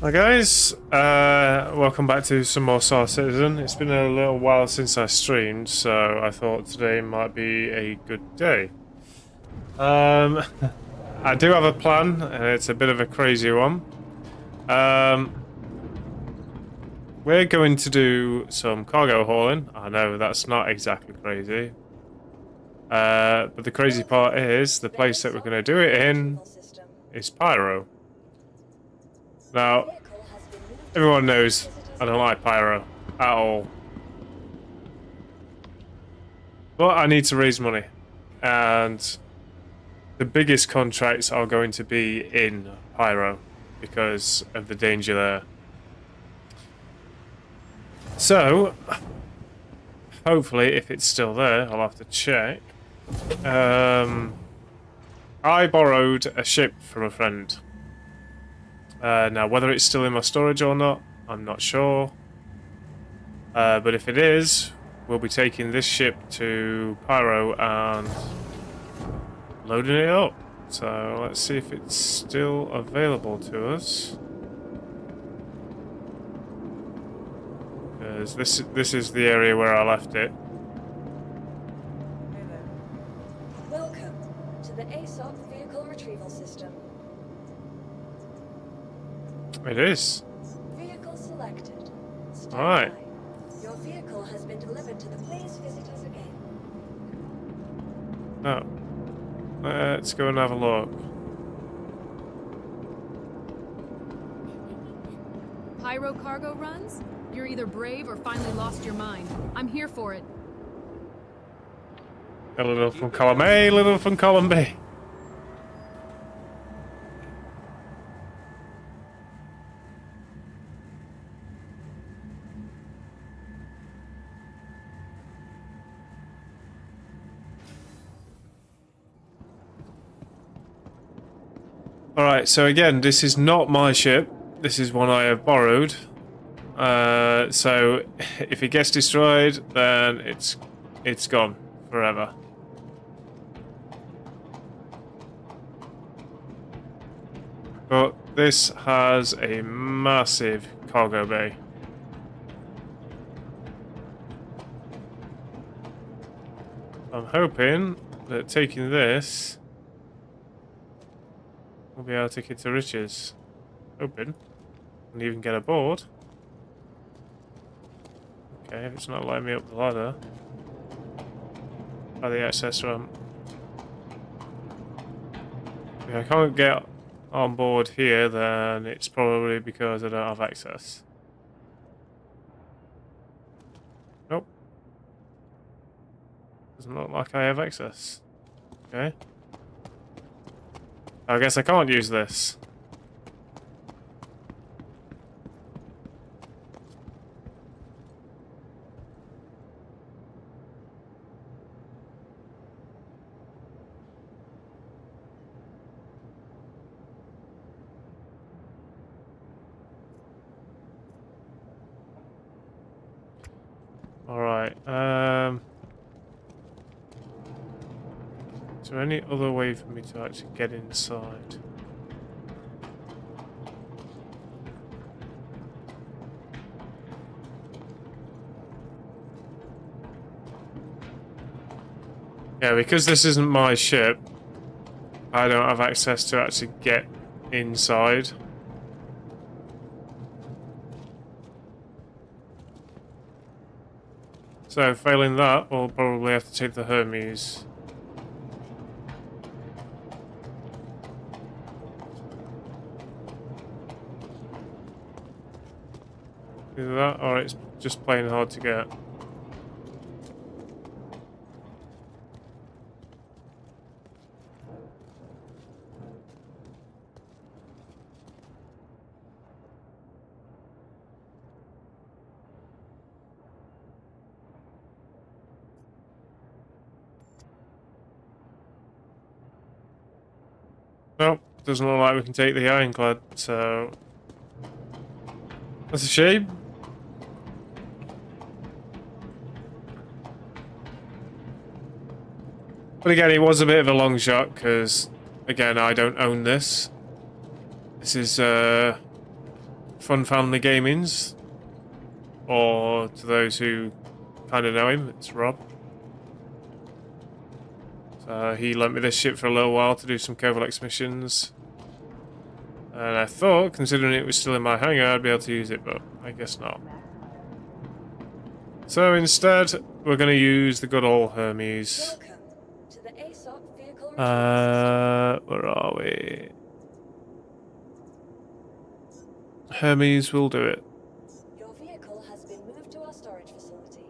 Hi guys, welcome back to some more Star Citizen. It's been a little while since I streamed, so I thought today might be a good day. I do have a plan, and it's a bit of a crazy one. We're going to do some cargo hauling. I know that's not exactly crazy. But the crazy part is, the place that we're going to do it in is Pyro. Now, everyone knows I don't like Pyro at all. But I need to raise money. And the biggest contracts are going to be in Pyro because of the danger there. So, hopefully, if it's still there, I'll have to check. I borrowed a ship from a friend. Now, whether it's still in my storage or not, I'm not sure. But if it is, we'll be taking this ship to Pyro and loading it up. So let's see if it's still available to us. Because this is the area where I left it. Welcome to the ASOP vehicle retrieval system. It is. Vehicle selected. Stand Alright. by. Your vehicle has been delivered to the Please visit us again. Oh. Let's go and have a look. Pyro cargo runs? You're either brave or finally lost your mind. I'm here for it. A little from column A, a little from column B. Alright, so again, this is not my ship. This is one I have borrowed. So if it gets destroyed, then it's gone forever. But this has a massive cargo bay. I'm hoping that taking this, we'll be able to take it to riches. Hoping. And even get aboard. Okay, if it's not letting me up the ladder. By the access ramp. If I can't get on board here, then it's probably because I don't have access. Nope. Doesn't look like I have access. Okay. I guess I can't use this. Alright, is there any other way for me to actually get inside? Yeah, because this isn't my ship, I don't have access to actually get inside. So, failing that, we'll probably have to take the Hermes. Either that, or it's just plain hard to get. Nope, doesn't look like we can take the ironclad, so that's a shame. But again, it was a bit of a long shot because, again, I don't own this. This is Fun Family Gaming's, or to those who kind of know him, it's Rob. So he lent me this ship for a little while to do some Covalex missions. And I thought, considering it was still in my hangar, I'd be able to use it, but I guess not. So instead, we're going to use the good old Hermes. Welcome to the ASOP vehicle retrieval system. Where are we? Hermes will do it. Your vehicle has been moved to our storage facility.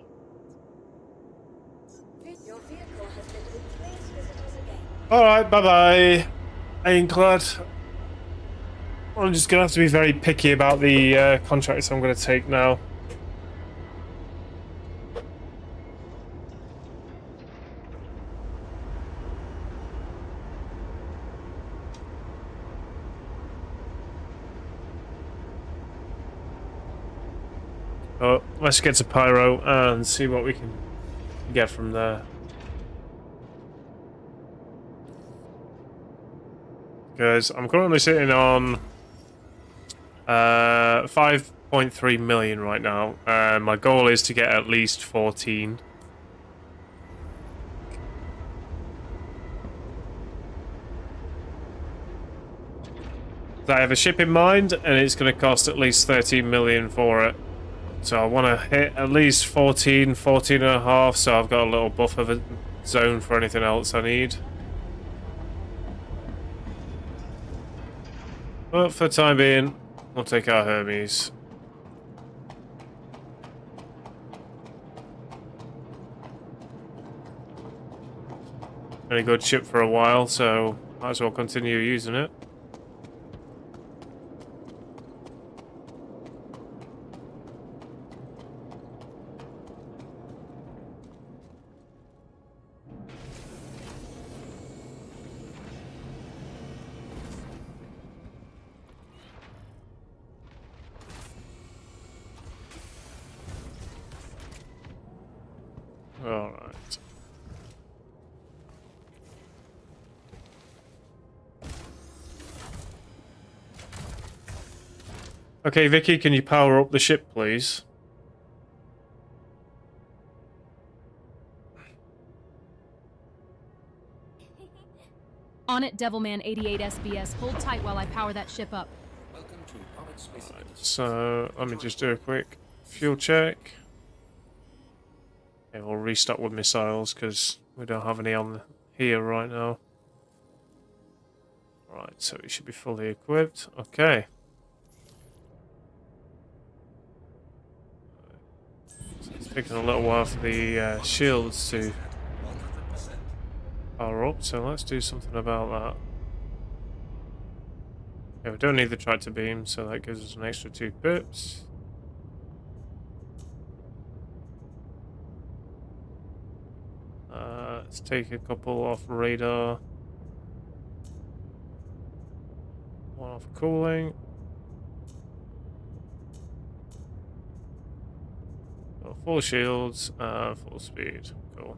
Your vehicle has been moved. Please visit us again. Alright, bye-bye. Ainclad. I'm just going to have to be very picky about the contracts I'm going to take now. Oh, let's get to Pyro and see what we can get from there. Because I'm currently sitting on 5.3 million right now. My goal is to get at least 14. I have a ship in mind, and it's going to cost at least 13 million for it. So I want to hit at least 14, 14 and a half, so I've got a little buffer zone for anything else I need. But for the time being, we'll take our Hermes. Been a good ship for a while, so might as well continue using it. Alright. Okay, Vicky, can you power up the ship, please? On it, Devilman 88 SBS. Hold tight while I power that ship up. Welcome to Powered Space Center. So, let me just do a quick fuel check. Okay, we'll restock with missiles because we don't have any on here right now. Right, so we should be fully equipped. Okay. So it's taking a little while for the shields to 100%. power up, so let's do something about that. Yeah, we don't need the tractor beam, so that gives us an extra 2 pips. Let's take a couple off radar. One off cooling. Got full shields and full speed. Cool.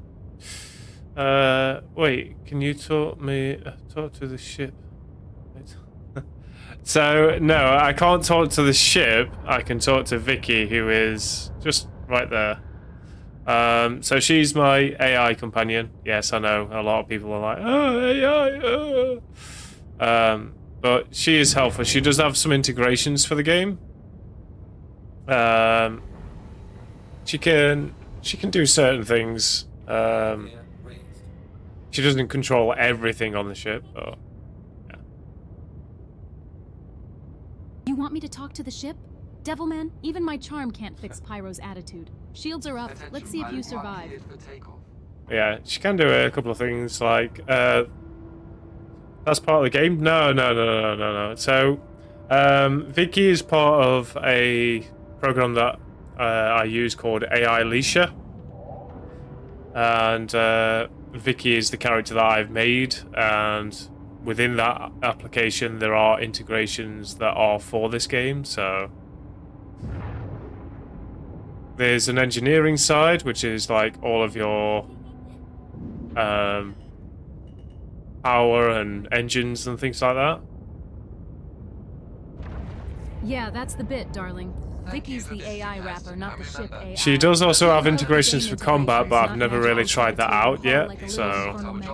Wait, can you talk to the ship? Wait. So, no, I can't talk to the ship. I can talk to Vicky, who is just right there. So she's my AI companion. Yes, I know. A lot of people are like, oh, AI. But she is helpful. She does have some integrations for the game. She can do certain things. Yeah, raised. She doesn't control everything on the ship, but yeah. You want me to talk to the ship? Devilman, even my charm can't fix Pyro's attitude. Shields are up. Let's see if you survive. Yeah, she can do a couple of things like that's part of the game. No. So Vicky is part of a program that I use called AI Alicia, and Vicky is the character that I've made, and within that application there are integrations that are for this game. So there's an engineering side, which is like all of your power and engines and things like that. Yeah, that's the bit, darling. Vicky's the AI rapper, not the ship AI. She does also have Hope integrations the for game combat, but I've integration's never not really magically tried that set to your out hull yet, like a little so infernal mech.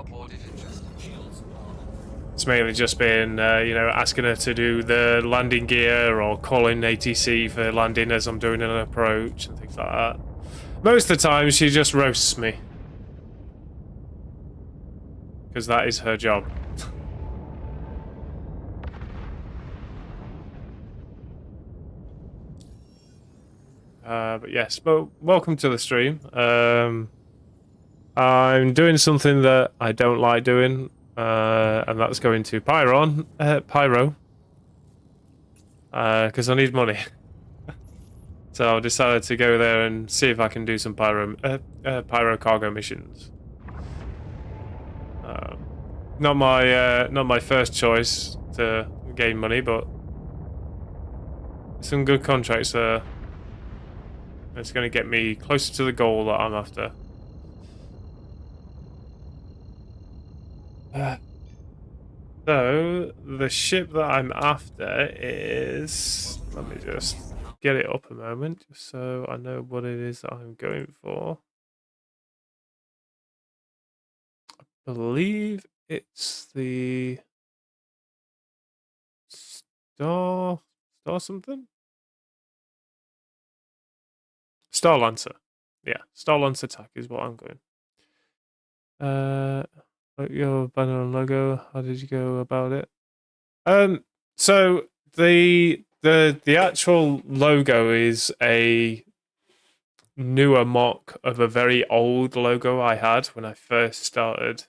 it's mainly just been, you know, asking her to do the landing gear or calling ATC for landing as I'm doing an approach and things like that. Most of the time, she just roasts me. Because that is her job. But yes, but welcome to the stream. I'm doing something that I don't like doing, and that's going to Pyro, because I need money. So I decided to go there and see if I can do some Pyro cargo missions. Not my first choice to gain money, but some good contracts there. It's going to get me closer to the goal that I'm after. So, the ship that I'm after is... Let me just get it up a moment, just so I know what it is that I'm going for. I believe it's the... Star something? Star Lancer. Yeah, Star Lancer attack is what I'm going. Your banner and logo, how did you go about it? So the actual logo is a newer mock of a very old logo I had when I first started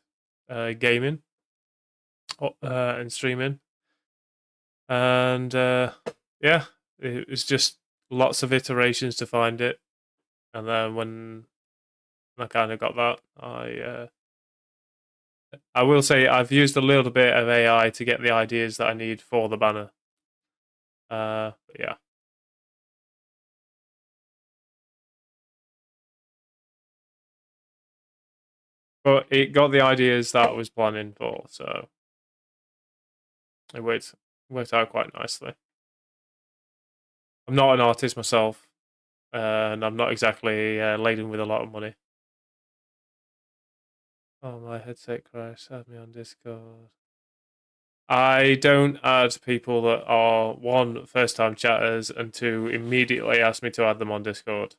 gaming and streaming, and yeah, it was just lots of iterations to find it, and then when I kind of got that, I will say I've used a little bit of AI to get the ideas that I need for the banner. But yeah. But it got the ideas that I was planning for, so it worked out quite nicely. I'm not an artist myself, and I'm not exactly laden with a lot of money. Oh, my headset crashed. Add me on Discord. I don't add people that are, one, first-time chatters, and two, immediately ask me to add them on Discord.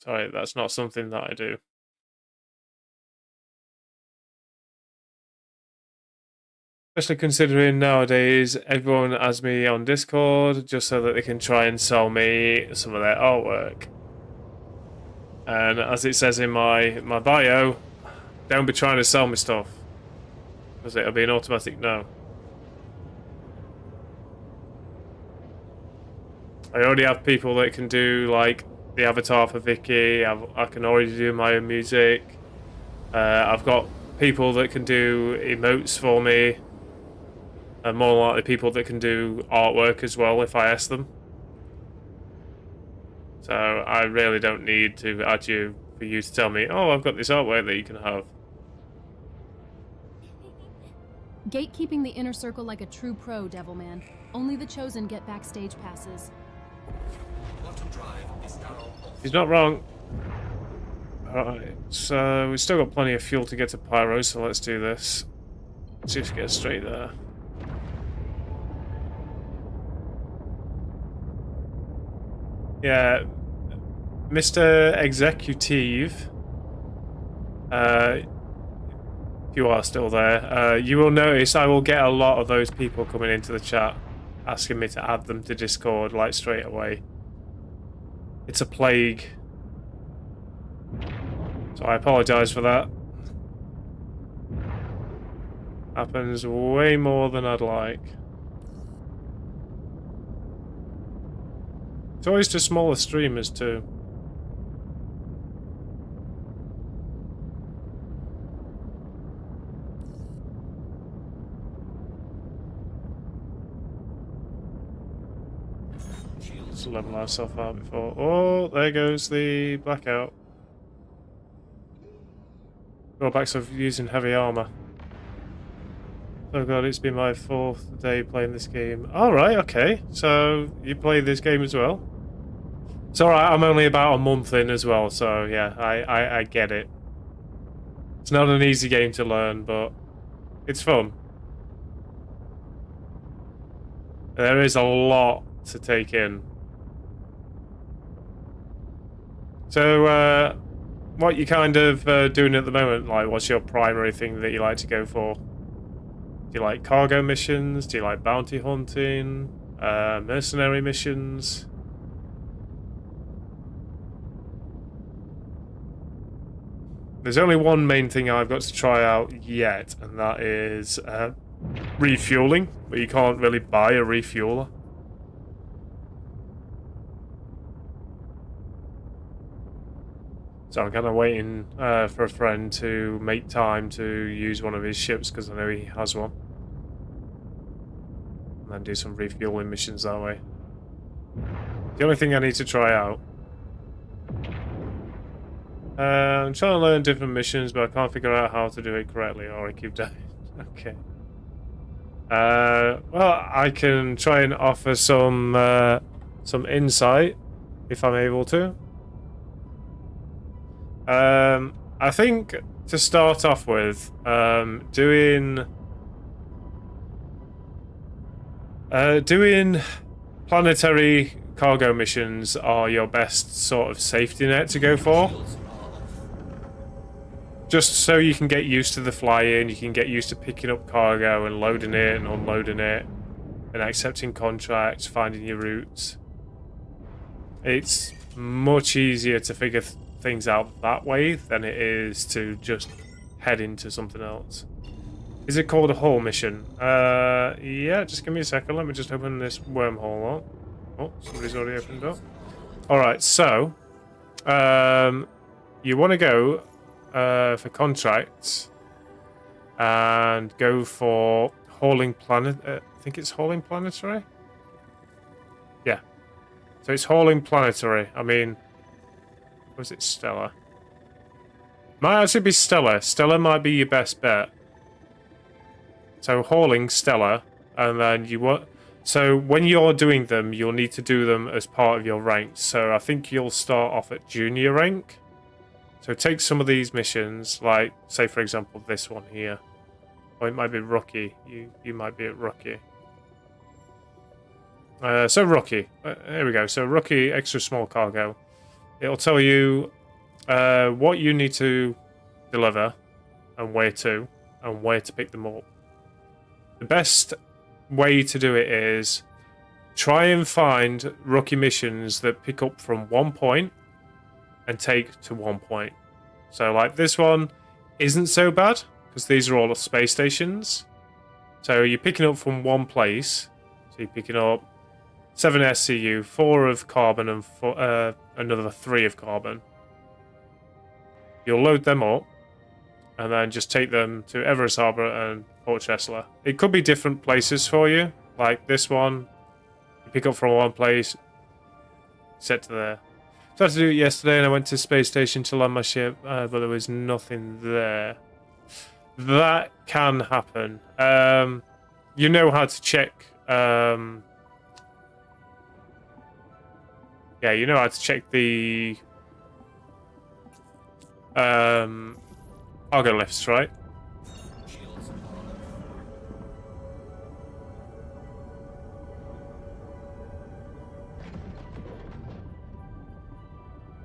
Sorry, that's not something that I do. Especially considering nowadays everyone adds me on Discord just so that they can try and sell me some of their artwork. And as it says in my bio, don't be trying to sell me stuff, because it'll be an automatic no. I already have people that can do like the avatar for Vicky. I can already do my own music. I've got people that can do emotes for me. And more likely people that can do artwork as well if I ask them. So I really don't need to add you for you to tell me, oh, I've got this artwork that you can have. Gatekeeping the inner circle like a true pro, Devilman. Only the chosen get backstage passes. He's not wrong. Alright, so we've still got plenty of fuel to get to Pyro, so let's do this. Let's see if we get straight there. Yeah, Mr. Executive, if you are still there, you will notice I will get a lot of those people coming into the chat asking me to add them to Discord, like, straight away. It's a plague. So I apologise for that. Happens way more than I'd like. It's always to smaller streamers too. Let's level ourselves out before. Oh, there goes the blackout. Drawbacks of using heavy armor. Oh god, it's been my 4th day playing this game. Alright, okay. So, you play this game as well? It's alright, I'm only about a month in as well, so yeah, I get it. It's not an easy game to learn, but it's fun. There is a lot to take in. So, what you kind of doing at the moment? Like, what's your primary thing that you like to go for? Do you like cargo missions? Do you like bounty hunting? Mercenary missions? There's only one main thing I've got to try out yet, and that is refueling, but you can't really buy a refueler. So I'm kind of waiting for a friend to make time to use one of his ships, because I know he has one. And then do some refueling missions that way. The only thing I need to try out. I'm trying to learn different missions, but I can't figure out how to do it correctly, or I keep dying. Okay. Well, I can try and offer some insight, if I'm able to. I think to start off with, doing planetary cargo missions are your best sort of safety net to go for. Just so you can get used to the flying, you can get used to picking up cargo and loading it and unloading it, and accepting contracts, finding your routes. It's much easier to figure things out that way than it is to just head into something else. Is it called a hull mission? Yeah, just give me a second. Let me just open this wormhole up. Oh, somebody's already opened up. Alright, so you want to go for contracts and go for hauling planet. I think it's hauling planetary. Yeah, so it's hauling planetary. I mean, was it Stellar? Might actually be Stellar. Stellar might be your best bet. So hauling Stellar, and then you want. So when you're doing them, you'll need to do them as part of your rank. So I think you'll start off at junior rank. So take some of these missions, like, say for example, this one here. Or it might be rookie. You might be at rookie. So rookie. Here we go. So rookie, extra small cargo. It'll tell you what you need to deliver and where to pick them up. The best way to do it is try and find rookie missions that pick up from one point and take to one point. So like this one isn't so bad because these are all space stations. So you're picking up from one place. So you're picking up 7 SCU, 4 of carbon, and another 3 of carbon. You'll load them up and then just take them to Everest Harbour and Port Chesler. It could be different places for you. Like this one, you pick up from one place, set to there. Tried to do it yesterday and I went to space station to land my ship, but there was nothing there. That can happen. You know how to check. Yeah, you know how to check the cargo lifts, right?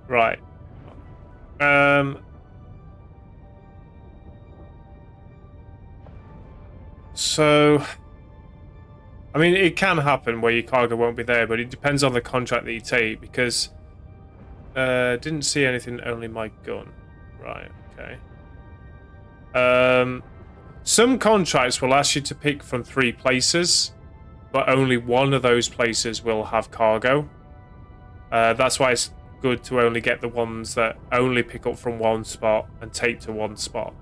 Right. So, I mean, it can happen where your cargo won't be there, but it depends on the contract that you take, because didn't see anything, only my gun. Right, okay. Some contracts will ask you to pick from 3 places, but only one of those places will have cargo. That's why it's good to only get the ones that only pick up from one spot and take to one spot.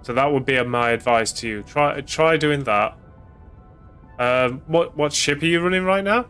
So that would be my advice to you. Try doing that. What ship are you running right now?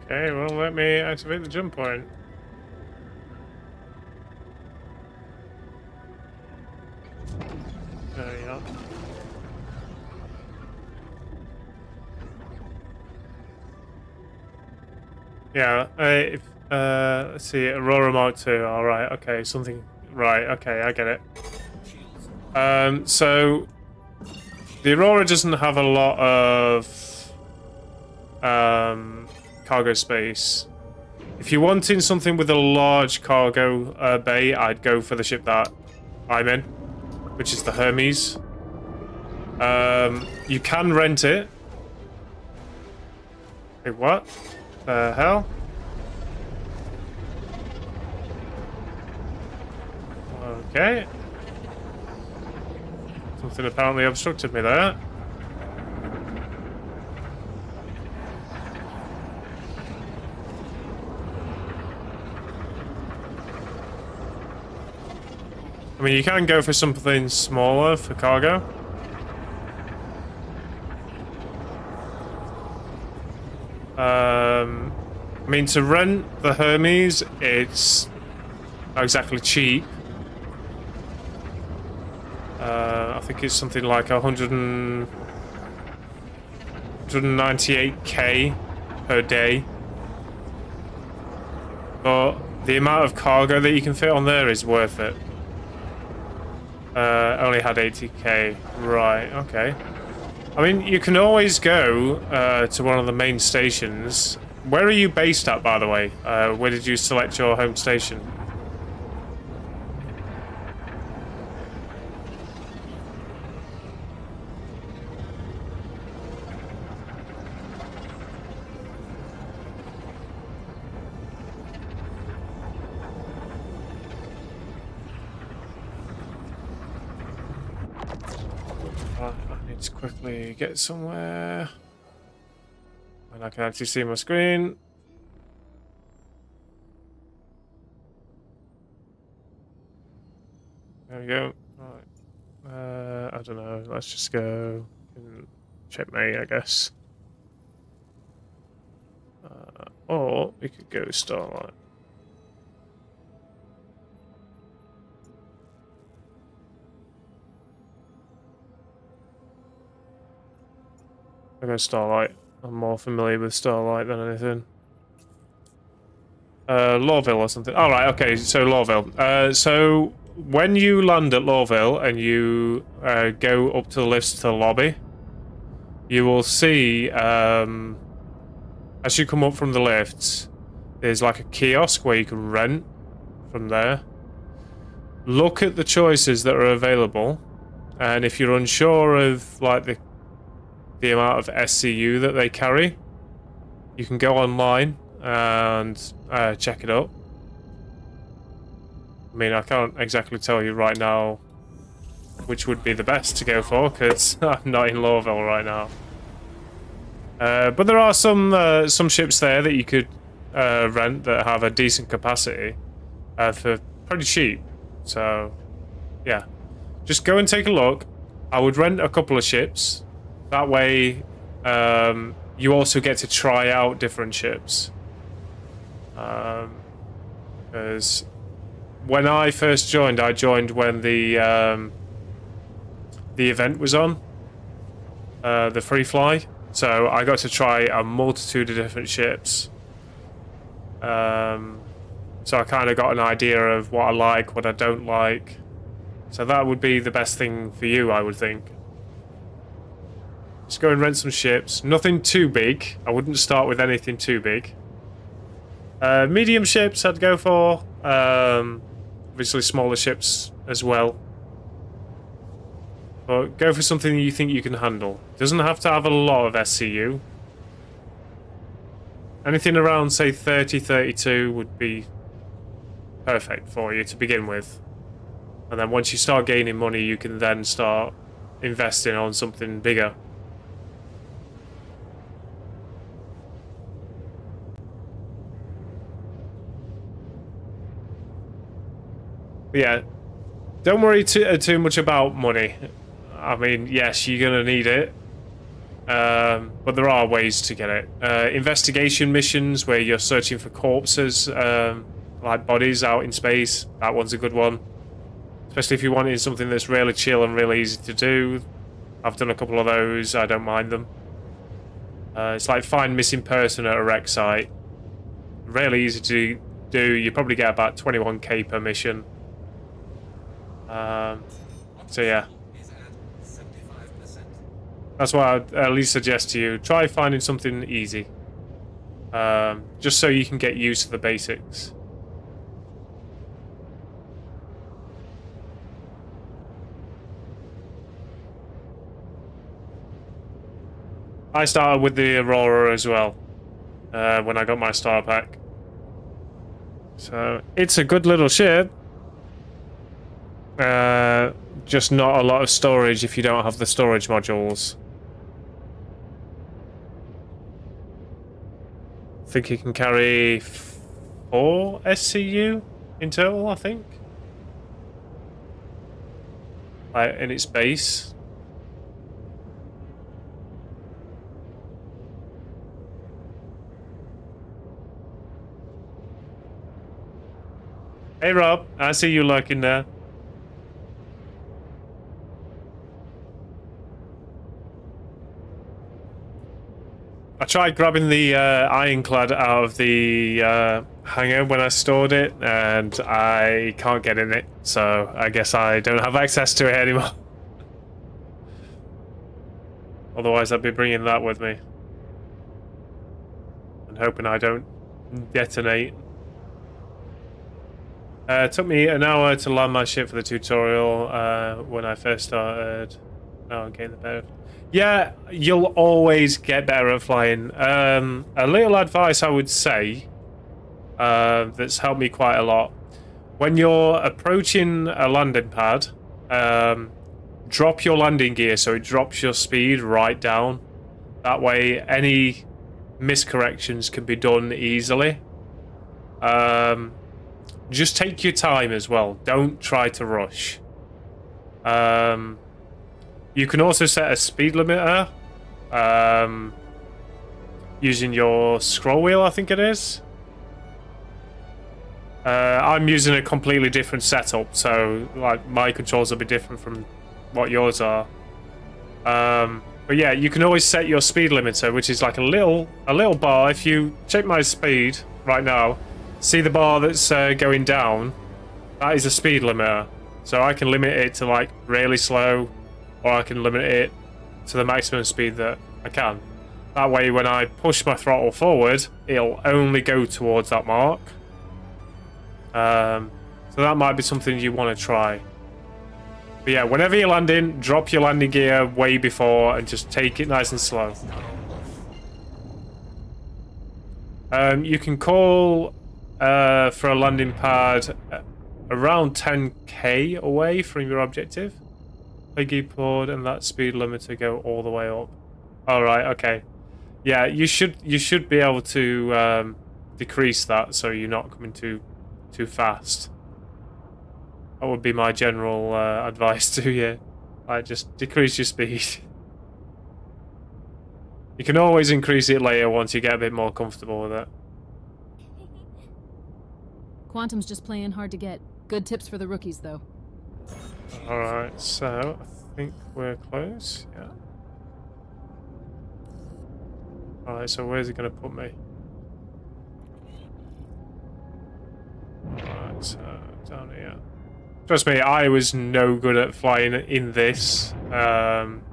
Okay, well, let me activate the jump point. There you go. Yeah, let's see, Aurora Mark 2, alright, okay, something, right, okay, I get it. So, the Aurora doesn't have a lot of, cargo space. If you're wanting something with a large cargo, bay, I'd go for the ship that I'm in, which is the Hermes. You can rent it. Wait, what? The hell? Okay. Something apparently obstructed me there. I mean, you can go for something smaller for cargo. I mean, to rent the Hermes, it's not exactly cheap. I think it's something like 198k per day. But the amount of cargo that you can fit on there is worth it. Only had 80k. Right, okay. I mean, you can always go to one of the main stations. Where are you based at, by the way? Where did you select your home station? I need to quickly get somewhere. And I can actually see my screen. There we go. Right. I don't know. Let's just go and checkmate, I guess. Or we could go Starlight. I'll go Starlight. I'm more familiar with Starlight than anything. Lawville or something. Alright, okay, so Lawville. So when you land at Lawville and you go up to the lifts to the lobby, you will see, as you come up from the lifts, there's like a kiosk where you can rent from there. Look at the choices that are available, and if you're unsure of like the amount of SCU that they carry, you can go online and check it out. I mean, I can't exactly tell you right now which would be the best to go for, because I'm not in Lawville right now. But there are some ships there that you could rent that have a decent capacity for pretty cheap. So, yeah. Just go and take a look. I would rent a couple of ships. That way, you also get to try out different ships. Because when I first joined, I joined when the event was on, the free fly. So I got to try a multitude of different ships. So I kind of got an idea of what I like, what I don't like. So that would be the best thing for you, I would think. Just go and rent some ships. Nothing too big. I wouldn't start with anything too big. Medium ships I'd go for. Obviously smaller ships as well. But go for something you think you can handle. Doesn't have to have a lot of SCU. Anything around, say, 30, 32 would be perfect for you to begin with. And then once you start gaining money, you can then start investing on something bigger. But yeah, don't worry too much about money. I mean, yes, you're gonna need it. but there are ways to get it. Investigation missions where you're searching for corpses, like bodies out in space. That one's a good one. Especially if you're wanting something that's really chill and really easy to do. I've done a couple of those. I don't mind them. It's like find missing person at a wreck site. Really easy to do. You probably get about 21k per mission. So yeah. That's what I'd at least suggest to you. Try finding something easy. Just so you can get used to the basics. I started with the Aurora as well, when I got my star pack. So, it's a good little ship. Just not a lot of storage if you don't have the storage modules. I think it can carry 4 SCU in total, I think. Like, in its base. Hey Rob, I see you lurking there. I tried grabbing the ironclad out of the hangar when I stored it, and I can't get in it, so I guess I don't have access to it anymore. Otherwise I'd be bringing that with me. And hoping I don't detonate. It took me an hour to land my ship for the tutorial when I first started. Now I'm getting the better. Yeah, you'll always get better at flying. A little advice I would say that's helped me quite a lot. When you're approaching a landing pad, drop your landing gear so it drops your speed right down. That way any miscorrections can be done easily. Just take your time as well. Don't try to rush. You can also set a speed limiter using your scroll wheel, I think it is. I'm using a completely different setup, so like my controls will be different from what yours are. But yeah, you can always set your speed limiter, which is like a little bar. If you check my speed right now, see the bar that's going down? That is a speed limiter. So I can limit it to like really slow, or I can limit it to the maximum speed that I can. That way when I push my throttle forward, it'll only go towards that mark. So that might be something you want to try. But yeah, whenever you're landing, drop your landing gear way before and just take it nice and slow. You can call for a landing pad around 10k away from your objective. Play keyboard and that speed limiter go all the way up. Alright, okay. Yeah, you should be able to decrease that so you're not coming too fast. That would be my general advice to you. Like, just decrease your speed. You can always increase it later once you get a bit more comfortable with it. Quantum's just playing hard to get. Good tips for the rookies, though. Alright, so I think we're close. Yeah. Alright, so where's it going to put me? Alright, so down here. Trust me, I was no good at flying in this when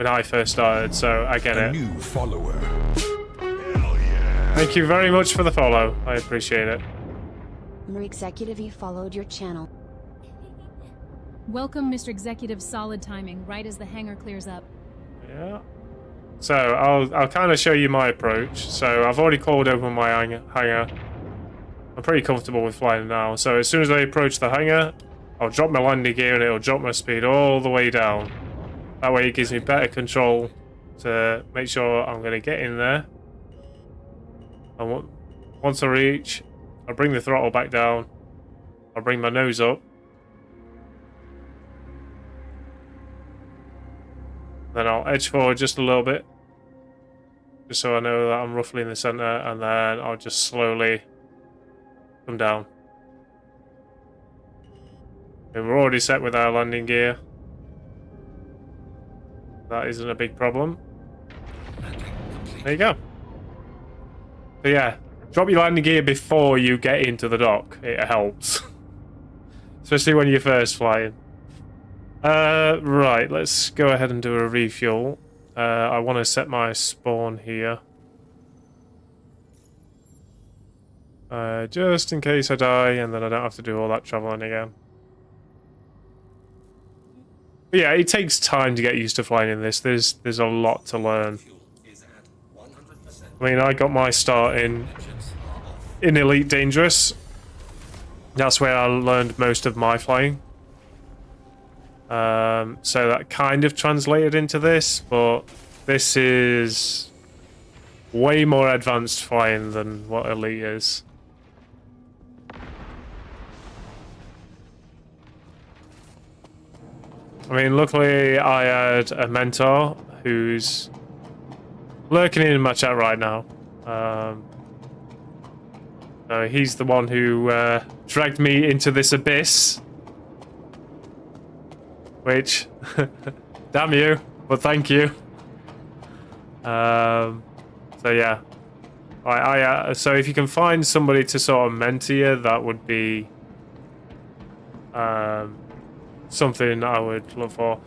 I first started, so I get it. New follower. Thank you very much for the follow. I appreciate it. Executive, you followed your channel. Welcome, Mr. Executive. Solid timing, right as the hangar clears up. Yeah. So I'll kind of show you my approach. So I've already called open my hangar. I'm pretty comfortable with flying now. So as soon as I approach the hangar, I'll drop my landing gear and it'll drop my speed all the way down. That way it gives me better control to make sure I'm going to get in there. And once I reach, I'll bring the throttle back down. I'll bring my nose up. Then I'll edge forward just a little bit. Just so I know that I'm roughly in the center, and then I'll just slowly come down. And we're already set with our landing gear. That isn't a big problem. There you go. So yeah, drop your landing gear before you get into the dock. It helps. Especially when you're first flying. Right, let's go ahead and do a refuel. I want to set my spawn here. Just in case I die and then I don't have to do all that traveling again. But yeah, it takes time to get used to flying in this. There's a lot to learn. I mean, I got my start in Elite Dangerous. That's where I learned most of my flying. So that kind of translated into this, but this is way more advanced flying than what Elite is. I mean, luckily I had a mentor who's lurking in my chat right now. So he's the one who dragged me into this abyss. Which, damn you, but thank you. So yeah, so if you can find somebody to sort of mentor you, that would be something I would look for.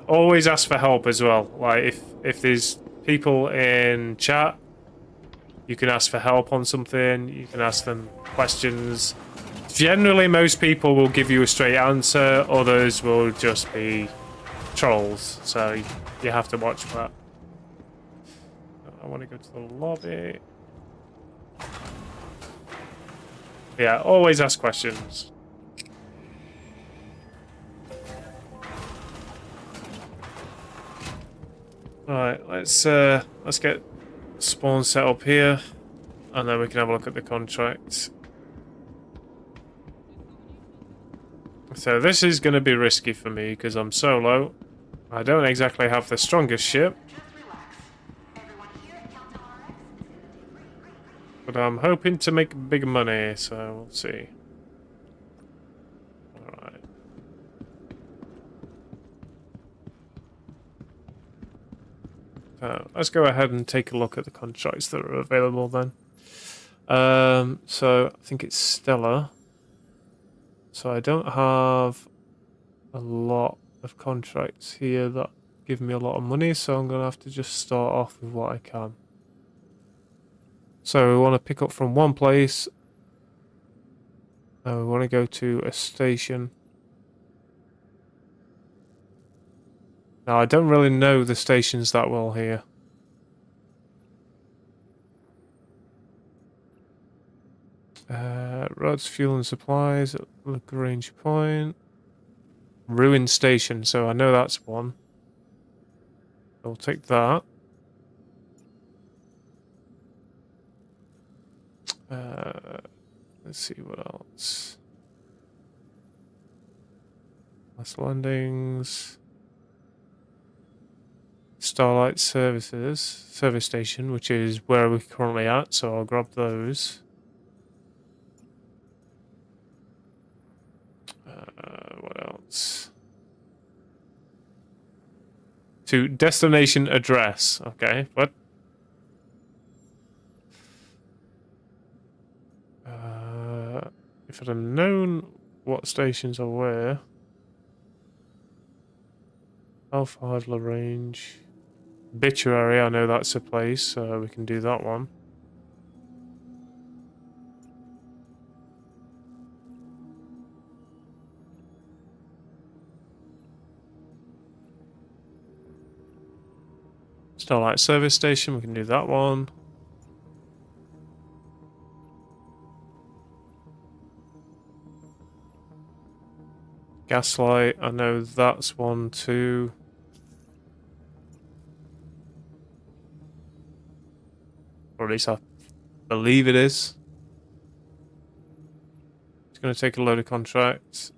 Always ask for help as well. Like if there's people in chat, you can ask for help on something. You can ask them questions. Generally, most people will give you a straight answer. Others will just be trolls. So you have to watch for that. I want to go to the lobby. Yeah, always ask questions. Alright, let's get spawn set up here, and then we can have a look at the contract. So this is going to be risky for me because I'm solo. I don't exactly have the strongest ship, but I'm hoping to make big money, so we'll see. Alright. Let's go ahead and take a look at the contracts that are available then. So I think it's Stella. So I don't have a lot of contracts here that give me a lot of money, so I'm going to have to just start off with what I can. So we want to pick up from one place. We want to go to a station. Now, I don't really know the stations that well here. Roads, fuel and supplies at Lagrange Point. Ruin Station, so I know that's one. I'll take that. Let's see what else. Last landings. Starlight Service Station, which is where we're currently at, so I'll grab those. What else? To destination address. Okay, what? If I'd have known what stations are where. Alpha Idler Range. Obituary, I know that's a place, so we can do that one. Starlight Service Station, we can do that one. Gaslight, I know that's one too. Or at least I believe it is. It's going to take a load of contracts.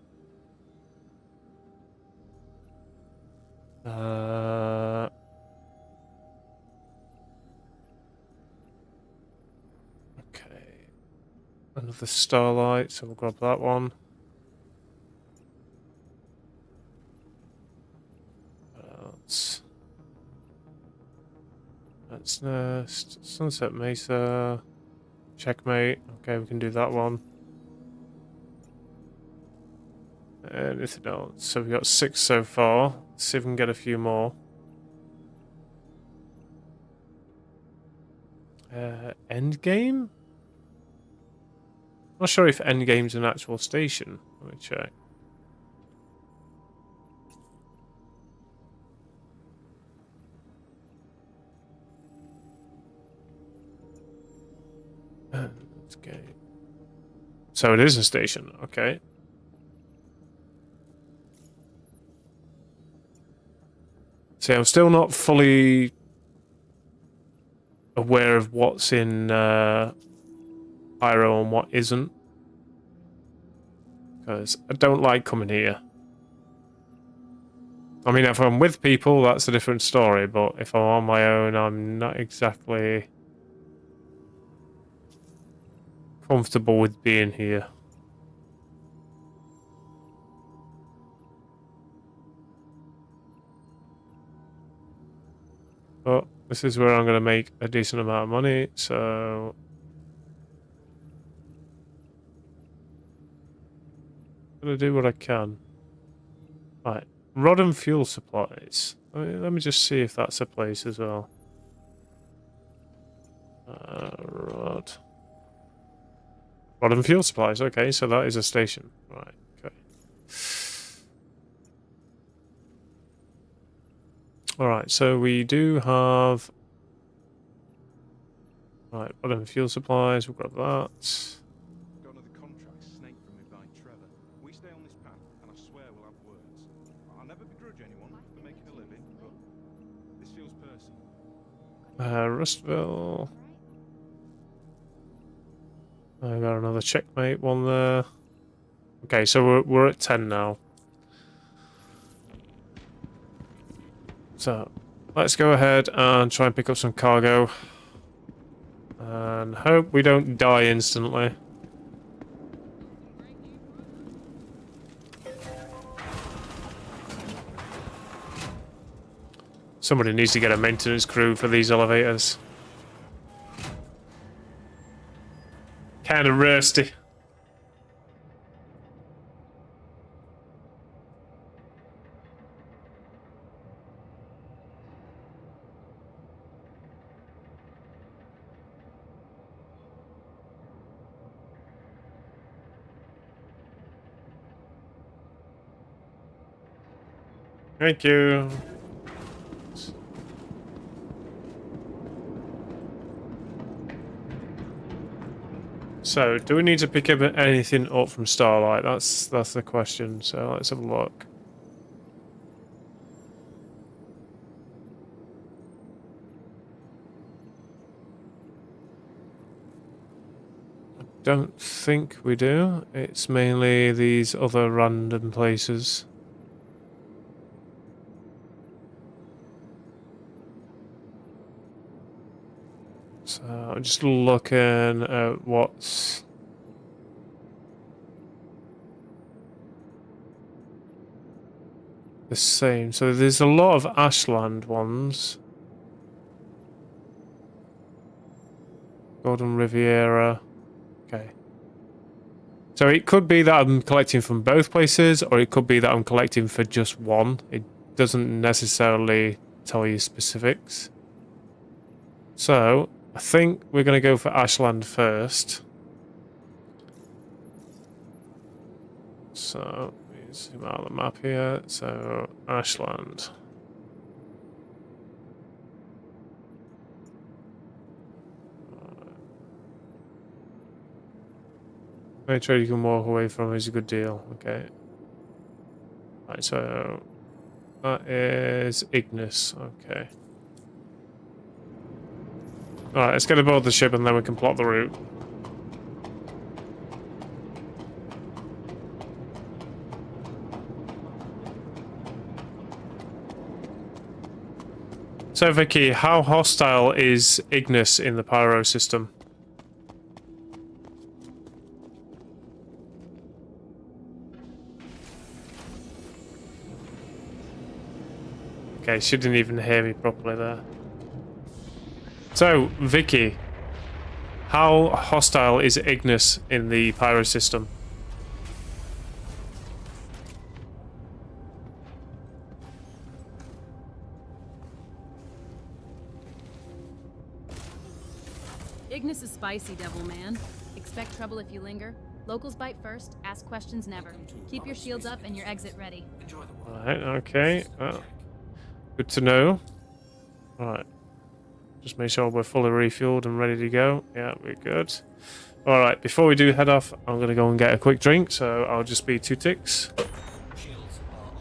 Another starlight, so we'll grab that one. That's Nest. Sunset Mesa. Checkmate. Okay, we can do that one. Anything else? So we got 6 so far. Let's see if we can get a few more. Endgame? Not sure if Endgame's an actual station. Let me check. Okay. So it is a station. Okay. See, I'm still not fully aware of what's in Pyro and what isn't. Because I don't like coming here. I mean, if I'm with people, that's a different story. But if I'm on my own, I'm not exactly comfortable with being here. But this is where I'm going to make a decent amount of money, so I'm going to do what I can. Right, rod and fuel supplies. Let me just see if that's a place as well. Rod and fuel supplies. Okay, so that is a station. Right. Okay. All right. So we do have. Right, rod and fuel supplies. We'll grab that. Got another contract snaked from me by Trevor. We stay on this path, and I swear we'll have words. I'll never begrudge anyone for making a living, but this feels personal. Rustville. I got another checkmate one there. Okay, so we're at 10 now. So let's go ahead and try and pick up some cargo. And hope we don't die instantly. Somebody needs to get a maintenance crew for these elevators. Kind of rusty. Thank you. So, do we need to pick up anything up from Starlight? That's the question. So let's have a look. I don't think we do. It's mainly these other random places. So I'm just looking at what's the same. So there's a lot of Ashland ones. Golden Riviera. Okay. So it could be that I'm collecting from both places, or it could be that I'm collecting for just one. It doesn't necessarily tell you specifics. So I think we're going to go for Ashland first. So, let me zoom out the map here. So, Ashland. Any trade you can walk away from is a good deal. Okay. Right, so that is Ignis. Okay. Alright, let's get aboard the ship and then we can plot the route. So Vicky, how hostile is Ignis in the Pyro system? Okay, she didn't even hear me properly there. So, Vicky, how hostile is Ignis in the Pyro system? Ignis is spicy, devil man. Expect trouble if you linger. Locals bite first, ask questions never. Keep your shields up and your exit ready. Enjoy the world. Right, okay. Well, good to know. Right. Just make sure we're fully refueled and ready to go. Yeah, we're good. Alright, before we do head off, I'm going to go and get a quick drink, so I'll just be 2 ticks. Shields are off.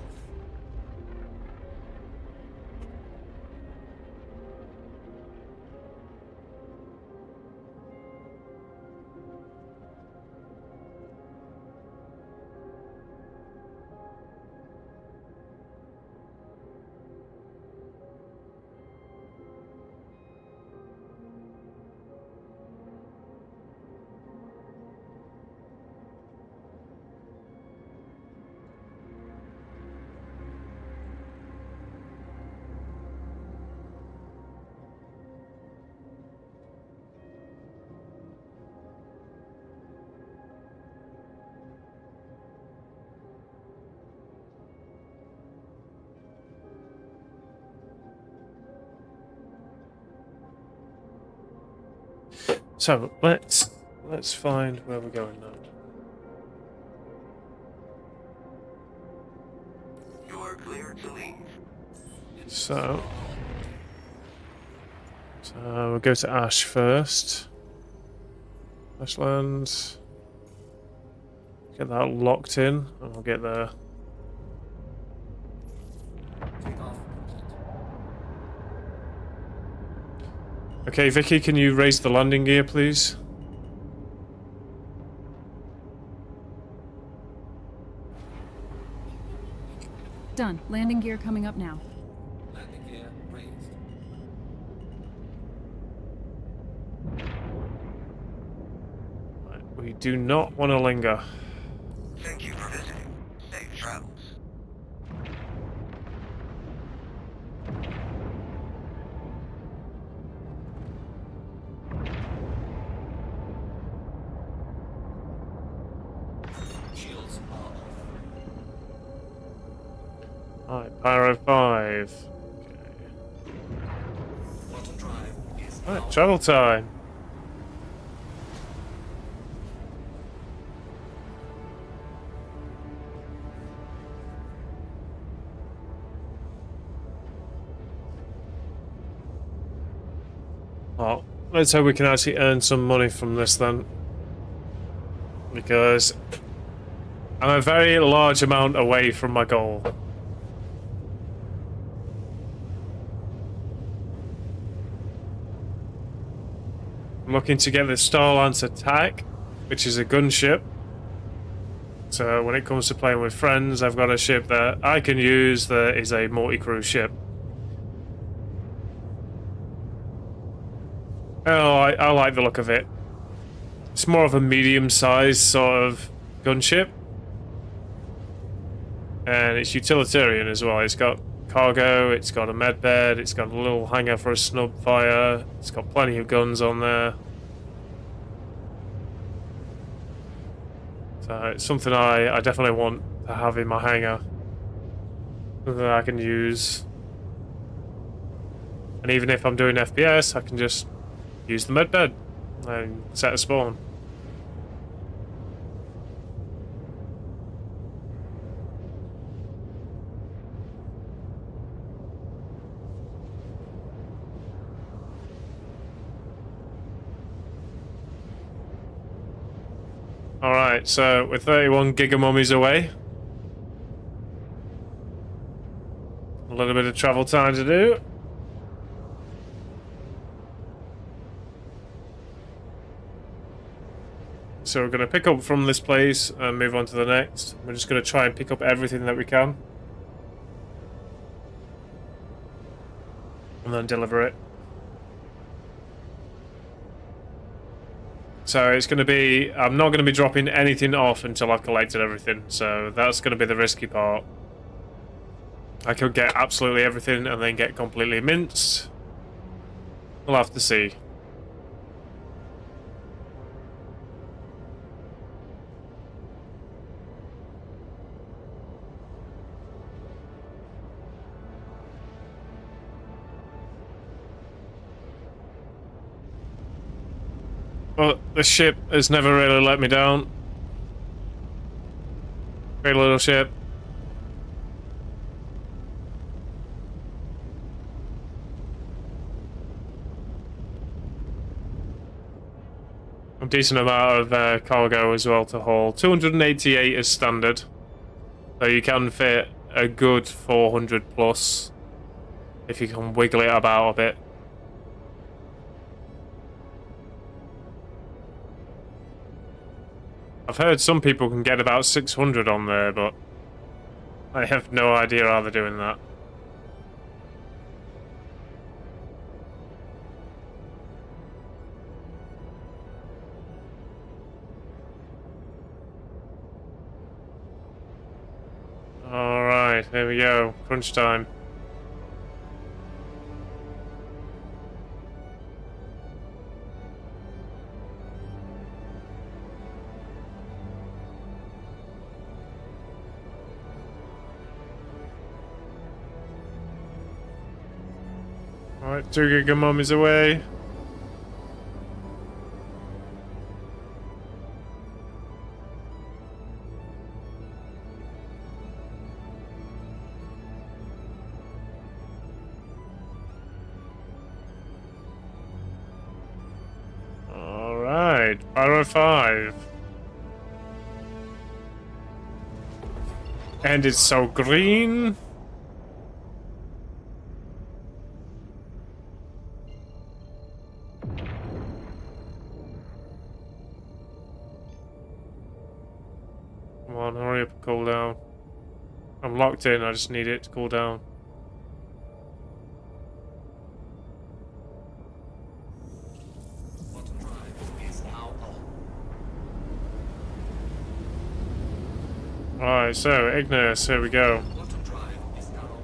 So, let's find where we're going now. You're clear to leave. So we'll go to Ash first. Ashland. Get that locked in, and we'll get there. Take off. Okay, Vicky, can you raise the landing gear, please? Done. Landing gear coming up now. Landing gear raised. Right, we do not want to linger. Thank you for visiting. Safe travels. Shields are off. Alright, Pyro 5. Auto drive is Alright, out. travel time. Well, let's hope we can actually earn some money from this then. Because I'm a very large amount away from my goal. I'm looking to get the Starlance attack, which is a gunship. So when it comes to playing with friends, I've got a ship that I can use that is a multi-crew ship. Oh, I like the look of it. It's more of a medium-sized sort of gunship. And it's utilitarian as well. It's got cargo, it's got a med bed, it's got a little hangar for a snub fire, it's got plenty of guns on there. So it's something I definitely want to have in my hangar. Something that I can use. And even if I'm doing FPS, I can just use the med bed and set a spawn. Alright, so we're 31 gigamummies away. A little bit of travel time to do. So we're going to pick up from this place and move on to the next. We're just going to try and pick up everything that we can. And then deliver it. So it's going to be... I'm not going to be dropping anything off until I've collected everything. So that's going to be the risky part. I could get absolutely everything and then get completely minced. We'll have to see. But the ship has never really let me down. Great little ship. A decent amount of cargo as well to haul. 288 is standard. So you can fit a good 400 plus if you can wiggle it about a bit. I've heard some people can get about 600 on there, but I have no idea how they're doing that. Alright, here we go. Crunch time. Alright, 2 gigamummies away. Alright, Pyro 5. And it's so green. Come on, hurry up and cool down. I'm locked in, I just need it to cool down. Quantum drive is now on. Alright, so Ignis, here we go. Quantum drive is now off.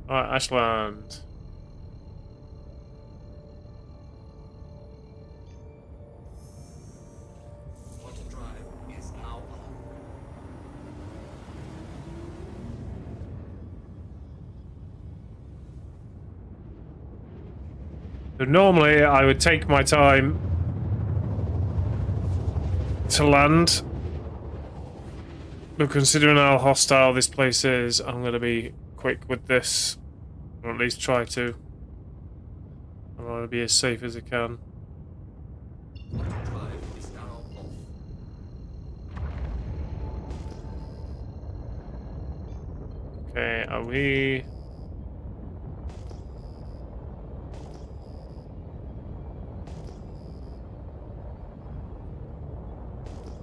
Alright, Ashland. Quantum drive is now on. So normally I would take my time to land, but considering how hostile this place is, I'm going to be quick with this, or at least try to. I want to be as safe as I can. Quantum drive is now off. Okay, are we...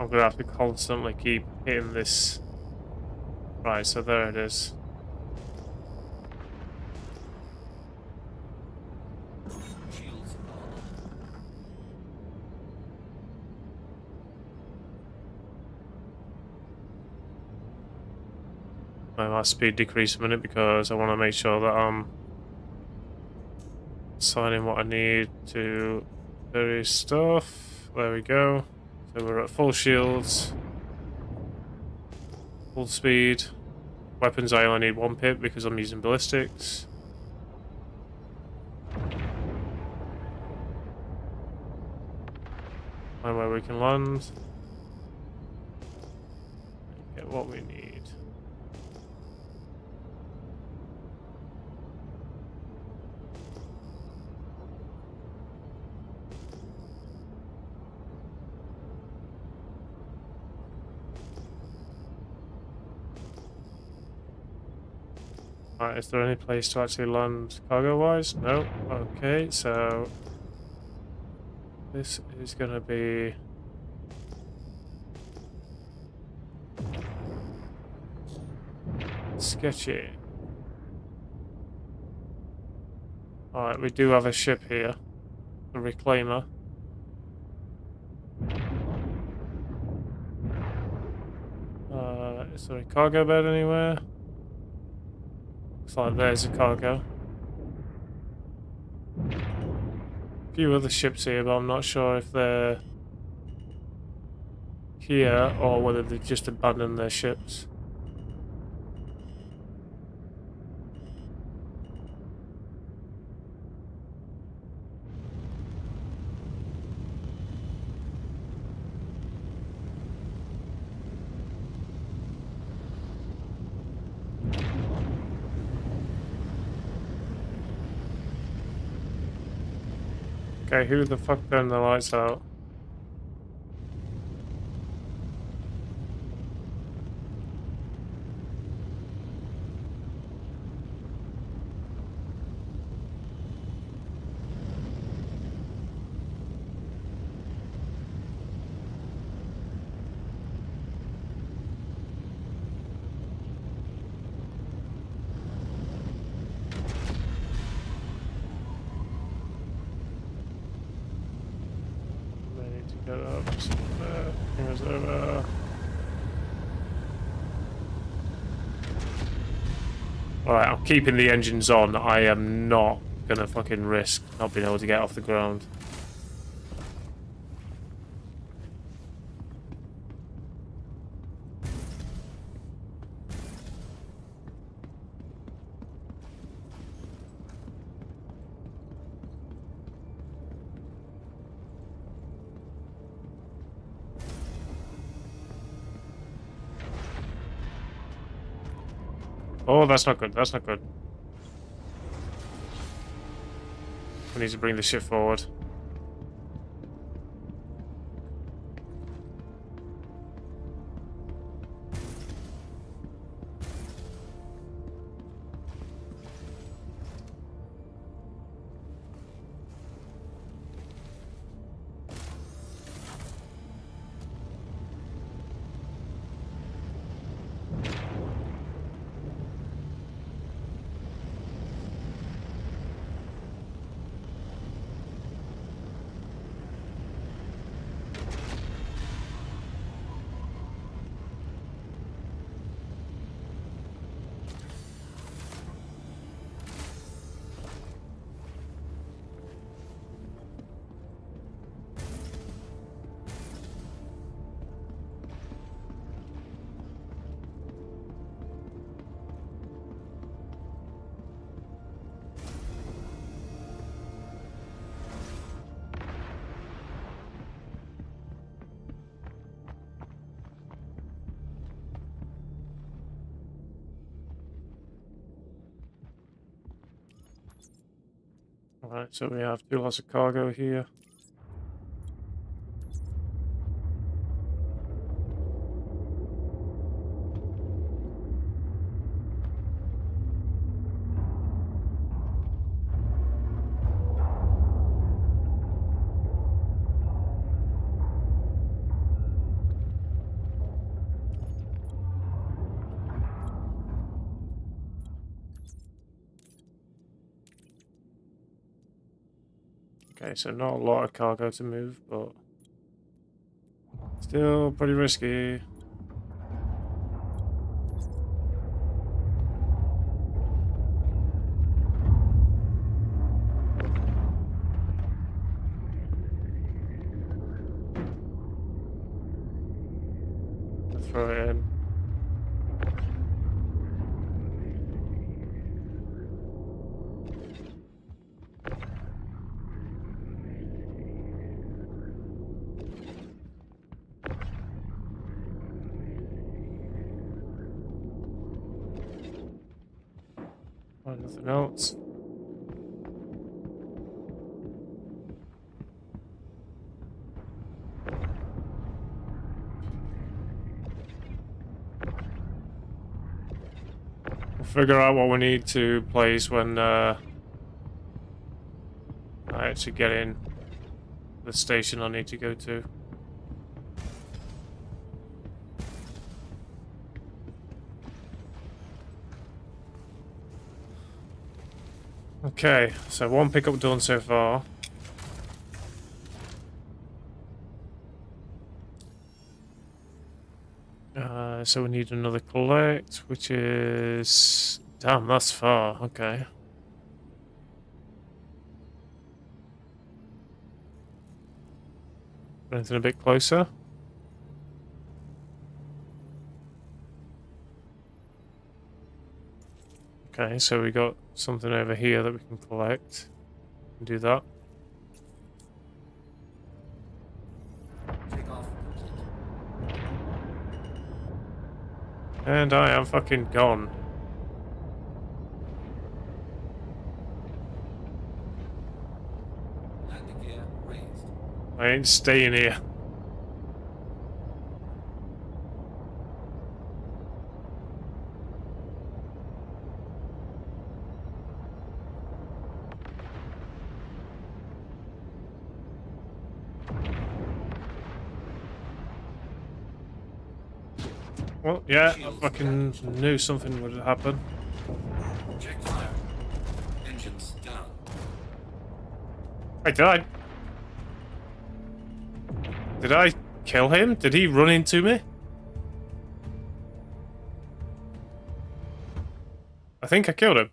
I'm gonna have to constantly keep hitting this. Right, so there it is. Shields are on. My speed decreased a minute because I want to make sure that I'm assigning what I need to various stuff. There we go. So we're at full shields, full speed. Weapons I only need 1 pip because I'm using ballistics. Find where we can land. Get what we need. Alright, is there any place to actually land cargo-wise? No. Okay, so... this is gonna be... sketchy. Alright, we do have a ship here. The Reclaimer. Is there a cargo bed anywhere? Looks like there's a cargo. A few other ships here, but I'm not sure if they're here or whether they've just abandoned their ships. Okay, who the fuck turned the lights out? Get up. Here's over. Alright, I'm keeping the engines on. I am not gonna fucking risk not being able to get off the ground. Oh, that's not good. That's not good. We need to bring the ship forward. Alright, so we have 2 lots of cargo here. Okay, so not a lot of cargo to move, but still pretty risky. Throw it in. Nothing else. We'll figure out what we need to place when I actually get in the station I need to go to. Okay, so 1 pickup done so far. So we need another collect, which is... Damn, that's far. Okay. Anything a bit closer? Okay, so we got something over here that we can collect. Do that. Take off. And I am fucking gone. Landing gear raised. I ain't staying here. Well, yeah, I fucking knew something would happen. Check fire. Engines down. Wait, did I kill him? Did he run into me? I think I killed him.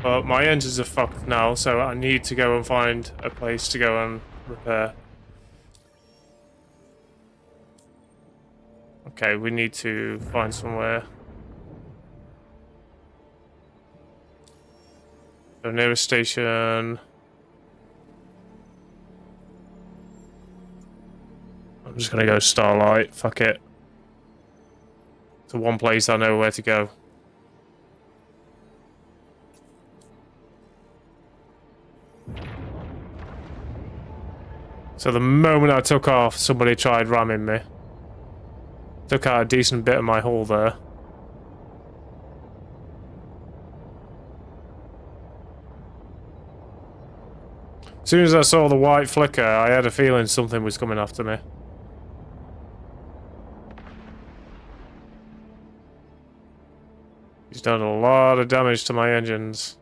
But my engines are fucked now, so I need to go and find a place to go and repair. Okay, we need to find somewhere. So nearest station. I'm just gonna go Starlight. Fuck it. It's the one place I know where to go. So the moment I took off, somebody tried ramming me. Took out a decent bit of my hull there. As soon as I saw the white flicker, I had a feeling something was coming after me. He's done a lot of damage to my engines.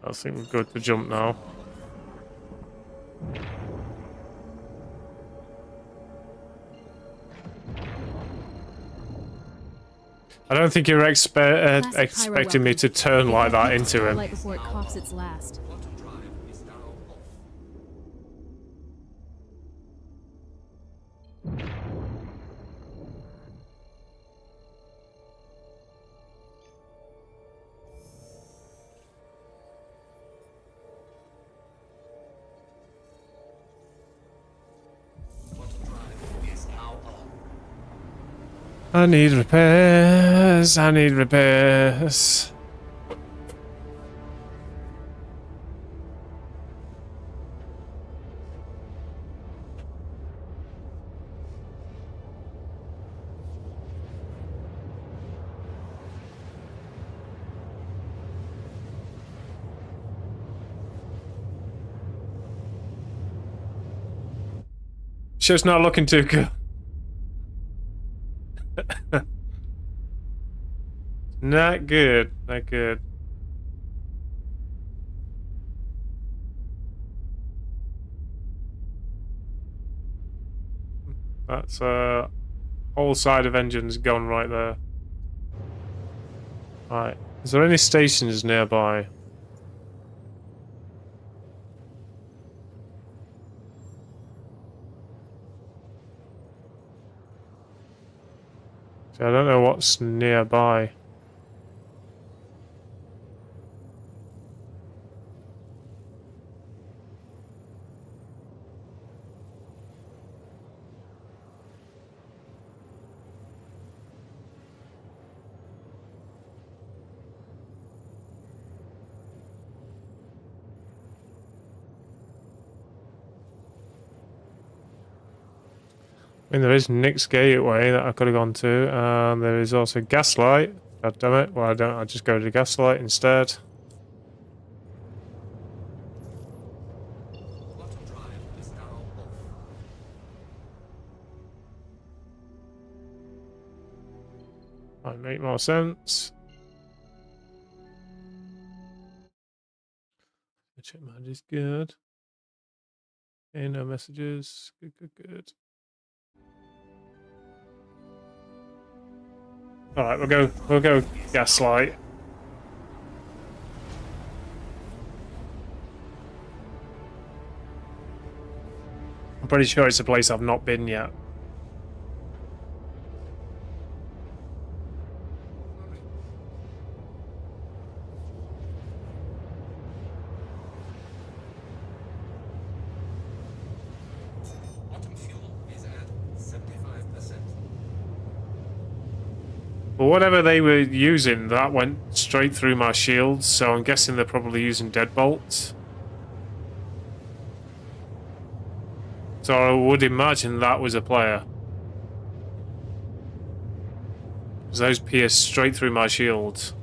I think we're good to jump now. I don't think you're expecting me to turn like that into him. Light before it coughs its last. Quantum drive is now off. Quantum drive is now on. I need repairs. I need repairs. Shit's not looking too good. Not good. Not good. That's whole side of engines gone right there. Right. Is there any stations nearby? See, I don't know what's nearby. I mean, there is Nick's Gateway that I could have gone to, and there is also Gaslight. God damn it! Why don't I just go to Gaslight instead? Quantum drive is now off. Might make more sense. Check mode is good. Okay, no messages. Good, good, good. Alright, we'll go gaslight. I'm pretty sure it's a place I've not been yet. Bottom fuel is at 75%. But whatever they were using, that went straight through my shields, so I'm guessing they're probably using deadbolts. So I would imagine that was a player. Because those pierced straight through my shields.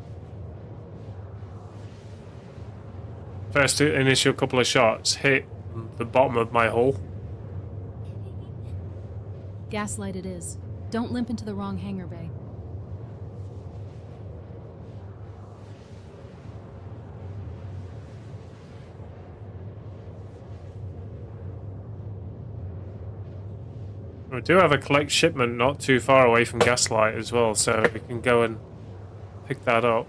First initial couple of shots hit the bottom of my hull. Gaslight it is. Don't limp into the wrong hangar bay. We do have a collect shipment not too far away from Gaslight as well, so we can go and pick that up.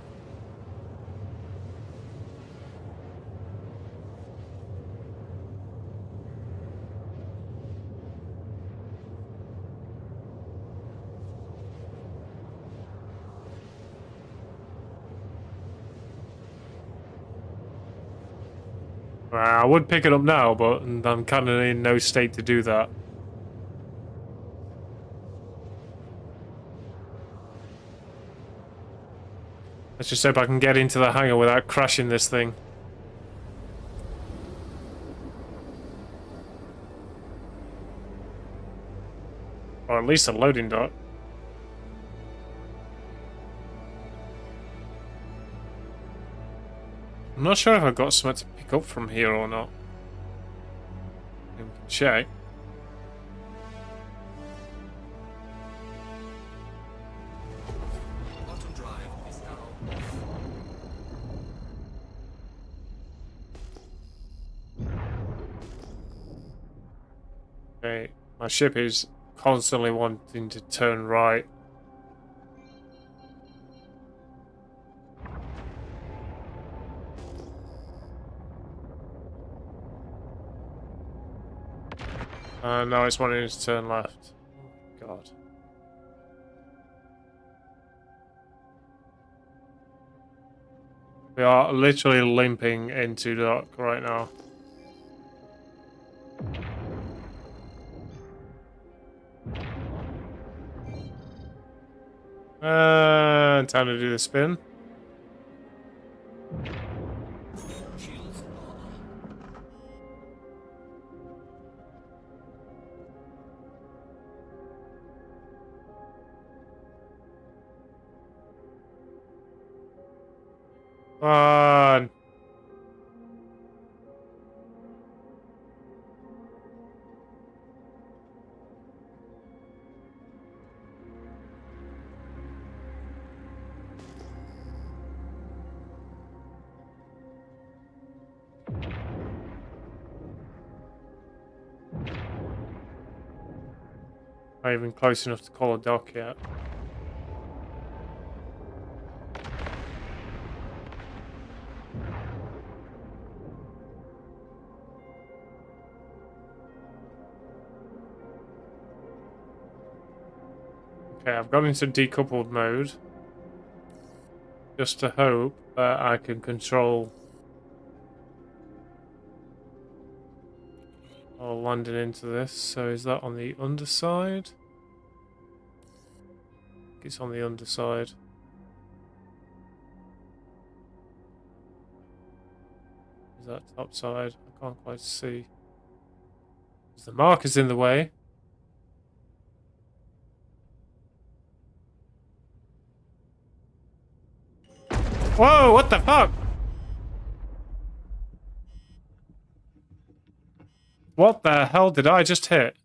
I would pick it up now, but I'm kind of in no state to do that. Let's just hope I can get into the hangar without crashing this thing. Or at least a loading dock. I'm not sure if I've got something to pick up from here or not. We can check. Bottom drive is now Okay, my ship is constantly wanting to turn right. No, it's wanting to turn left. Oh, God. We are literally limping into dock right now. Time to do the spin. shields are on. On. Not even close enough to call a dock yet. Okay, I've gone into decoupled mode. Just to hope that I can control or landing into this. So is that on the underside? I think it's on the underside. Is that top side? I can't quite see. The marker's in the way. Whoa, what the fuck? What the hell did I just hit?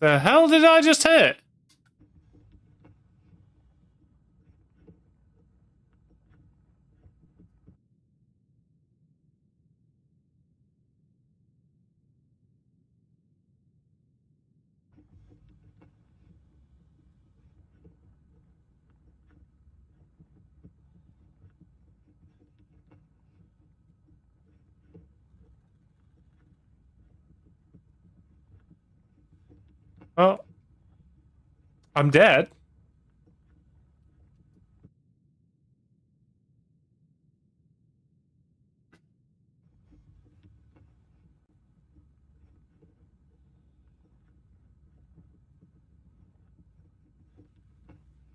The hell did I just hit? Oh. I'm dead.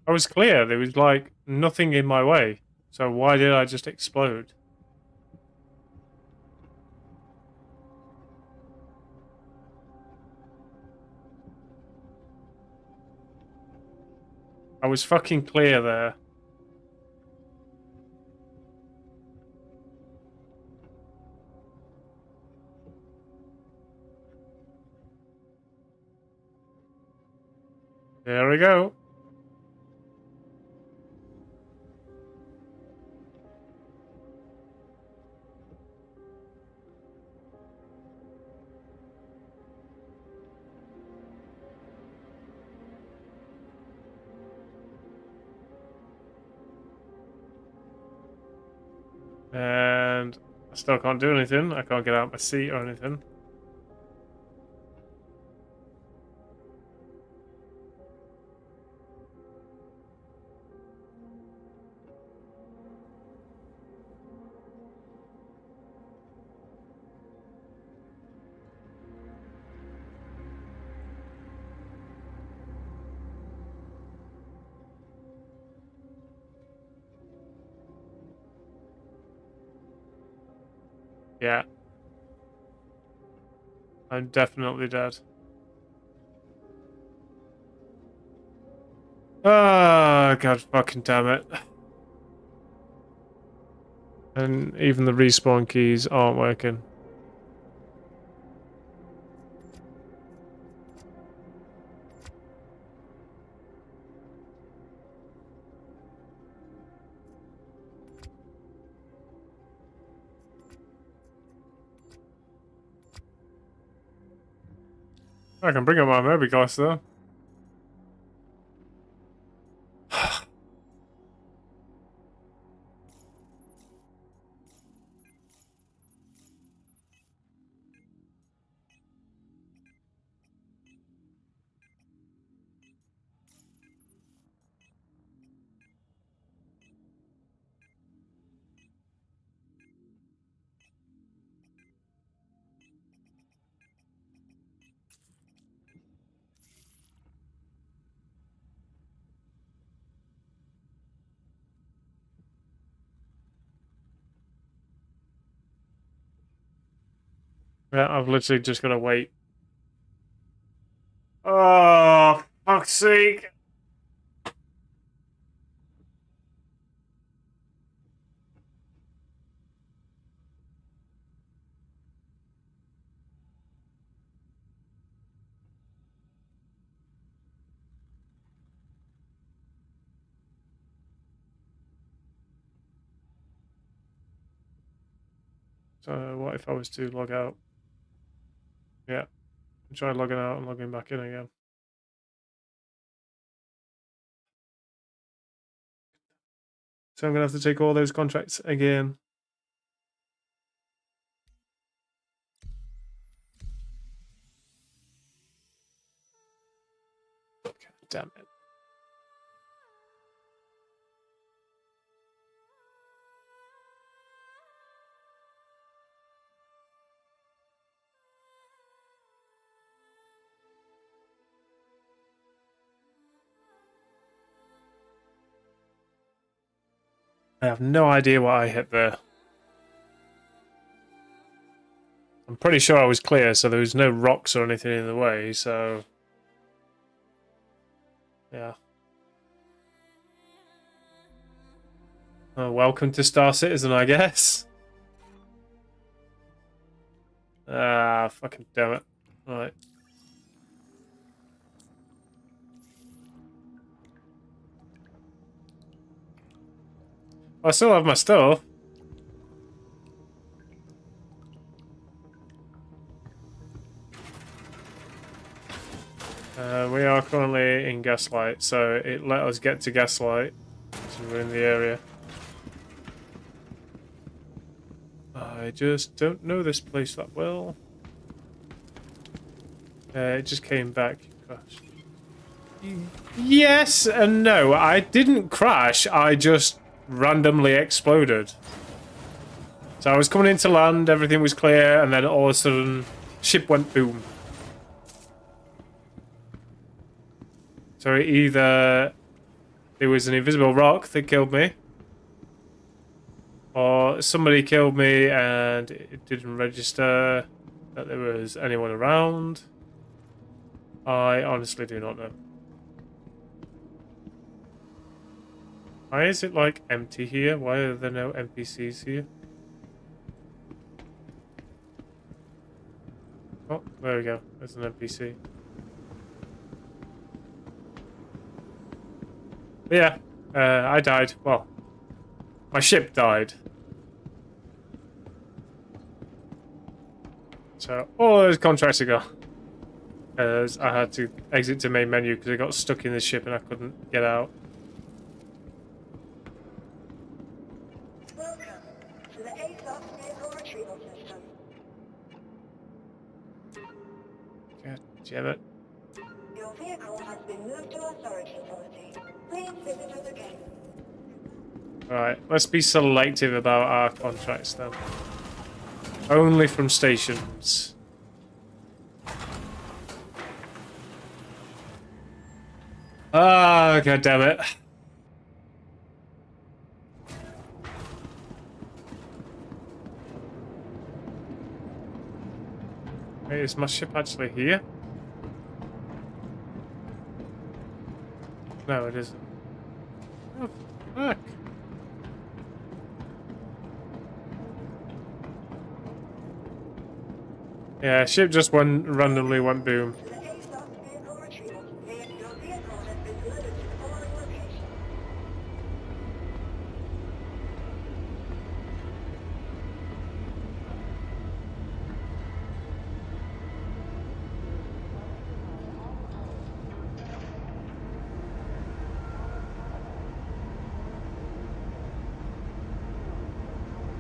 I was clear. There was like nothing in my way. So why did I just explode? I was fucking clear there. There we go. And I still can't do anything. I can't get out my seat or anything. Yeah. I'm definitely dead. Oh, god fucking damn it. And even the respawn keys aren't working. I can bring up my mobiGlas though. Yeah, I've literally just got to wait. Oh, fuck's sake. So what if I was to log out? Yeah. Try logging out and logging back in again. So I'm going to have to take all those contracts again. God damn it. I have no idea what I hit there. I'm pretty sure I was clear, so there was no rocks or anything in the way, so... Yeah. Oh, welcome to Star Citizen, I guess. Ah, fucking damn it. Alright. I still have my stuff. We are currently in Gaslight, so it let us get to Gaslight. So we're in the area. I just don't know this place that well. It just came back crashed. Yes and no. I didn't crash. I just randomly exploded. So I was coming into land, everything was clear, and then all of a sudden, ship went boom. So either there was an invisible rock that killed me, or somebody killed me and it didn't register that there was anyone around. I honestly do not know. Why is it like empty here? Why are there no NPCs here? Oh, there we go. There's an NPC. But yeah, I died. Well, my ship died. So all those contracts are gone. Because I had to exit to main menu because I got stuck in the ship and I couldn't get out. Welcome to the ASOP vehicle retrieval system. God damn it. Your vehicle has been moved to authority authority. Please visit us again. Alright, let's be selective about our contracts then. Only from stations. Ah, god damn it. Wait, is my ship actually here? No, it isn't. Oh, fuck. Yeah, ship just randomly went boom. To the ASOP vehicle retrieval. Your vehicle has been delivered to the following location.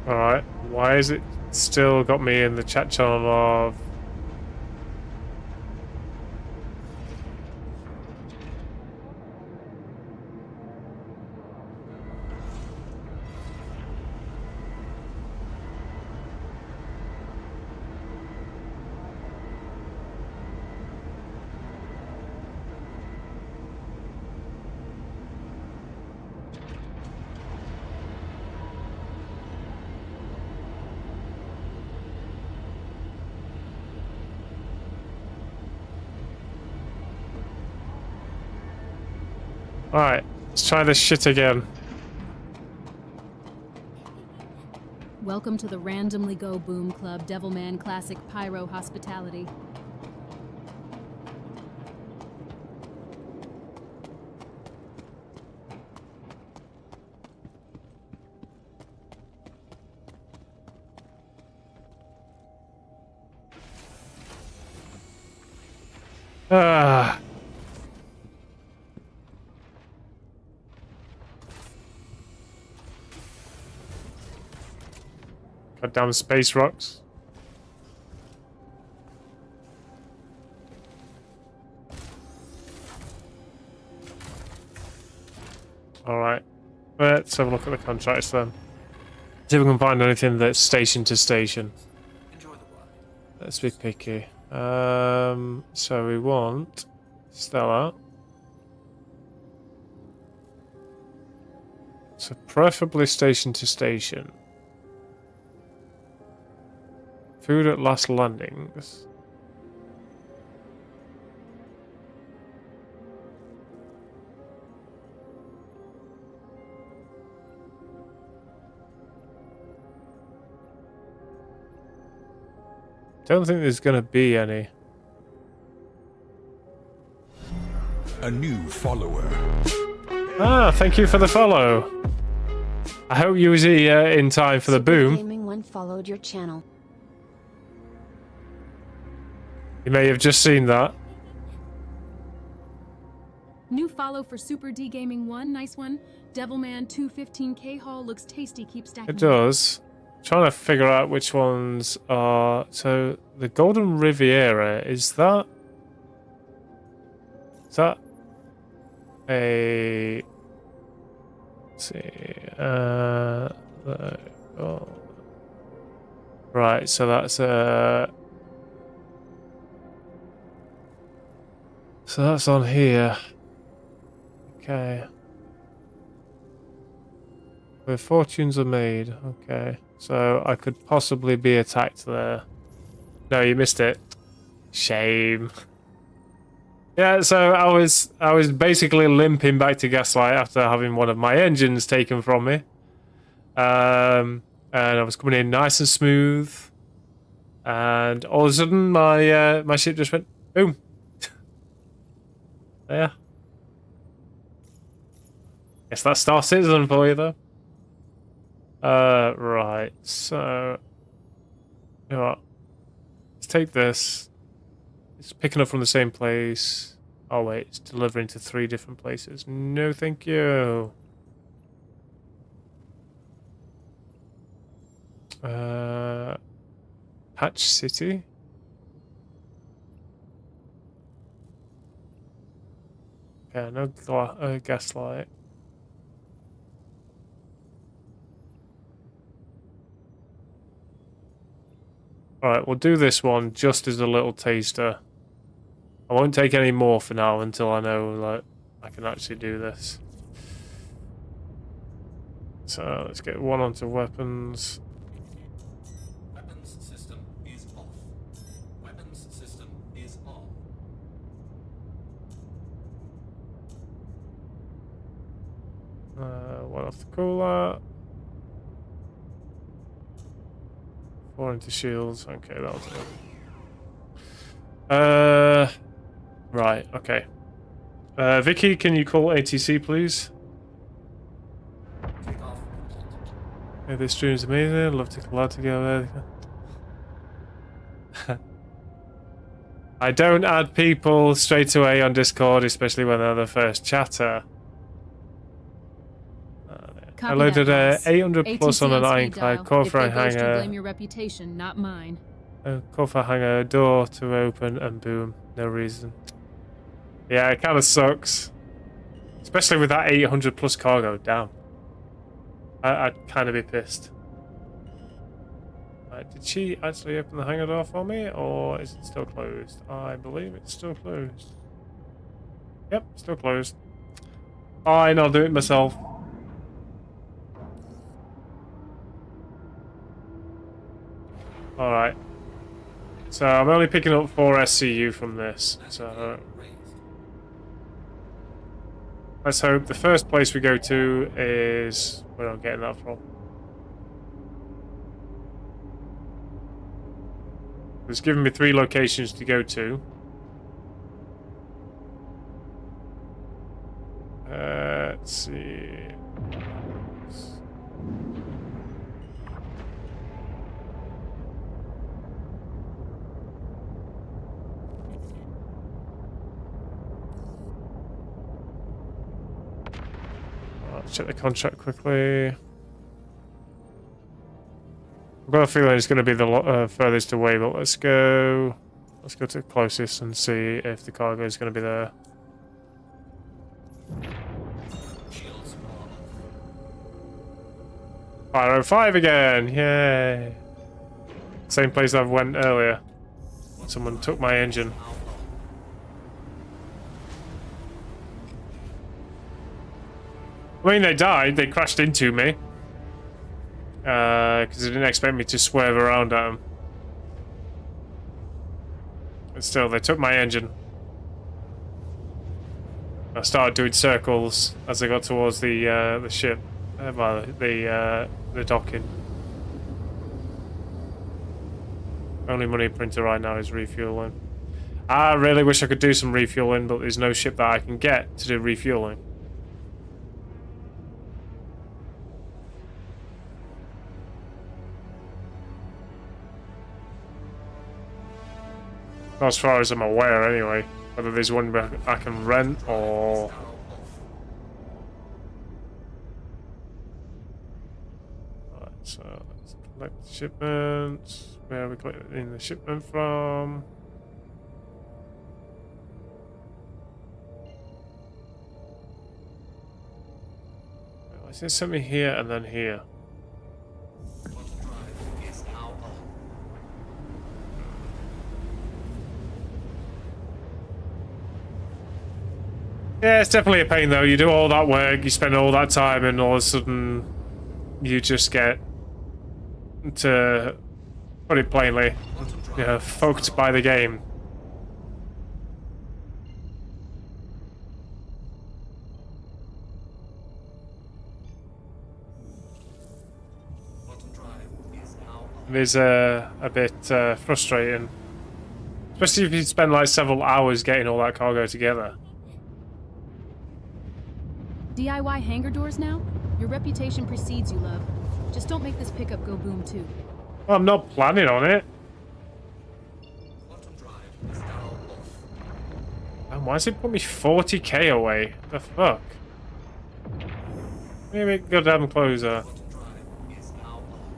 Alright, why is it still got me in the chat channel of... Alright, let's try this shit again. Welcome to the Randomly Go Boom Club Devilman Classic Pyro Hospitality. Ah. Goddamn space rocks. Alright. Let's have a look at the contracts then. See if we can find anything that's station to station. Enjoy the work. Let's be picky. So we want Stella. So preferably station to station. Food at last landings. Don't think there's gonna be any. A new follower. Ah, thank you for the follow. I hope you was here in time for the boom. Gaming One followed your channel. You may have just seen that. New follow for Super D Gaming 1, nice one. Devilman 215K haul looks tasty, keep stacking. It does. Trying to figure out which ones are... So, the Golden Riviera, is that... Is that a... Let's see. Oh. Right, so that's a... So that's on here. Okay. Where fortunes are made. Okay. So I could possibly be attacked there. No, you missed it. Shame. Yeah, so I was basically limping back to Gaslight after having one of my engines taken from me. And I was coming in nice and smooth. And all of a sudden my my ship just went boom. Yeah. Guess that's Star Citizen for you, though. Right. So, you know what? Let's take this. It's picking up from the same place. Oh wait, it's delivering to 3 different places. No, thank you. Hatch City. Yeah, no gaslight. Alright, we'll do this one just as a little taster. I won't take any more for now until I know like I can actually do this. So let's get one onto weapons. Weapons system is off. Weapons system is on. One off the cooler. 4 into shields. Okay, that'll do. Right, okay. Vicky, can you call ATC, please? Take off complete. Hey, this stream is amazing. I'd love to collab together. I don't add people straight away on Discord, especially when they're the first chatter. I Copy loaded that, a boss. 800 plus on an ATC ironclad speed core dial. for a If they ghost you, blame hanger. your reputation, not mine. Core for a hanger, door to open, and boom, no reason. Yeah, it kind of sucks. Especially with that 800 plus cargo, damn. I'd kind of be pissed. Right, did she actually open the hangar door for me, or is it still closed? I believe it's still closed. Yep, still closed. Fine, I'll do it myself. Alright. So I'm only picking up 4 SCU from this, so let's hope the first place we go to is where I'm getting that from. It's given me 3 locations to go to. Let's see. Let's check the contract quickly. I've got a feeling it's going to be the furthest away, but let's go to the closest and see if the cargo is going to be there. Shields on. Pyro 5 again! Yay! Same place I went earlier. Someone took my engine. I mean, they died. They crashed into me. Because they didn't expect me to swerve around at them. But still, they took my engine. I started doing circles as I got towards the ship. Well, the docking. Only money printer right now is refueling. I really wish I could do some refueling, but there's no ship that I can get to do refueling. Not as far as I'm aware, anyway. Whether there's one where I can rent or... Right, so let's collect the shipment. Where are we collecting the shipment from? Does it send me here and then here? Quantum drive is now on. Yeah, it's definitely a pain though. You do all that work, you spend all that time, and all of a sudden you just get, to put it plainly, fucked by the game. Quantum drive is now on. It is a bit frustrating. Especially if you spend like several hours getting all that cargo together. DIY hangar doors now? Your reputation precedes you, love. Just don't make this pickup go boom too. Well, I'm not planning on it. Quantum drive is now off. And why does it put me 40k away? The fuck? Maybe go damn closer. Quantum drive is now on.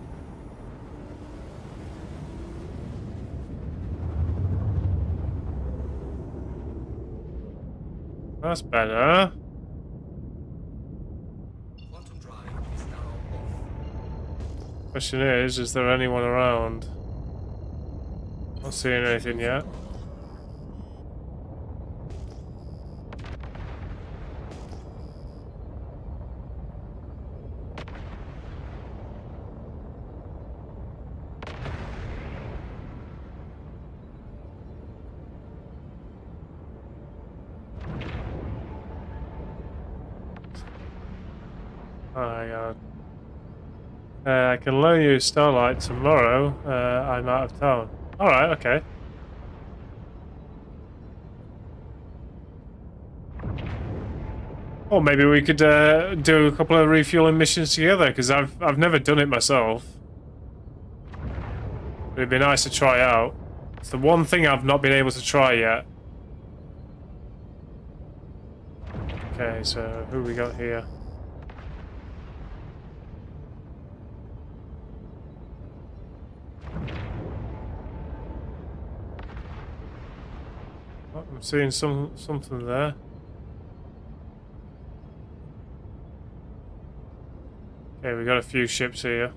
That's better. Quantum drive is now off. Question is there anyone around? Not seeing anything yet. Oh my god. I can loan you Starlight tomorrow. I'm out of town. Alright, okay. Or maybe we could do a couple of refueling missions together, because I've never done it myself. It'd be nice to try out. It's the one thing I've not been able to try yet. Okay, so who we got here? Oh, I'm seeing something there. Okay, we got a few ships here.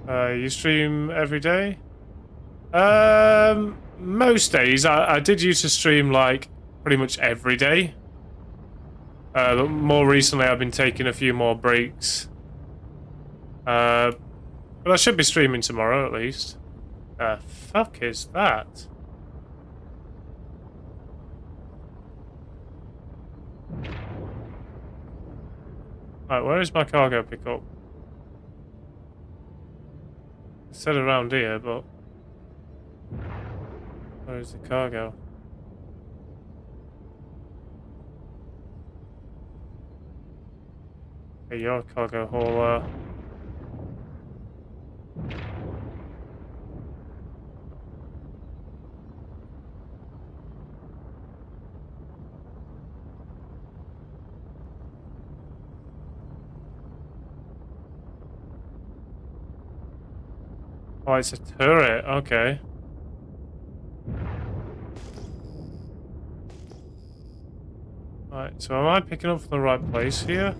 You stream every day? Most days. I did used to stream like pretty much every day. But more recently I've been taking a few more breaks. But I should be streaming tomorrow at least. Fuck is that? Right, where is my cargo pickup? It said around here, but where is the cargo? Okay, your cargo hauler. Oh, it's a turret. Okay. Right, so am I picking up from the right place here?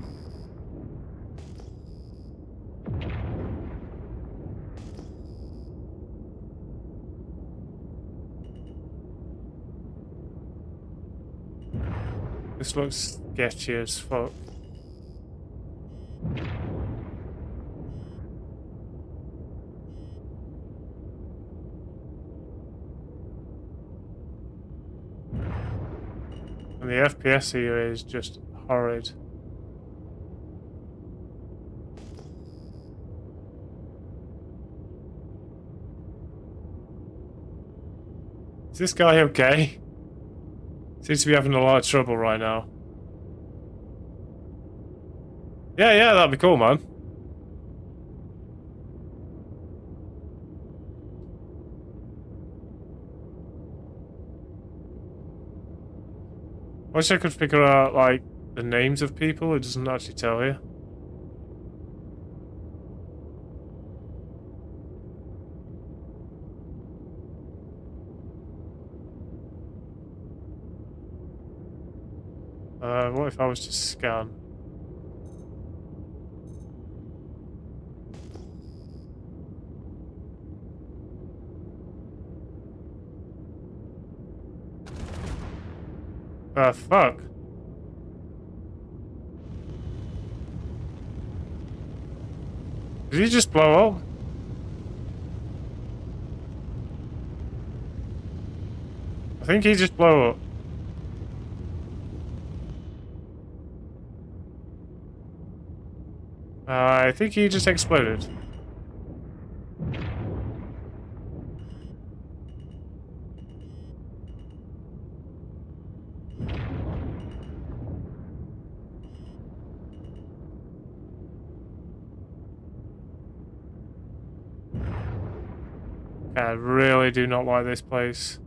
This looks sketchy as fuck. And the FPS here is just horrid. Is this guy okay? Seems to be having a lot of trouble right now. Yeah, that'd be cool, man. Wish I could figure out, like, the names of people. It doesn't actually tell you. What if I was to scan? Fuck. Did he just blow up? I think he just blew up. I think he just exploded. I really do not like this place.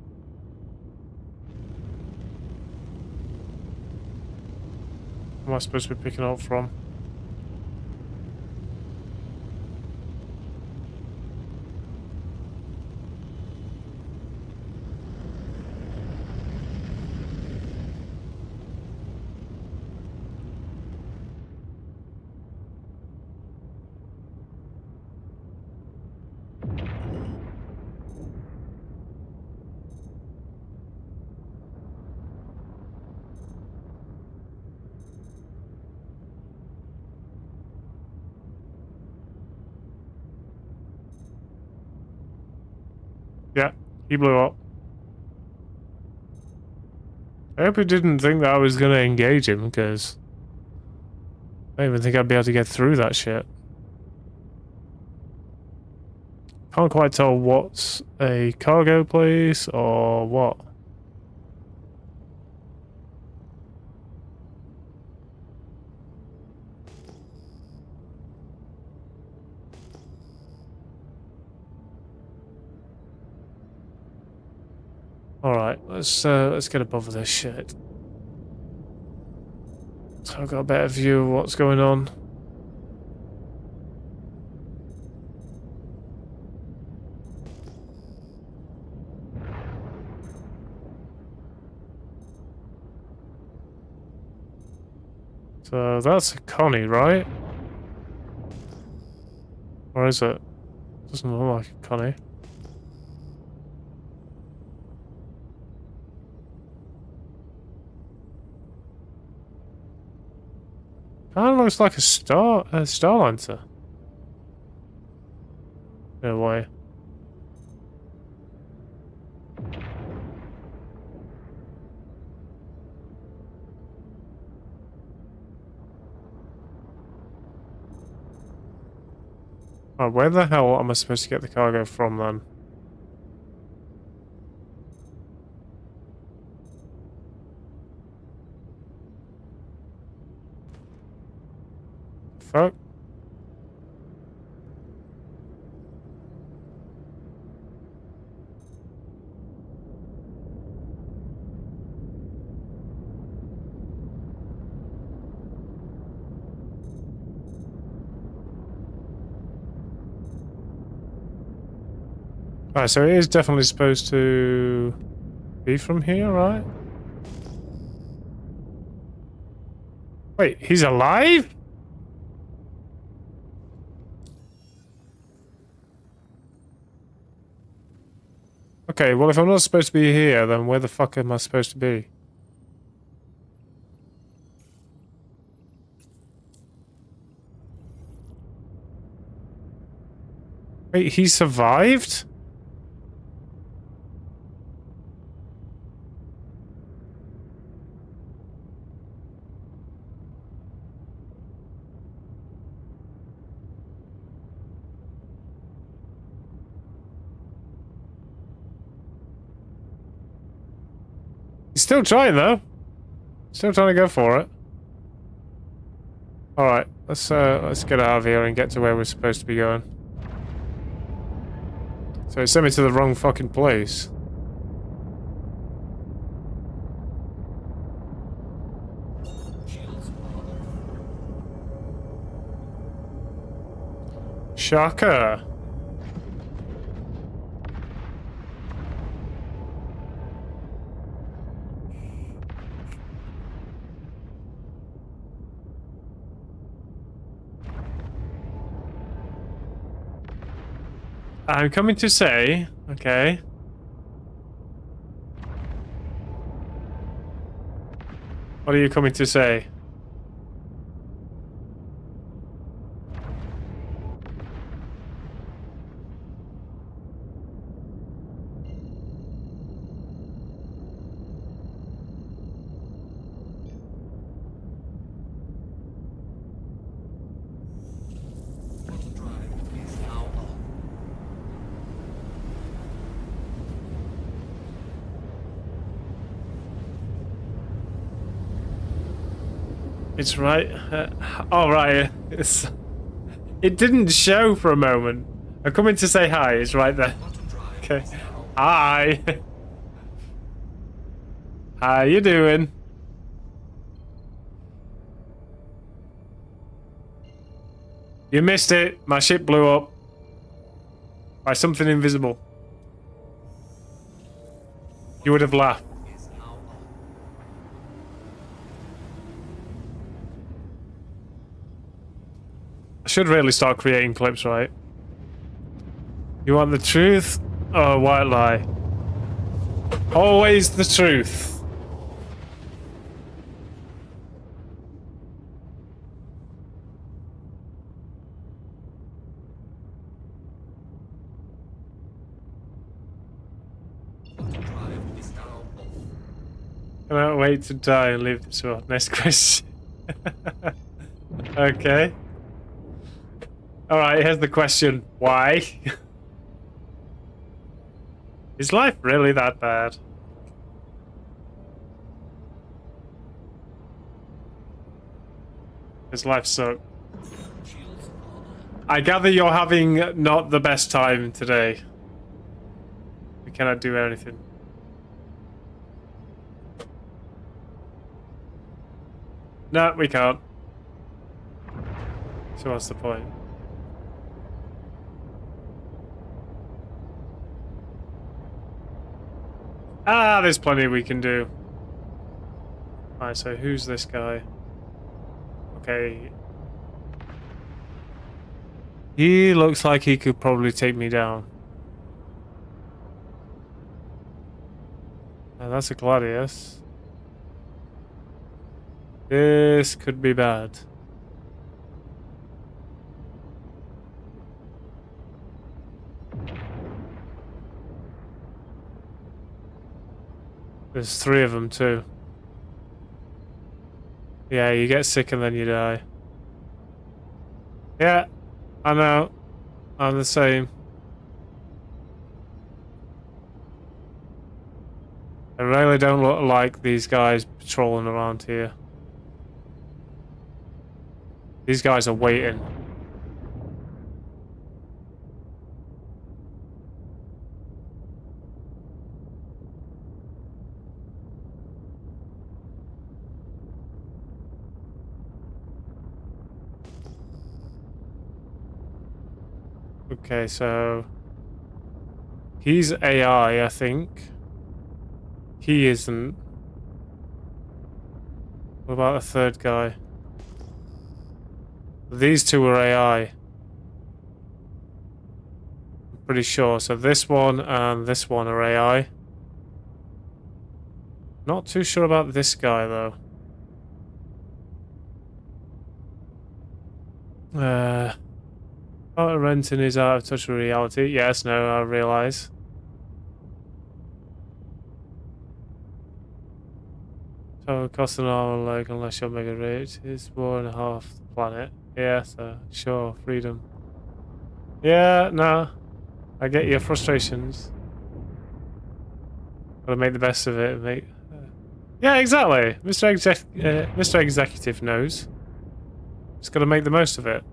Where am I supposed to be picking up from? Yeah, he blew up. I hope he didn't think that I was going to engage him, because I don't even think I'd be able to get through that shit. Can't quite tell what's a cargo place or what. Alright, let's get above this shit. So I've got a better view of what's going on. So that's a Connie, right? Or is it? Doesn't look like a Connie. Kind of looks like a Starlancer. In a way. Oh, where the hell am I supposed to get the cargo from then? Fuck. Alright, so it is definitely supposed to be from here, right? Wait, he's alive? Okay, well if I'm not supposed to be here, then where the fuck am I supposed to be? Wait, he survived? He's still trying though. Still trying to go for it. Alright, let's get out of here and get to where we're supposed to be going. So it sent me to the wrong fucking place. Shaka. I'm coming to say, okay. What are you coming to say? Auto drive is now on. It's right. All right. It didn't show for a moment. I'm coming to say hi. It's right there. Auto drive Okay. is now on. Hi. How you doing? You missed it. My ship blew up by something invisible. You would have laughed. Is now on. I should really start creating clips, right? You want the truth or a white lie? Always the truth. Auto drive is now off. Cannot wait to die and leave this world. Next question. Okay. Alright, here's the question. Why? Is life really that bad? Does life suck? Shields on. I gather you're having not the best time today. We cannot do anything. No, we can't. So what's the point? Ah, there's plenty we can do. Alright, so who's this guy? Okay. He looks like he could probably take me down. Now that's a Gladius. This could be bad. There's 3 of them too. Yeah, you get sick and then you die. Yeah, I know. I'm the same. I really don't look like these guys patrolling around here. These guys are waiting. Okay, so he's AI, I think. He isn't. What about the third guy? These 2 are AI. I'm pretty sure. So this one and this one are AI. Not too sure about this guy though. Renton is out of touch with reality. Yes, no, I realise. So cost an arm and leg unless you're mega rich. It's 1.5 the planet. Yeah, so sure, freedom. Yeah, no. I get your frustrations. Gotta make the best of it. Yeah, exactly. Mr. Executive knows. Just gotta make the most of it.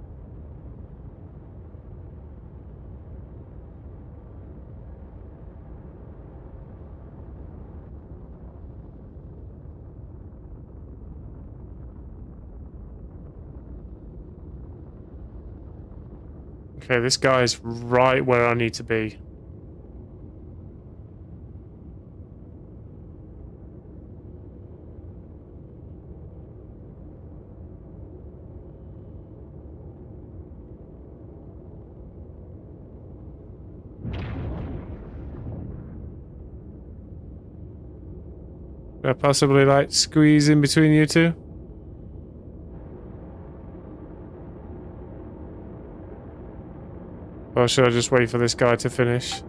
Okay, this guy's right where I need to be. Could I possibly, like, squeeze in between you two? Or should I just wait for this guy to finish?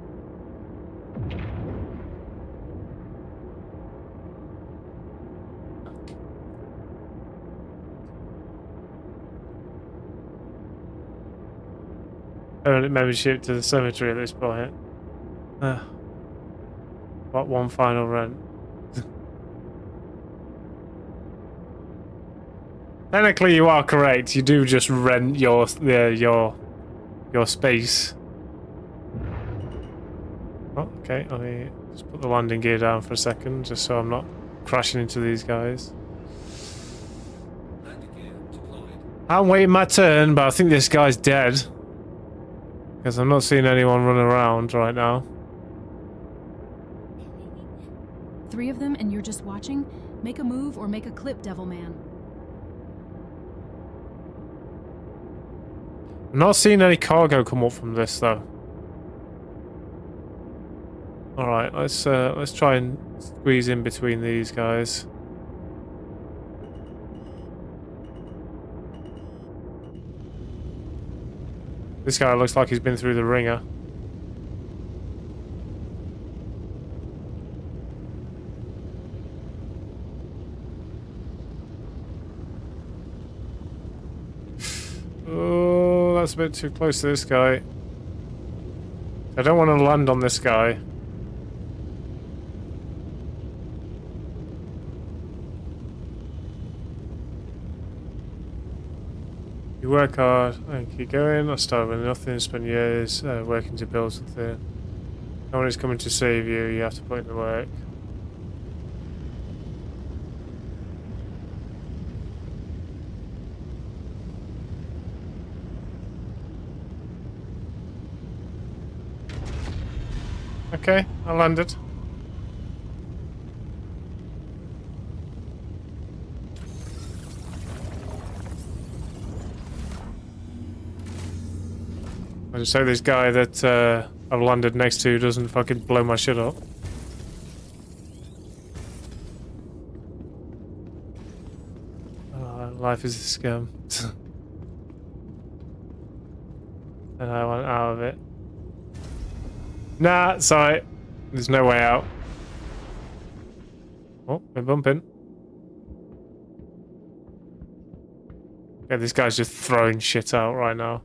Permanent membership to the cemetery at this point. What one final rent? Technically, you are correct. You do just rent your space. Oh, okay. Let me just put the landing gear down for a second, just so I'm not crashing into these guys. Landing gear deployed. I'm waiting my turn, but I think this guy's dead. Because I'm not seeing anyone run around right now. 3 of them and you're just watching? Make a move or make a clip, Devil Man. I'm not seeing any cargo come up from this though. Alright, let's try and squeeze in between these guys. This guy looks like he's been through the ringer. Oh, that's a bit too close to this guy. I don't want to land on this guy. You work hard and keep going. I start with nothing, spend years working to build something. No one is coming to save you, you have to put in the work. Okay, I landed. I just hope this guy that I've landed next to doesn't fucking blow my shit up. Oh, life is a scam. And I want out of it. Nah, sorry. There's no way out. Oh, we're bumping. Yeah, this guy's just throwing shit out right now.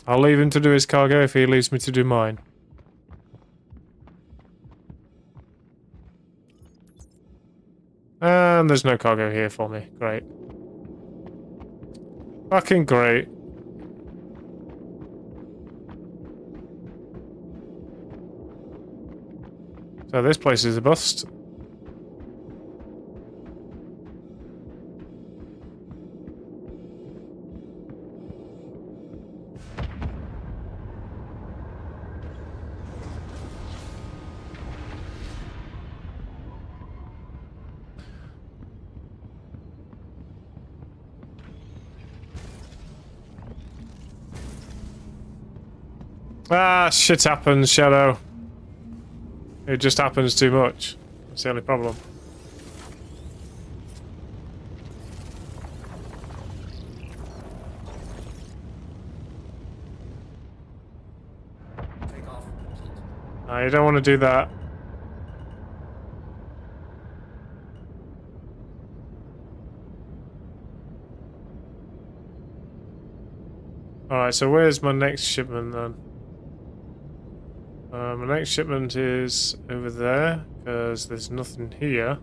I'll leave him to do his cargo if he leaves me to do mine. And there's no cargo here for me. Great. Fucking great. So this place is a bust. Ah, shit happens, Shadow. It just happens too much. That's the only problem. Take off complete. You don't want to do that. Alright, so where's my next shipment then? My next shipment is over there, because there's nothing here.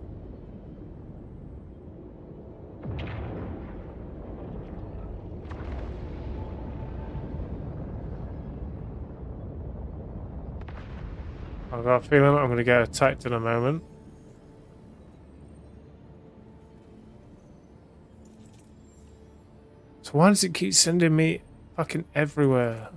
I've got a feeling I'm going to get attacked in a moment. So why does it keep sending me fucking everywhere?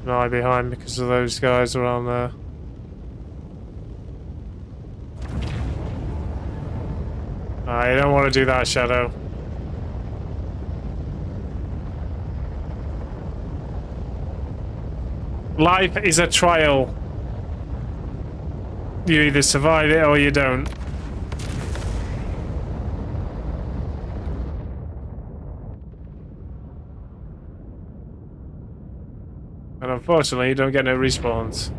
an eye behind because of those guys around there. I don't want to do that, Shadow. Life is a trial. You either survive it or you don't. And unfortunately, you don't get no respawns.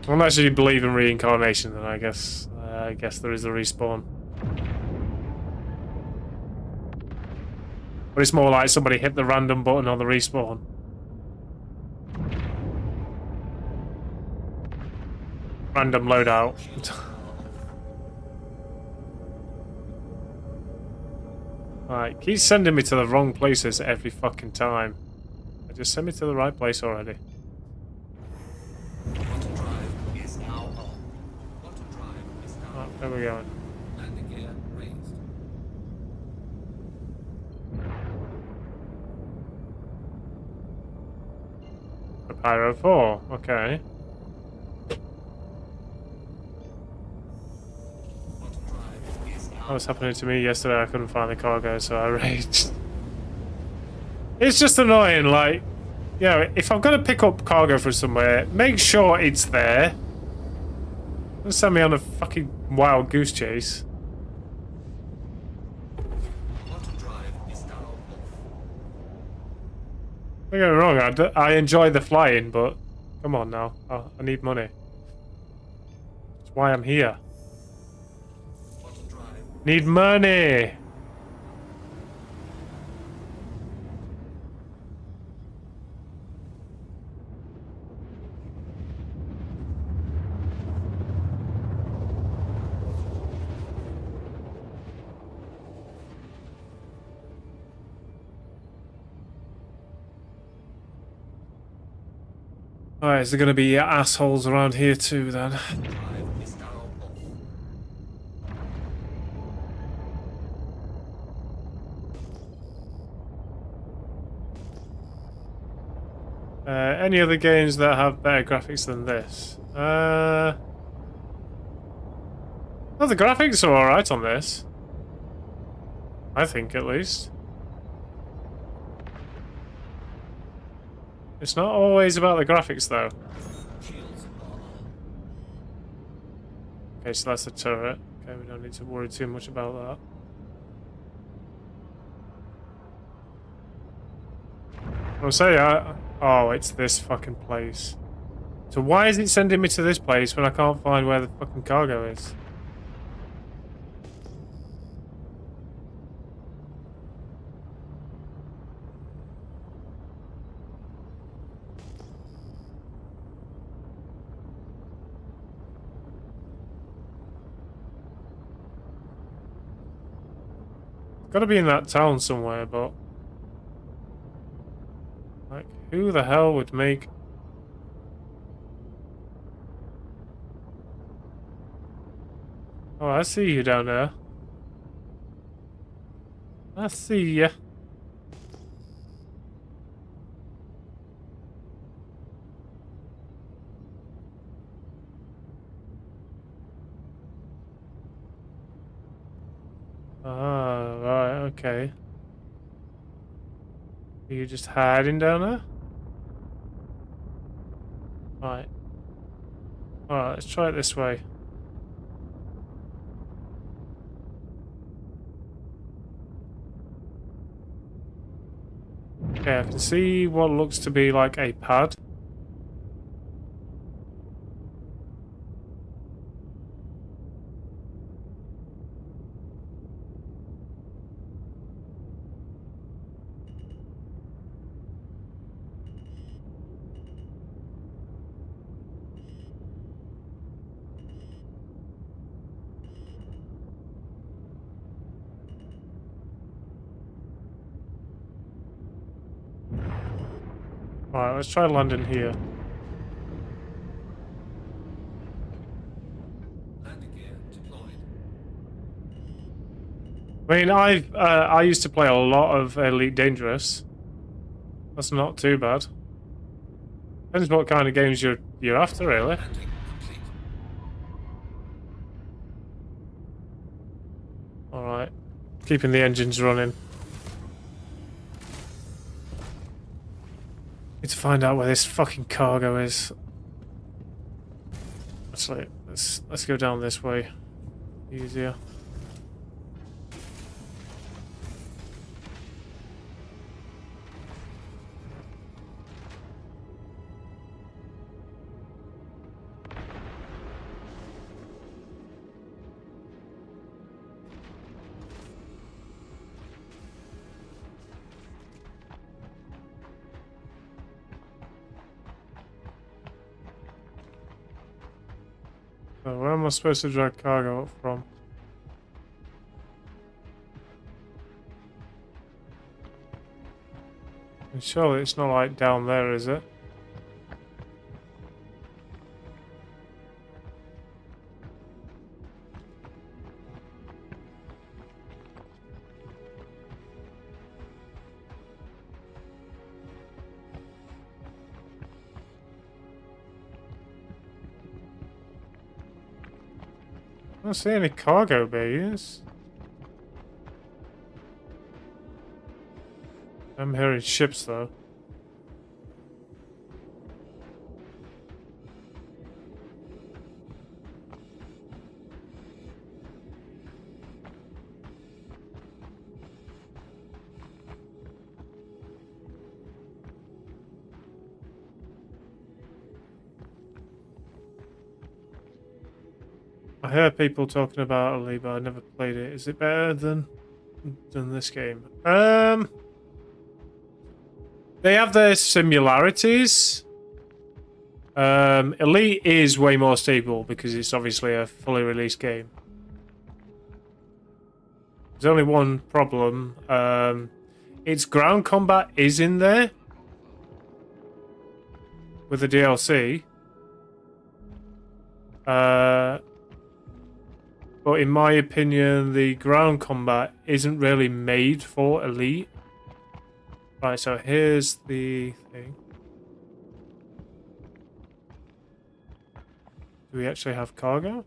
Unless you believe in reincarnation, then I guess there is a respawn. But it's more like somebody hit the random button on the respawn. Random loadout. Right, keep sending me to the wrong places every fucking time. Just send me to the right place already. Quantum drive is now on. Quantum drive is now Right, where are we going? landing gear raised. The Pyro 4, okay. Quantum drive is now That was happening to me yesterday. I couldn't find the cargo, so I raged. It's just annoying, like, you know, if I'm gonna pick up cargo from somewhere, make sure it's there. Don't send me on a fucking wild goose chase. quantum drive is now off. Don't get me wrong, I enjoy the flying, but come on now, I need money. That's why I'm here. Quantum drive Need money! Alright, is there gonna be assholes around here too then? drive is now off. Any other games that have better graphics than this? Well, the graphics are alright on this. I think, at least. It's not always about the graphics, though. Shields on. Okay, so that's the turret. Okay, we don't need to worry too much about that. I'll say, oh, it's this fucking place. So why is it sending me to this place when I can't find where the fucking cargo is? Gotta be in that town somewhere, but... like, who the hell would make... Oh, I see you down there. I see ya. Ah, right, okay. Are you just hiding down there? Right. Alright, let's try it this way. Okay, I can see what looks to be like a pad. Alright, let's try landing here. Landing gear deployed. I mean, I used to play a lot of Elite Dangerous. That's not too bad. Depends what kind of games you're after, really. Landing complete. Alright. Keeping the engines running. Need to find out where this fucking cargo is. Actually, let's go down this way. Easier. So where am I supposed to drag cargo up from? And surely it's not like down there, is it? I don't see any cargo bays. I'm hearing ships though. I hear people talking about Elite, but I never played it. Is it better than this game? They have their similarities. Elite is way more stable because it's obviously a fully released game. There's only one problem. Its ground combat is in there with the DLC. But in my opinion, the ground combat isn't really made for Elite. Right, so here's the thing. Do we actually have cargo?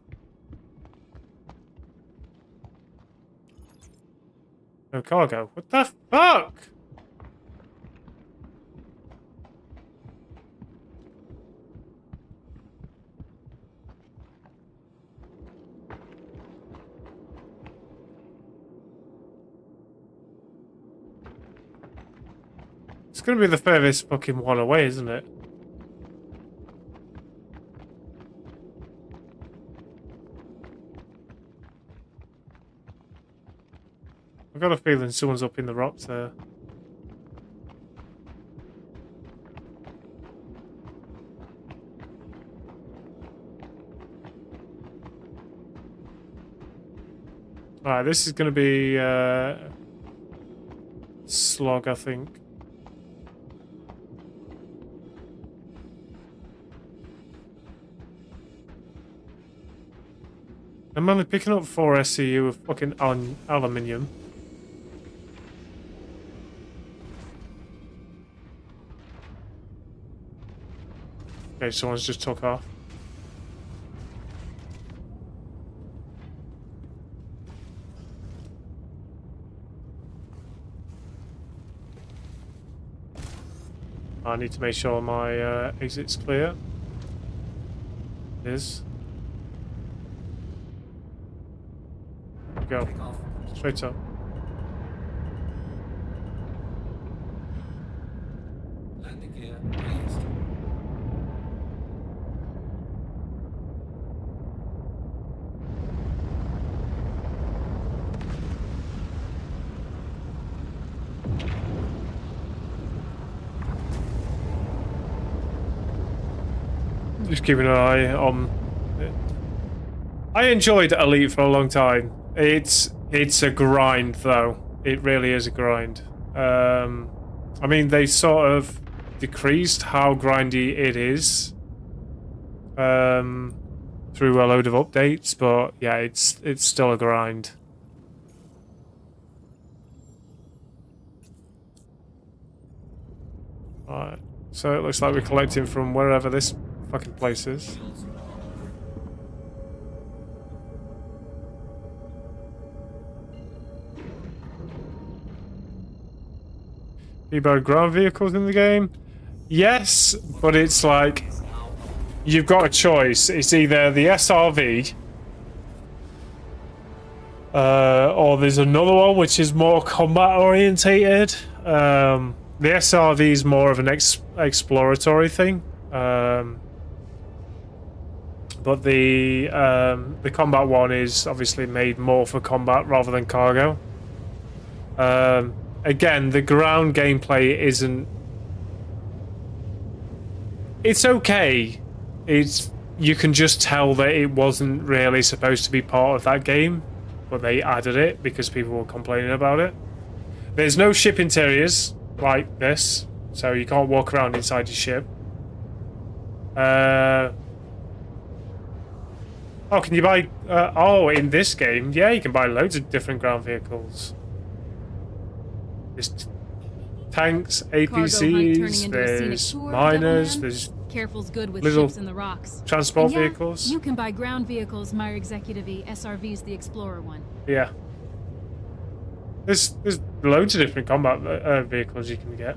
No cargo. What the fuck? It's gonna be the furthest fucking one away, isn't it? I've got a feeling someone's up in the rocks there. Alright, this is gonna be slog, I think. I'm only picking up 4 SCU of fucking aluminium. Okay, someone's just took off. I need to make sure my exit's clear. It is. Go. Take off. Straight up. Landing gear raised. Just keeping an eye on it. I enjoyed Elite for a long time. It's a grind though. It really is a grind. I mean, they sort of decreased how grindy it is through a load of updates, but yeah, it's still a grind. Alright. So it looks like we're collecting from wherever this fucking place is. You buy ground vehicles in the game? Yes, but it's like you've got a choice. It's either the SRV or there's another one which is more combat orientated. The SRV is more of an exploratory thing, but the combat one is obviously made more for combat rather than cargo. Again, the ground gameplay isn't. It's okay. You can just tell that it wasn't really supposed to be part of that game, but they added it because people were complaining about it. There's no ship interiors like this, so you can't walk around inside your ship. Oh, can you buy... oh, in this game, yeah, you can buy loads of different ground vehicles. There's tanks, APCs, there's miners, there's Careful's good with little ships in the rocks. transport And yeah, vehicles. You can buy ground vehicles. My executive SRV's the Explorer one. Yeah. There's loads of different combat vehicles you can get.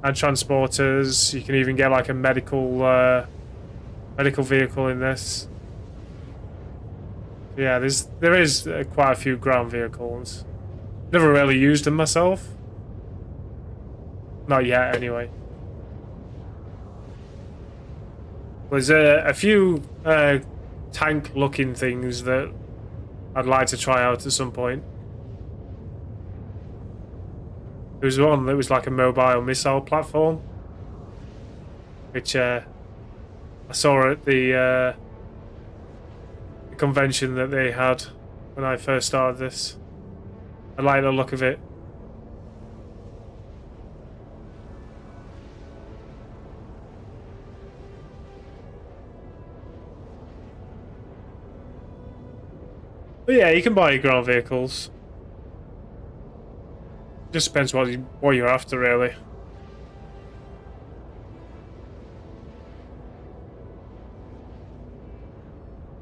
And transporters. You can even get like a medical vehicle in this. Yeah, there is quite a few ground vehicles. Never really used them myself. Not yet, anyway. There's a few tank-looking things that I'd like to try out at some point. There was one that was like a mobile missile platform, which I saw at the convention that they had when I first started this. I like the look of it. But yeah, you can buy ground vehicles. Just depends what you're after, really.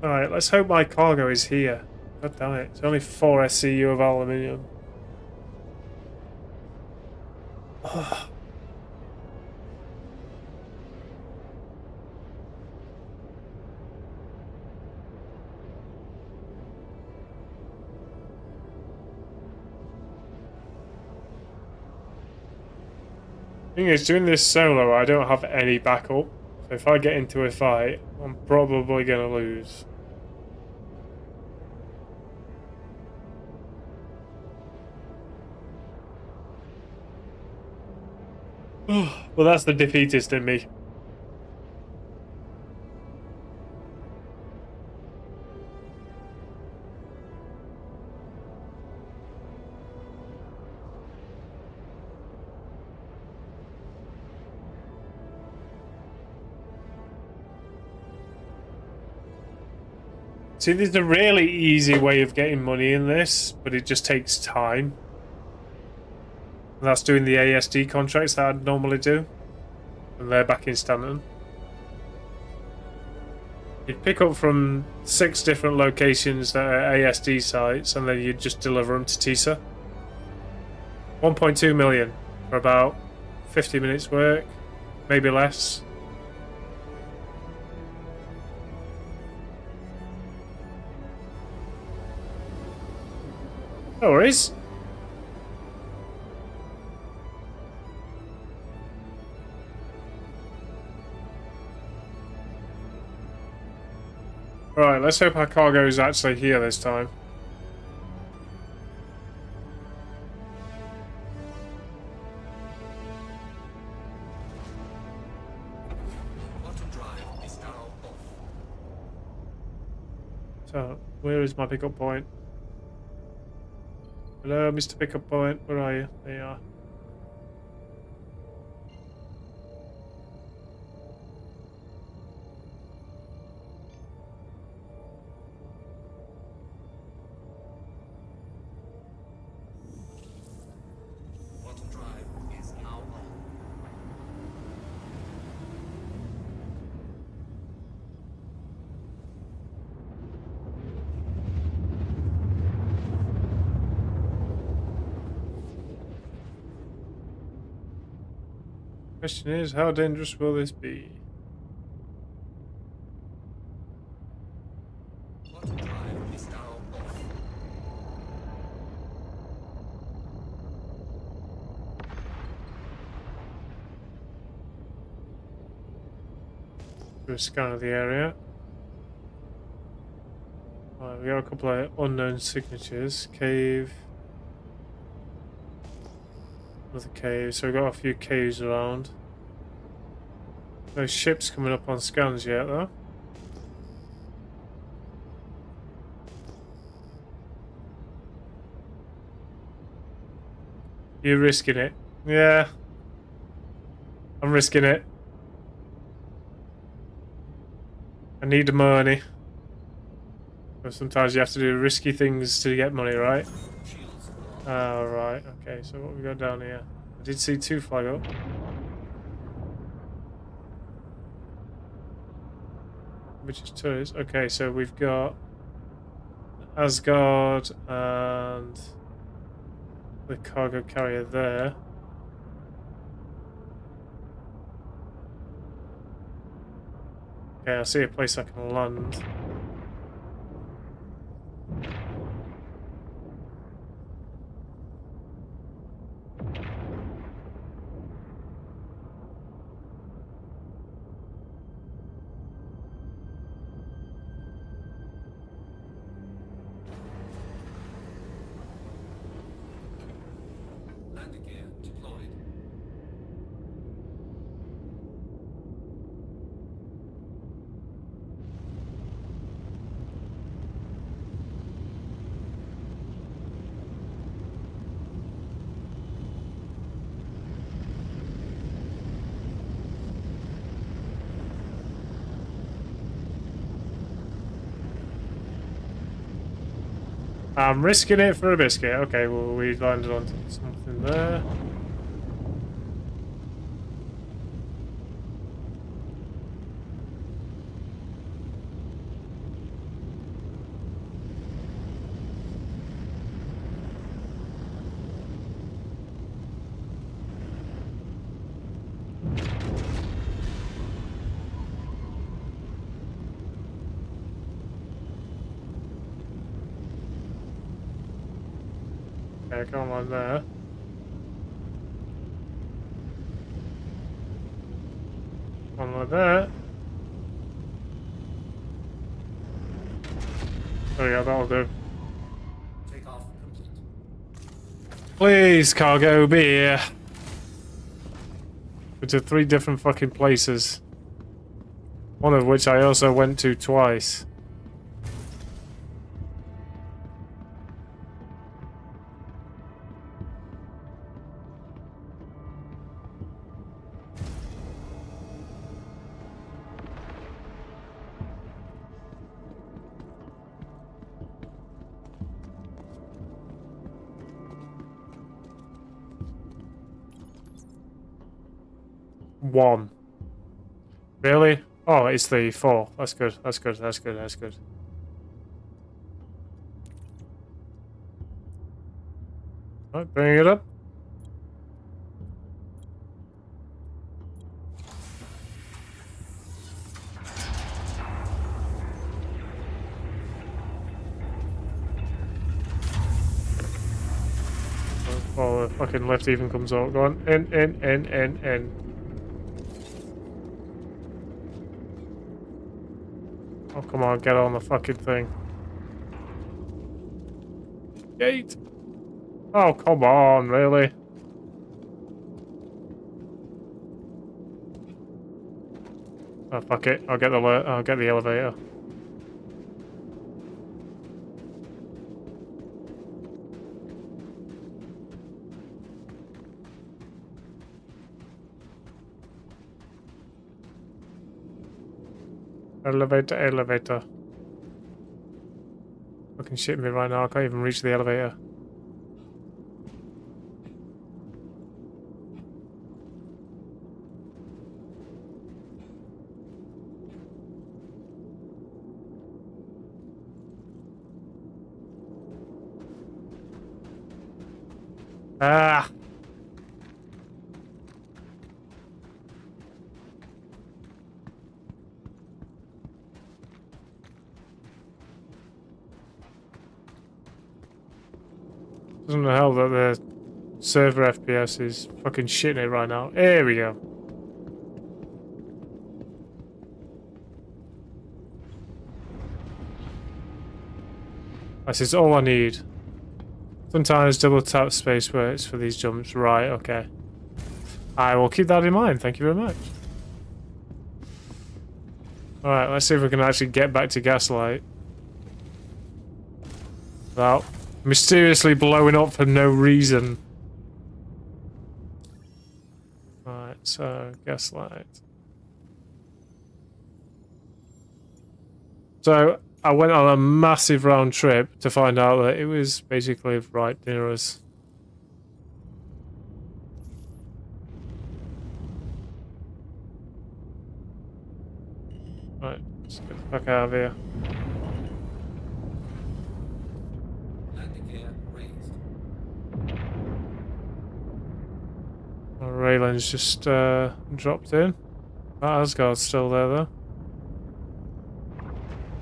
Alright, let's hope my cargo is here. God damn it. It's only 4 SCU of aluminium. Oh. Thing is, doing this solo, I don't have any backup. So if I get into a fight, I'm probably gonna lose. Well, that's the defeatist in me. See, there's a really easy way of getting money in this, but it just takes time. And that's doing the ASD contracts that I'd normally do. And they're back in Stanton. You'd pick up from 6 different locations that are ASD sites, and then you'd just deliver them to TISA. 1.2 million for about 50 minutes work, maybe less. No worries. Right, let's hope our cargo is actually here this time. Bottom drive is now off. So, where is my pickup point? Hello, Mr. Pickup Point. Where are you? There you are. Bottom drive is now on. Question is, how dangerous will this be? What drive is now off. Do a scan of the area. Right, we got a couple of unknown signatures. Cave. Another cave. So we've got a few caves around. No ships coming up on scans yet, though. You're risking it. Yeah. I'm risking it. I need the money. But sometimes you have to do risky things to get money, right? Oh, right. Okay, so what we got down here? I did see 2 flag up. Which is turrets. Okay, so we've got Asgard and the cargo carrier there. Okay, I see a place I can land. Landing gear deployed. I'm risking it for a biscuit. Okay, well, we landed on something there. Okay, come on there. One like that. Oh yeah, that'll do. Takeoff complete. Please, cargo, be here. We're to 3 different fucking places. One of which I also went to twice. One. Really? Oh, it's the 4. That's good. That's good. That's good. That's good. Right, bring it up. Oh, the fucking lift even comes out. Go on. In. Oh, come on, get on the fucking thing. Gate! Oh, come on, really? Oh, fuck it. I'll get the elevator. Elevator. Fucking shit me right now. I can't even reach the elevator. Ah! Doesn't help that the server FPS is fucking shitting it right now. Here we go. This is all I need. Sometimes double tap space works for these jumps. Right, okay. I will keep that in mind. Thank you very much. Alright, let's see if we can actually get back to Gaslight. Without mysteriously blowing up for no reason. Alright, so Gaslight. So I went on a massive round trip to find out that it was basically right near us. Right, let's get the fuck out of here. Landing gear raised. Our railing's just dropped in. That Asgard's still there though.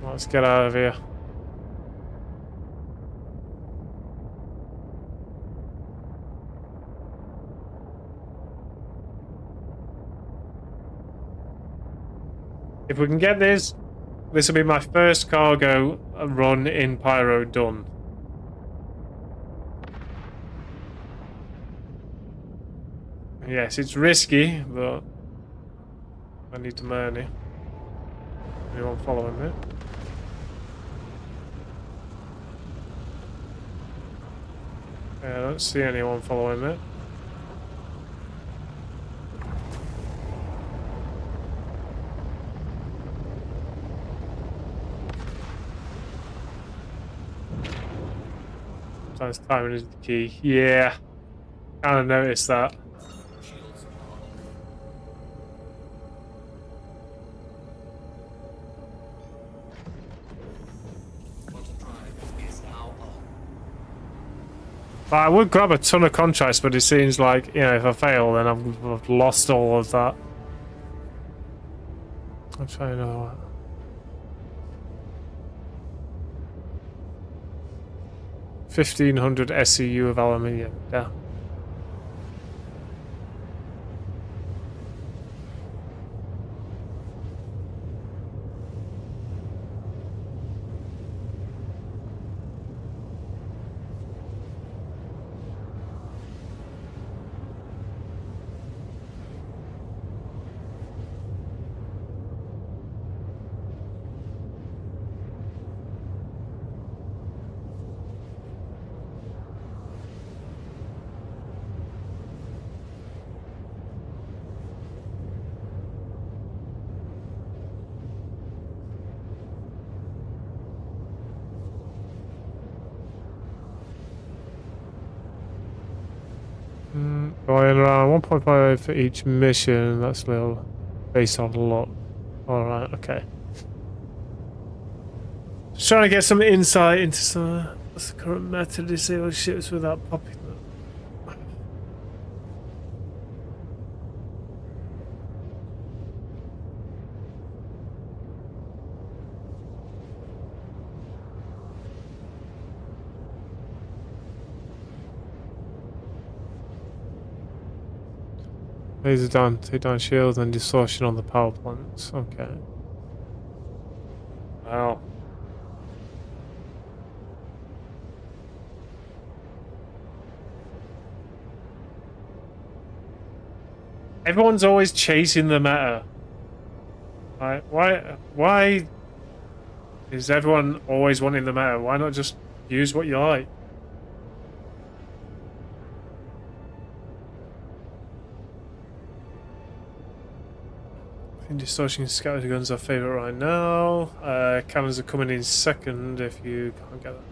Let's get out of here. If we can get this, this will be my first cargo run in Pyro done. Yes, it's risky, but I need the money. Anyone following me? I don't see anyone following me. Sometimes timing is the key. Yeah, kind of noticed that. Shields are on. Quantum drive is now on. But I would grab a ton of contracts, but it seems like, you know, if I fail, then I've lost all of that. I'll try another one. $1,500 SCU of aluminium. Yeah. Going around 1.5 for each mission. That's a little based on a lot. Alright, okay. Just trying to get some insight into some. What's the current method to disable ships without popping them? Laser down, take down shields and distortion on the power plants. Okay. Wow. Everyone's always chasing the meta. Right? Why is everyone always wanting the meta? Why not just use what you like? Distortion scatter guns are favourite right now. Cannons are coming in second if you can't get that.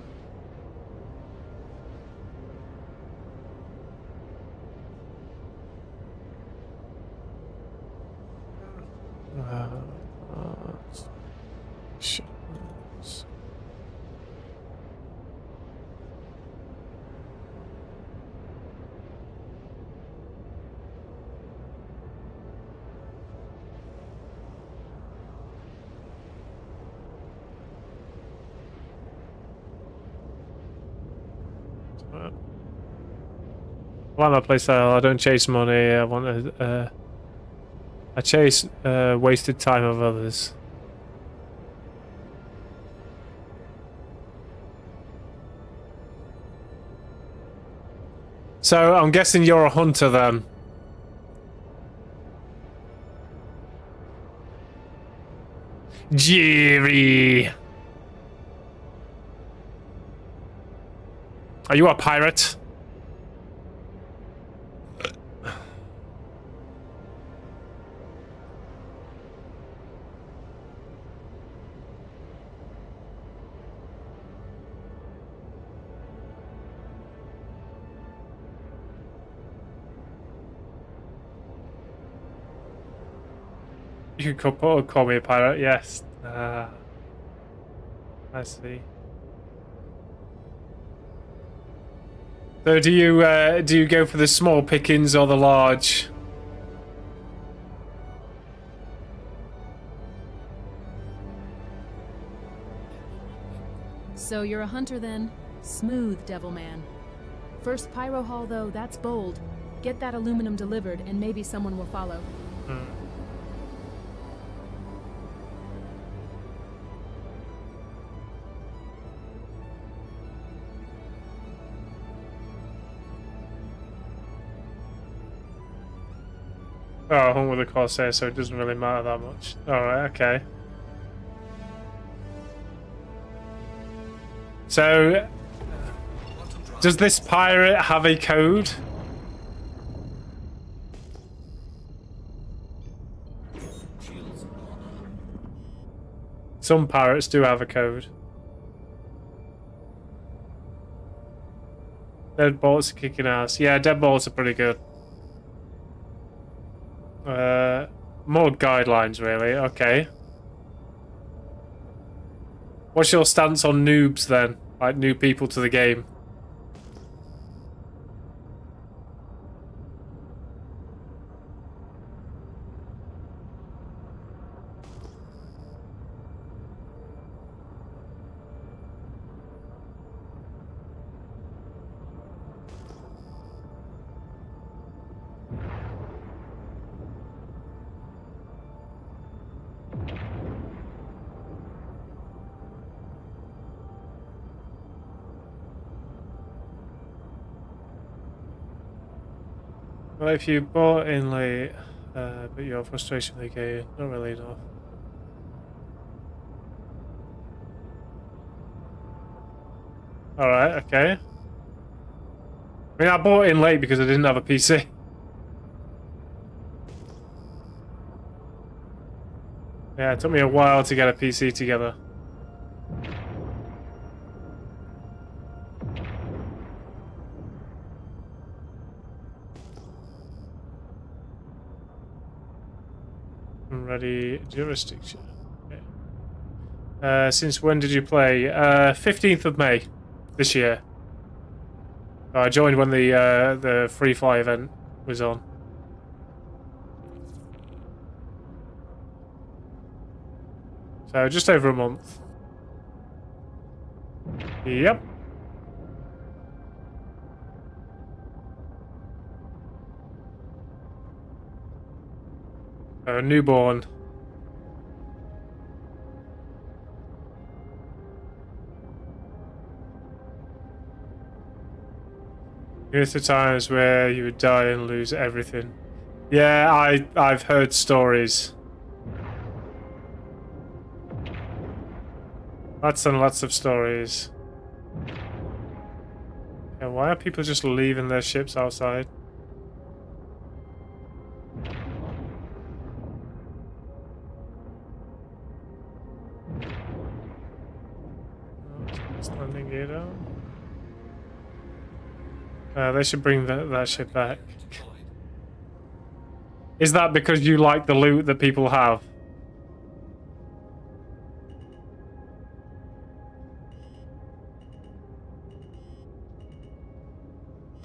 Shit. I like my playstyle. I don't chase money. I want to. I chase wasted time of others. So I'm guessing you're a hunter then. Jerry. Are you a pirate? You can call me a pirate, yes. I see. So do you go for the small pickings or the large? So you're a hunter then? Smooth, devil man. First pyro haul though, that's bold. Get that aluminum delivered and maybe someone will follow. Oh, I hung with a Corsair, so it doesn't really matter that much. Alright, okay. So, does this pirate have a code? Some pirates do have a code. Deadbolts are kicking ass. Yeah, deadbolts are pretty good. More guidelines, really. Okay. What's your stance on noobs, then? Like, new people to the game? Well, if you bought in late, but your frustration with the game, not really enough. Alright, okay. I mean, I bought in late because I didn't have a PC. Yeah, it took me a while to get a PC together. Ready jurisdiction. Okay. Since when did you play? 15th of May this year. I joined when the free fly event was on. So just over a month. Yep. Newborn. Here's the times where you would die and lose everything. Yeah, I've heard stories. Lots and lots of stories. Yeah, why are people just leaving their ships outside? Landing gear down. They should bring that ship back. Is that because you like the loot that people have?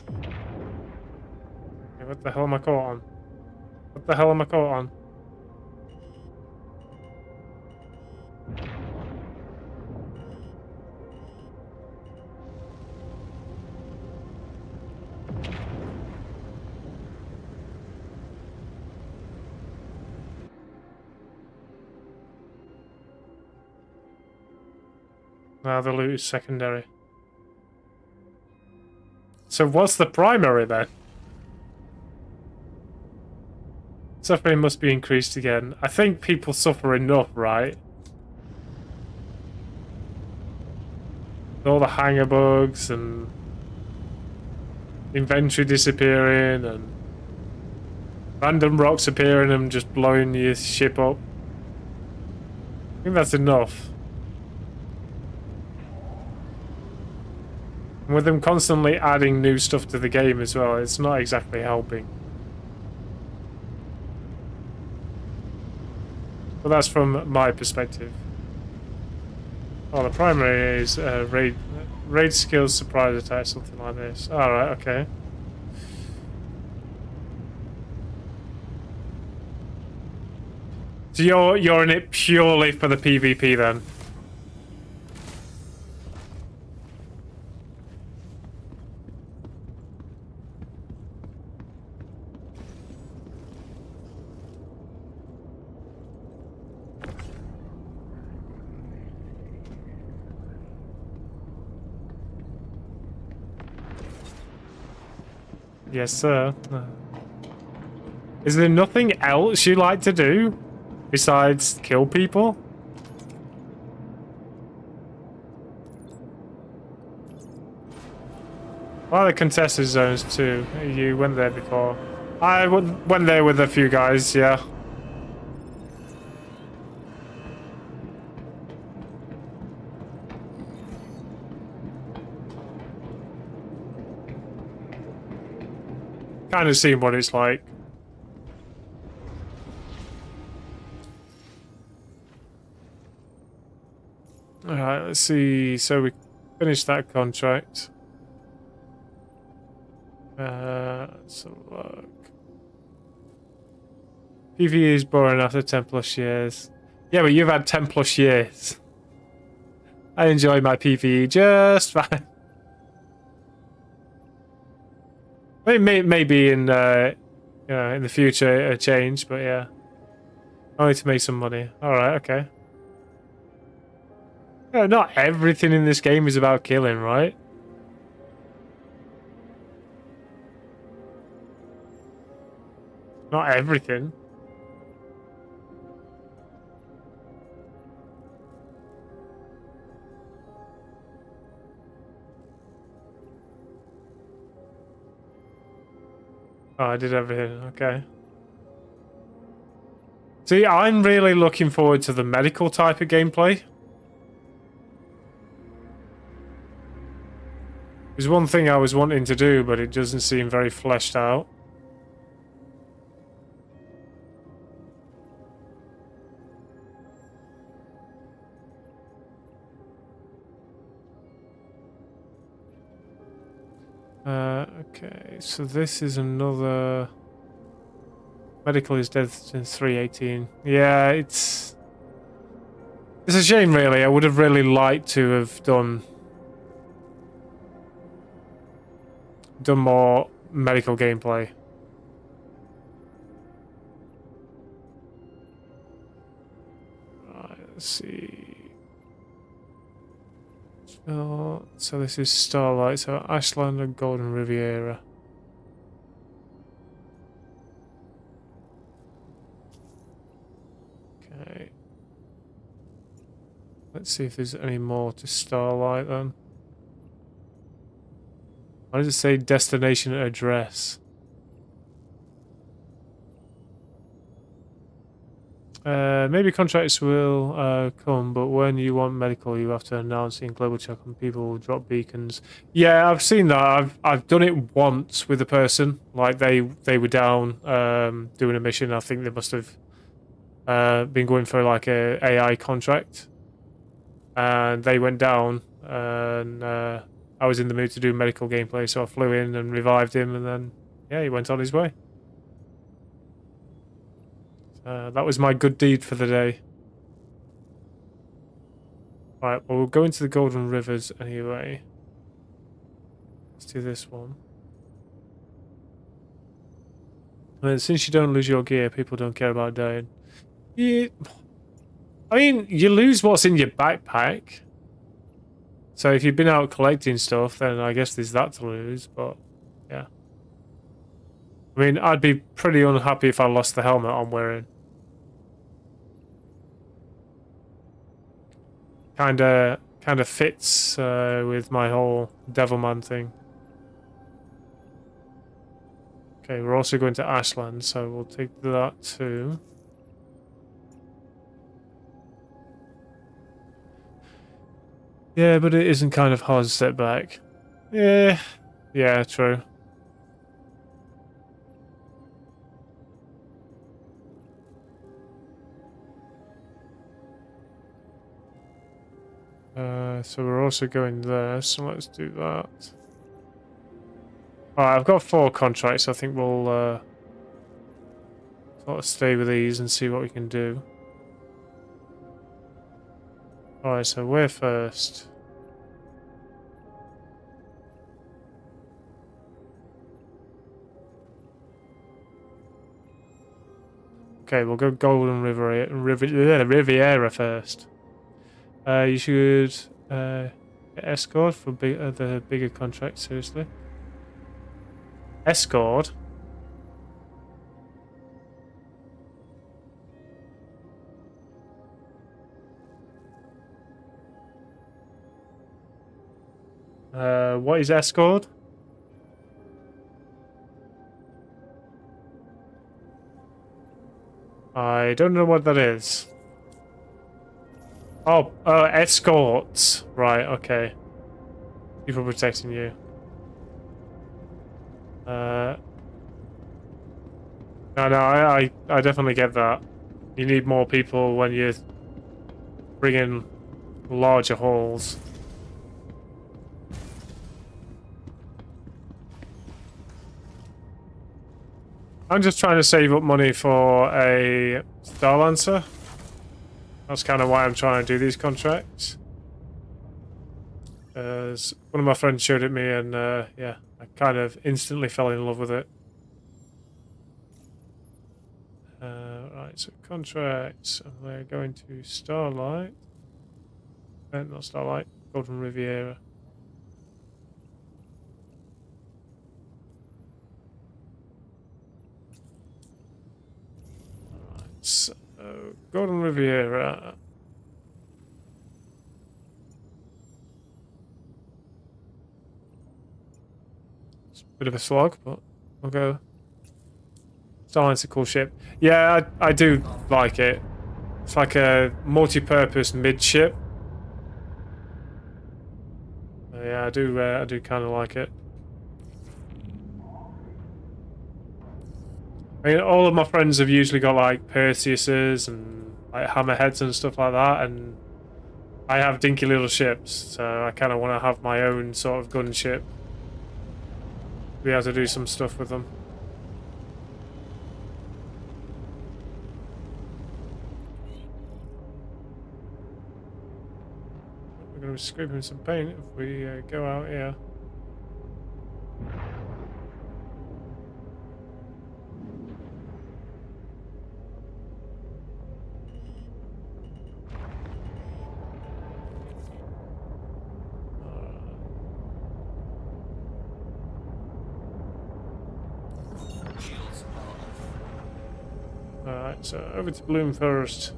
Okay, what the hell am I caught on? What the hell am I caught on? Now the loot is secondary. So what's the primary then? Suffering must be increased again. I think people suffer enough, right? All the hanger bugs and inventory disappearing and random rocks appearing and just blowing your ship up. I think that's enough. And with them constantly adding new stuff to the game as well, it's not exactly helping. But that's from my perspective. Oh, the primary is raid skills, surprise attack, something like this. Alright, okay. So you're in it purely for the PvP then? Yes, sir. Is there nothing else you like to do besides kill people? Well, the contested zones too. You went there before. I went there with a few guys, yeah. Kind of seen what it's like. Alright, let's see. So we finished that contract. Let's have a look. PvE is boring after 10 plus years. Yeah, but you've had 10 plus years. I enjoy my PvE just fine. Maybe in in the future a change, but yeah, only to make some money. All right, okay. Yeah, not everything in this game is about killing, right? Not everything. Oh, I did everything. Okay. See, I'm really looking forward to the medical type of gameplay. There's one thing I was wanting to do, but it doesn't seem very fleshed out. Okay, so this is another... Medical is dead since 318. Yeah, it's a shame, really. I would have really liked to have done more medical gameplay. Right, let's see. So this is Starlight, so Ashland and Golden Riviera. Okay. Let's see if there's any more to Starlight then. Why does it say destination address? Maybe contracts will come, but when you want medical, you have to announce it in global check and people will drop beacons. Yeah, I've seen that. I've done it once with a person. Like they were down doing a mission. I think they must have been going for like a AI contract, and they went down, and I was in the mood to do medical gameplay, so I flew in and revived him, and then yeah, he went on his way. That was my good deed for the day. Right, well, we'll go into the Golden Rivers anyway. Let's do this one. And since you don't lose your gear, people don't care about dying. Yeah, I mean, you lose what's in your backpack. So if you've been out collecting stuff, then I guess there's that to lose, but yeah. I mean, I'd be pretty unhappy if I lost the helmet I'm wearing. Kinda fits with my whole Devilman thing. Okay, we're also going to Ashland, so we'll take that too. Yeah, but it isn't kind of hard to step back. Yeah, true. So we're also going there, so let's do that. Alright, I've got 4 contracts. I think we'll sort of stay with these and see what we can do. Alright, so we're first. Okay, we'll go Golden Riviera first. You should get escort for the bigger contract, seriously. Escort? What is escort? I don't know what that is. Oh, escorts. Right, okay. People protecting you. No, I definitely get that. You need more people when you bring in larger hauls. I'm just trying to save up money for a Starlancer. That's kind of why I'm trying to do these contracts. One of my friends showed it me, and yeah, I kind of instantly fell in love with it. Right, so contracts. We're going to Starlight. Not Starlight, Golden Riviera. Alright, so Golden Riviera. It's a bit of a slog, but I'll go. Starlight's a cool ship. Yeah, I do like it. It's like a multi-purpose midship. Yeah, I do kind of like it. I mean, all of my friends have usually got like Perseuses and like hammerheads and stuff like that, and I have dinky little ships, so I kind of want to have my own sort of gunship. Be able to do some stuff with them. We're going to be scraping some paint if we go out here. Alright, so over to Bloom first.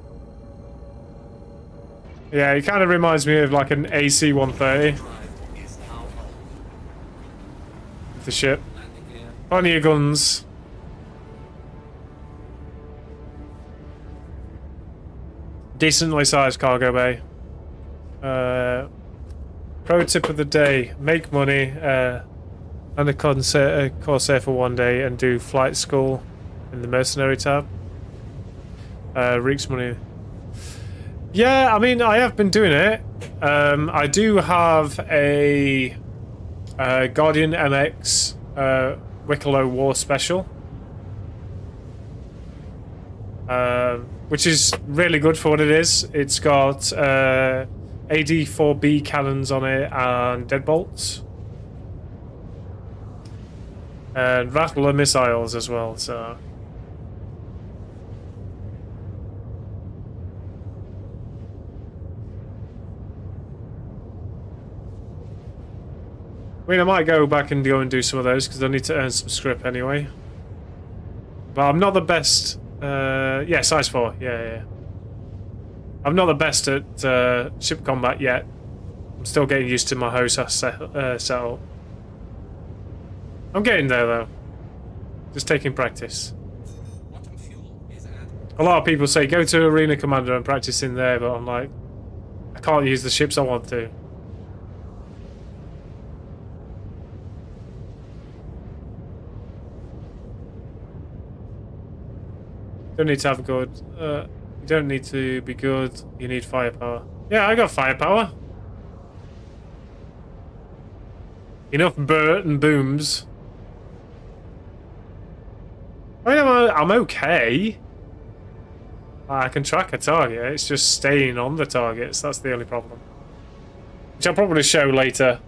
Yeah, it kind of reminds me of like an AC-130. The ship. Plenty of guns. Decently sized cargo bay. Pro tip of the day: make money, and a Corsair for one day, and do flight school in the mercenary tab. Reeks money. Yeah, I mean, I have been doing it. I do have a Guardian MX Wicklow War Special, which is really good for what it is. It's got AD4B cannons on it and deadbolts. And Rattler missiles as well, so... I mean, I might go back and go and do some of those because I need to earn some script anyway. But I'm not the best. Yeah, size 4. Yeah. I'm not the best at ship combat yet. I'm still getting used to my HOSAS setup. I'm getting there though. Just taking practice. Quantum fuel is at A lot of people say go to Arena Commander and practice in there, but I'm like, I can't use the ships I want to. Don't need to have good. You don't need to be good. You need firepower. Yeah, I got firepower. Enough Burt and booms. I mean, I'm okay. I can track a target. It's just staying on the targets. That's the only problem. Which I'll probably show later.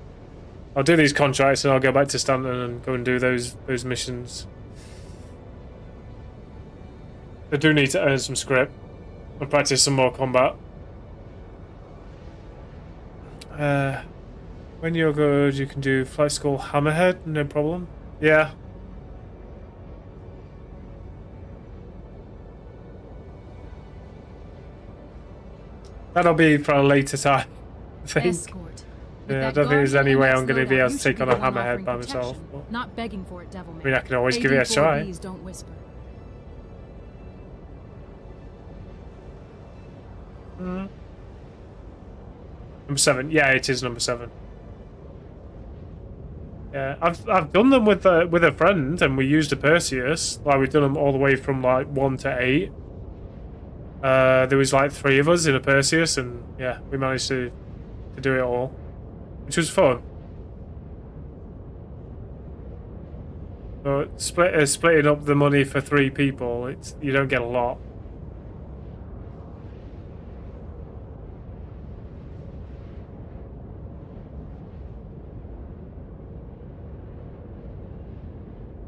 I'll do these contracts and I'll go back to Stanton and go and do those missions. I do need to earn some script and practice some more combat. When you're good, you can do flight school hammerhead, no problem. Yeah. That'll be for a later time, I think. Escort. Yeah, I don't think there's any way I'm going to be able to take on a hammerhead by myself. But, Not begging for it, Devil Man. I mean, I can always give it a try. AD4Bs don't whisper. Number 7. Yeah, it is number 7. Yeah, I've done them with a friend, and we used a Perseus. Like we've done them all the way from like 1 to 8. There was like 3 of us in a Perseus, and yeah, we managed to do it all, which was fun. But splitting up the money for 3 people, you don't get a lot.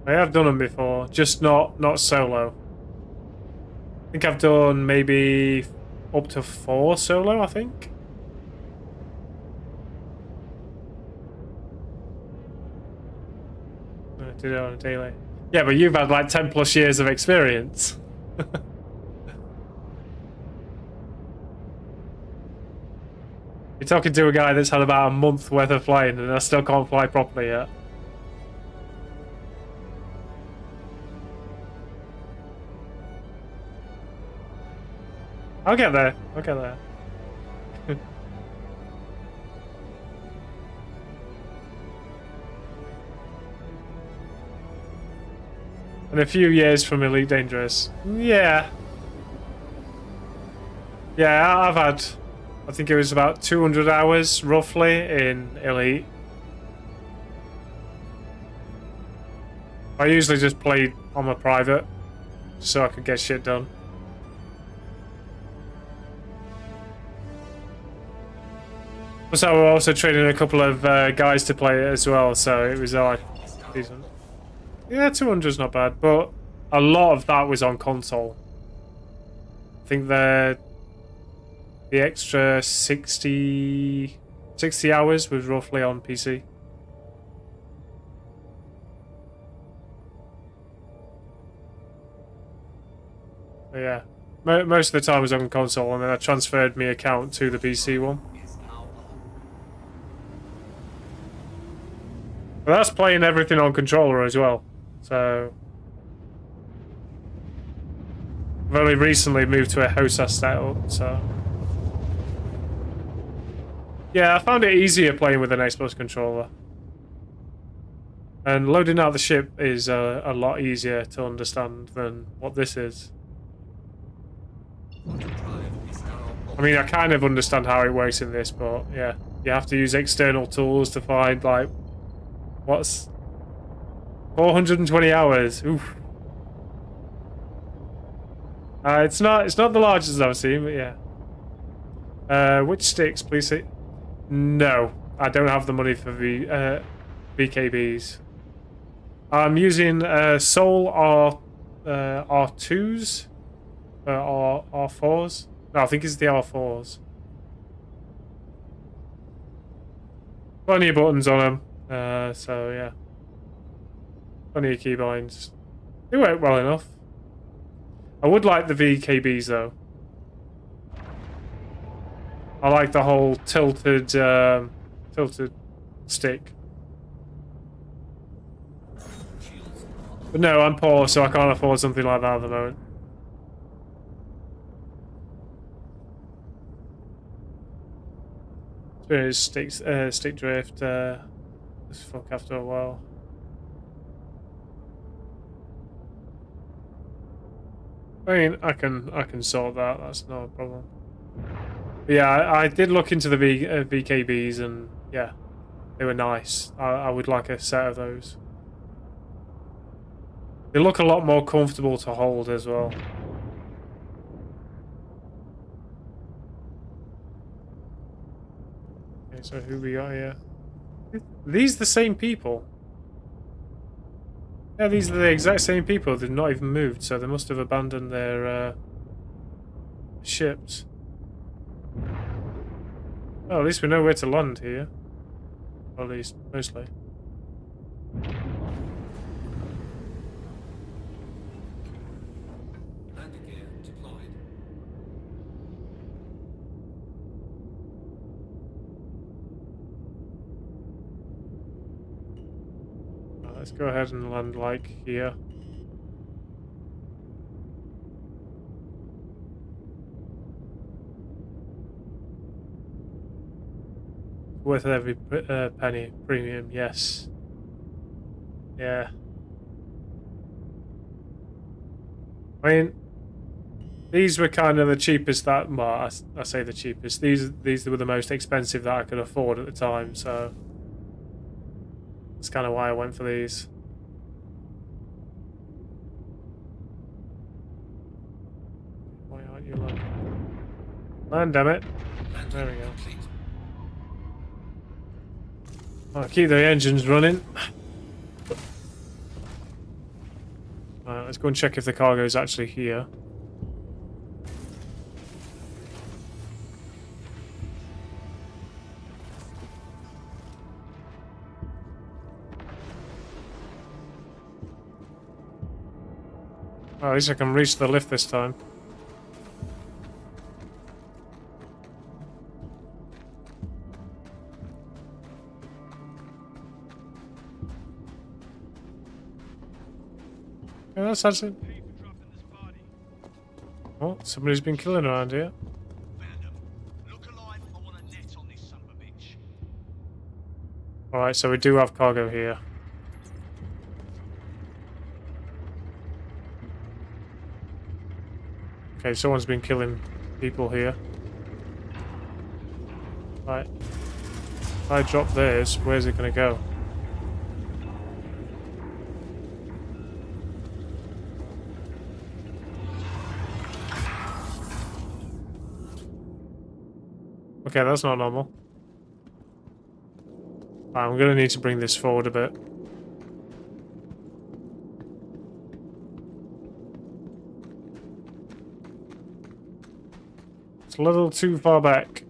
I have done them before, just not solo. I think I've done maybe up to 4 solo, I think. I did it on a daily. Yeah, but you've had like 10 plus years of experience. You're talking to a guy that's had about a month worth of flying and I still can't fly properly yet. I'll get there. I'll get there. And a few years from Elite Dangerous. Yeah. Yeah, I've had, I think it was about 200 hours, roughly, in Elite. I usually just played on my private, so I could get shit done. So we're also training a couple of guys to play it as well, so it was like decent. Yeah, 200's not bad, but a lot of that was on console. I think the extra 60 hours was roughly on PC. So yeah, most of the time was on console, and then I transferred my account to the PC one. But that's playing everything on controller as well, so I've only recently moved to a HOSAS setup, so yeah, I found it easier playing with an Xbox controller. And loading out the ship is a lot easier to understand than what this is. I mean, I kind of understand how it works in this, but yeah, you have to use external tools to find like what's 420 hours. Oof. It's not the largest I've seen, but yeah. Which sticks, please? No, I don't have the money for VKBs. I'm using Soul R2s, R4s. No, I think it's the R4s. Plenty of buttons on them. So yeah. Plenty of keybinds. They work well enough. I would like the VKBs though. I like the whole tilted stick. But no, I'm poor, so I can't afford something like that at the moment. Stick drift. Just fuck after a while. I mean, I can sort that. That's not a problem. But yeah, I did look into the VKBs, and yeah, they were nice. I would like a set of those. They look a lot more comfortable to hold as well. Okay, so who we got here? Are these the same people? Yeah, these are the exact same people. They've not even moved, so they must have abandoned their ships. Well, at least we know where to land here. Or at least, mostly. Landing gear deployed. Let's go ahead and land like here. Worth every penny. Premium, yes. Yeah. I mean, these were kind of the cheapest that. Well, I say the cheapest. These were the most expensive that I could afford at the time. So that's kind of why I went for these. Why aren't you landing? Land, damn it! There we go. I'll keep the engines running. Alright, let's go and check if the cargo is actually here. Well, at least I can reach the lift this time. Yeah, that's actually... Oh, somebody's been killing around here. Alright, so we do have cargo here. Okay, someone's been killing people here. Right. If I drop this, where's it gonna go? Okay, that's not normal. I'm gonna need to bring this forward a bit. It's a little too far back.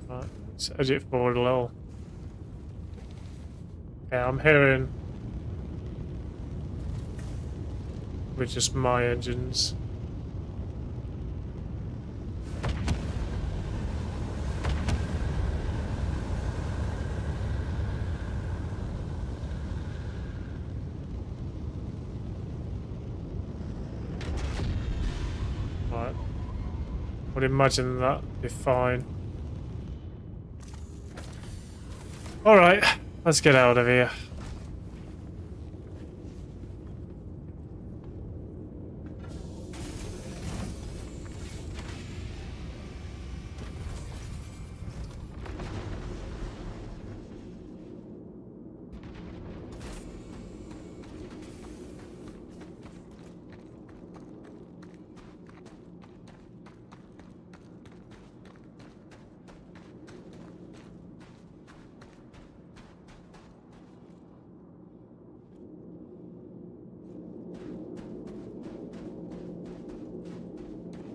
Right, let's edge it forward a little. Okay, I'm hearing with just my engines. Right. Would imagine that'd be fine. Alright, let's get out of here.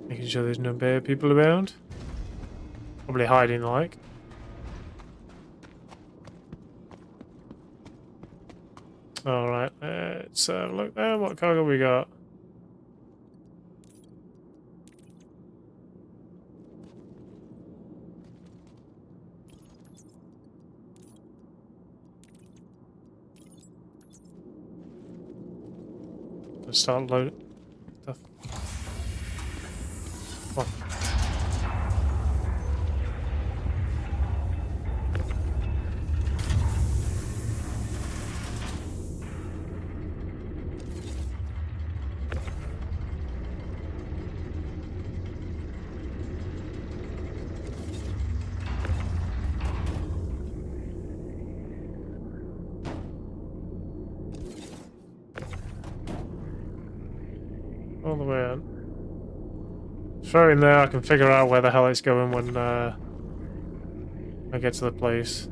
Making sure there's no bear people around. Probably hiding like. Alright, let's look there. What cargo we got? Let's start loading stuff. Come on. All the way in. Throw it in there, I can figure out where the hell it's going when I get to the place.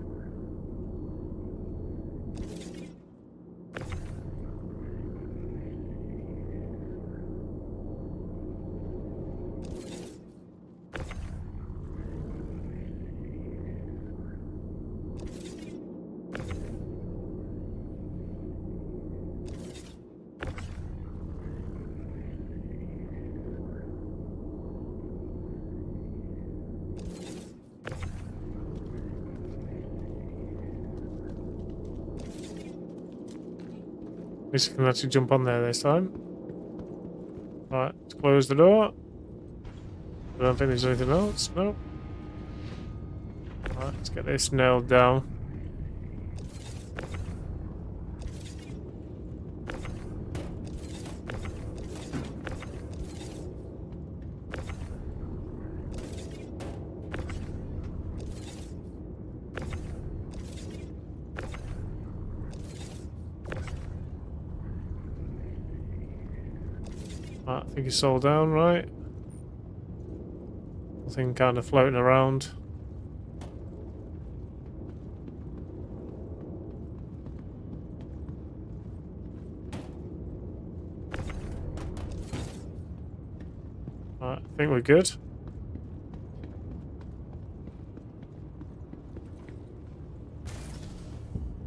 At least I can actually jump on there this time. Alright, let's close the door. I don't think there's anything else, no. Alright, let's get this nailed down. I think it's all down, right? Nothing kind of floating around. Right, I think we're good.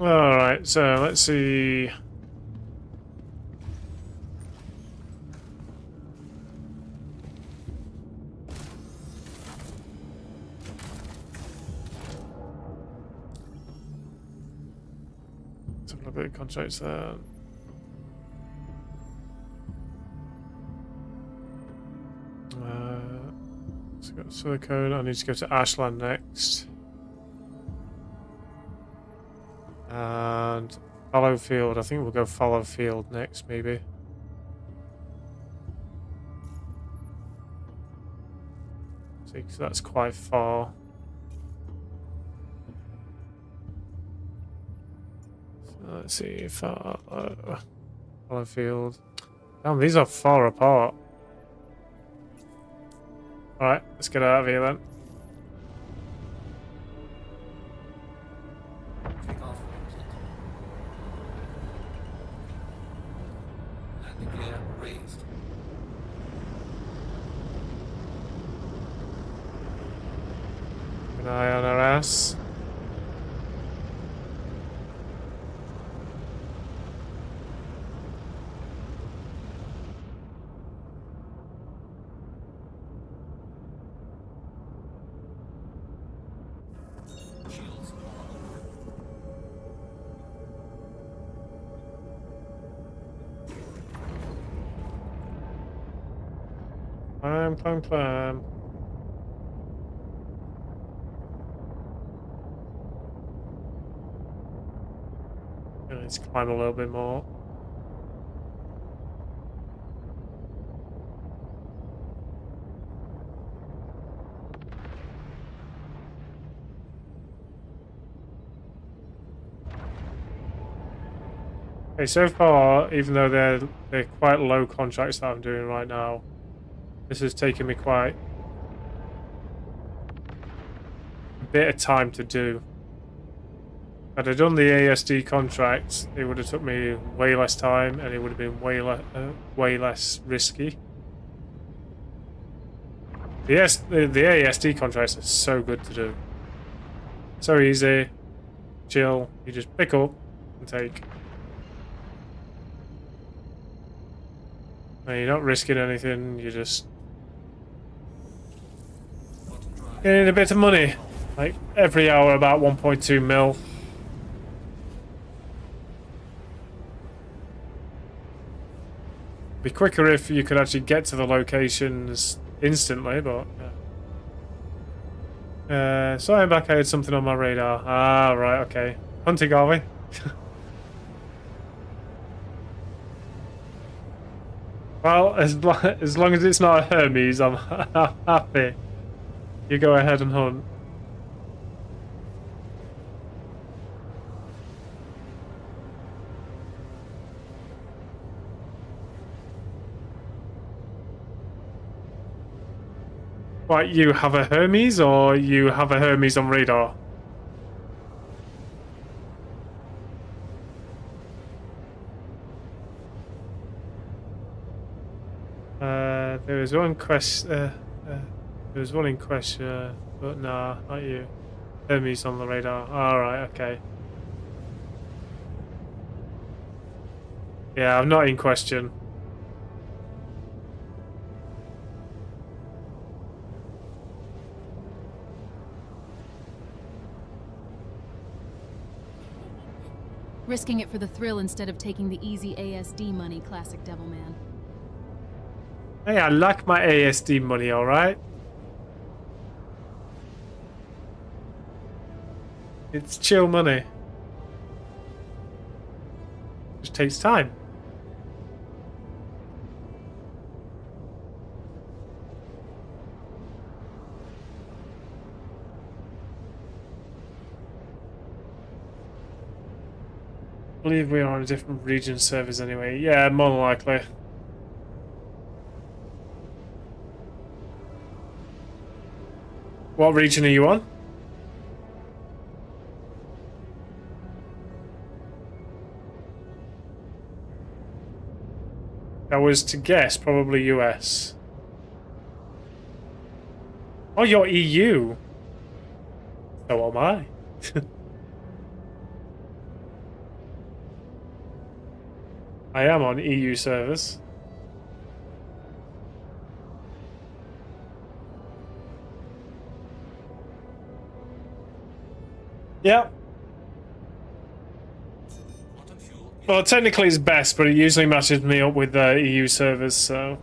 Alright, so let's see. A bit of contracts there. So got silicone. I need to go to Ashland next. And Fallow Field. I think we'll go Fallow Field next, maybe. See, 'cause that's quite far. Let's see, Fallow Field. Damn, these are far apart. Alright, let's get out of here then. Take off. Landing gear raised. Keep an eye on our ass. Shields on. Climb. Let's climb a little bit more. Okay, so far, even though they're quite low contracts that I'm doing right now, this has taken me quite a bit of time to do. Had I done the ASD contract, it would have took me way less time and it would have been way less risky. The ASD contracts are so good to do. So easy, chill. You just pick up and take. And you're not risking anything. You're just getting a bit of money. Like every hour, about 1.2 mil. Be quicker if you could actually get to the locations instantly, but yeah. So I'm back. I had something on my radar. Ah, right, okay. Hunting, are we? Well, as long as it's not a Hermes, I'm happy. You go ahead and hunt. What, you have a Hermes or you have a Hermes on radar? There was one question. There was one in question, but nah, not you. Hermes on the radar. Alright, okay. Yeah, I'm not in question. Risking it for the thrill instead of taking the easy ASD money, classic Devilman. Hey, I like my ASD money, alright? It's chill money. Just takes time. I believe we are on a different region servers anyway. Yeah, more than likely. What region are you on? I was to guess probably US. Oh, you're EU. So am I. I am on EU servers. Yeah. Well, technically it's best, but it usually matches me up with EU servers, so...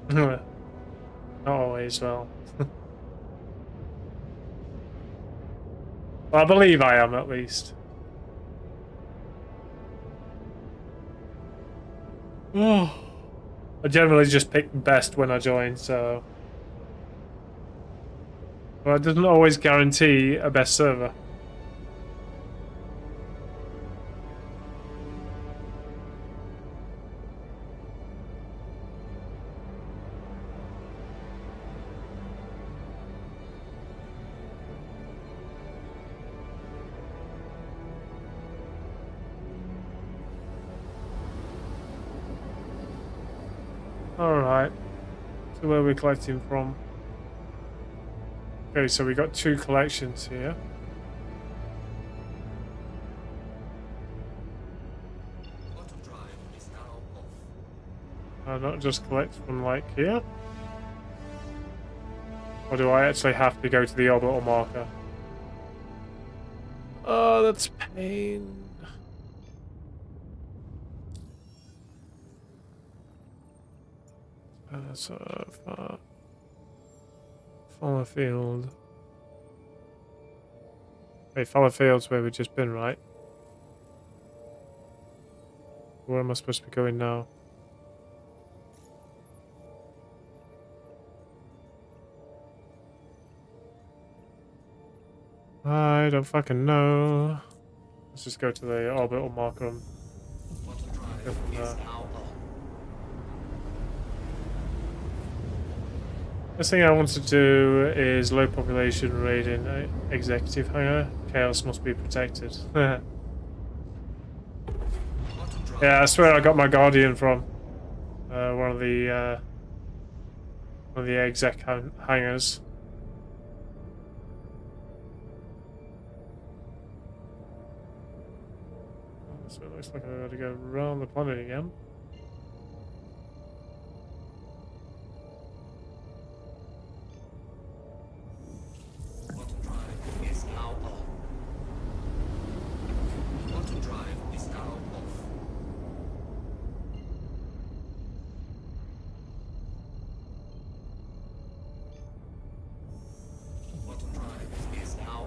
Not always, well. Well, I believe I am, at least. I generally just pick best when I join, so... Well, it doesn't always guarantee a best server. Alright. So where are we collecting from? Okay, so we got 2 collections here. Auto drive is now off. I'll not just collect from like here. Or do I actually have to go to the orbital marker? Oh, that's pain. So Fowler Field. Wait, Fowler Field's where we've just been, right? Where am I supposed to be going now? I don't fucking know. Let's just go to the orbital marker and go from there. Next thing I want to do is low population raid in executive hangar. Chaos must be protected. Yeah, I swear I got my Guardian from one of the exec hangars. So it looks like I've got to go around the planet again. Quantum drive is now on. Quantum drive is now off. Quantum drive is now on.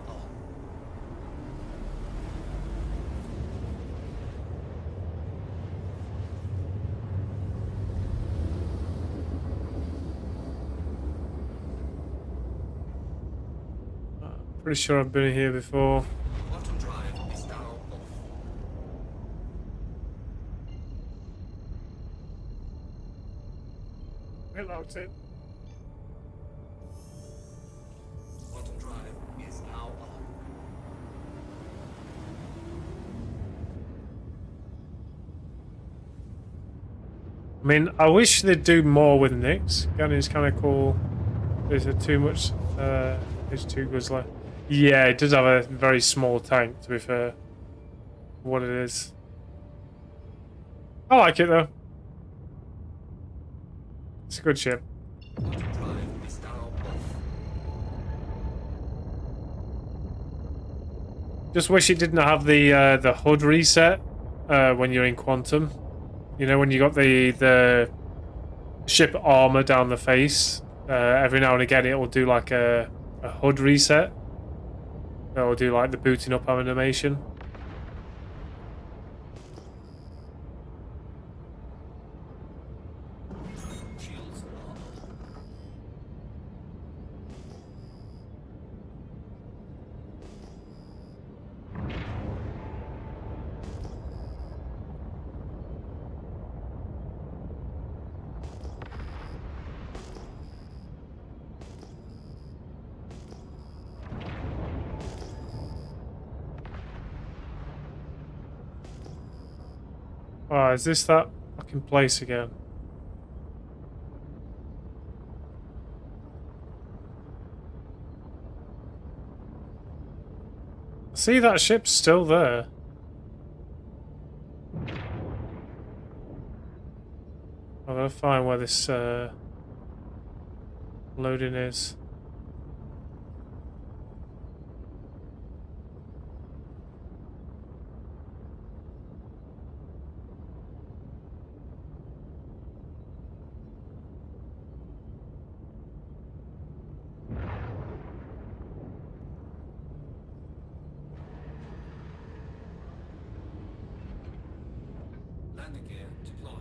Pretty sure I've been here before. Quantum drive is now off. It locked in. Quantum drive is now on. I mean, I wish they'd do more with Nyx. Gunny's kind of cool. Is it too much? It's too Grizzly. Yeah, it does have a very small tank, to be fair. What it is. I like it though. It's a good ship. Quantum drive is now off. Just wish it didn't have the HUD reset when you're in Quantum. You know, when you got the ship armor down the face. Every now and again, it will do like a HUD reset. It will do like the booting up animation. Shields on. Oh, is this that fucking place again? See, that ship's still there. I'm gonna find where this loading is. Landing gear deployed.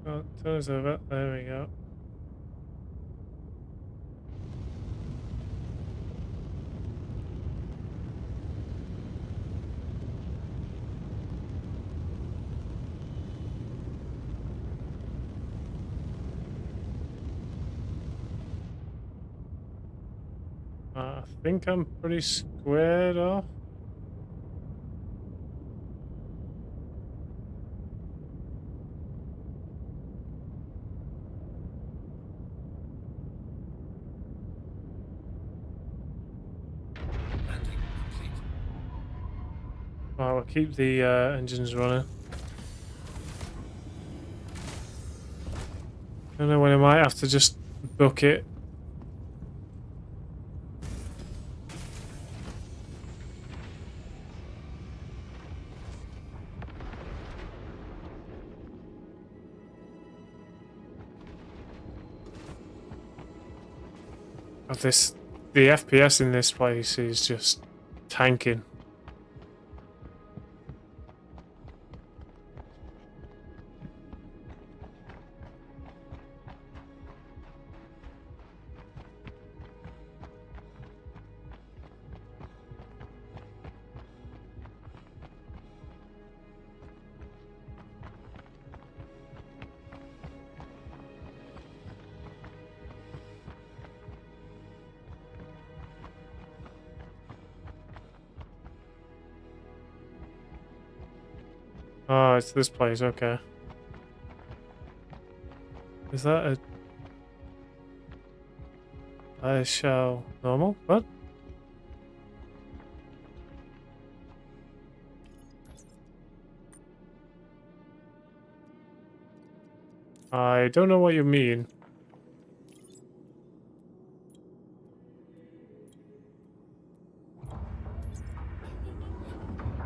Oh, turns over. There we go. I think I'm pretty squared off. Landing complete. Alright, we'll keep the engines running. I don't know when I might have to just book it. The FPS in this place is just tanking. Oh, it's this place, okay. Is that a... I shall... Normal? What? I don't know what you mean.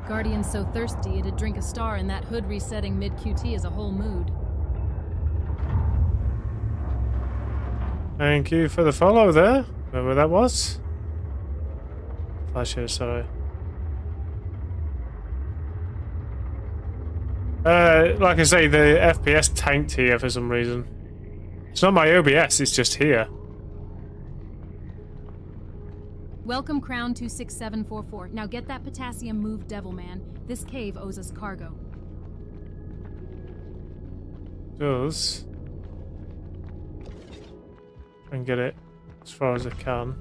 Guardian's so thirsty it'd drink a star, and that hood resetting mid-QT is a whole mood. Thank you for the follow there. Whoever that was. Flash here, sorry. Like I say, the FPS tanked here for some reason. It's not my OBS, it's just here. Welcome, Crown 26744. Now get that potassium moved, Devilman. This cave owes us cargo. Does. And get it as far as I can.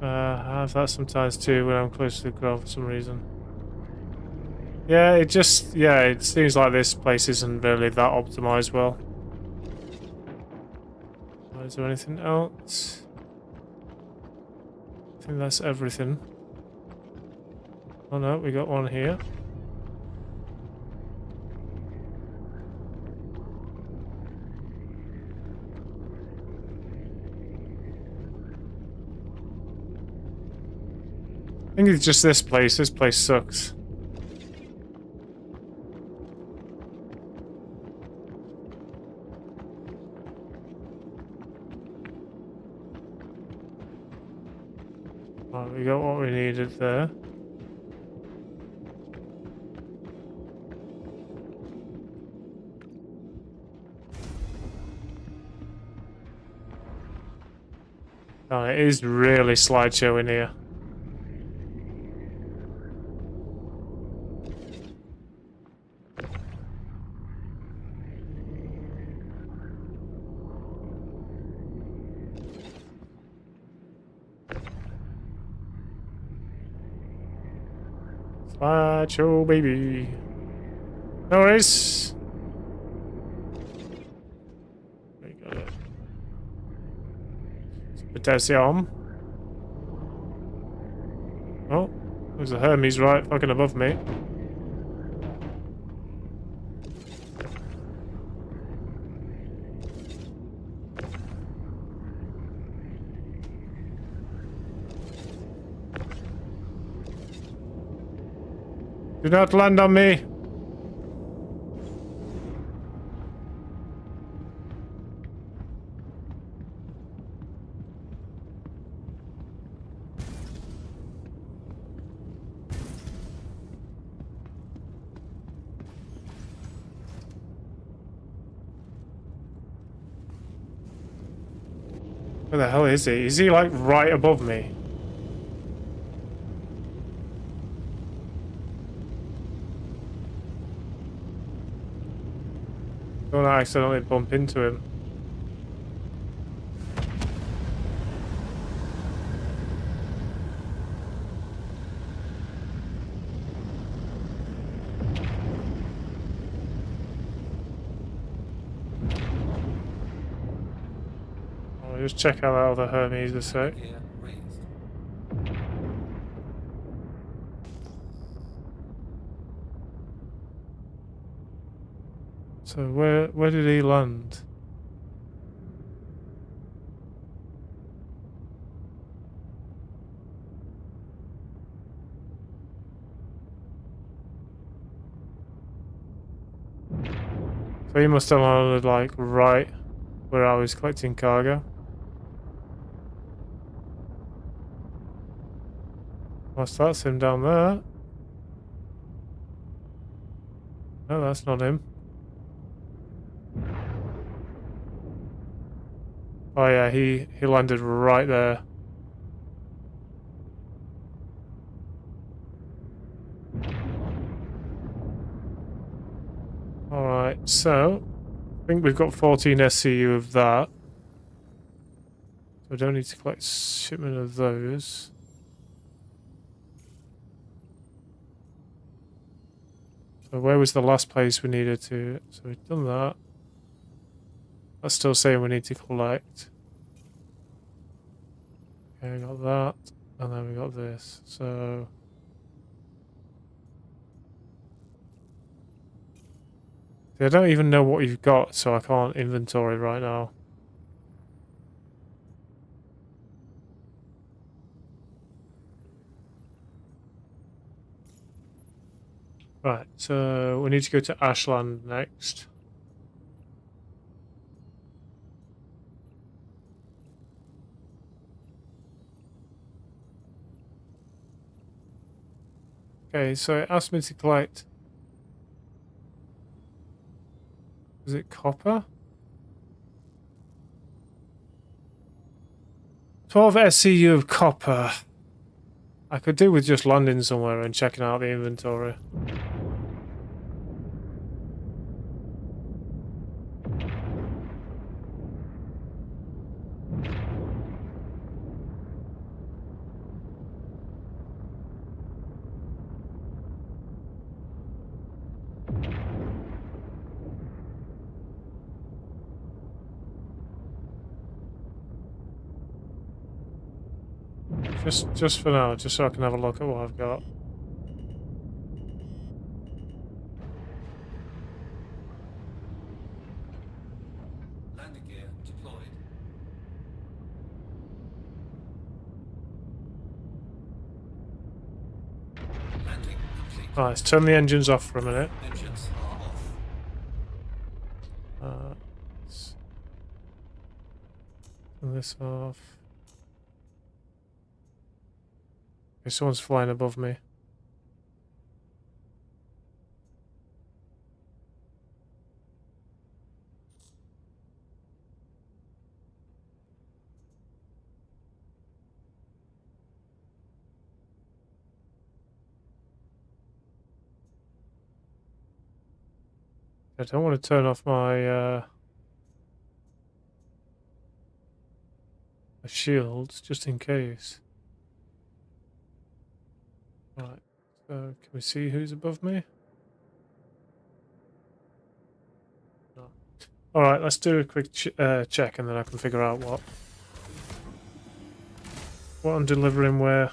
I have that sometimes too when I'm close to the ground for some reason. Yeah, it seems like this place isn't really that optimized well. Is there anything else? I think that's everything. Oh no, we got one here. I think it's just this place. This place sucks. Right, we got what we needed there. Oh, it is really slideshow in here. Slideshow, baby. No worries. We got it. Potassium. Oh, there's a Hermes right fucking above me. Do not land on me. Where the hell is he? Is he like right above me? Don't accidentally bump into him. I'll just check out that other Hermes a sec. Here raised. So where did he land? So he must have landed like right where I was collecting cargo. Whilst that's him down there. No, that's not him. Oh yeah, he landed right there. so I think we've got 14 SCU of that. So I don't need to collect shipment of those. So where was the last place we needed to? So we've done that. That's still saying we need to collect. Okay, we got that. And then we got this. So I don't even know what you've got, so I can't inventory right now. Right, so we need to go to Ashland next. Okay, so it asked me to collect... Is it copper? 12 SCU of copper. I could do with just landing somewhere and checking out the inventory. Just for now, just so I can have a look at what I've got. Landing gear deployed. Landing complete. Right, let's turn the engines off for a minute. Engines are off. Let's turn this off. Okay, someone's flying above me. I don't want to turn off my shields just in case. Right, so can we see who's above me? No. Alright, let's do a quick check and then I can figure out what I'm delivering where.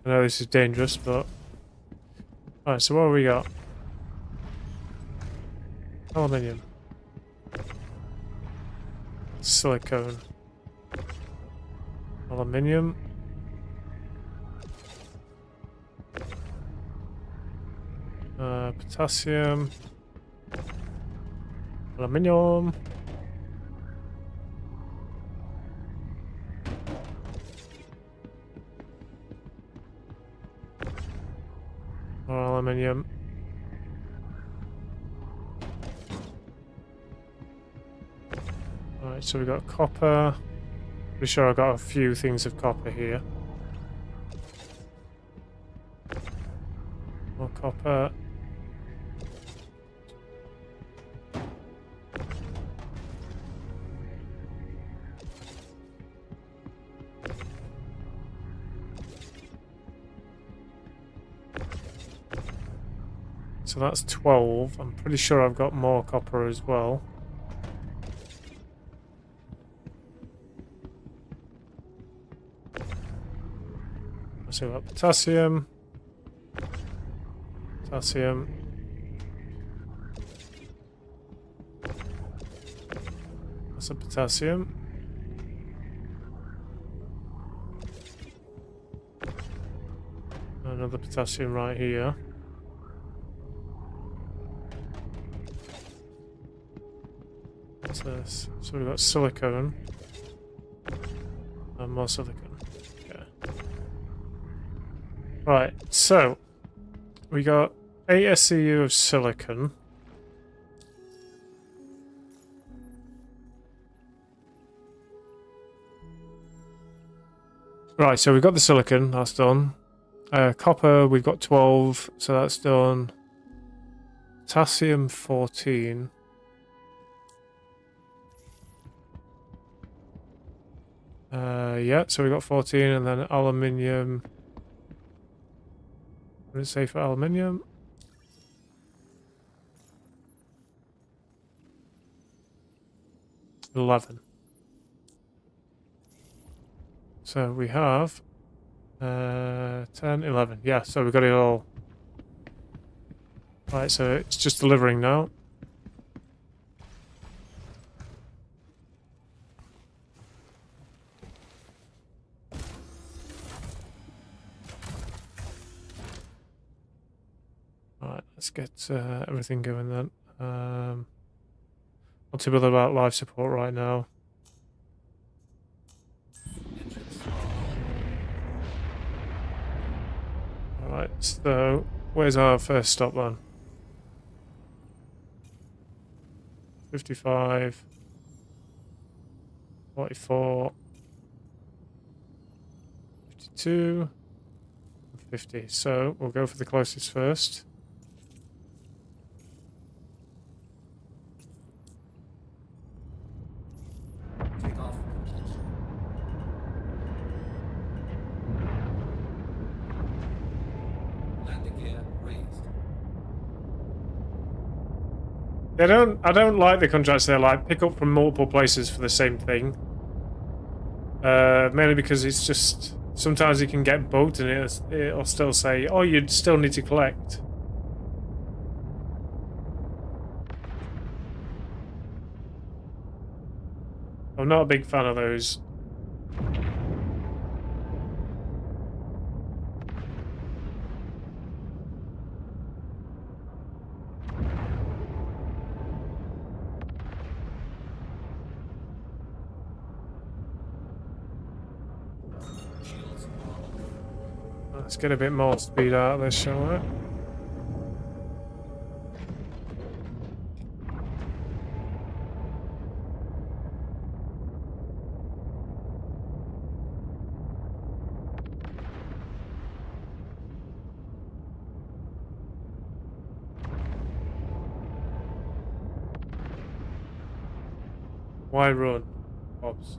I know this is dangerous, but... Alright, so what have we got? Aluminium. Silicone. Aluminium. Potassium. Aluminium. More aluminium. Alright, so we got copper. Pretty sure I got a few things of copper here. More copper. So that's 12. I'm pretty sure I've got more copper as well. So we've got potassium. Potassium. That's a potassium. Another potassium right here. What's this? So we've got silicone. And more silicone. Okay. Right, so we got 8 SCU of silicon. Right, so we've got the silicon, that's done. Copper, we've got 12, so that's done. Potassium, 14. Yeah, so we got 14, and then aluminium. What did it say for aluminium? $11. So we have 10, 11. Yeah, so we've got it all. Right, so it's just delivering now. Alright, let's get everything going then. Not too bothered about life support right now. Alright, so where's our first stop then? 55, 44, 52, and 50. So we'll go for the closest first. Take off. Landing gear raised. I don't like the contracts they're like pick up from multiple places for the same thing. Mainly because it's just sometimes you can get bugged and it'll still say, oh, you'd still need to collect. I'm not a big fan of those. Let's get a bit more speed out of this, shall we? Why run, Bobs?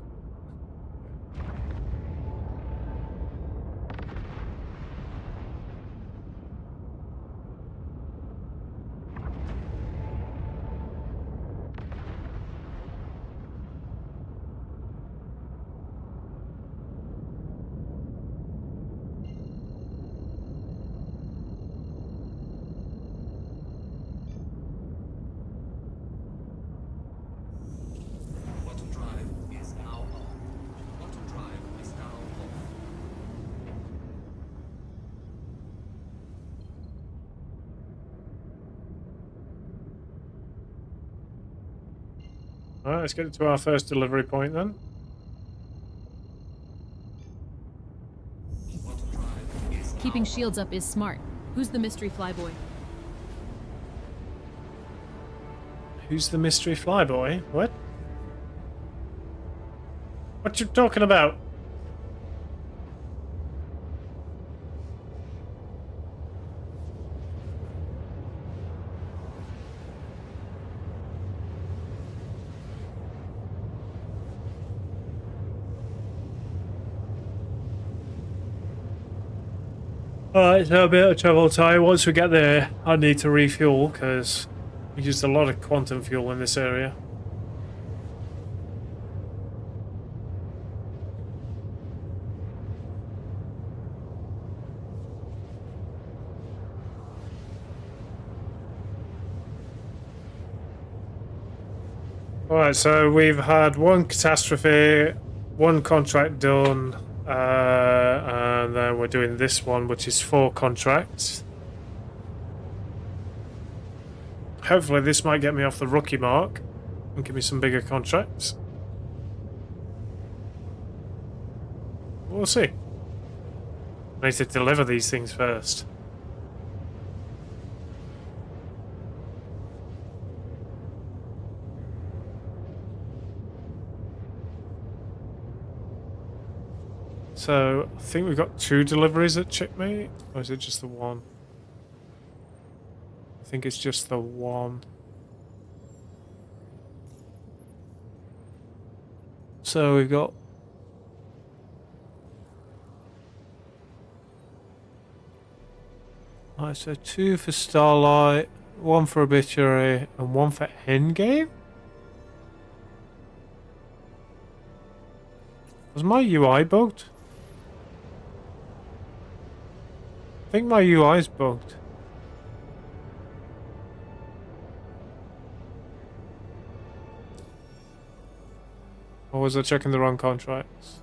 Quantum drive is now on. Quantum drive is now off. Alright, let's get to our first delivery point then. Quantum drive is Keeping shields up is smart. Who's the mystery flyboy? Who's the mystery flyboy? What? What you talking about? Alright, so a bit of travel time. Once we get there, I need to refuel because we used a lot of quantum fuel in this area. Alright, so we've had one catastrophe, one contract done, and then we're doing this one, which is 4 contracts. Hopefully this might get me off the rookie mark and give me some bigger contracts. We'll see. I need to deliver these things first. So, I think we've got 2 deliveries at Checkmate, or is it just the one? I think it's just the one. So we've got... Alright, so 2 for Starlight, 1 for Obituary, and 1 for Endgame? Was my UI bugged? I think my UI's bugged. Or was I checking the wrong contracts?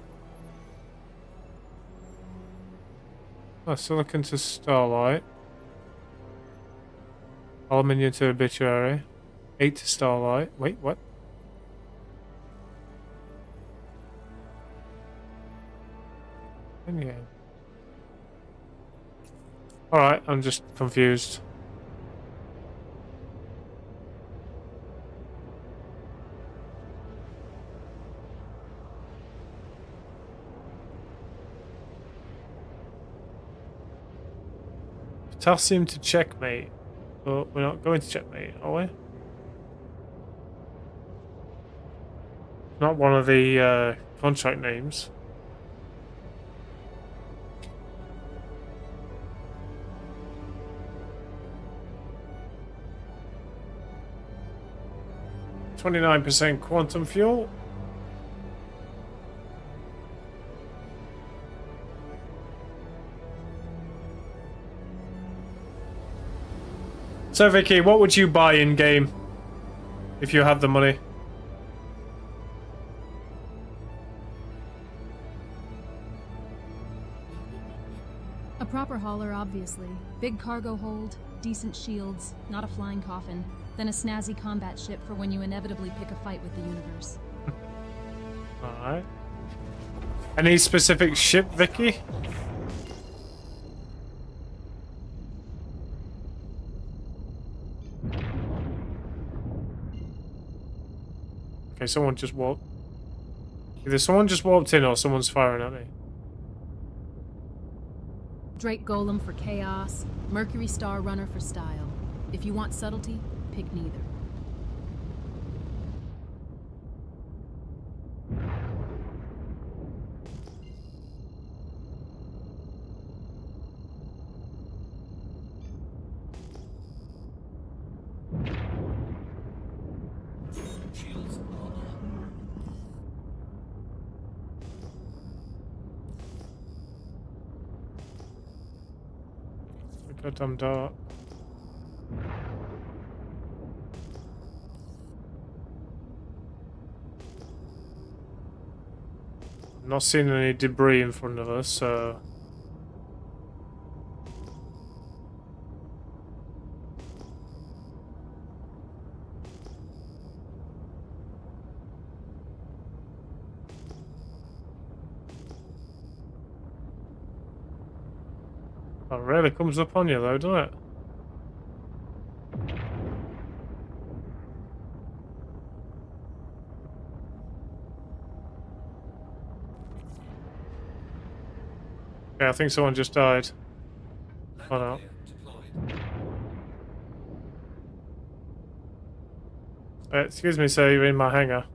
Oh, Silicon to Starlight. Aluminium to Obituary. 8 to Starlight. Wait, what? Yeah. Alright, I'm just confused. Potassium to Checkmate. But we're not going to Checkmate, are we? Not one of the contract names. %29 quantum fuel. So Vicky, what would you buy in game if you have the money? A proper hauler, obviously. Big cargo hold, decent shields, not a flying coffin, then a snazzy combat ship for when you inevitably pick a fight with the universe. Alright. Any specific ship, Vicky? Okay, someone just walked. Either someone just walked in or someone's firing at me. Drake Golem for chaos, Mercury Star Runner for style. If you want subtlety, pick neither. Shields are on. Goddamn dark. I'm not seeing any debris in front of us, so... That rarely comes up on you though, does it? Okay, I think someone just died. Oh no. Excuse me, sir, you're in my hangar.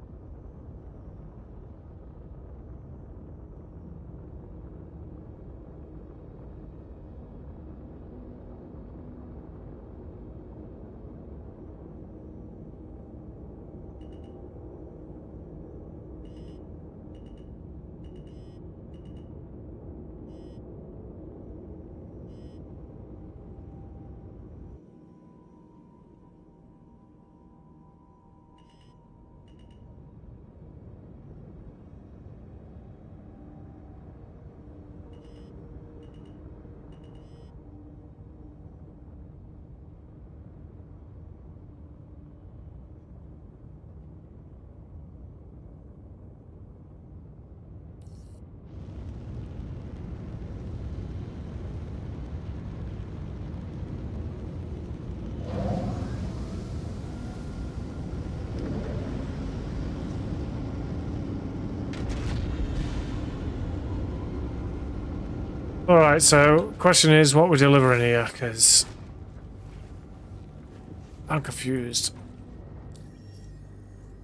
Alright, so question is what we're delivering here, because I'm confused.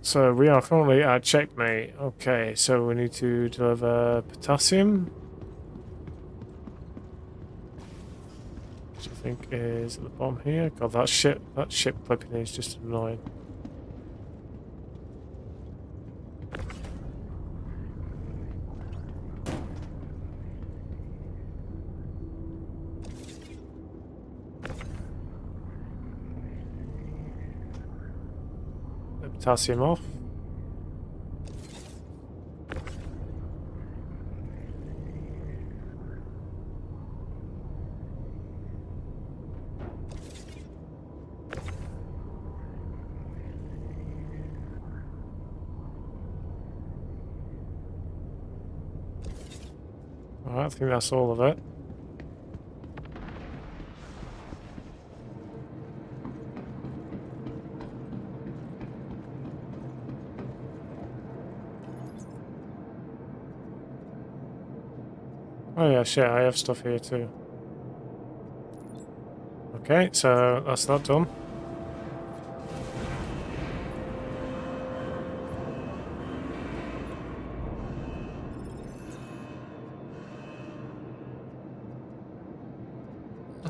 So we are currently at checkmate. Okay, so we need to deliver potassium, which I think is at the bottom here. God, that ship clipping is just annoying. The potassium off. Alright, I think that's all of it. Oh yeah, shit, I have stuff here too. Okay, so that's that done.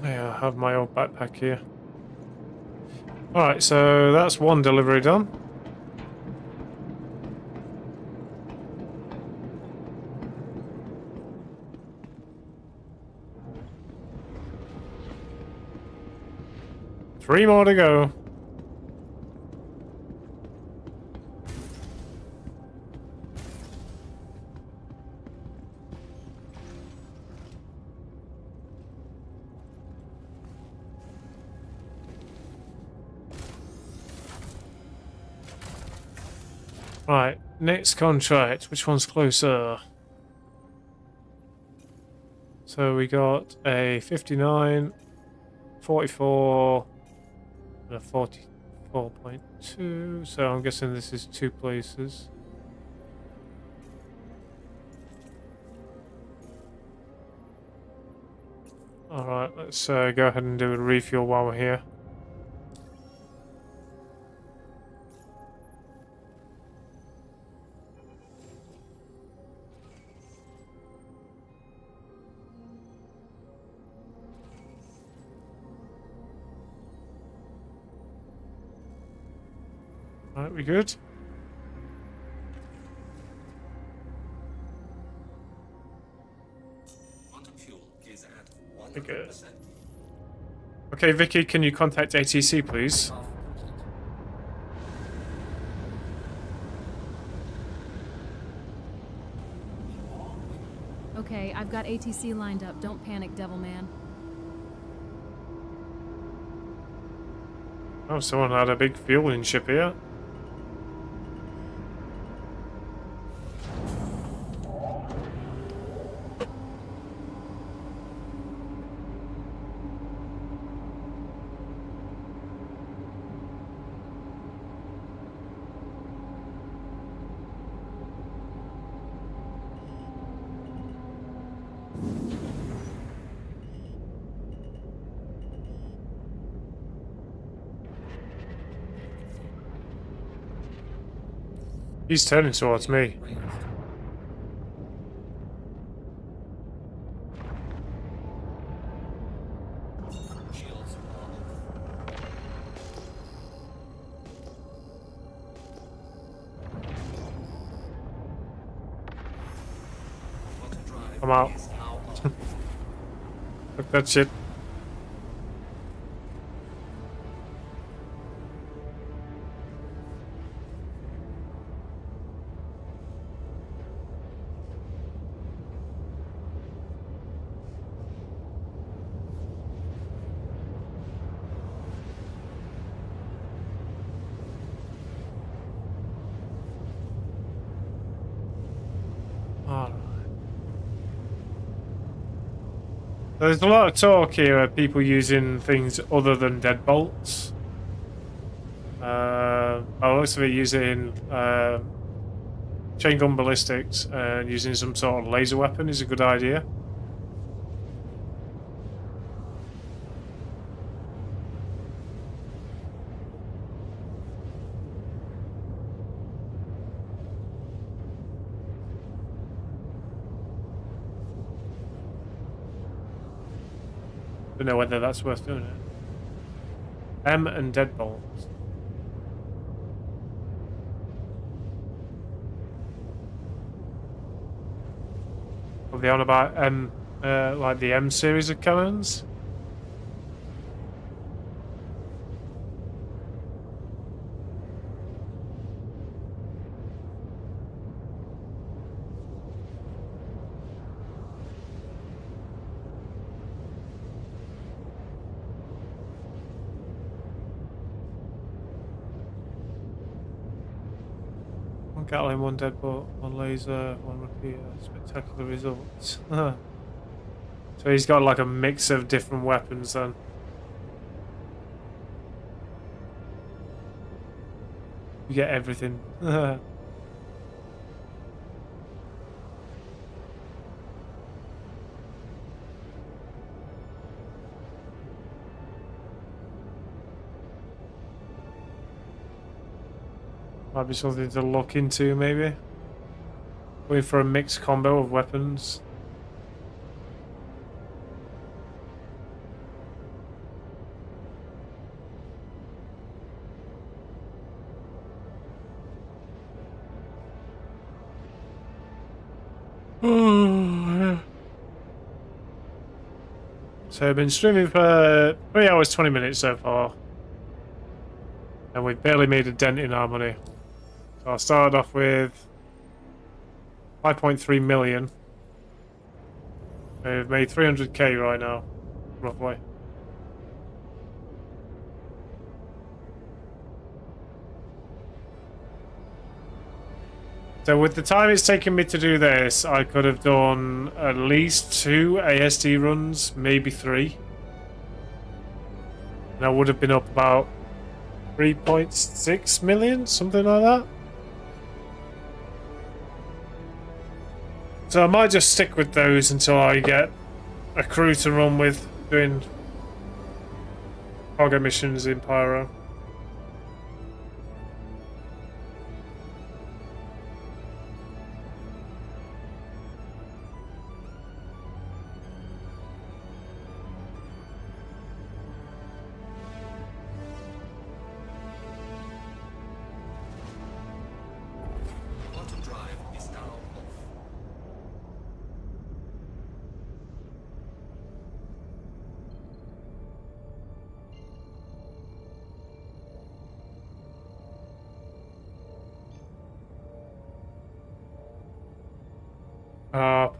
Yeah, I have my old backpack here. Alright, so that's one delivery done. Three more to go. Right, next contract. Which one's closer? So we got a 59, 44, and a 44.2. So I'm guessing this is two places. Alright, let's go ahead and do a refuel while we're here. Alright, we good? Quantum fuel is at 100%. Okay. Okay, Vicky, can you contact ATC, please? Okay, I've got ATC lined up. Don't panic, Devilman. Oh, someone had a big fueling ship here. He's turning towards me. Shields are off. Quantum drive I'm out. is now off. Fuck that shit. Alright. There's a lot of talk here of people using things other than deadbolts. I looks of it using chain gun ballistics and using some sort of laser weapon is a good idea. But know whether that's worth doing it. M and deadbolts. Are they on about M, like the M series of cannons? One Gatling, one deadbolt, one laser, one repeater. Spectacular results. So he's got like a mix of different weapons then. You get everything. Might be something to look into, maybe. Going for a mixed combo of weapons. So I've been streaming for 3 hours 20 minutes so far. And we've barely made a dent in our money. So I started off with 5.3 million. We've made 300k right now, roughly. So with the time it's taken me to do this, I could have done at least 2 ASD runs, maybe 3. And I would have been up about 3.6 million, something like that. So I might just stick with those until I get a crew to run with doing cargo missions in Pyro. Auto drive is now off.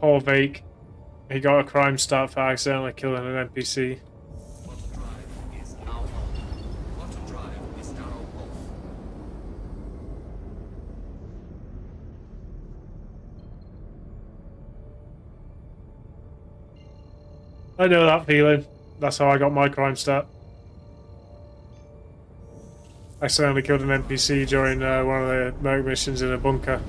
Poor Vicky. He got a crime start for accidentally killing an NPC. Auto drive is now on. Auto drive is now off. I know that feeling. That's how I got my crime stat. I accidentally killed an NPC during one of the merc missions in a bunker.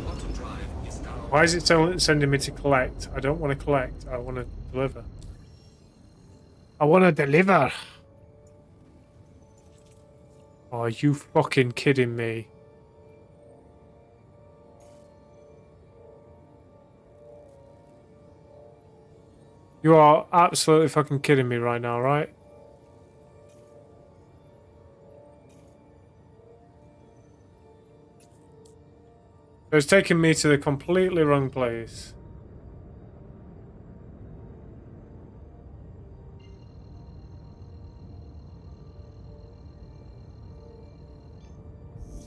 Auto drive is now Why is it sending me to collect? I don't want to collect. I want to deliver. I want to deliver. Oh, are you fucking kidding me? You are absolutely fucking kidding me right now, right? It's taking me to the completely wrong place.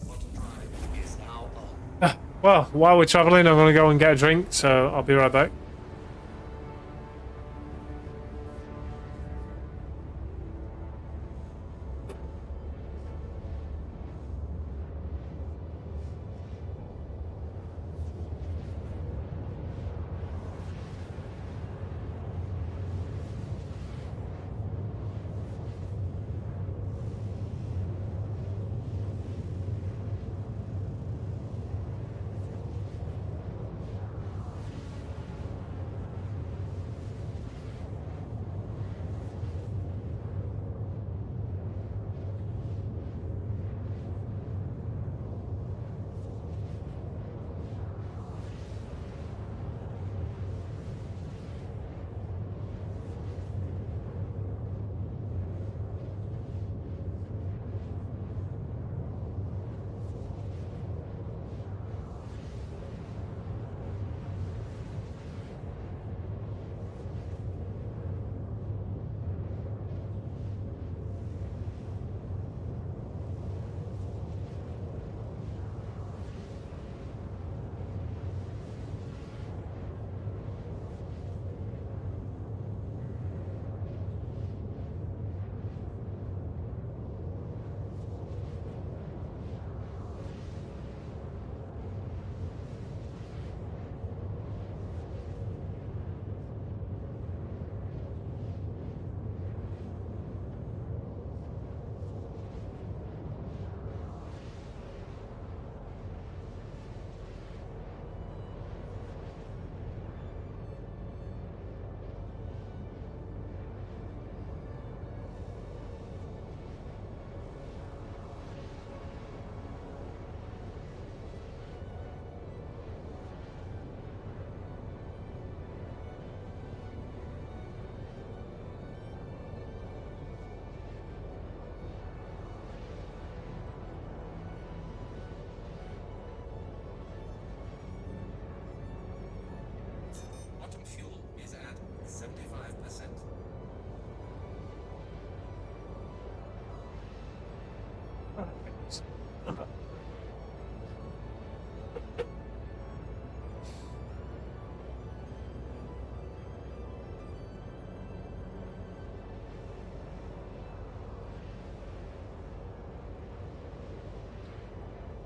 Auto drive is now on. Well, while we're traveling, I'm going to go and get a drink, so I'll be right back.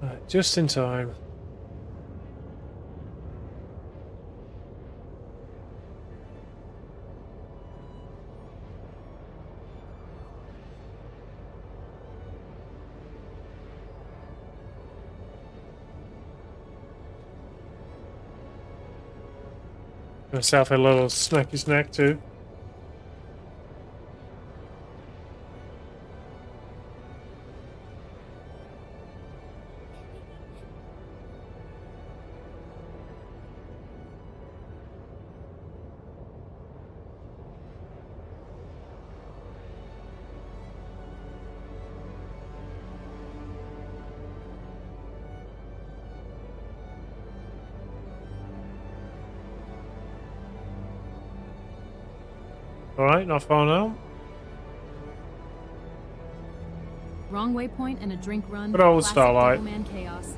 Right, just in time. Myself a little snacky snack too. Alright, not far now. Wrong waypoint and a drink run. Good old Classic Starlight. Devilman chaos.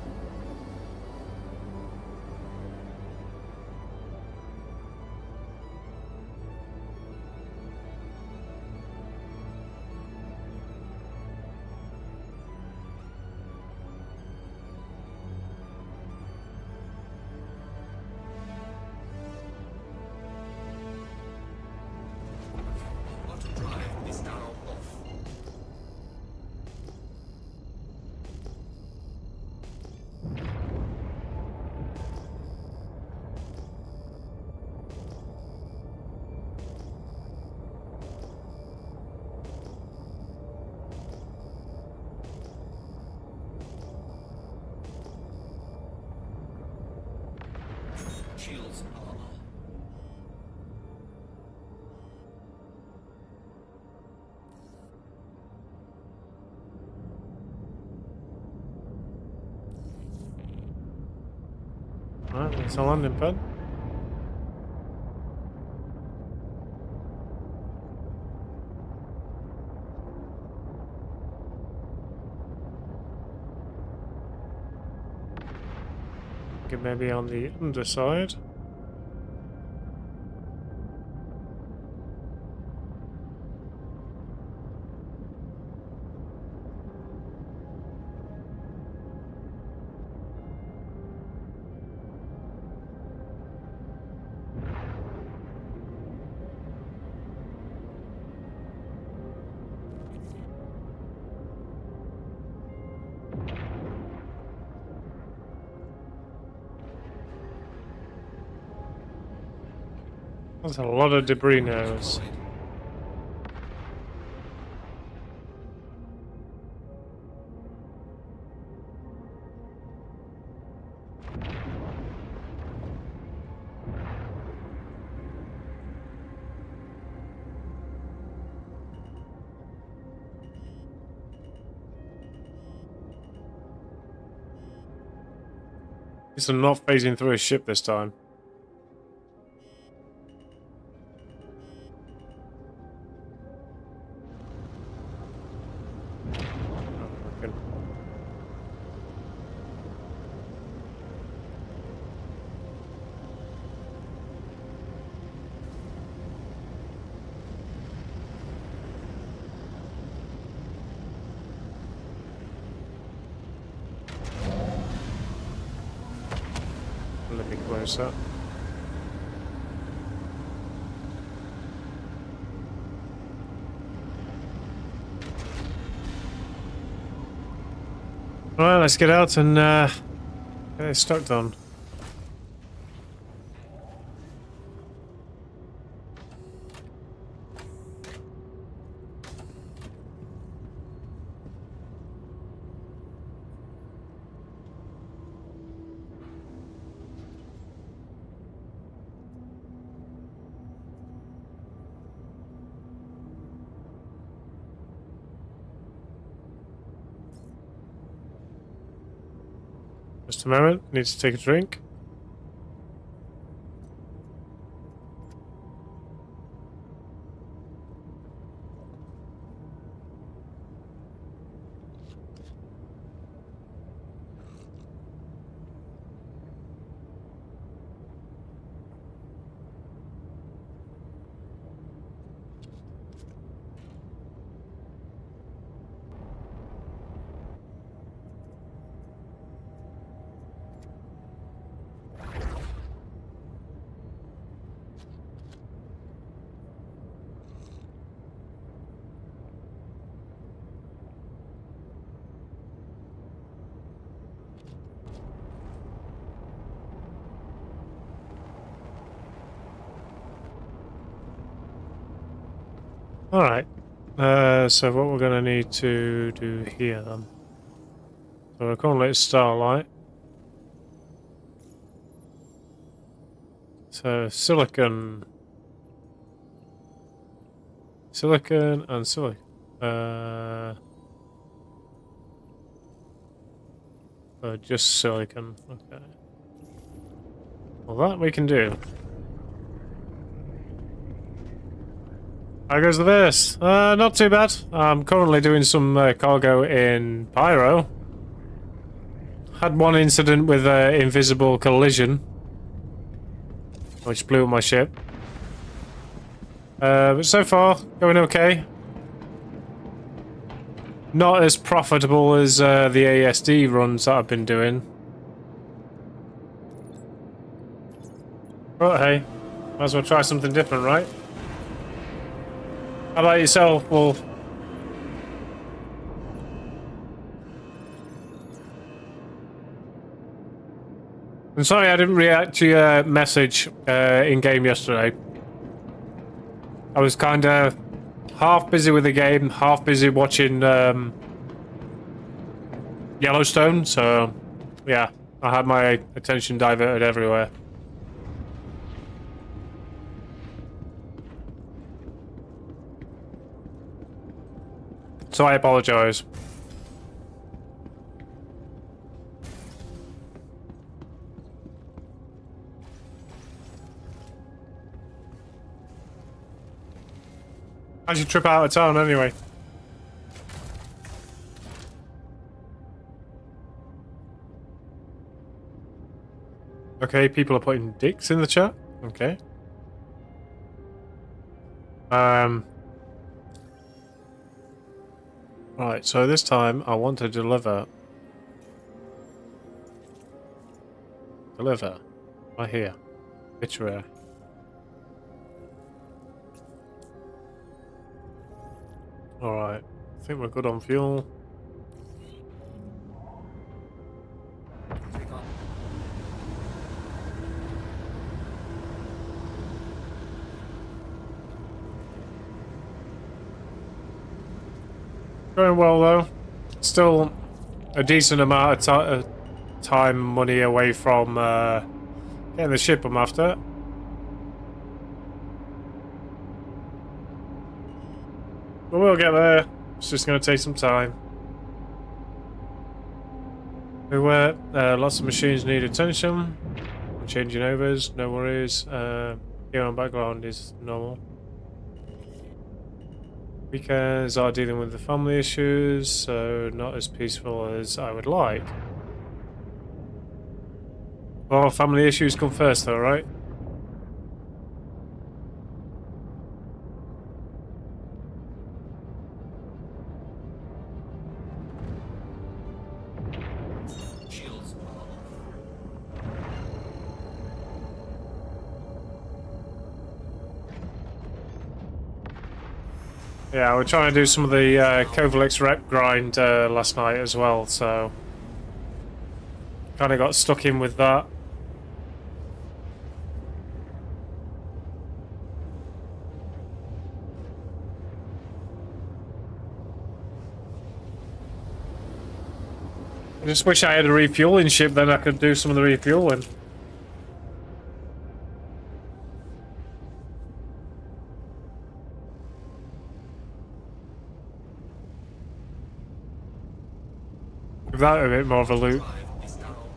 Auto drive is now off. Shields are on. Alright, it's a landing pad. Okay, maybe on the underside. There's a lot of debris now. At least I'm not phasing through a ship this time. Let me close that. Alright, let's get out and get this stuck done. Just a moment, need to take a drink. Alright. So what we're going to need to do here then. So we're calling it Starlight. So silicon. Silicon and silicon. Just silicon. Okay. Well, that we can do. How goes the verse? Not too bad. I'm currently doing some cargo in Pyro. Had one incident with invisible collision, which blew up my ship. But so far, going okay. Not as profitable as the ASD runs that I've been doing. But hey, might as well try something different, right? How about yourself, Wolf? I'm sorry I didn't react to your message in-game yesterday. I was kind of half busy with the game, half busy watching Yellowstone, so yeah, I had my attention diverted everywhere. So I apologize. How's your trip out of town anyway? Okay, people are putting dicks in the chat. Okay. Right, so this time I want to deliver. Deliver. Right here. Picture here. Alright. I think we're good on fuel. Take on. Going well though. Still a decent amount of time, money away from getting the ship I'm after. But we'll get there. It's just going to take some time. Lots of machines need attention. I'm changing overs, no worries. Here on background is normal. Weekends are dealing with the family issues, so not as peaceful as I would like. Well, family issues come first though, right? Shields. Yeah, we're trying to do some of the Kovalix rep grind last night as well, so kind of got stuck in with that. I just wish I had a refueling ship, then I could do some of the refueling. Give that a bit more of a loop. Drive is now off.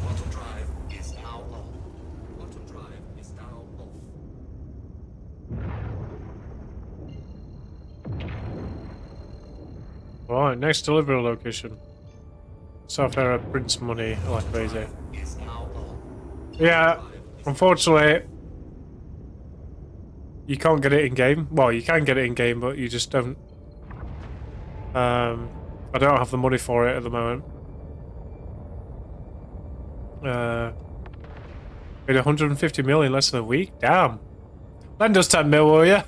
Auto drive is now on. Auto drive is now off. Right, next delivery location. South Area prints money like crazy. Is now on. Yeah, unfortunately, you can't get it in game. Well, you can get it in game, but you just don't. I don't have the money for it at the moment. Made 150 million less than a week. Damn. Lend us 10 mil, will ya?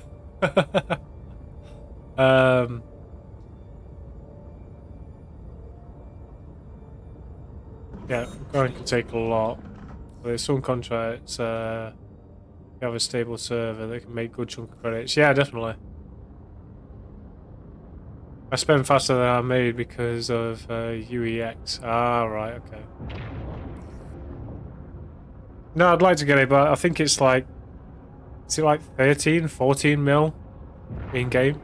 Yeah, going can take a lot. There's some contracts, you have a stable server that can make good chunk of credits. Yeah, definitely. I spend faster than I made because of UEX. Ah, right, okay. No, I'd like to get it, but I think it's like... Is it like 13, 14 mil in-game?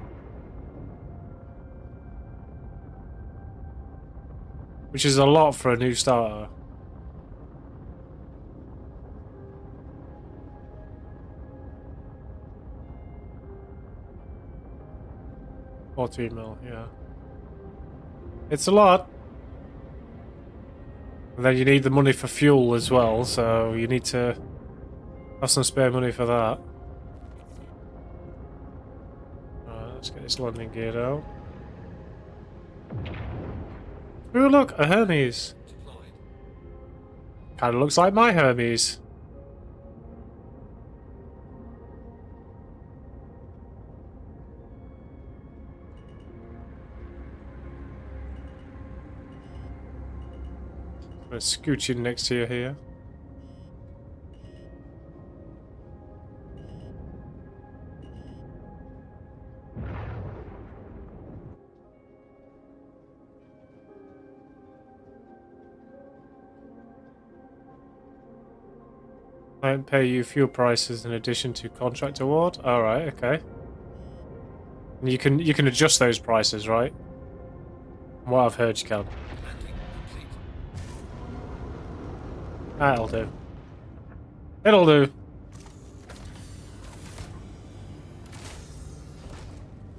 Which is a lot for a new starter. $14 yeah. It's a lot. And then you need the money for fuel as well, so you need to have some spare money for that. Alright, let's get this landing geared out. Ooh, look, a Hermes. Kinda looks like my Hermes. I'm scooching next to you here. I don't pay you fuel prices in addition to contract award. All right, okay. And you can adjust those prices, right? From what I've heard, you can. That'll do. It'll do.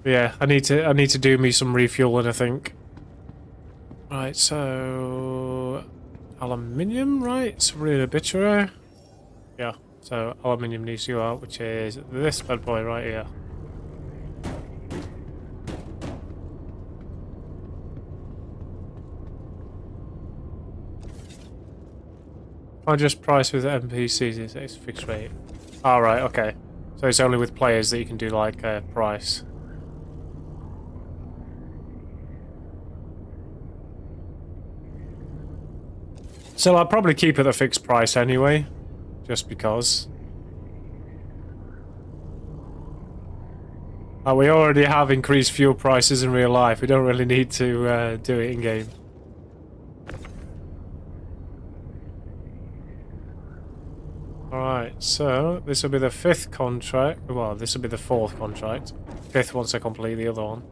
Yeah, I need to do me some refueling, I think. Right, so aluminium, right? So we're in obituary. Yeah, so aluminium needs to go out, which is this bad boy right here. I just price with NPCs, it's fixed rate. Alright, okay. So it's only with players that you can do like a price. So I'll probably keep it a fixed price anyway, just because. We already have increased fuel prices in real life, we don't really need to do it in game. Alright, so this will be the 5th contract. Well, this will be the 4th contract. 5th once I complete the other one.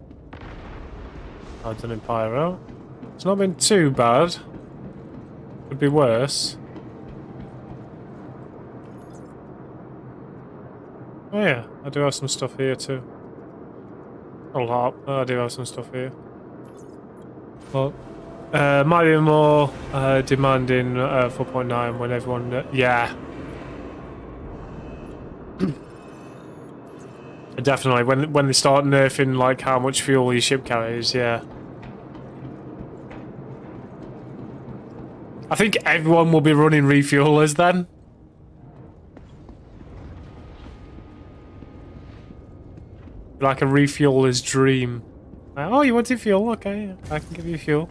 I've done in Pyro. It's not been too bad. Could be worse. Oh yeah, I do have some stuff here too. Not a lot, but I do have some stuff here. Well, might be more demanding 4.9 when everyone... yeah. Definitely, when they start nerfing like how much fuel your ship carries, yeah. I think everyone will be running refuelers then. Like a refueler's dream. Oh, you wanted fuel? Okay, I can give you fuel.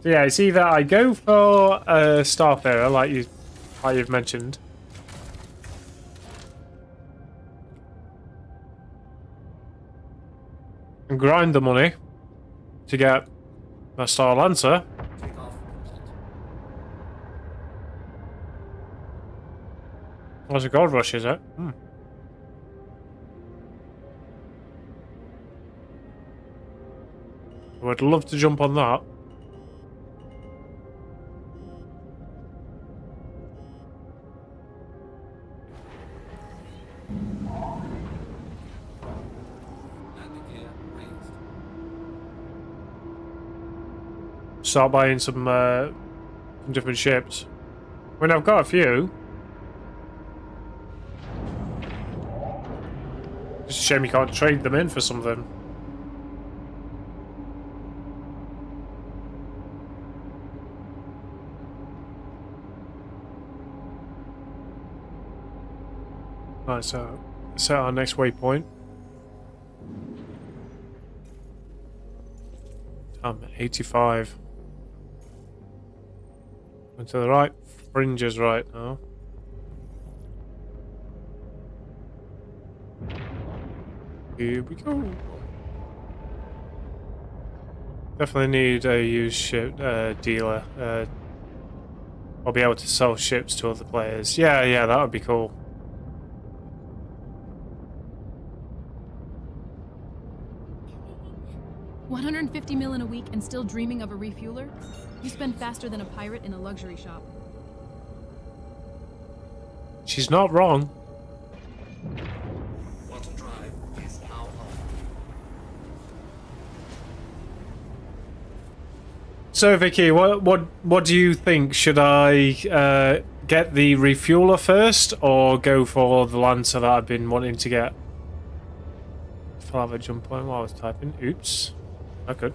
So yeah, it's either I go for a Starfarer, like you've mentioned, and grind the money to get a Star Lancer. That's a gold rush, is it? Hmm. I would love to jump on that. Start buying some different ships. I mean, I've got a few. It's a shame you can't trade them in for something. Right, so set our next waypoint. I'm at 85. And to the right, fringe is right now. Here we go. Definitely need a used ship dealer. I'll be able to sell ships to other players. Yeah, that would be cool. $150 million a week and still dreaming of a refueler? You spend faster than a pirate in a luxury shop. She's not wrong. Quantum drive is now on. So Vicky, what do you think? Should I get the refueler first, or go for the Lancer that I've been wanting to get? I'll have a jump point while I was typing. Oops. I could.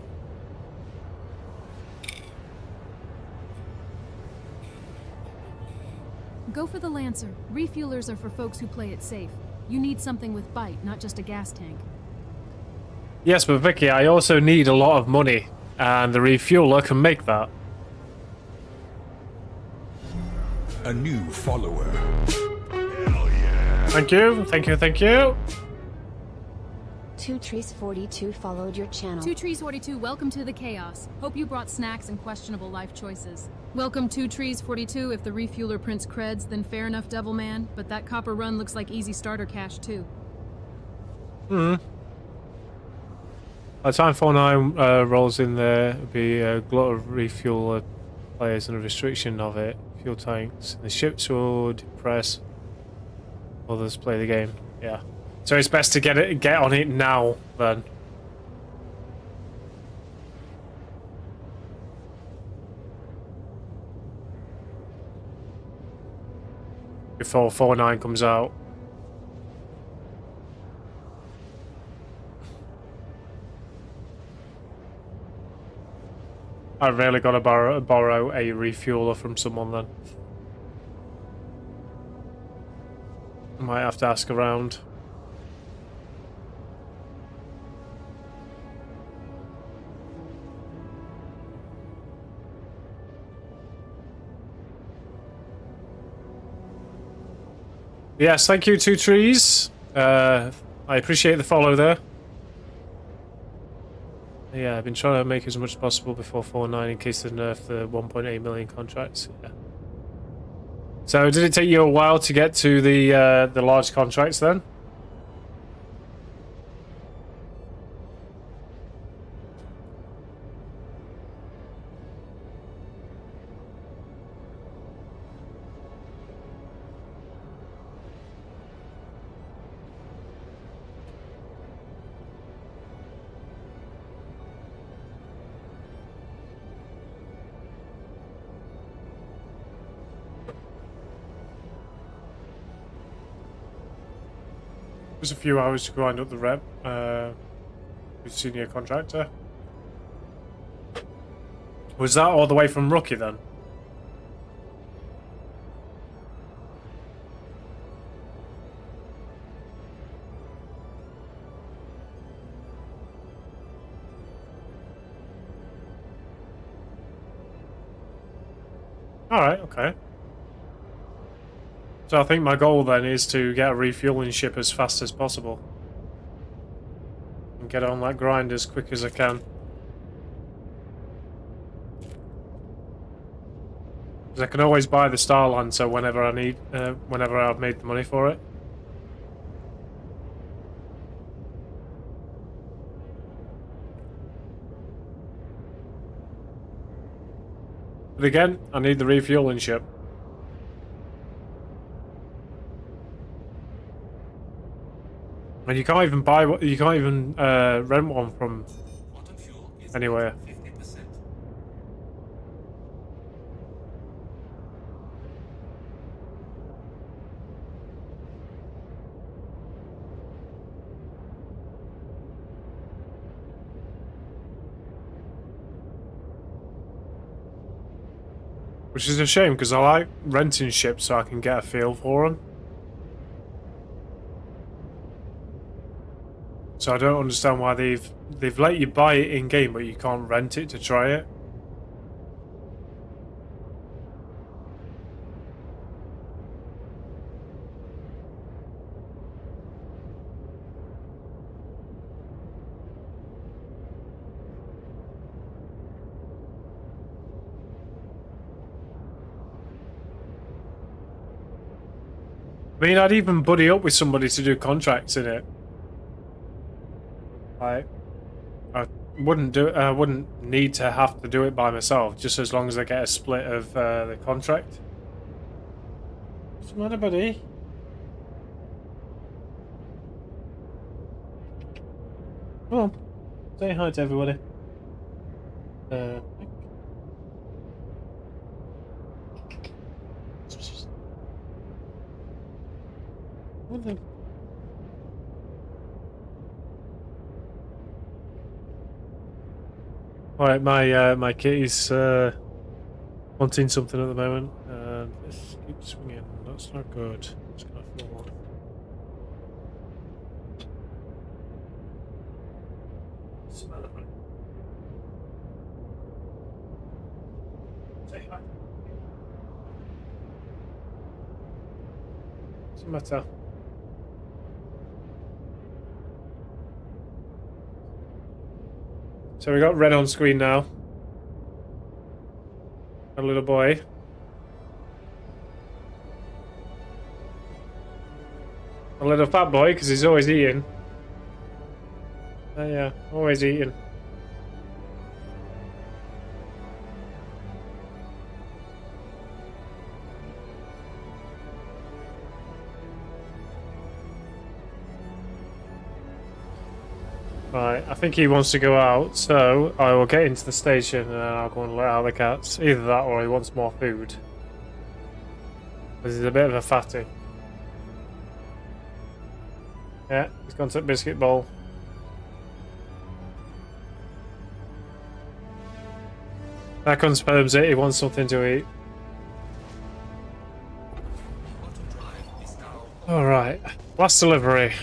Go for the Lancer. Refuelers are for folks who play it safe. You need something with bite, not just a gas tank. Yes, but Vicky, I also need a lot of money, and the refueler can make that. A new follower. Thank you, thank you, thank you. 2Trees42 followed your channel. 2Trees42, welcome to the chaos. Hope you brought snacks and questionable life choices. Welcome 2Trees42. If the refueler prints creds, then fair enough, Devilman. But that copper run looks like easy starter cash too. By the time 49 rolls in there, it'll be a glut of refueler players and a restriction of it. Fuel tanks. The ships will depress others play the game. Yeah. So it's best to get on it now then. Before 49 comes out. I've really got to borrow a refueler from someone then. I might have to ask around. Yes, thank you, 2Trees. I appreciate the follow there. Yeah, I've been trying to make as much as possible before 49 in case they nerf the 1.8 million contracts. Yeah. So did it take you a while to get to the large contracts then? There's a few hours to grind up the rep with senior contractor. Was that all the way from Rookie then? Alright, okay. So I think my goal then is to get a refueling ship as fast as possible. And get on that grind as quick as I can. Because I can always buy the Star Lancer whenever I need, whenever I've made the money for it. But again, I need the refueling ship. And you can't even buy, you can't even rent one from Quantum fuel is anywhere. 50%. Which is a shame because I like renting ships so I can get a feel for them. So I don't understand why they've let you buy it in game, but you can't rent it to try it. I mean, I'd even buddy up with somebody to do contracts in it. I wouldn't do it. I wouldn't need to have to do it by myself, just as long as I get a split of the contract. What's the matter, buddy? Come on, say hi to everybody. What the? Alright, my kitty's wanting something at the moment. This keeps swinging. That's not good. It's gonna fall off. Smell it, buddy. Say hi. What's the matter? So we got red on screen now. A little boy. A little fat boy, because he's always eating. Yeah, always eating. Right, I think he wants to go out, so I will get into the station and I'll go and let out the cats. Either that or he wants more food. Because he's a bit of a fatty. Yeah, he's gone to the biscuit bowl. That confirms it, he wants something to eat. Alright, last delivery.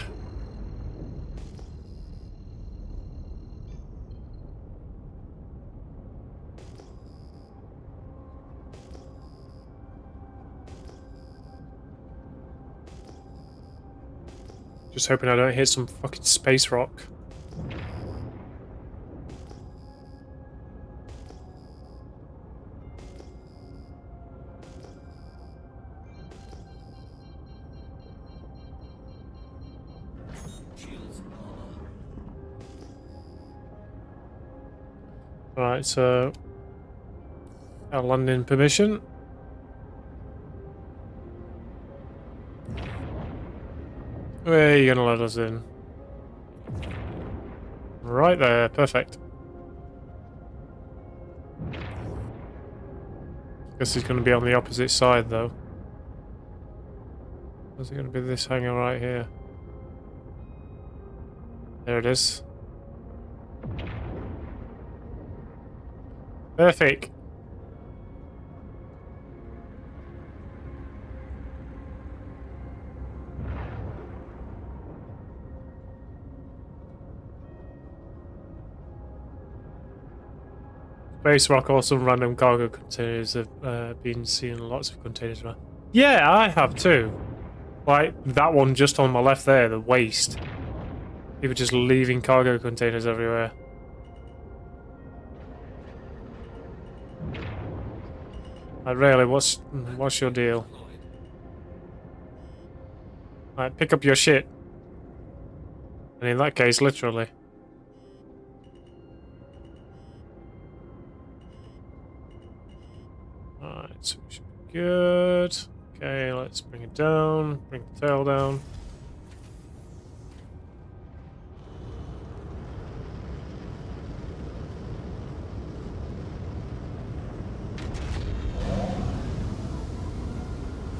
Just hoping I don't hit some fucking space rock. Right, so our landing permission. Where are you gonna let us in? Right there, perfect. Guess he's gonna be on the opposite side though. Is it gonna be this hangar right here? There it is. Perfect. Space rock or some random cargo containers have been seen lots of containers around. Yeah, I have too. Like that one just on my left there, the waste. People just leaving cargo containers everywhere. Like really, what's your deal? Like pick up your shit. And in that case, literally. Alright, so we should be good. Okay, let's bring it down. Bring the tail down.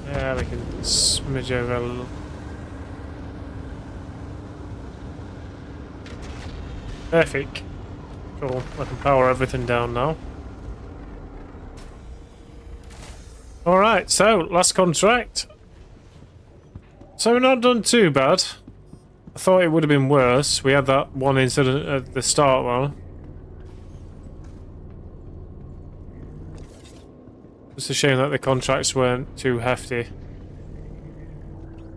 Yeah, they can smidge over a little. Perfect. Cool. I can power everything down now. Alright, so last contract. So we're not done too bad. I thought it would have been worse. We had that one incident at the start, though. It's a shame that the contracts weren't too hefty.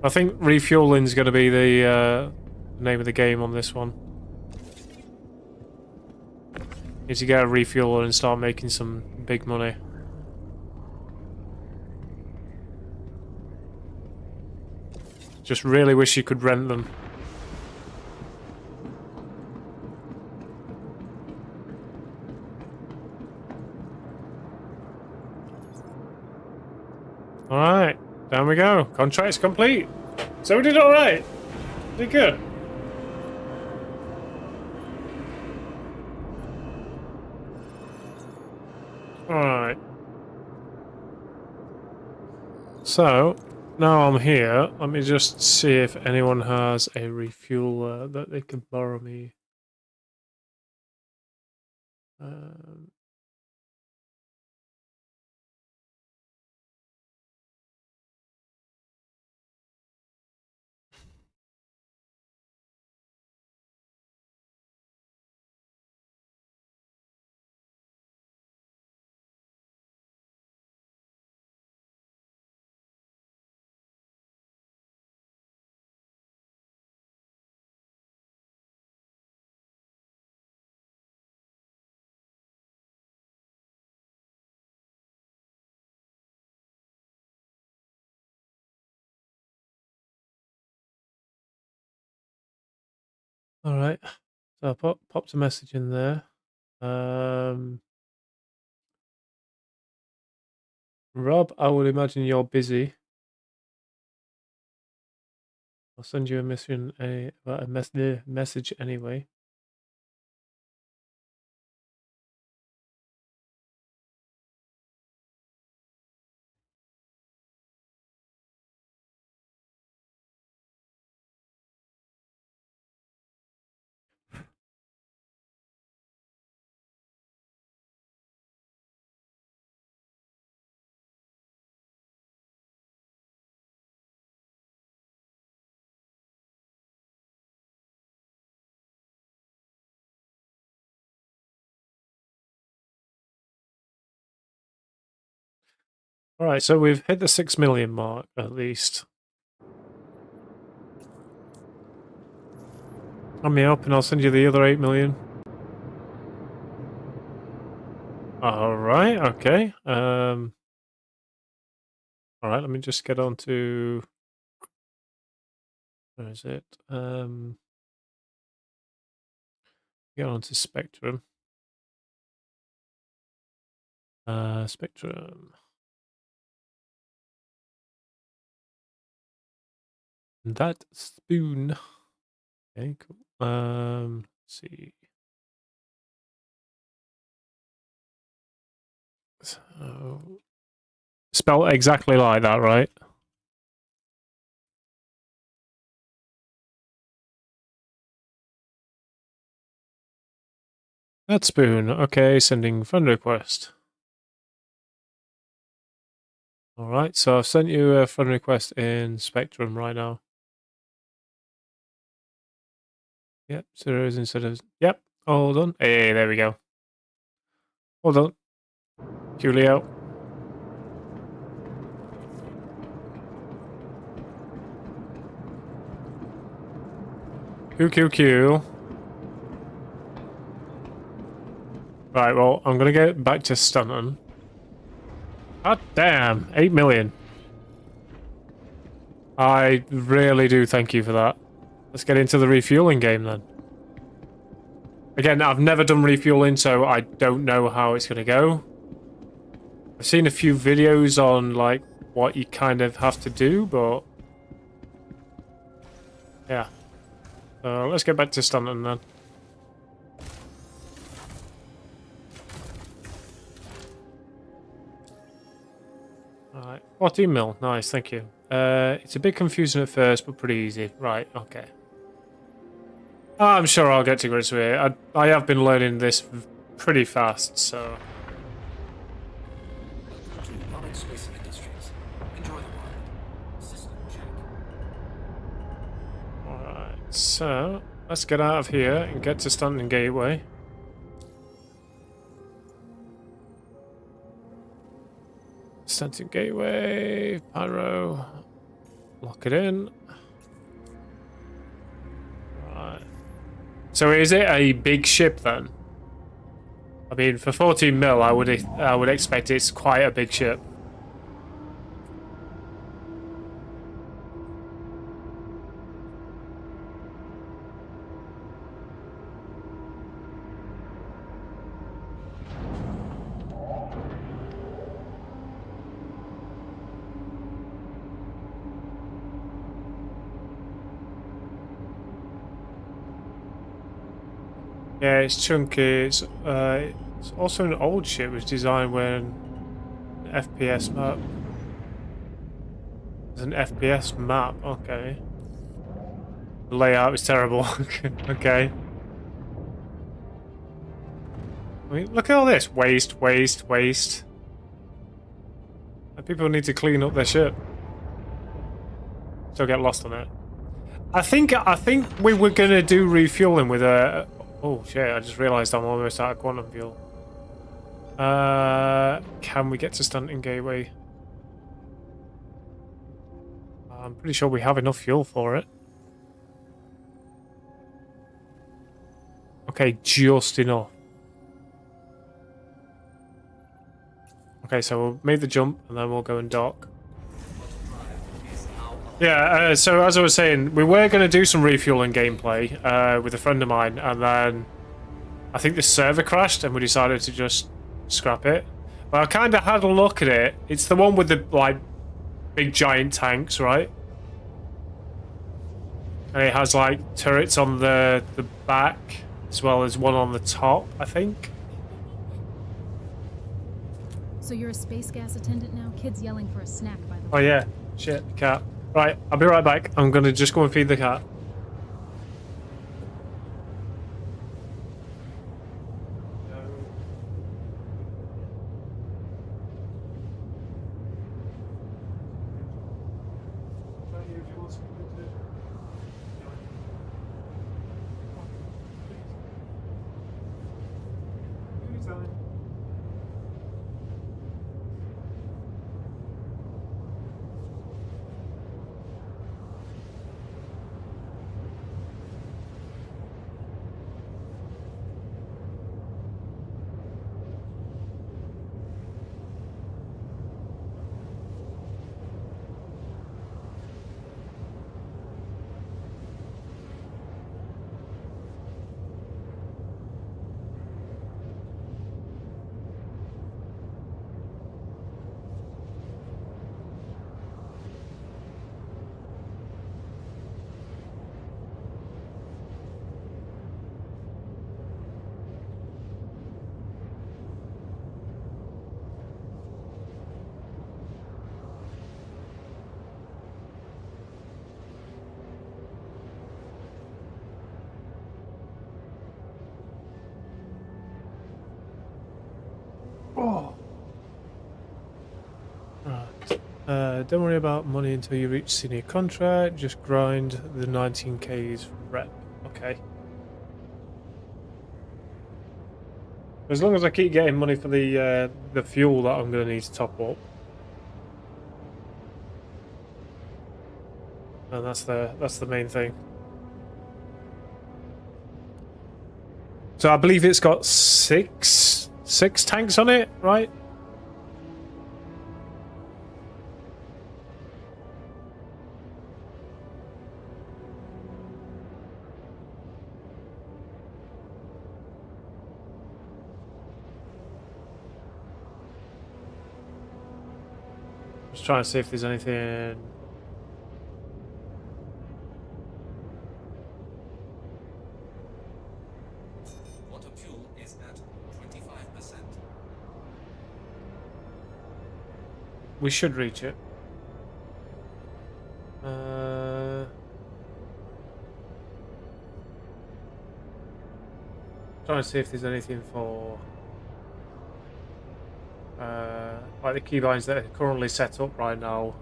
I think refueling is going to be the name of the game on this one. Need to get a refueler and start making some big money. Just really wish you could rent them. Alright, down we go. Contract's complete. So we did alright. Did good. Alright. So, now I'm here. Let me just see if anyone has a refueler that they can borrow me. Alright. So I popped a message in there. Rob, I would imagine you're busy. I'll send you a message anyway. Alright, so we've hit the 6 million mark, at least. Hand me up and I'll send you the other 8 million. Alright, okay. Alright, let me just get on to... Where is it? Get on to Spectrum. Spectrum. That spoon. Okay, cool. Let's see. So, spelled exactly like that, right? That spoon. Okay, sending friend request. Alright, so I've sent you a friend request in Spectrum right now. Yep, zeros instead of... Yep, hold on. Hey, there we go. Hold on. Julio. QQQ. Right, well, I'm gonna get back to Stunton. God damn, 8 million. I really do thank you for that. Let's get into the refueling game then. Again, I've never done refueling, so I don't know how it's gonna go. I've seen a few videos on, like, what you kind of have to do, but... Yeah. So let's get back to Stunton then. Alright, 14 mil. Nice, thank you. It's a bit confusing at first, but pretty easy. Right, okay. I'm sure I'll get to grips with it. I have been learning this pretty fast, so... Non-exclusive industries. Enjoy the ride. System check. Alright. So, let's get out of here and get to Stanton Gateway. Stanton Gateway, Pyro, lock it in. Right. So is it a big ship then? I mean, for 14 mil, I would expect it's quite a big ship. Yeah, it's chunky. It's also an old ship. It was designed when an FPS map. It's an FPS map. Okay. The layout is terrible. Okay. I mean, look at all this waste, waste, waste. And people need to clean up their ship. Still get lost on it. I think we were gonna do refueling with a. Oh shit, I just realised I'm almost out of quantum fuel. Can we get to Stanton Gateway? I'm pretty sure we have enough fuel for it. Okay, just enough. Okay, so we'll make the jump and then we'll go and dock. Yeah, so as I was saying, we were going to do some refueling gameplay with a friend of mine, and then I think the server crashed and we decided to just scrap it. But I kind of had a look at it. It's the one with the, like, big giant tanks, right? And it has, like, turrets on the back, as well as one on the top, I think. So you're a space gas attendant now? Kid's yelling for a snack, by the way. Oh yeah, shit, the cat. Right, I'll be right back. I'm gonna just go and feed the cat. Oh. Right. Don't worry about money until you reach senior contract. Just grind the 19Ks from rep. Okay. As long as I keep getting money for the fuel that I'm going to need to top up. And that's the main thing. So I believe it's got six tanks on it, right? Just trying to see if there's anything. Water fuel is at 25%. We should reach it. Trying to see if there's anything for like the keybinds that are currently set up right now.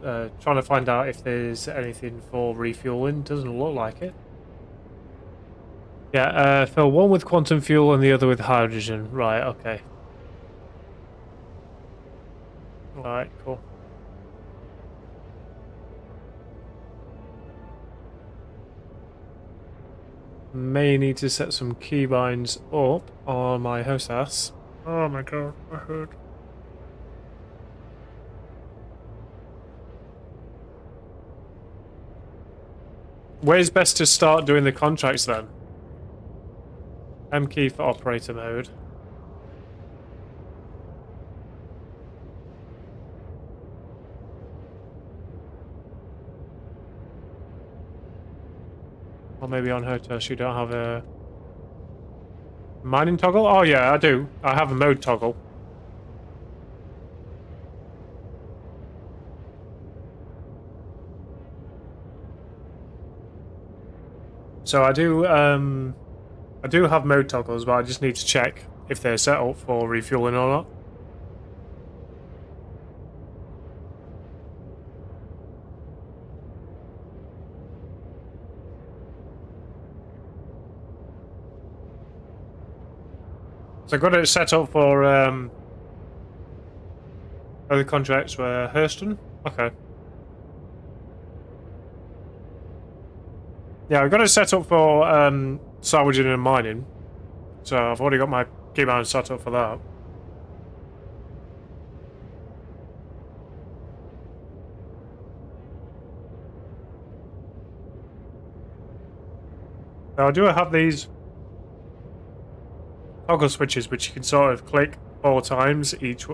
Trying to find out if there's anything for refueling. Doesn't look like it. Yeah, fill one with quantum fuel and the other with hydrogen. Right, okay. Alright, cool. May need to set some keybinds up on my hostess. Oh my god, I heard. Where's best to start doing the contracts then? M key for operator mode. Or maybe on hostess you don't have a mining toggle? Oh yeah, I do. I have a mode toggle. So I do have mode toggles, but I just need to check if they're set up for refueling or not. So I got it set up for other contracts were Hurston. Okay. Yeah, I got it set up for salvaging and mining. So I've already got my keybind set up for that. Now I do have these toggle switches which you can sort of click 4 times each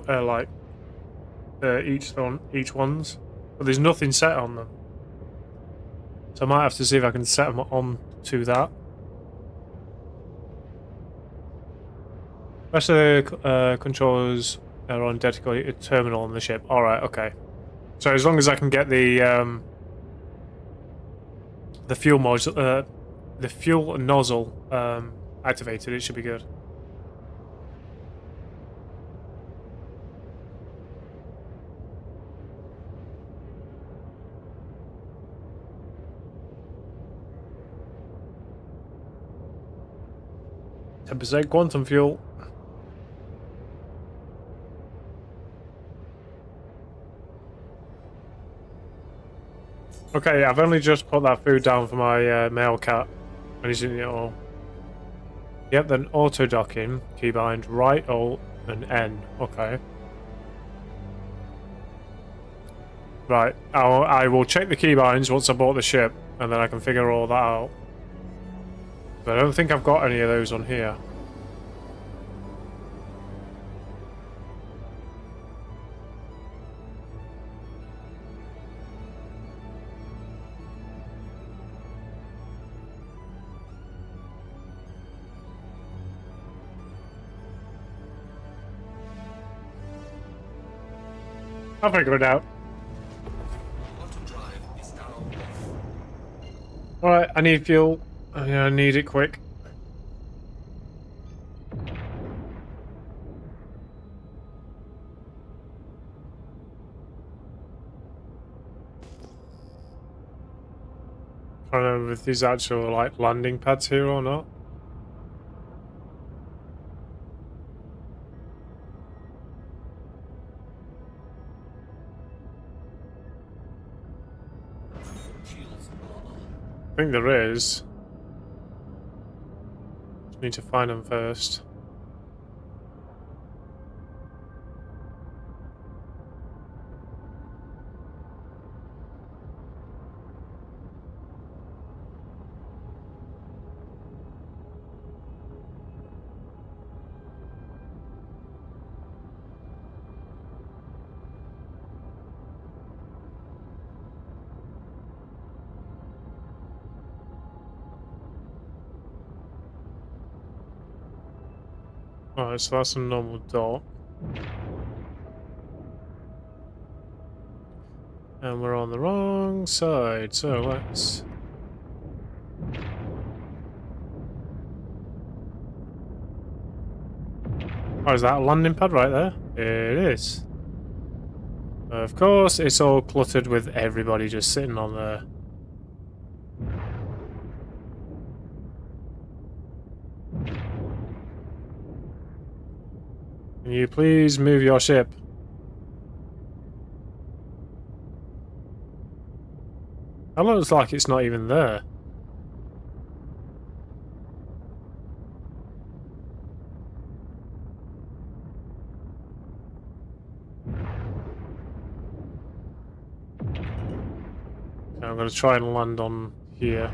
each ones, but there's nothing set on them. So I might have to see if I can set them on to that. Rest of the controllers are on dedicated terminal on the ship. Alright, okay. So as long as I can get the fuel nozzle activated, it should be good. %, quantum fuel. Okay, I've only just put that food down for my male cat, and he's eating it all. Yep, then auto docking, keybind, right, alt, and N. Okay. Right, I will check the keybinds once I bought the ship, and then I can figure all that out. But I don't think I've got any of those on here. I'll figure it out. Quantum drive is now off. Alright, I need fuel. I need it quick. I don't know if these actual like landing pads here or not. Shields normal. I think there is. Just need to find them first. Alright, so that's a normal dock. And we're on the wrong side, so let's... Oh, is that a landing pad right there? It is. Of course, it's all cluttered with everybody just sitting on there. Can you please move your ship? That looks like it's not even there. Okay, I'm going to try and land on here.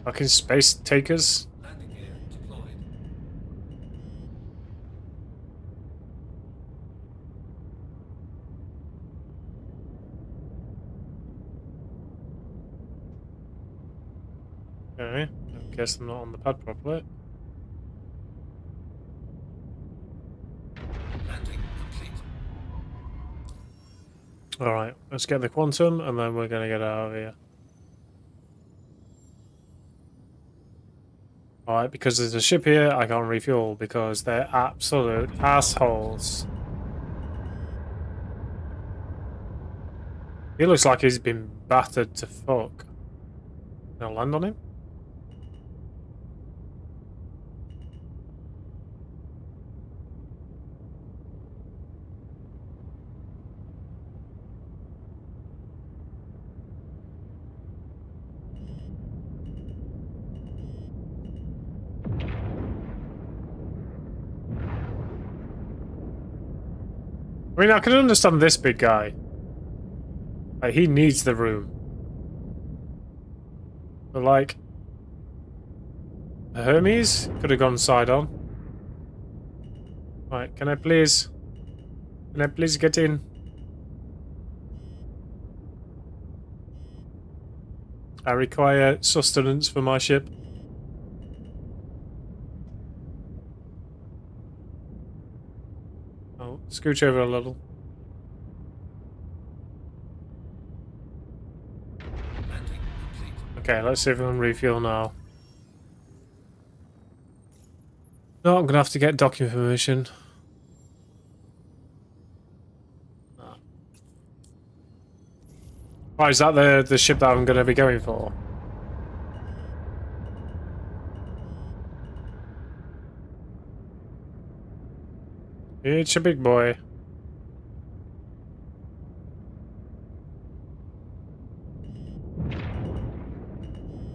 Fucking space takers. Landing gear deployed. Okay, I guess I'm not on the pad properly. Landing complete. Alright, let's get the quantum and then we're gonna get out of here. Alright, because there's a ship here, I can't refuel because they're absolute assholes. He looks like he's been battered to fuck. Can I land on him? I mean, I can understand this big guy. Like, he needs the room. But like, Hermes could have gone side on. Right, can I please get in? I require sustenance for my ship. Oh, scooch over a little. Landing complete. Okay, let's see if we can refuel now. No, I'm gonna have to get dock information. Oh. Oh, is that the ship that I'm gonna be going for? It's a big boy.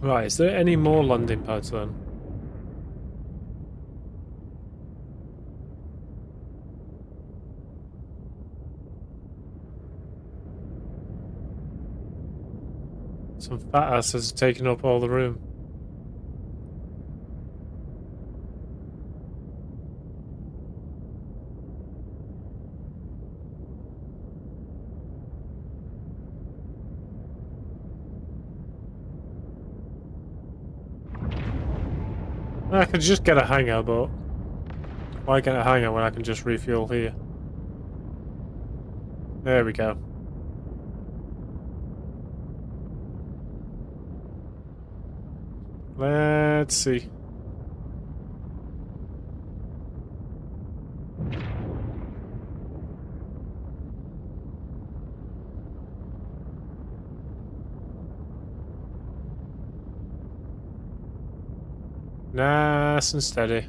Right, is there any more landing pads then? Some fat asses taking up all the room. I could just get a hangar, but why get a hangar when I can just refuel here? There we go. Let's see. Nice and steady.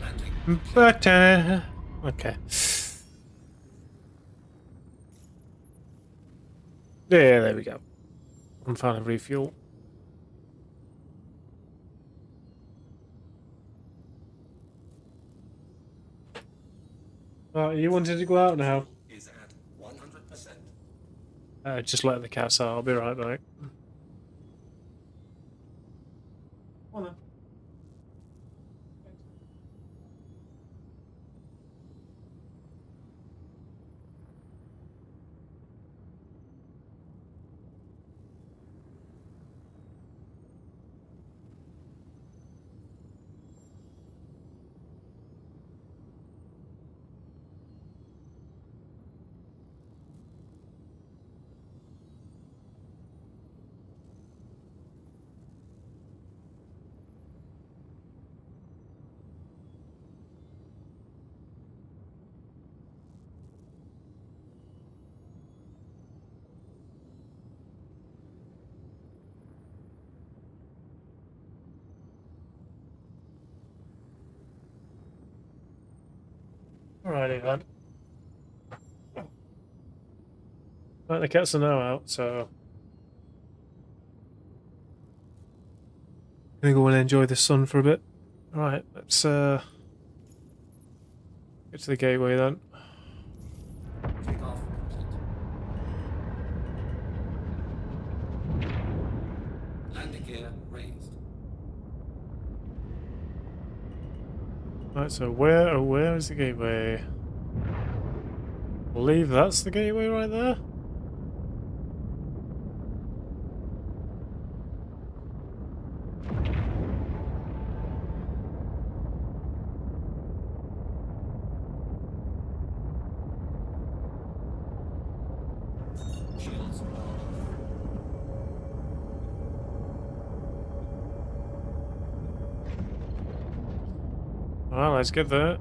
Landing. But, okay. Yeah, there we go. I'm trying to refuel. Oh, you wanted to go out now? Is at 100%. Just let the cats out. I'll be right back. Come on then. Alrighty then. Right, the cats are now out, so I think I want to enjoy the sun for a bit. Alright, let's get to the gateway then. Takeoff complete. Landing gear raised. Right, so where is the gateway? I believe that's the gateway right there. Shields on. Well, let's get there.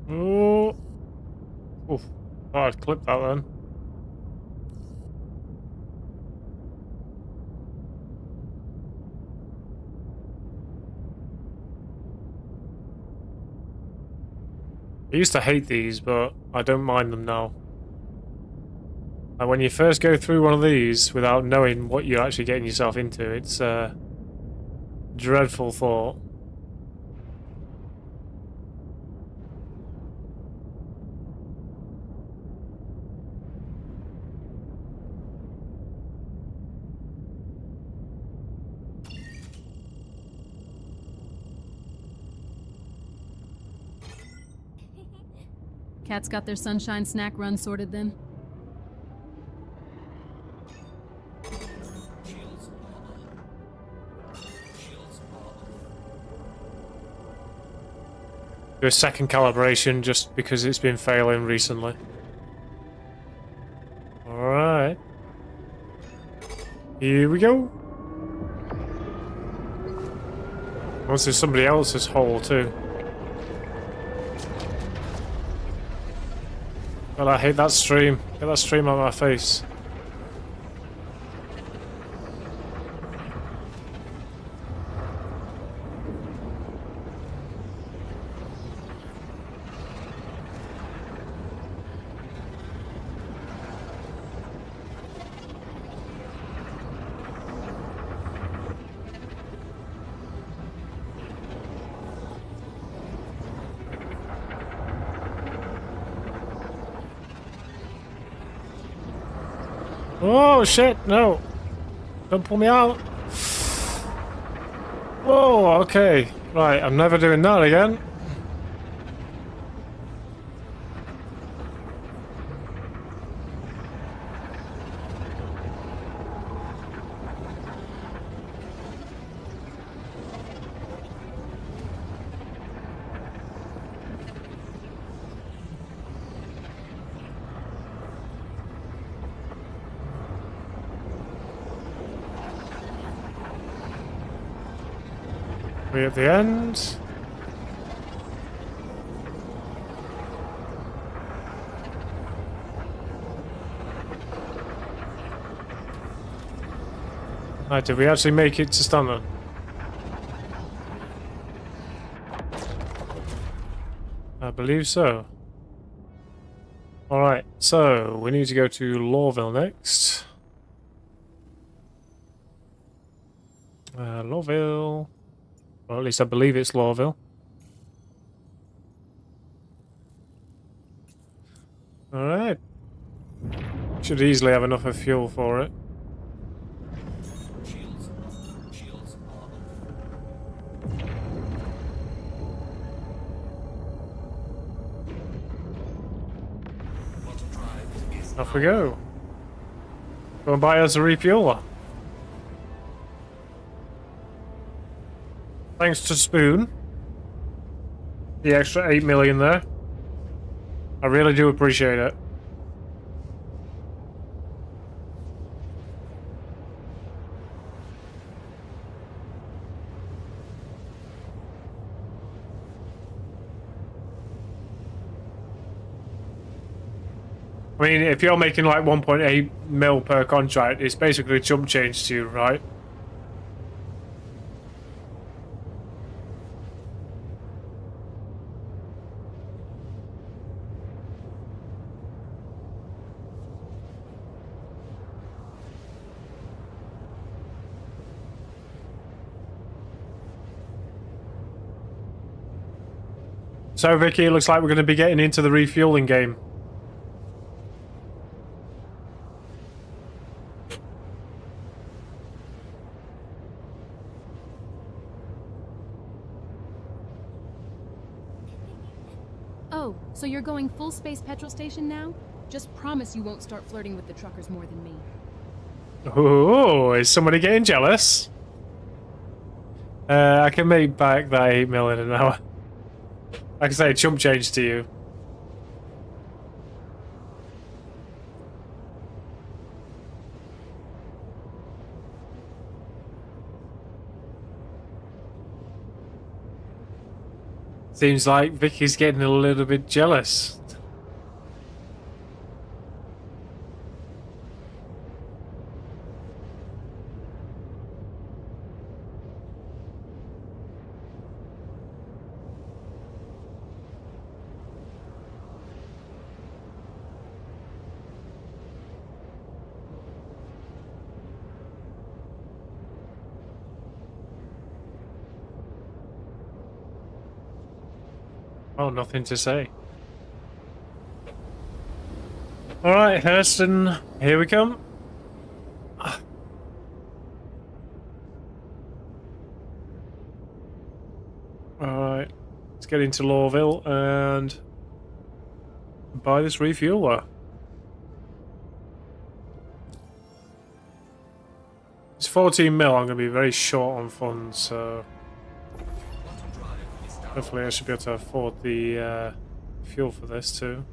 Oh, oof! Oh, I'd clip that then. I used to hate these, but I don't mind them now. And when you first go through one of these without knowing what you're actually getting yourself into, it's a dreadful thought. Cats got their sunshine snack run sorted then? Shields on. Shields on. Do a second calibration just because it's been failing recently. Alright. Here we go. Once there's somebody else's hole too. God, I hate that stream. Get that stream out of my face. Oh shit, no. Don't pull me out. Whoa, okay. Right, I'm never doing that again. We're at the end. Right, did we actually make it to Stanton? I believe so. Alright, so we need to go to Lawville next. Lawville. Well, at least I believe it's Lawville. Alright. Should easily have enough of fuel for it. Shields on. Shields on. Auto drive is Off we go. Go and buy us a refueler. Thanks to Spoon. The extra 8 million there. I really do appreciate it. I mean, if you're making like 1.8 mil per contract, it's basically chump change to you, right? So, Vicky, it looks like we're going to be getting into the refueling game. Oh, so you're going full space petrol station now? Just promise you won't start flirting with the truckers more than me. Ooh, is somebody getting jealous? I can make back that 8 mil in an hour. I can say chump change to you. Seems like Vicky's getting a little bit jealous. Oh, nothing to say. Alright, Hurston, here we come. Alright, let's get into Lawville and buy this refueler. It's 14 mil, I'm going to be very short on funds, so hopefully I should be able to afford the fuel for this too.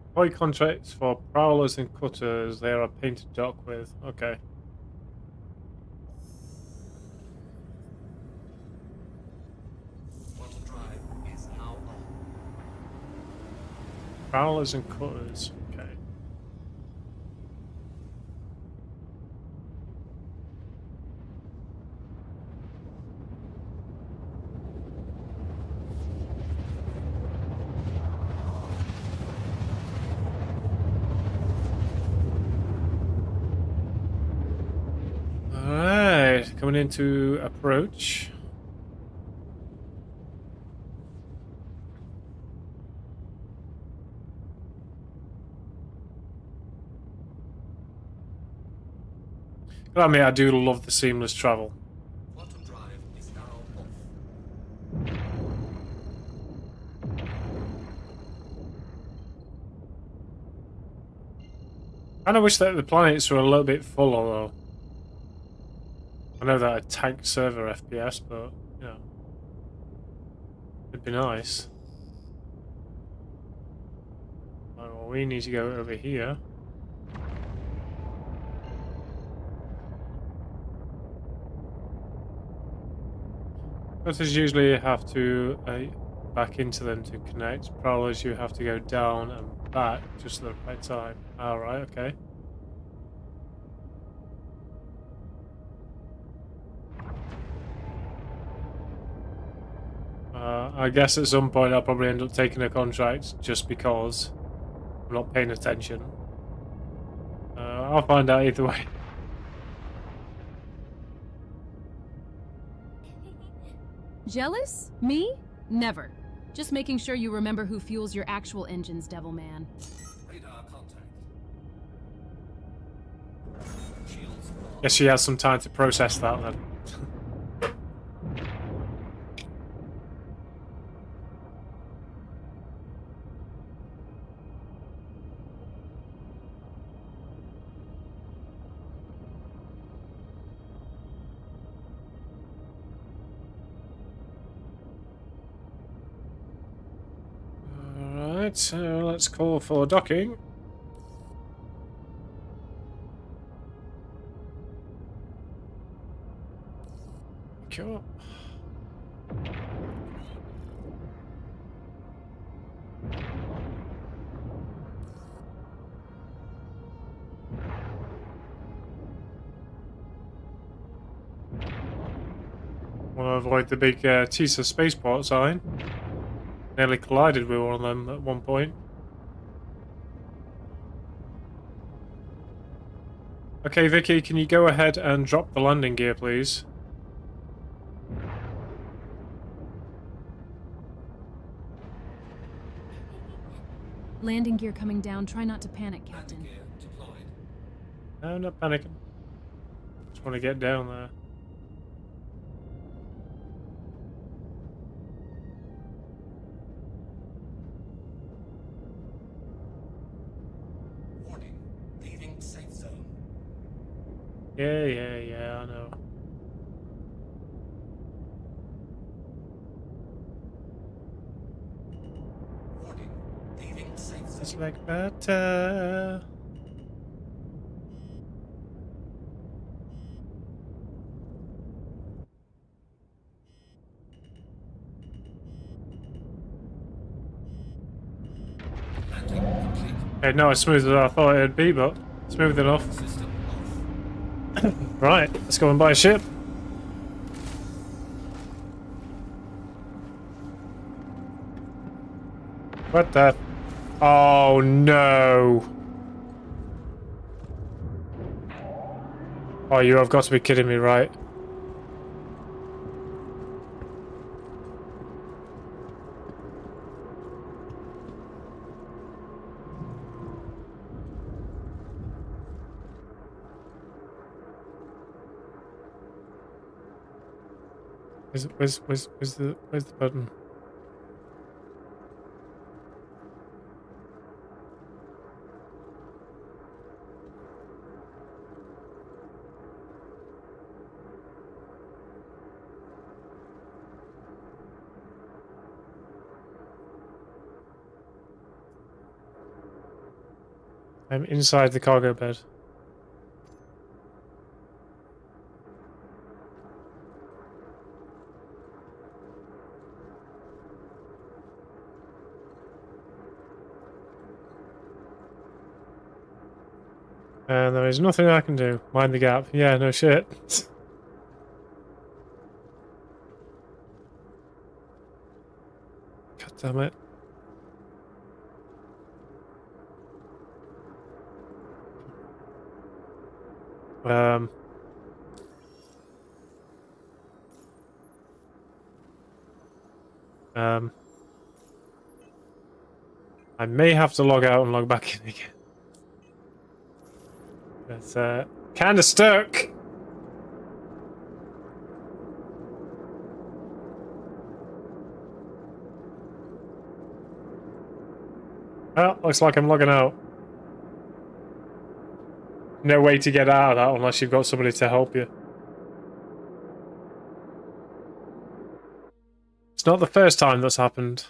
Employee contracts for prowlers and cutters, they are a painted dock with. Okay. Auto drive is now on. Prowlers and cutters. Okay. Alright, coming into approach. I mean, I do love the seamless travel. Auto drive is now off. I kind of wish that the planets were a little bit fuller, though. I know that a tank server FPS, but, you know, it'd be nice. Right, well, we need to go over here. Cutters usually have to back into them to connect. Prowlers, you have to go down and back just at the right time. Alright, okay. I guess at some point I'll probably end up taking a contract just because I'm not paying attention. I'll find out either way. Jealous? Me? Never. Just making sure you remember who fuels your actual engines, Devil Man. Radar contact. Shields on. Guess she has some time to process that then. Alright, so let's call for docking. pick it up. Want to avoid the big TISA spaceport sign. Nearly collided with one of them at one point. Okay, Vicky, can you go ahead and drop the landing gear, please? Landing gear coming down. Try not to panic, Captain. Gear deployed. No, I'm not panicking. Just want to get down there. Warning. Leaving safe zone. Yeah, I know. Warning. Leaving safe zone. It's like butter. Landing complete. Okay, not as smooth as I thought it'd be, but smooth enough. System off. Right, let's go and buy a ship. What the? Oh no! Oh, you have got to be kidding me, right? Where's the button? I'm inside the cargo bed. And there is nothing I can do. Mind the gap. Yeah, no shit. God damn it. I may have to log out and log back in again. It's kind of stuck. Well, looks like I'm logging out. No way to get out of that unless you've got somebody to help you. It's not the first time that's happened.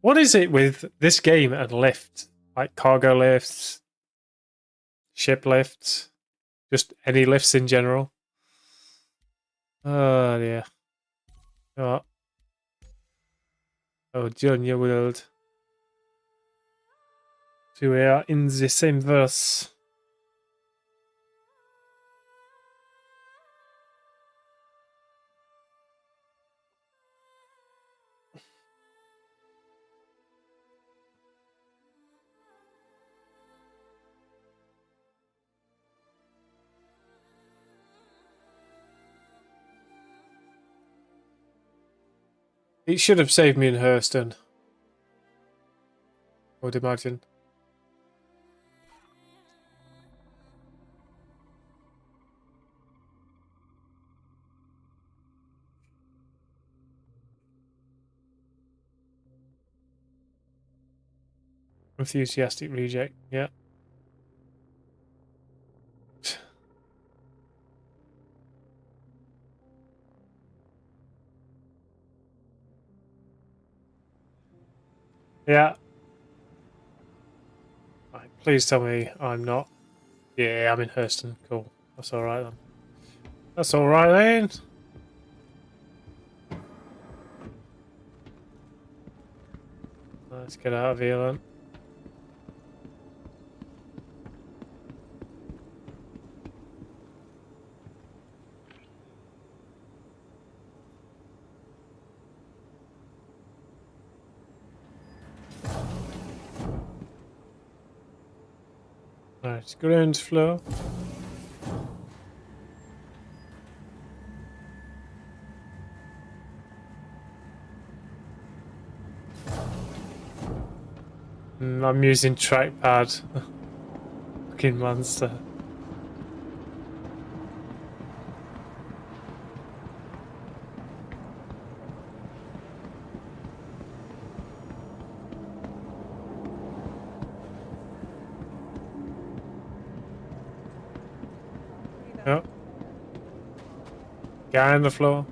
What is it with this game and lifts? Like cargo lifts, ship lifts, just any lifts in general? Oh dear. Oh, oh Junior World. So we are in the same verse. It should have saved me in Hurston, I would imagine. Enthusiastic reject, yeah. Yeah. Right, please tell me I'm not. Yeah, I'm in Hurston. Cool. That's alright then. That's alright then. Let's get out of here then. Alright, ground floor. I'm using trackpad. Fucking monster. Yep. Guy on the floor.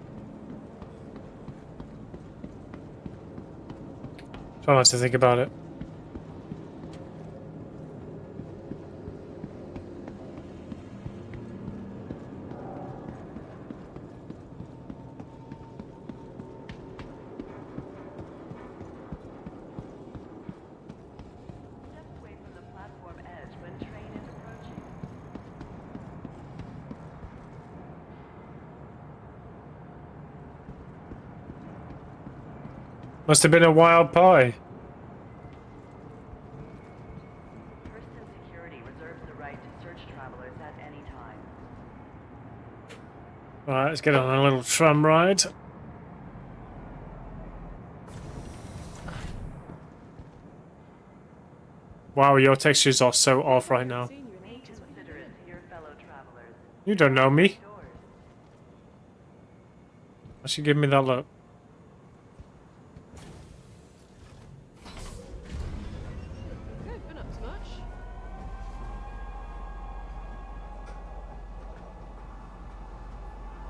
Try not to think about it. Must have been a wild pie. First Security reserves the right to search travelers at any time. Alright, let's get on a little tram ride. Wow, your textures are so off right now. Be considerate to your fellow travelers. You don't know me. Doors. Why should give me that look? Good, been up to much.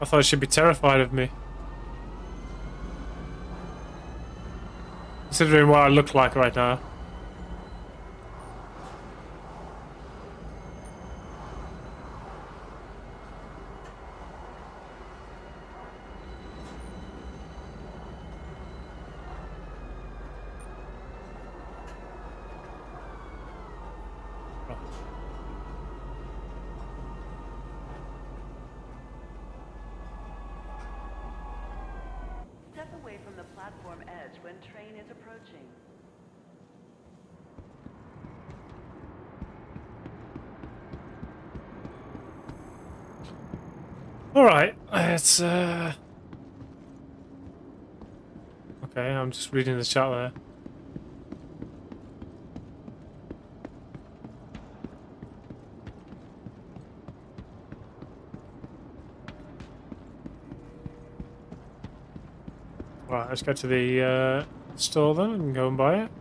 I thought she'd be terrified of me. Considering what I look like right now. Step away from the platform edge when train is approaching. Alright, it's okay, I'm just reading the chat there. Right, let's go to the store then and go and buy it.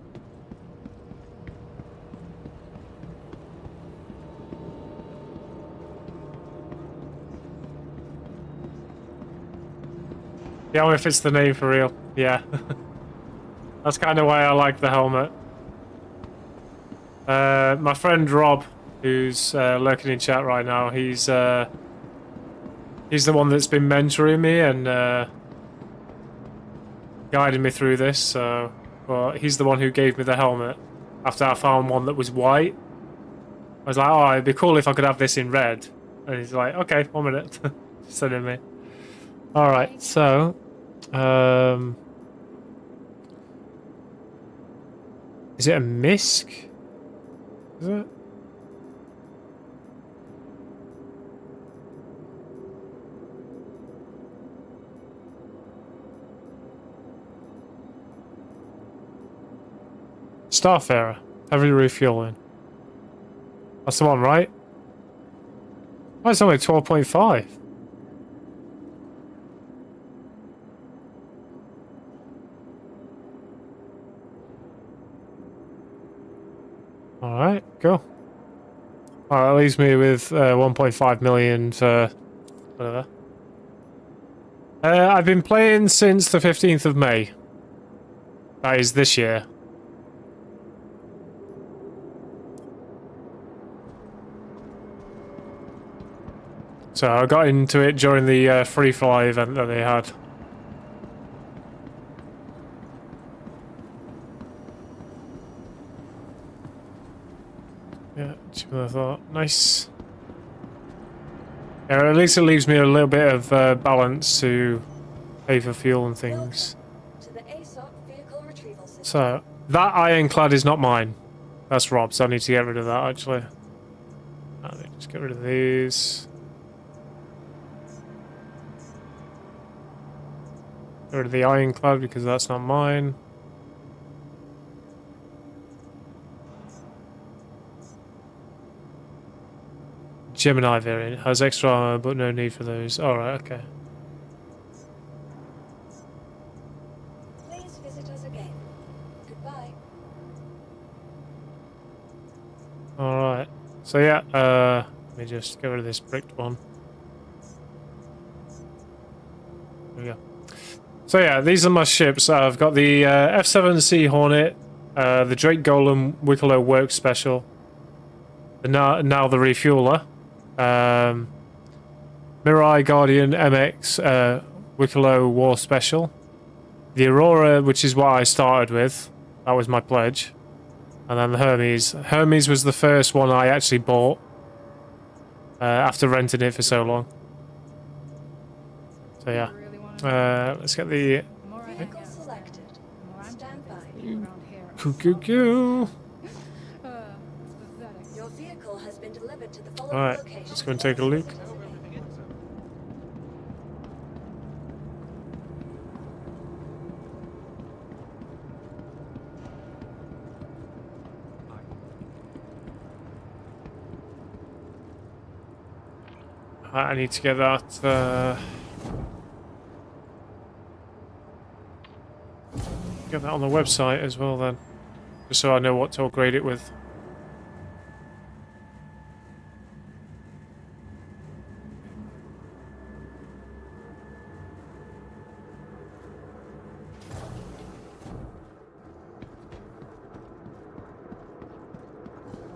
Yeah, I wonder if it's the name for real. Yeah. That's kind of why I like the helmet. My friend Rob, who's lurking in chat right now, he's the one that's been mentoring me and guiding me through this. So, well, he's the one who gave me the helmet after I found one that was white. I was like, oh, it'd be cool if I could have this in red. And he's like, okay, 1 minute. Sending me. All right, so. Is it a misc? Is it? Starfarer. Heavy refueling. That's the one, right? Oh, it's only 12.5. Alright, cool. Alright, that leaves me with 1.5 million for whatever. I've been playing since the 15th of May. That is this year. So I got into it during the free fly event that they had. Yeah, cheaper than I thought. Nice. Yeah, at least it leaves me a little bit of balance to pay for fuel and things. To the ASOP vehicle retrieval system. So, that ironclad is not mine. That's Rob's. I need to get rid of that, actually. Let me just get rid of these. Get rid of the ironclad because that's not mine. Gemini variant has extra armor, but no need for those. Alright, okay. Please visit us again. Goodbye. Alright. So yeah, let me just get rid of this bricked one. There we go. So yeah, these are my ships. I've got the F-7C Hornet, the Drake Golem Wicklow Work Special, now the Refueler, Mirai Guardian MX Wicklow War Special, the Aurora, which is what I started with. That was my pledge. And then the Hermes. Hermes was the first one I actually bought after renting it for so long. So yeah. Let's get the Vehicle selected. Stand by. Cuckoo. Your vehicle has been delivered to the following Alright, location. let's go and take a look. I need to get that on the website as well then, just so I know what to upgrade it with.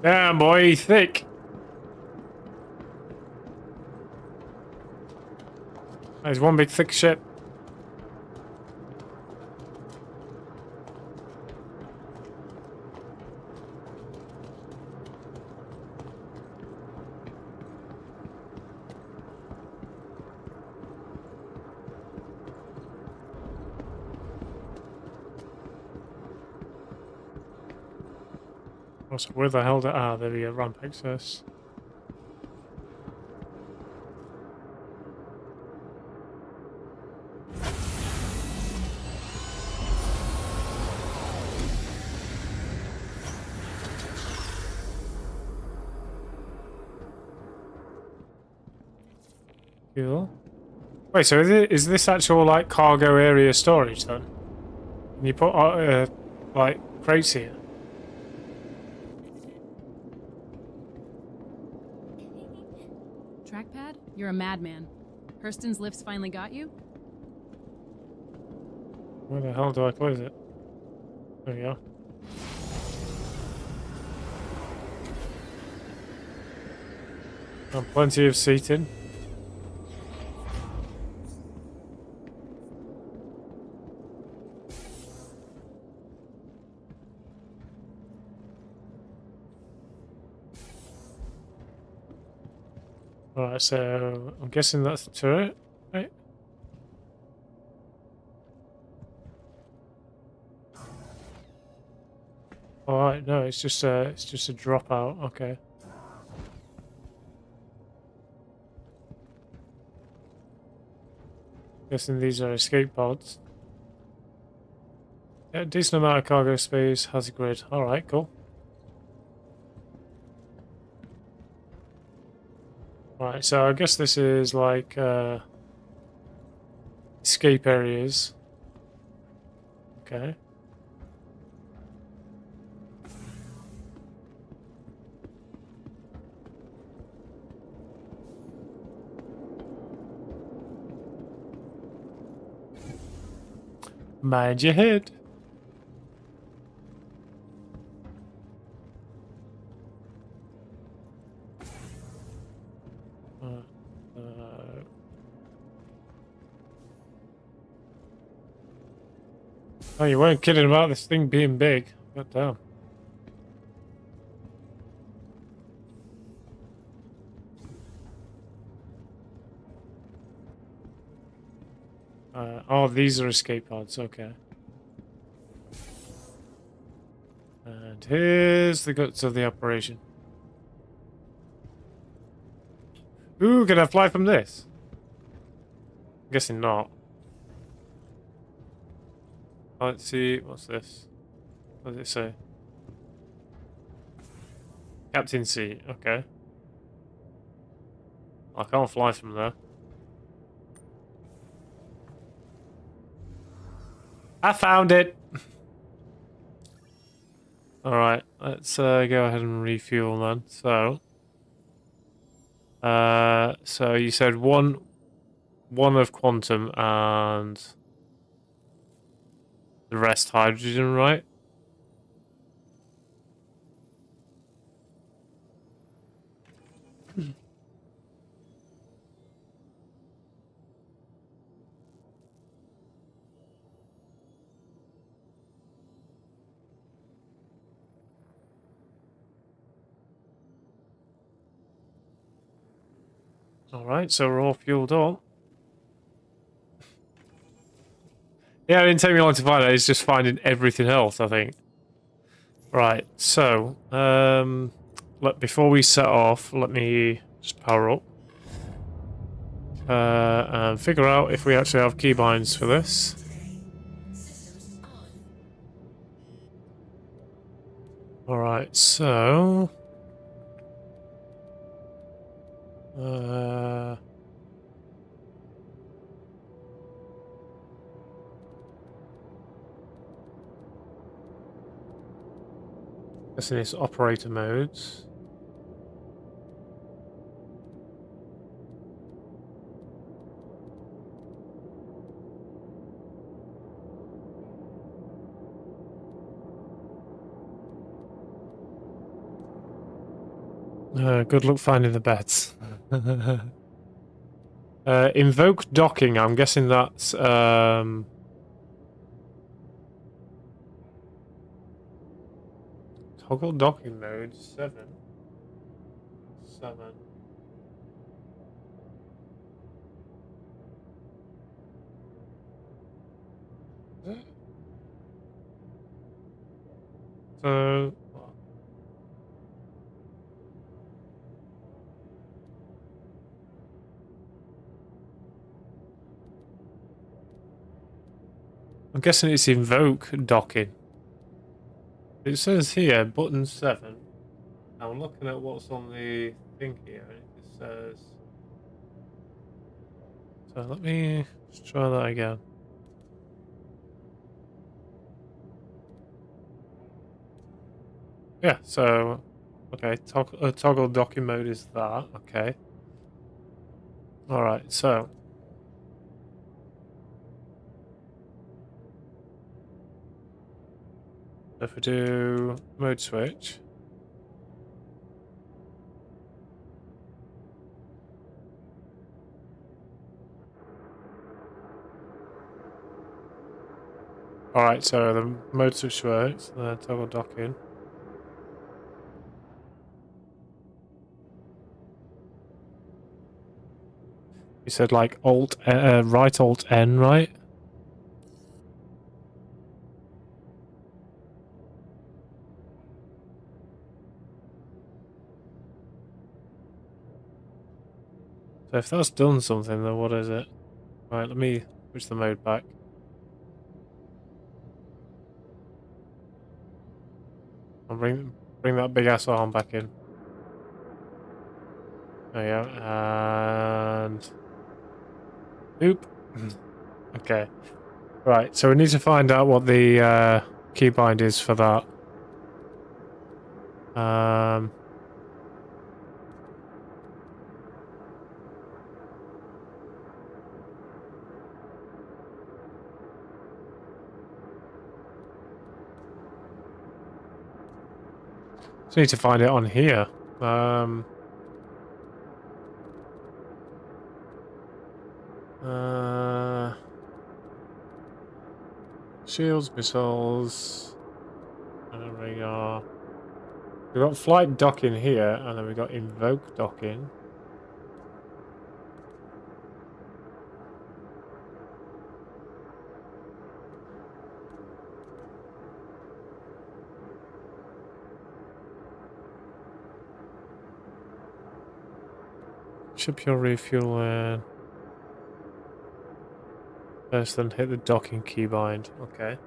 Damn boy, thick. There's one big thick ship. Also, where the hell did... Ah, there we go, ramp access. Cool. Wait, so is this actual, like, cargo area storage, then? Can you put, like, crates here? Trackpad? You're a madman. Hurston's lifts finally got you? Where the hell do I close it? There we go. And plenty of seating. Alright, so I'm guessing that's the turret, right? Alright, no, it's just a dropout, okay. Guessing these are escape pods. Yeah, decent amount of cargo space, has a grid. Alright, cool. Right, so I guess this is like escape areas. Okay. Mind your head. Oh, you weren't kidding about this thing being big. God damn. Oh, these are escape pods. Okay. And here's the guts of the operation. Ooh, can I fly from this? I'm guessing not. Let's see. What's this? What does it say? Captain seat. Okay. I can't fly from there. I found it! Alright, let's go ahead and refuel then. So you said one of quantum and the rest hydrogen, right? Alright, so we're all fueled up. Yeah, it didn't take me long to find it. It's just finding everything else, I think. Right, so before we set off, let me just power up. And figure out if we actually have keybinds for this. Alright, so... guessing it's operator modes. Good luck finding the beds. Invoke docking, I'm guessing that's... Toggle docking mode 7. 7. So I'm guessing it's invoke docking. It says here button 7. I'm looking at what's on the thing here, and it just says. So let me just try that again. Yeah, so okay, toggle docking mode is that. Okay. All right, so if we do mode switch. Alright, so the mode switch works, toggle docking. You said like right alt N, right? So if that's done something, then what is it? Right, let me switch the mode back. I'll bring that big ass arm back in. There you go, and oop. Okay. Right, so we need to find out what the keybind is for that. Just need to find it on here. Shields, missiles, and then we got... We've got flight docking here, and then we've got invoke docking. Ship your refueling. First, then hit the docking keybind. Okay.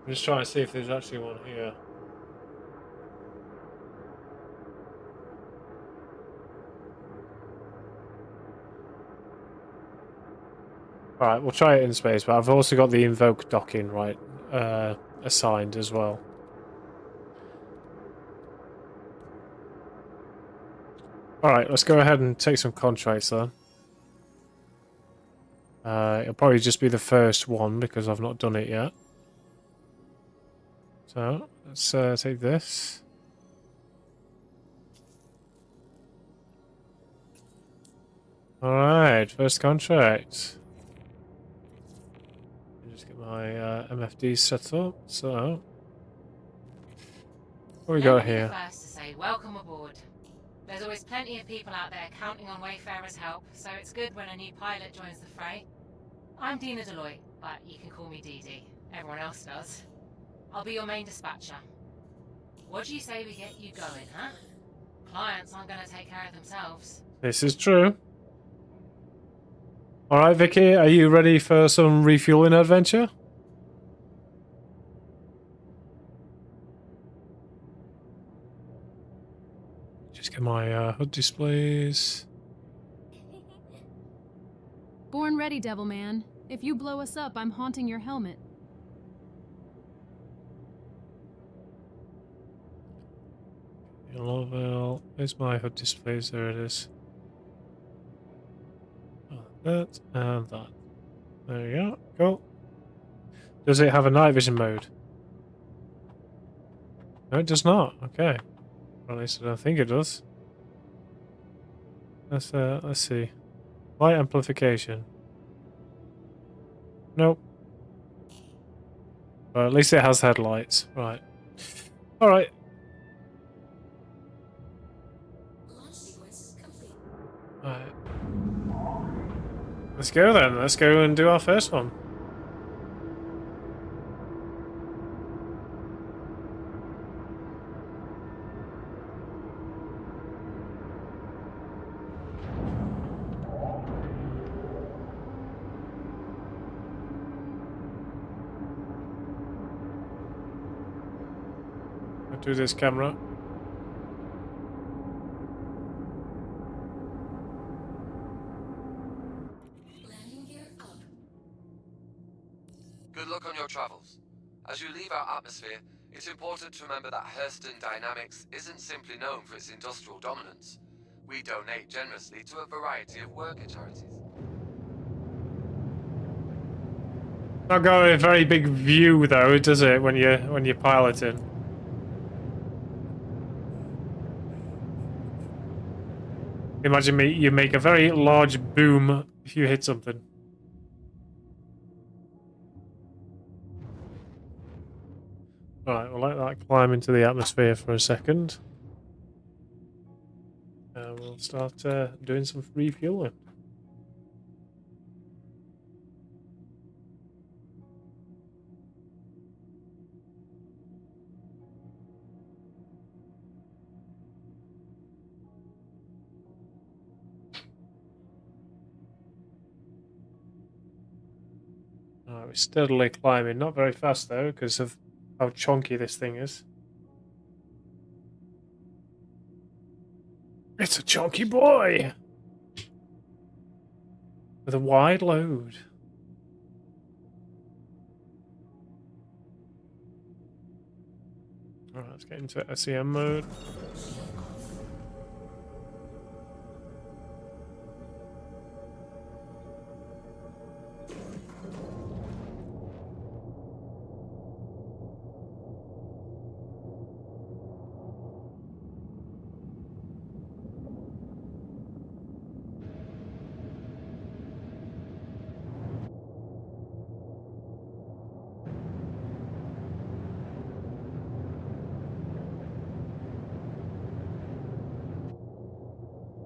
I'm just trying to see if there's actually one here. Alright, we'll try it in space, but I've also got the invoke docking right assigned as well. Alright, let's go ahead and take some contracts then. It'll probably just be the first one because I've not done it yet. So, let's take this. Alright, first contract. Just get my MFD set up, so... What we got here? First to say welcome aboard. There's always plenty of people out there counting on Wayfarer's help, so it's good when a new pilot joins the fray. I'm Dina Deloitte, but you can call me Dee Dee. Everyone else does. I'll be your main dispatcher. What do you say we get you going, huh? Clients aren't gonna take care of themselves. This is true. Alright, Vicky, are you ready for some refueling adventure? Just get my HUD displays. Born ready, Devil Man. If you blow us up, I'm haunting your helmet. Level. Where's my HUD displays? There it is. That and that. There you go. Cool. Does it have a night vision mode? No, it does not. Okay. Or at least I don't think it does. Let's see. Light amplification. Nope. Well, at least it has headlights. Right. Alright. Right. Let's go then. Let's go and do our first one. I'll do this camera. Good luck on your travels. As you leave our atmosphere, it's important to remember that Hurston Dynamics isn't simply known for its industrial dominance. We donate generously to a variety of worker charities. Not got a very big view though, does it, when you're piloting? Imagine you make a very large boom if you hit something. Alright, we'll let that climb into the atmosphere for a second. And we'll start doing some refueling. Alright, we're steadily climbing. Not very fast though, because of how chunky this thing is. It's a chunky boy! With a wide load. Alright, let's get into SEM mode.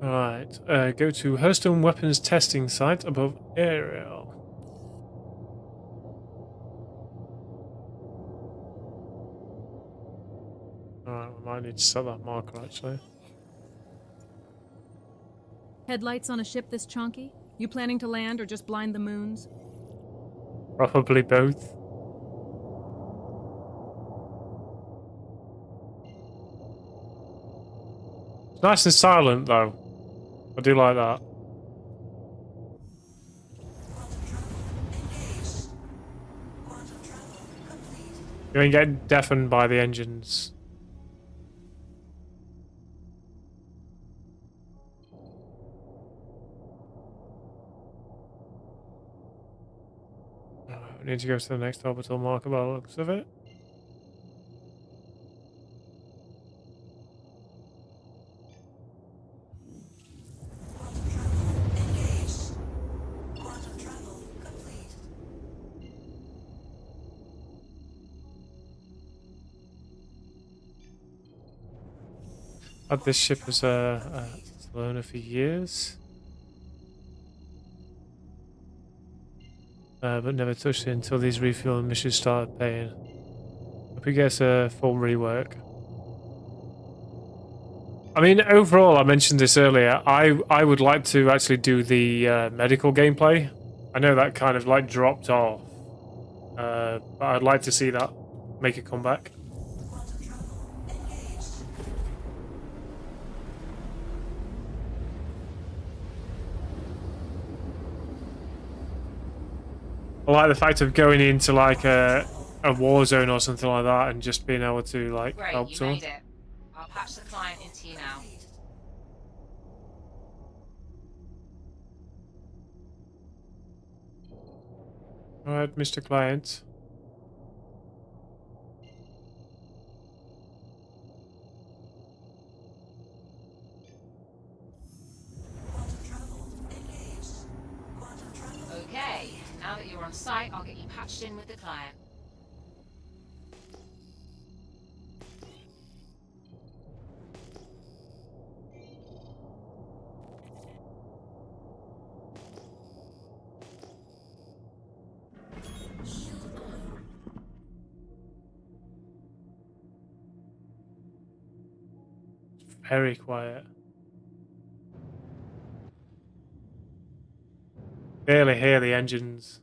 Alright, go to Hearthstone Weapons Testing Site above Aerial. Alright, we might need to set that marker actually. Headlights on a ship this chunky? You planning to land or just blind the moons? Probably both. It's nice and silent though. I do like that. You ain't getting deafened by the engines. We need to go to the next orbital marker by the looks of it. Had this ship as a loaner for years, but never touched it until these refuel missions started paying. Hope he gets a full rework. I mean, overall, I mentioned this earlier, I would like to actually do the medical gameplay. I know that kind of like dropped off, but I'd like to see that make a comeback. I like the fact of going into like a war zone or something like that and just being able to like Great, help you someone. made it. I'll patch the client into you now. Alright, Mr. Client. Okay, now that you're on site, I'll get you patched in with the client. Very quiet. Barely hear the engines.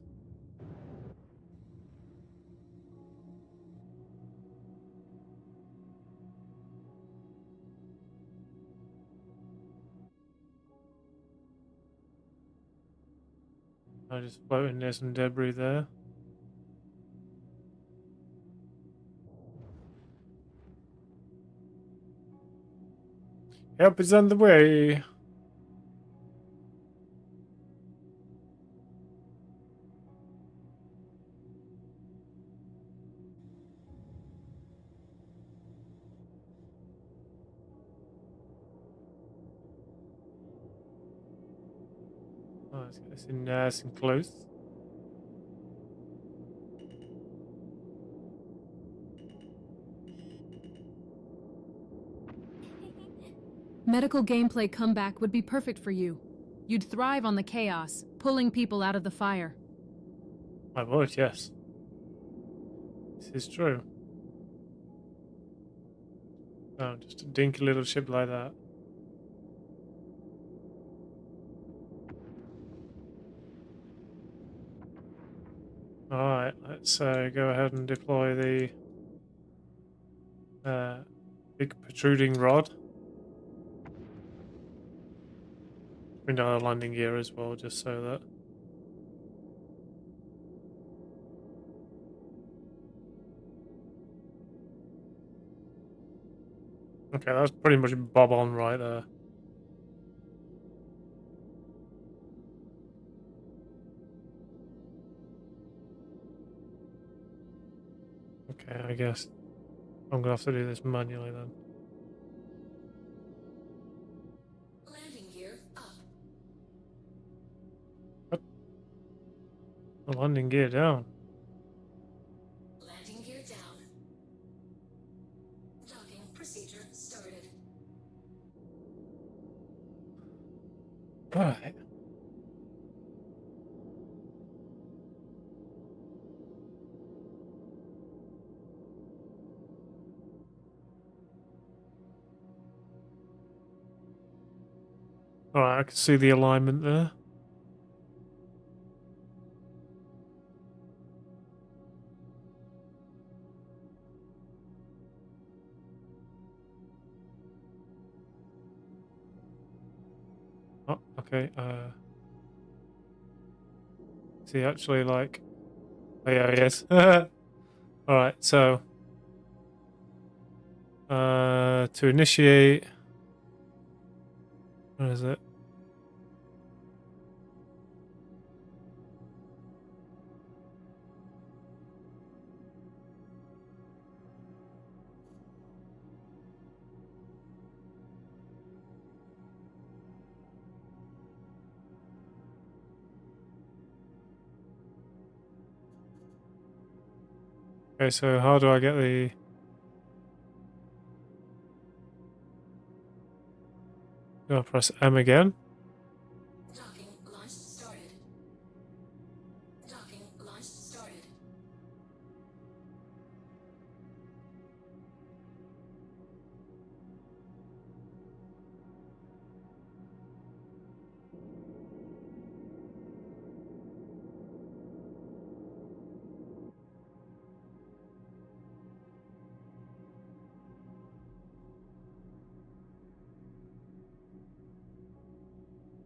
I'm just floating near some debris there. Help is on the way. Oh, let's get this in nice and close. Medical gameplay comeback would be perfect for you. You'd thrive on the chaos, pulling people out of the fire. I would, yes. This is true. Oh, just a dinky little ship like that. Alright, let's go ahead and deploy the big protruding rod. Bring down our landing gear as well, just so that... Okay, that's pretty much bob on right there. Okay, I guess I'm gonna have to do this manually then. Landing gear up. What? The landing gear down. Landing gear down. Docking procedure started. Alright. Alright, I can see the alignment there. Oh, okay, is he actually like... Oh yeah, he is. Alright, so... to initiate... What is it? Okay, so how do I get the... Do I press M again? Docking launch started. Docking launch started.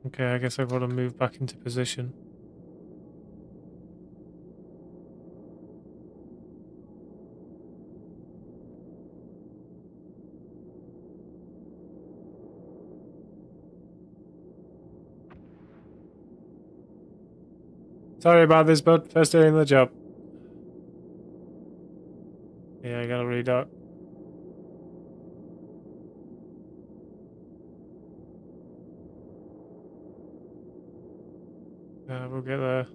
Okay, I guess I've got to move back into position. Sorry about this, bud. First day in the job. Yeah, I gotta redock. We'll get there.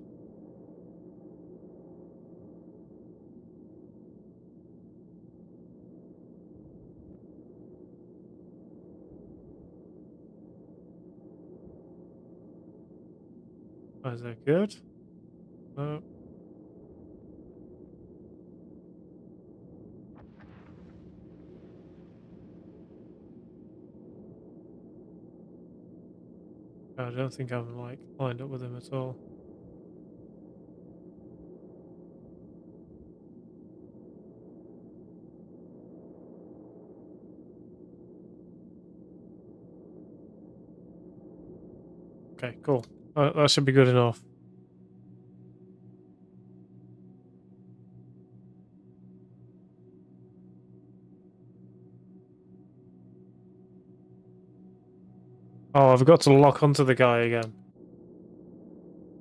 Oh, is that good? No. I don't think I'm like lined up with him at all. Okay, cool. That should be good enough. Oh, I've got to lock onto the guy again.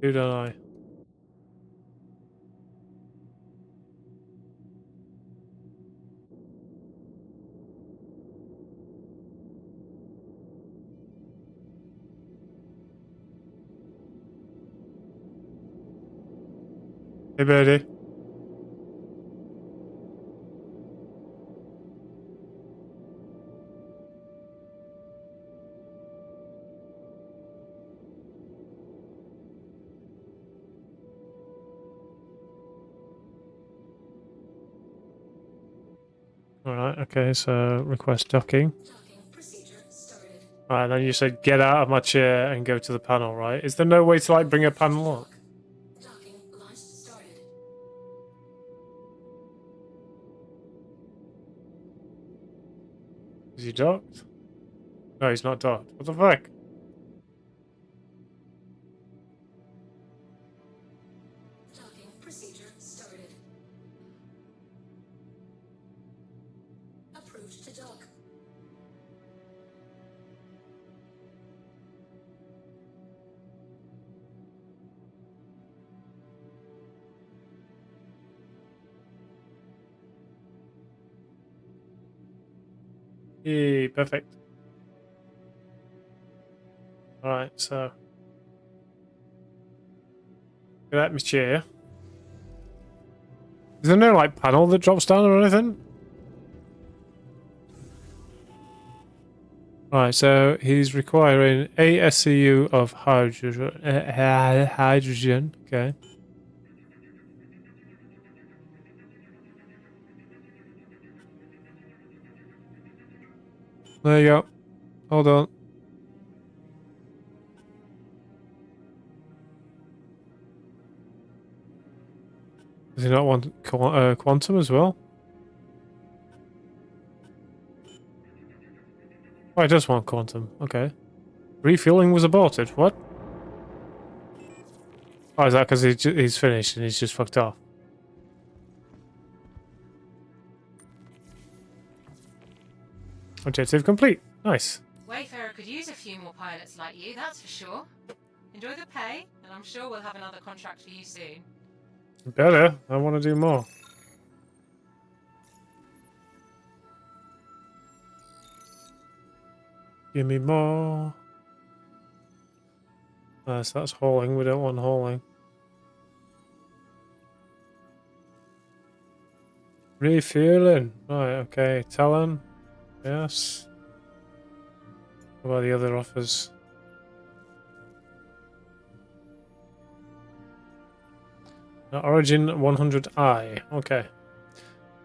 Do don't I? Hey, birdie. Alright, okay, so request docking. Alright, then you said get out of my chair and go to the panel, right? Is there no way to like bring a panel up? Is he docked? No, he's not docked. What the fuck? Docking procedure started. Approved to dock. Yay, perfect. Alright, so get out of my chair. Is there no like panel that drops down or anything? Right, so he's requiring 8 SCU of hydrogen. Hydrogen, okay. There you go. Hold on. Does he not want quantum as well? Oh, he does want quantum. Okay. Refueling was aborted. What? Oh, is that because he's finished and he's just fucked off? Objective complete. Nice. Wayfarer could use a few more pilots like you, that's for sure. Enjoy the pay, and I'm sure we'll have another contract for you soon. Better. I want to do more. Give me more. So that's hauling. We don't want hauling. Refueling. Right, okay. Talon. Yes. What about the other offers? Origin 100i. Okay.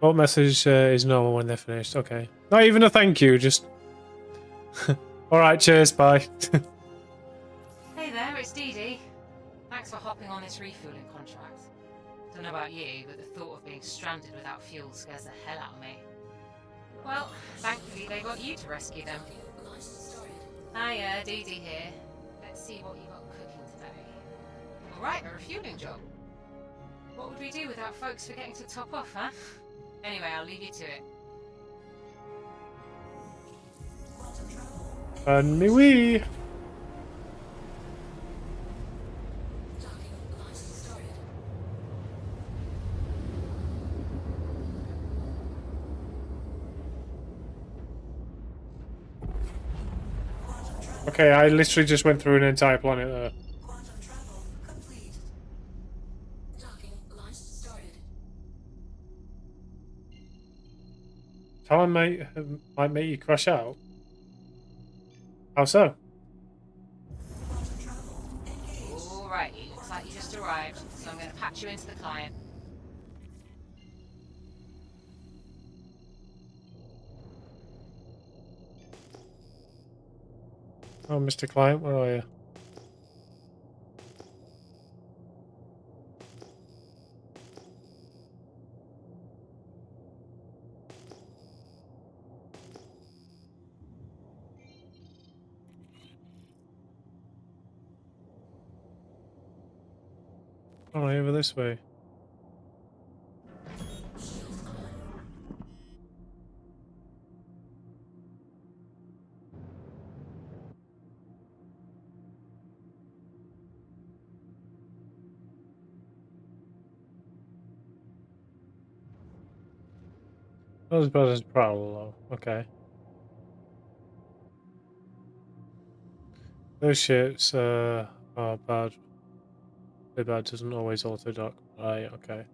What message is no when they're finished? Okay. Not even a thank you, just... Alright, cheers, bye. Hey there, it's Dee Dee. Thanks for hopping on this refueling contract. Don't know about you, but the thought of being stranded without fuel scares the hell out of me. Well, thankfully they got you to rescue them. Hiya, Dee Dee here. Let's see what you got cooking today. Alright, a refueling job. What would we do without folks forgetting to top off, huh? Anyway, I'll leave you to it. And me wee. Okay, I literally just went through an entire planet there. Quantum travel complete. Docking launch started. Talon might make you crash out. How so? Alrighty, looks like you just arrived, so I'm going to patch you into the client. Oh, Mr. Client, where are you? Oh, over this way. Not as bad as Prowl, though. Okay. Those ships are bad. The bad doesn't always auto dock. Right, okay.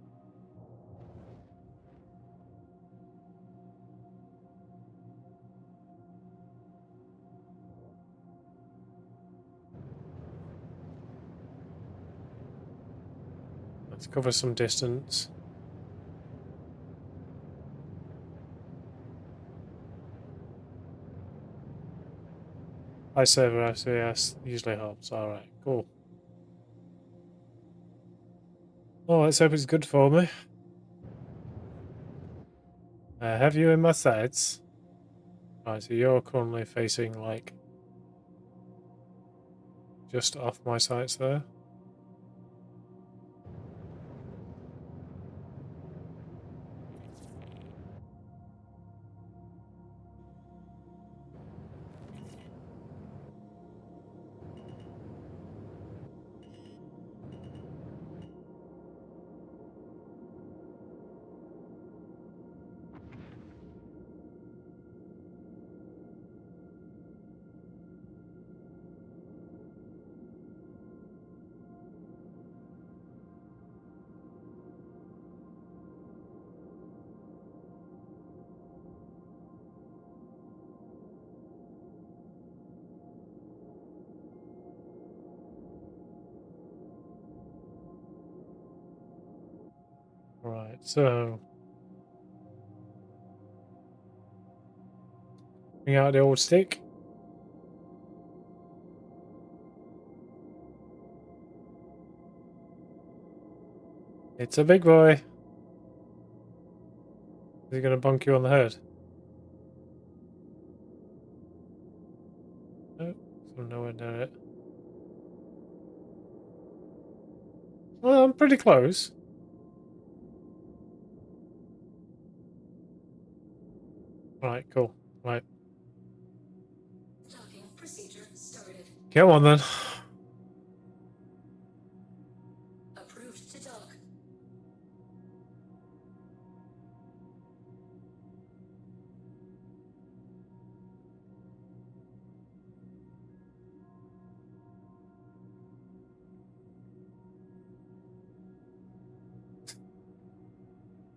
Let's cover some distance. iServer SVS usually helps. Alright, cool. Oh, let's hope it's good for me. Have you in my sights? Right, so you're currently facing, like, just off my sights there. Right, so bring out the old stick. It's a big boy. Is he gonna bonk you on the head? No, so nowhere near it. Well, I'm pretty close. Right, cool. Right. Docking procedure started. Come on then. Approved to dock.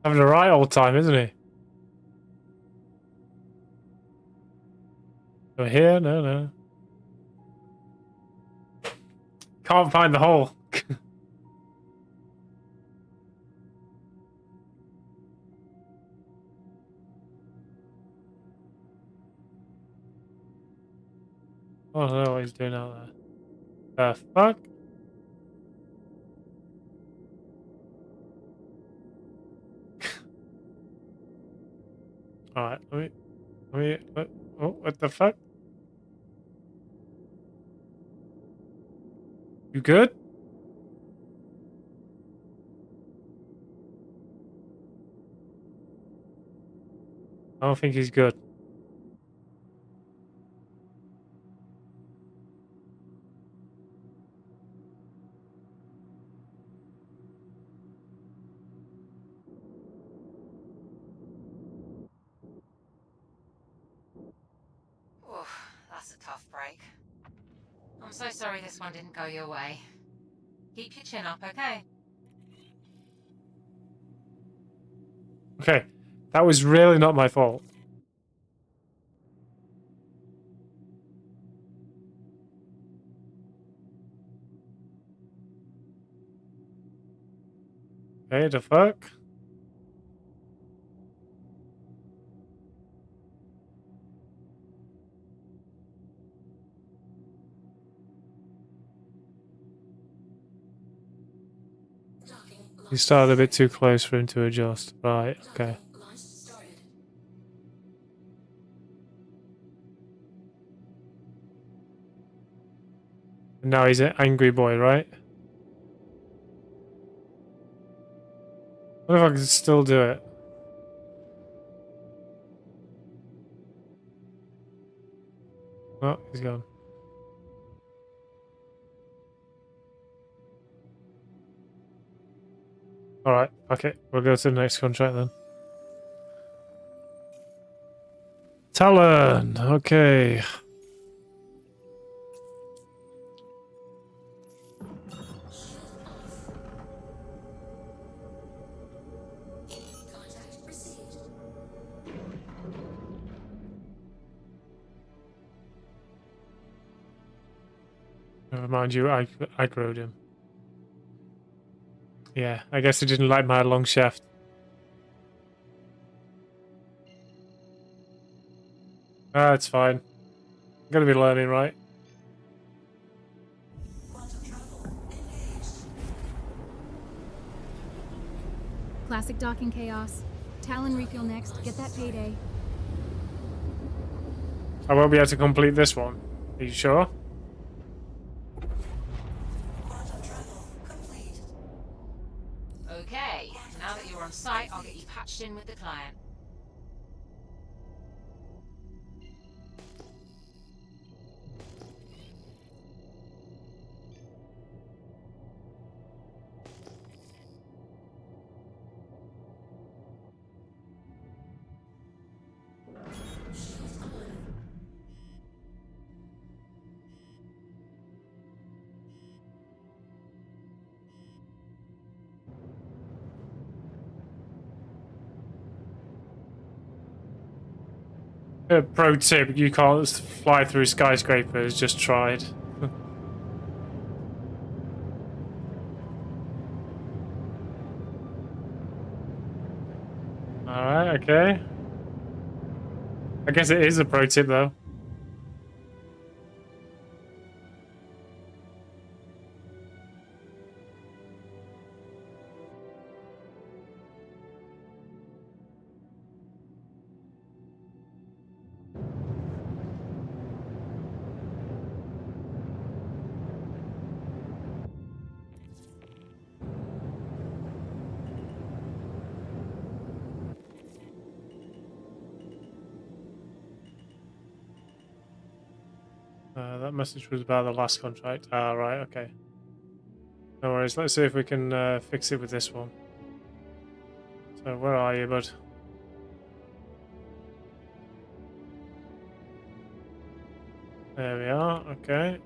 Having a right old time, isn't he? Over here? No, no. Can't find the hole. I don't know what he's doing out there. Fuck? Alright, oh, what the fuck? You good? I don't think he's good. Oof, that's a tough break. I'm so sorry this one didn't go your way. Keep your chin up, okay? Okay, that was really not my fault. Okay, the fuck? You started a bit too close for him to adjust. Right, okay. And now he's an angry boy, right? What if I can still do it? Oh, he's gone. Alright, okay. We'll go to the next contract then. Talon! Okay. Never mind you, I aggroed him. Yeah, I guess he didn't like my long shaft. Ah, it's fine. I'm gonna be learning, right? Classic docking chaos. Talon refuel next. Get that payday. I won't be able to complete this one. Are you sure? Okay, now that you're on site, I'll get you patched in with the client. Pro tip, you can't fly through skyscrapers, just tried. Alright, okay. I guess it is a pro tip though. That message was about the last contract. Ah, right, okay. No worries. Let's see if we can fix it with this one. So, where are you, bud? There we are. Okay.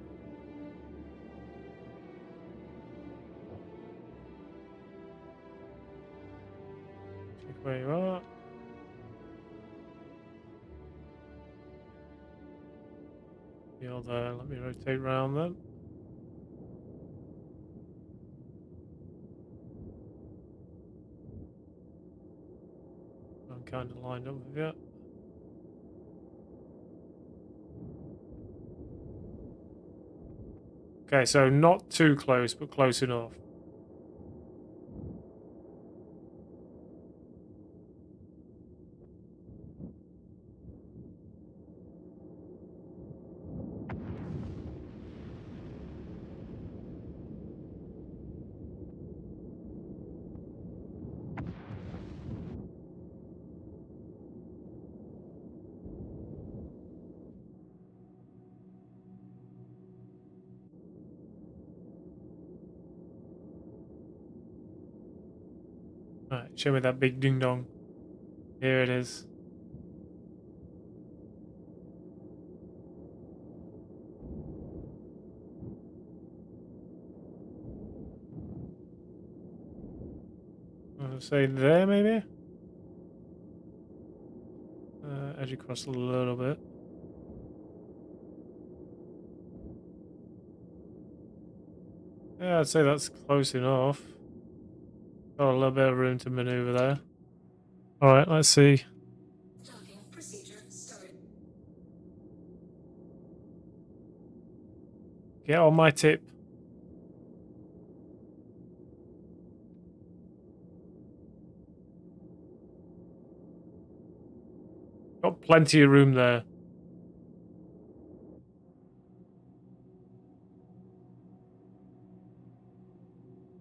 Check where you are. You're there. Let me rotate round then. I'm kind of lined up with you. Okay, so not too close, but close enough. Right, show me that big ding dong. Here it is. I'll say there maybe? Edge across a little bit. Yeah, I'd say that's close enough. Got a little bit of room to maneuver there. Alright, let's see. Docking procedure started. Get on my tip. Got plenty of room there.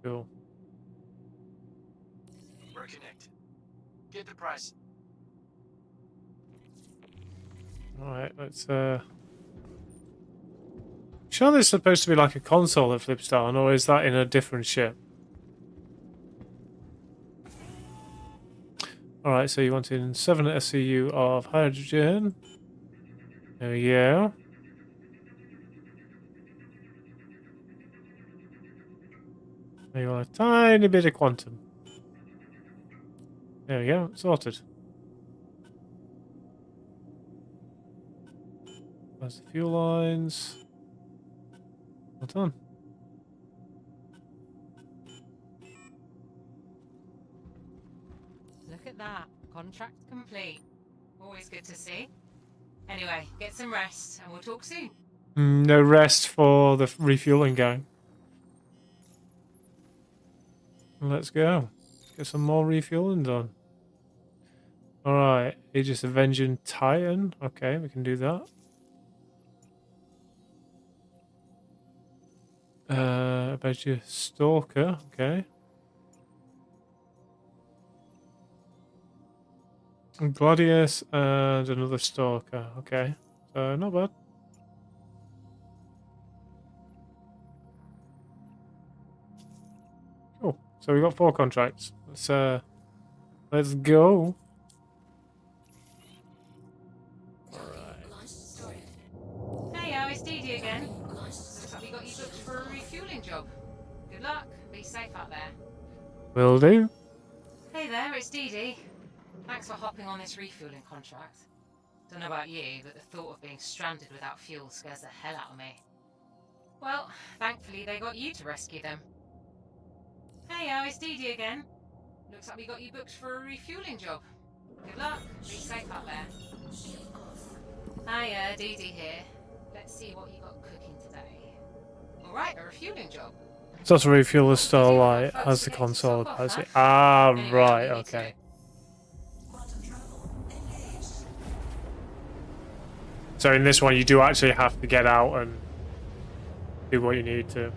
Cool. We're connected. Get the price. Alright, let's sure there's supposed to be like a console that flips down, or is that in a different ship? Alright, so you wanted 7 SCU of hydrogen. There we go. There you want a tiny bit of quantum. There we go, sorted. That's the fuel lines. Well done. Look at that. Contract complete. Always good to see. Anyway, get some rest and we'll talk soon. No rest for the refueling gang. Let's go. Get some more refueling done. Alright, Aegis Avenging Titan. Okay, we can do that. About your Stalker. Okay. Gladius and another Stalker. Okay. So, not bad. Cool. So we got 4 contracts. Let's go. Hey, it's Dee Dee again. Looks like we got you booked for a refueling job. Good luck. Be safe out there. Will do. Hey there, it's Dee Dee. Thanks for hopping on this refueling contract. Don't know about you, but the thought of being stranded without fuel scares the hell out of me. Well, thankfully they got you to rescue them. Hey, it's Dee Dee again. Looks like we got you booked for a refueling job. Good luck. Be safe out there. Hiya, Dee Dee here. Let's see what you got cooking today. Alright, a refueling job. So to refuel the Starlight as the console capacity. Ah, right, okay. So in this one, you do actually have to get out and do what you need to.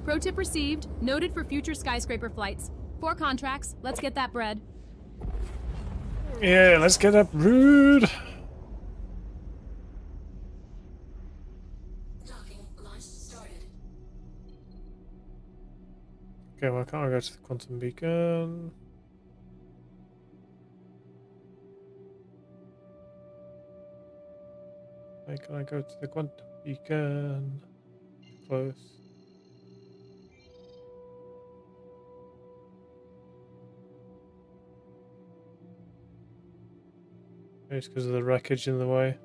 Pro tip received. Noted for future skyscraper flights. 4 contracts. Let's get that bread. Yeah, let's get up, rude. Okay, why can't I go to the quantum beacon? Why can I go to the quantum beacon? Close. Maybe it's because of the wreckage in the way.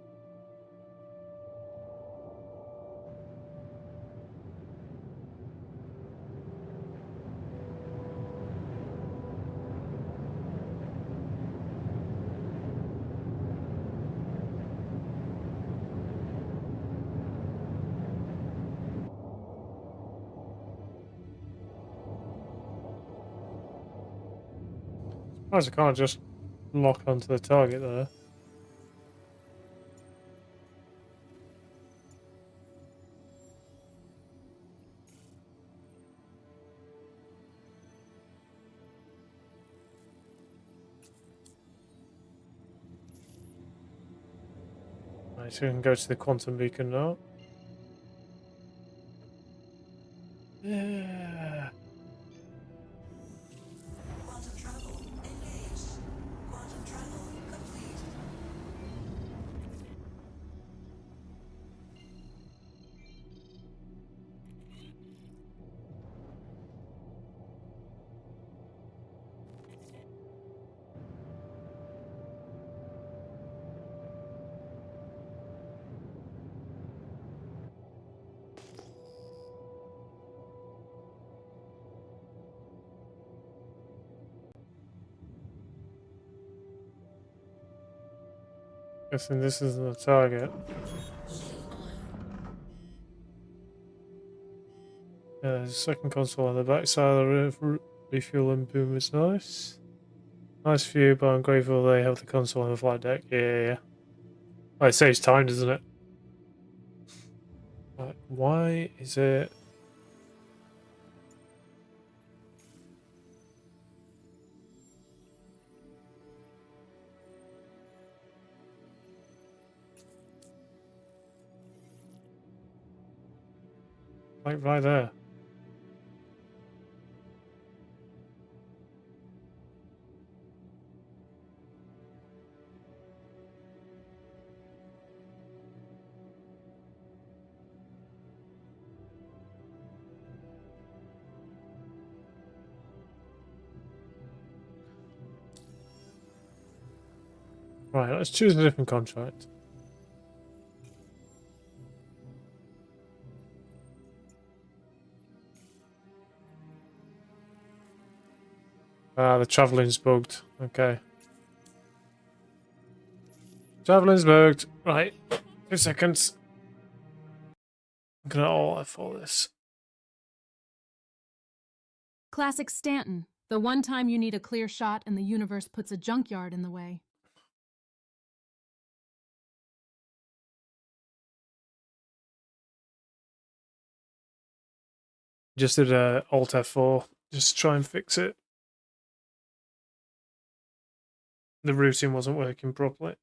I can't just lock onto the target there. Right, so we can go to the quantum beacon now. Yeah. Quantum travel engaged. Quantum travel complete. Guessing this isn't the target. Yeah, there's a second console on the back side of the refueling boom is nice. Nice view, but I'm grateful they have the console on the flight deck. Yeah. Well, it saves time, doesn't it? Right, why is it... like right there? Right, let's choose a different contract. Ah, the travelling's bugged. Okay. Travelling's bugged. Right. 2 seconds. I'm gonna all F4 this. Classic Stanton. The one time you need a clear shot and the universe puts a junkyard in the way. Just did a Alt F4. Just to try and fix it. The routing wasn't working properly.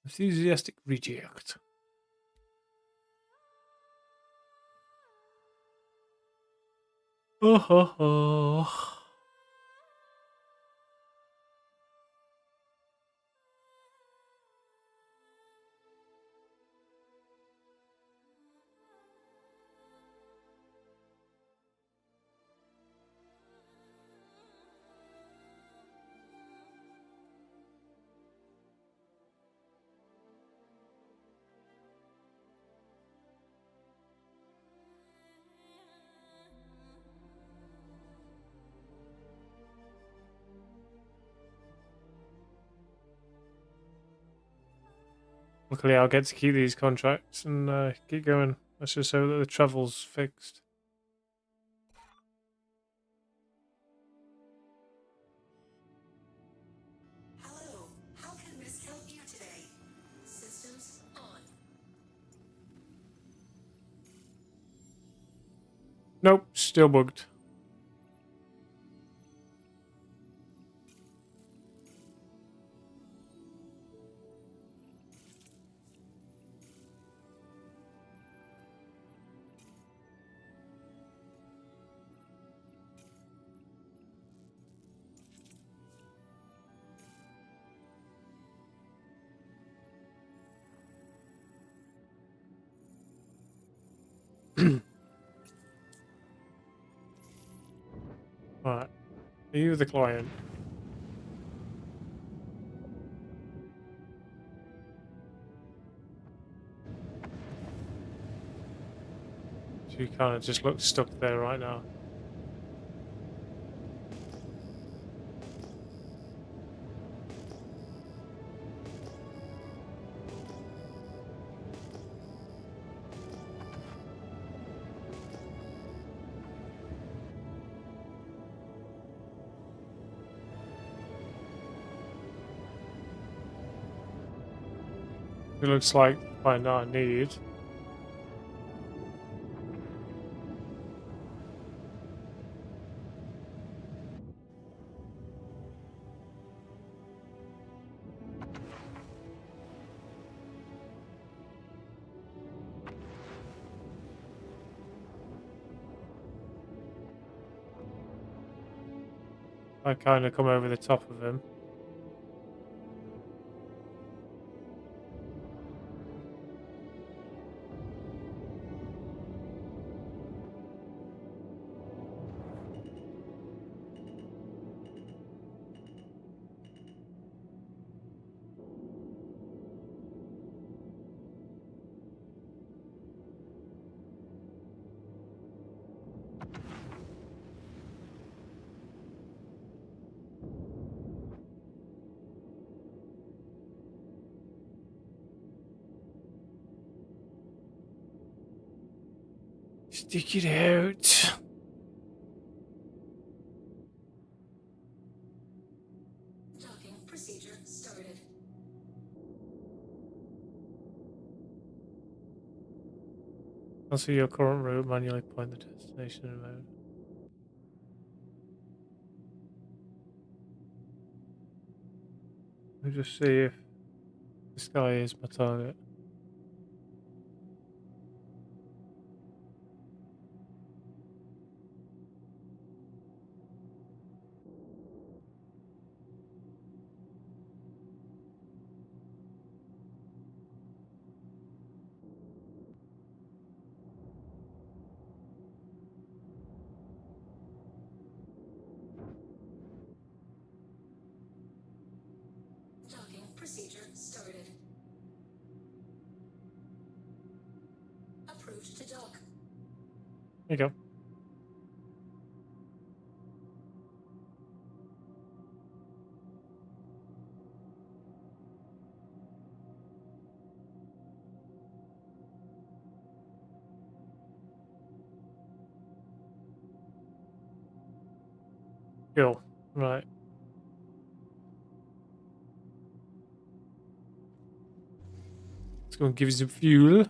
Enthusiastic reject. Oh ho ho. Luckily, I'll get to keep these contracts and keep going. Let's just hope that the travel's fixed. Hello, how can Miss help you today? Systems on. Nope, still bugged. Right. Are you the client? So you kind of just look stuck there right now. It looks like find out I need. I kind of come over the top of him. Stick it out. Docking procedure started. Cancel your current route, manually point the destination in mode. Let me just see if this guy is my target. Docking procedure started. Approved to dock. There you go. Cool. Right. Let's go and give you some fuel.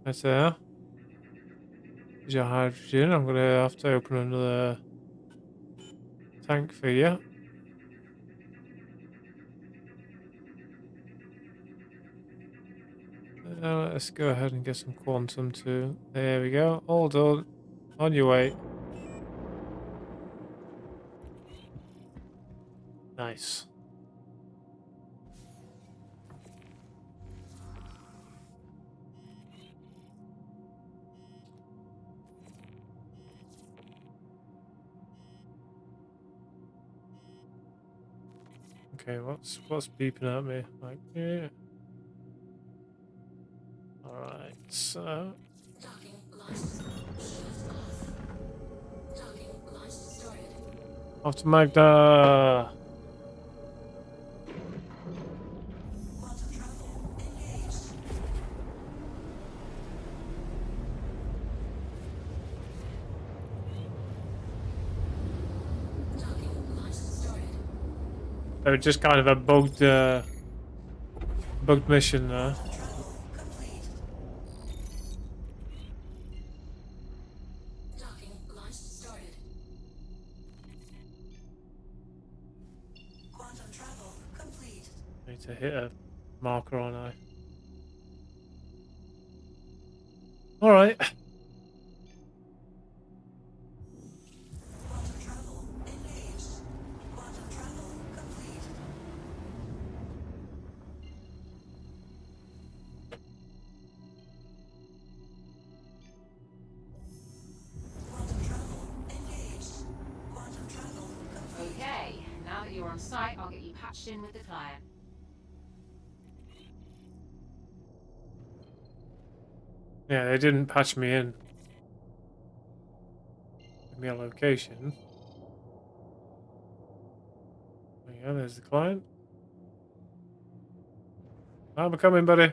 That's there. There's your hydrogen. I'm going to have to open another tank for you. Let's go ahead and get some quantum too. There we go. All done. On your way. Nice. Okay, what's beeping at me? Like, yeah. Alright, so Docking launched. Shift off. Docking launched started. off to Magda. So just kind of a bugged mission there. Docking launch started. Quantum travel complete. Need to hit a marker on I. Alright. Quantum travel engaged. Quantum travel complete. Quantum travel engaged. Quantum travel complete. Okay, now that you're on site, I'll get you patched in with the client. Yeah, they didn't patch me in. Give me a location. There you go, there's the client. I'm coming, buddy.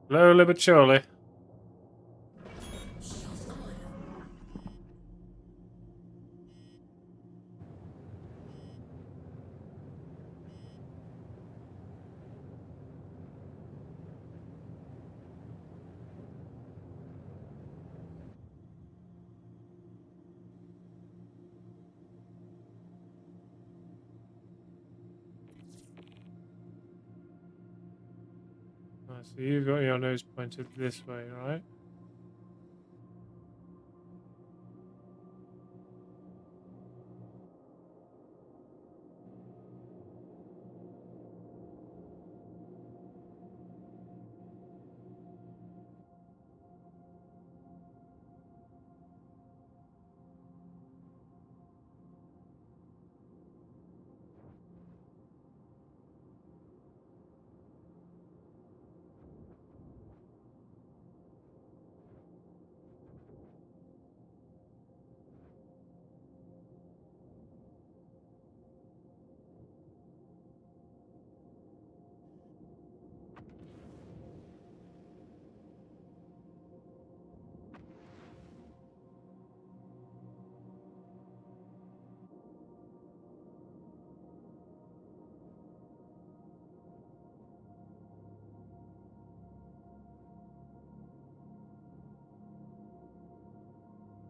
Slowly but surely. Shields on. Right, so you've got your nose pointed this way, right?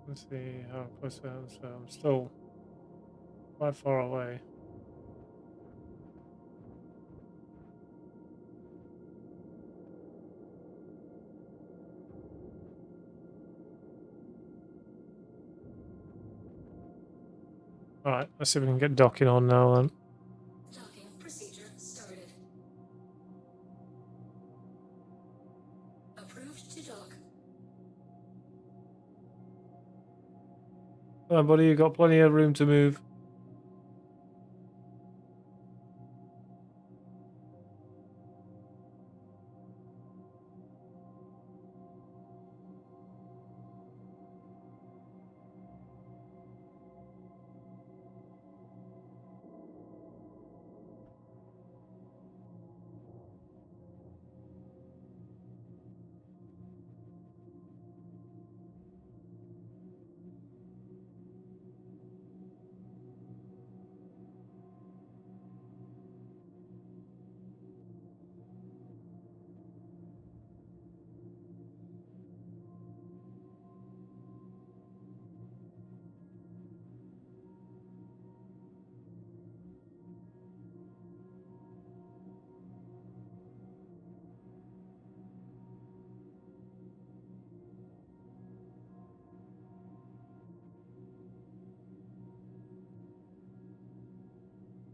Let's see how close I am. So I'm still quite far away. Alright, let's see if we can get docking on now then. Docking procedure started. Approved to dock. Come on, buddy, you've got plenty of room to move.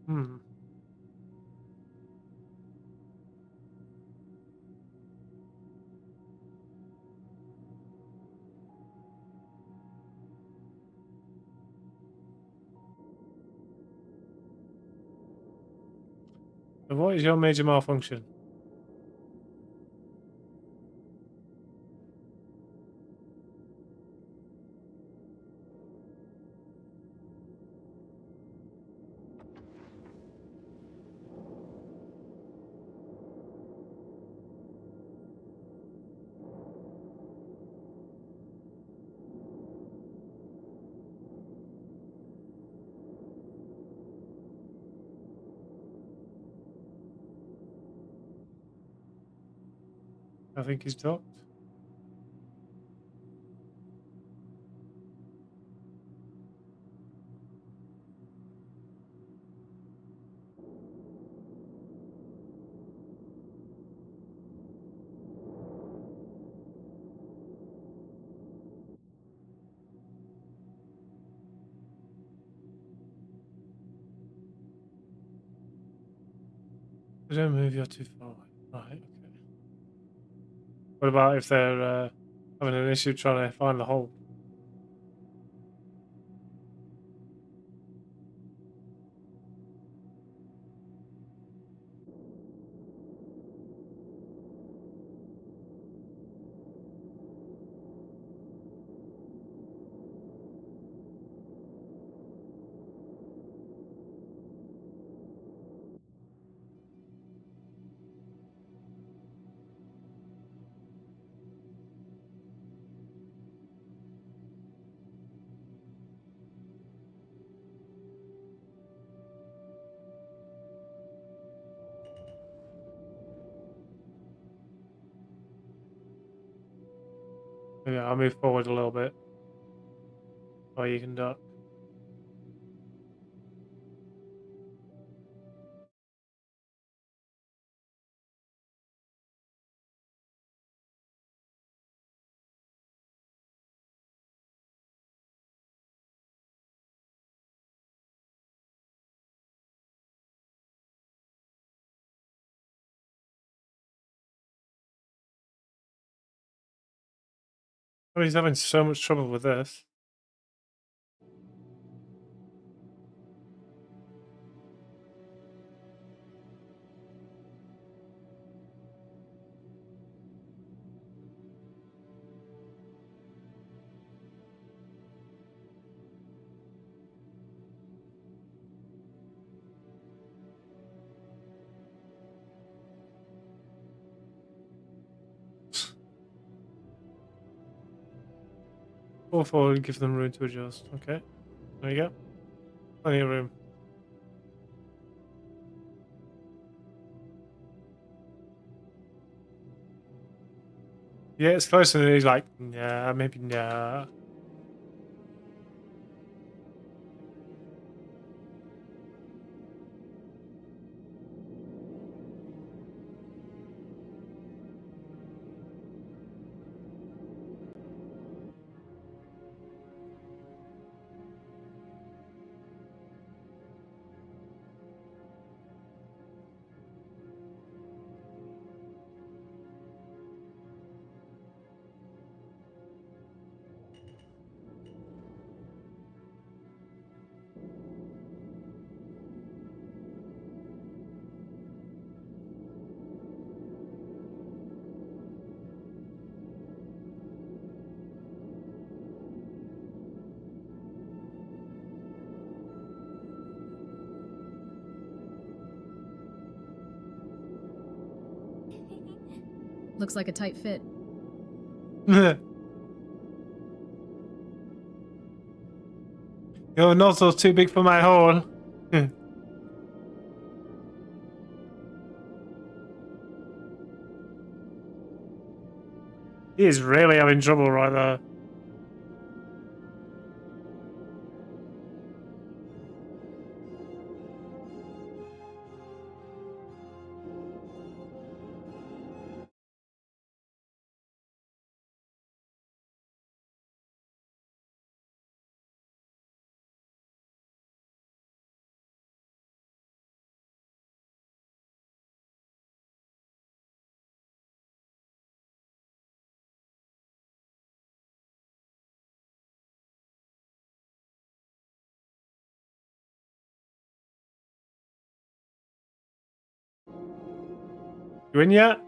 Hmm. So what is your major malfunction? I think he's docked. Don't move, you're too far away. Right, okay. What about if they're having an issue trying to find the hole? Yeah, I'll move forward a little bit. Oh, you can duck. Oh, he's having so much trouble with this. Pull forward, give them room to adjust. Okay, there you go. Plenty of room. Yeah, it's closer than he's like, nah, maybe nah. Looks like a tight fit. Your nozzle's too big for my hole. He is really having trouble right there. You in yet?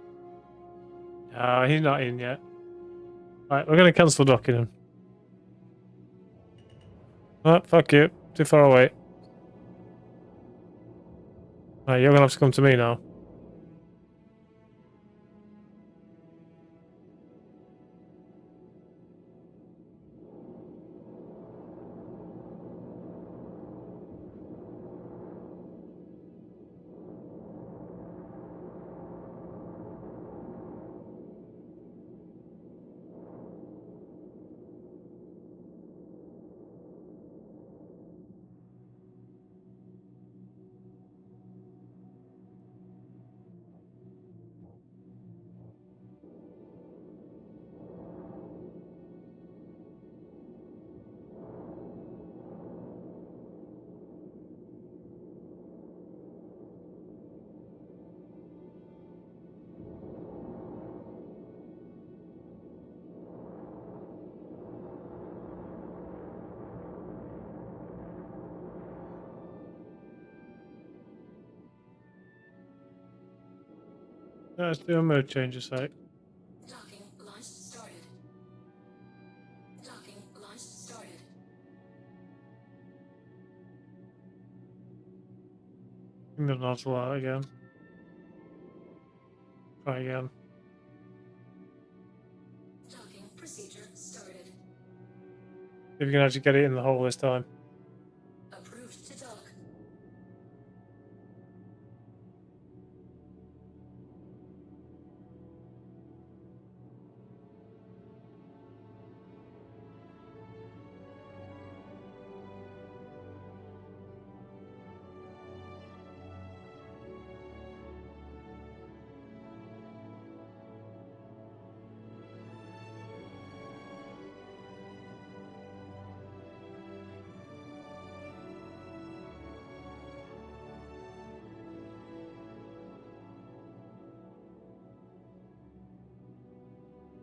No, he's not in yet. Right, we're gonna cancel docking him. Oh, fuck you. Too far away. Right, you're gonna have to come to me now. Let's do a mode change a sec. Docking launch started. Docking launch started. Bring the nozzle out again. Try again. Docking procedure started. If you can actually get it in the hole this time. Approved to dock.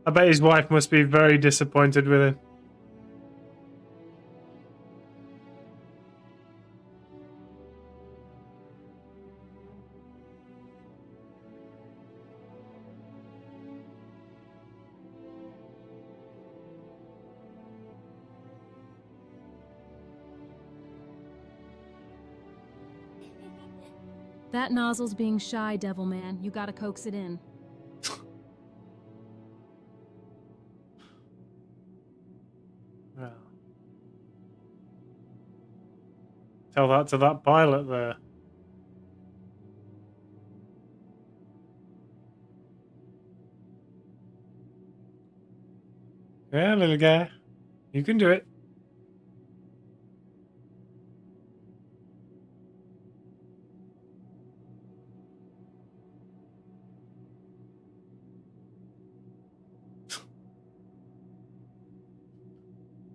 I bet his wife must be very disappointed with him. That nozzle's being shy, devil man. You gotta coax it in. Well. Tell that to that pilot there. Yeah, little guy. You can do it.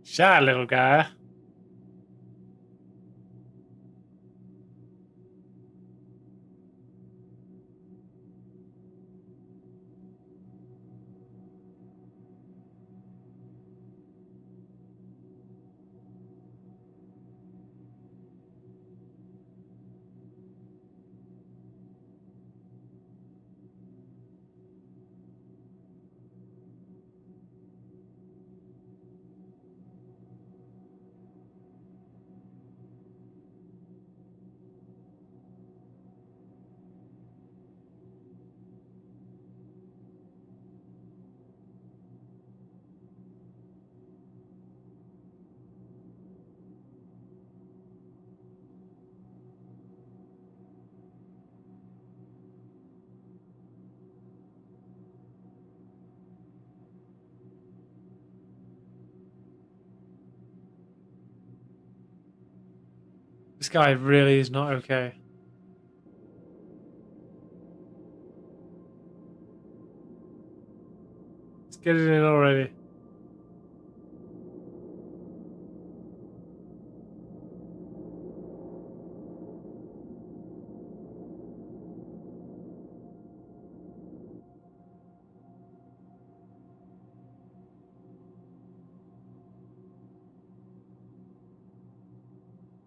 Shy little guy. This guy really is not okay. Let's get it in already.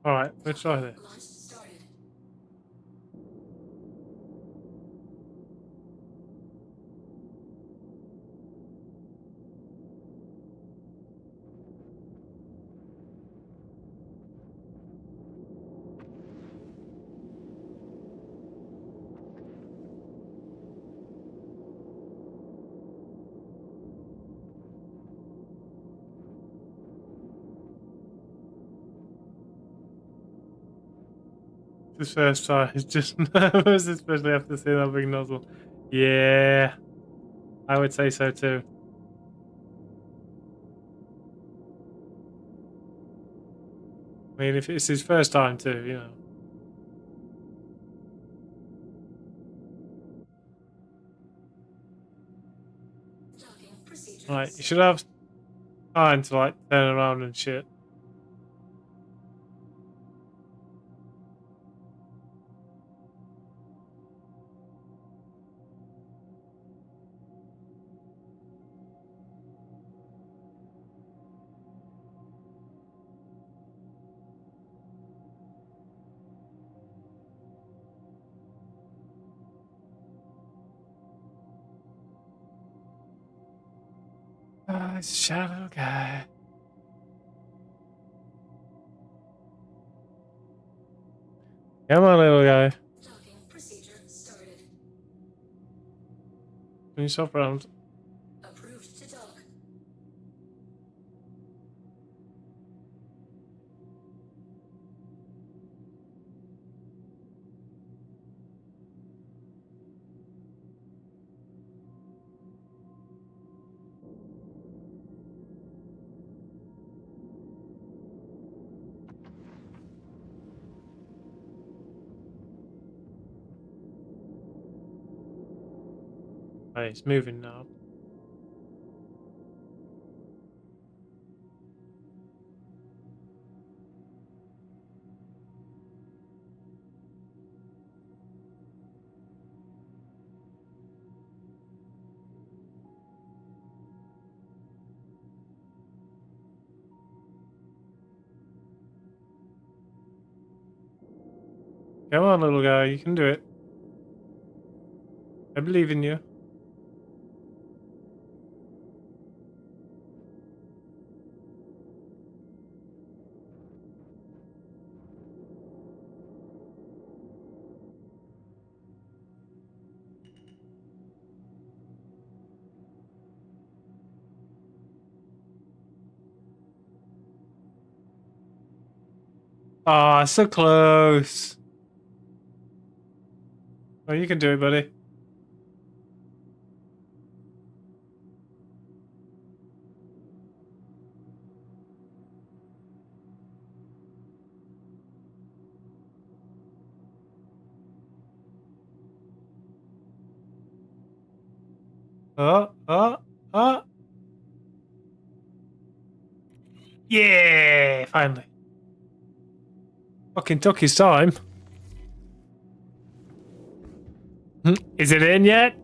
Alright, let's try this. Launch started. This first time is just nervous, especially after seeing that big nozzle. Yeah, I would say so too. I mean, if it's his first time too, you know. Docking procedure. Right, you should have time to like turn around and shit. It's a shadow guy. Come on, little guy. Docking procedure started. Turn yourself around. Approved to dock. Right, it's moving now. Come on, little guy, you can do it. I believe in you. Ah, so close. Oh, you can do it, buddy. Oh, oh, oh. Yeah, finally. Fucking took his time. Is it in yet?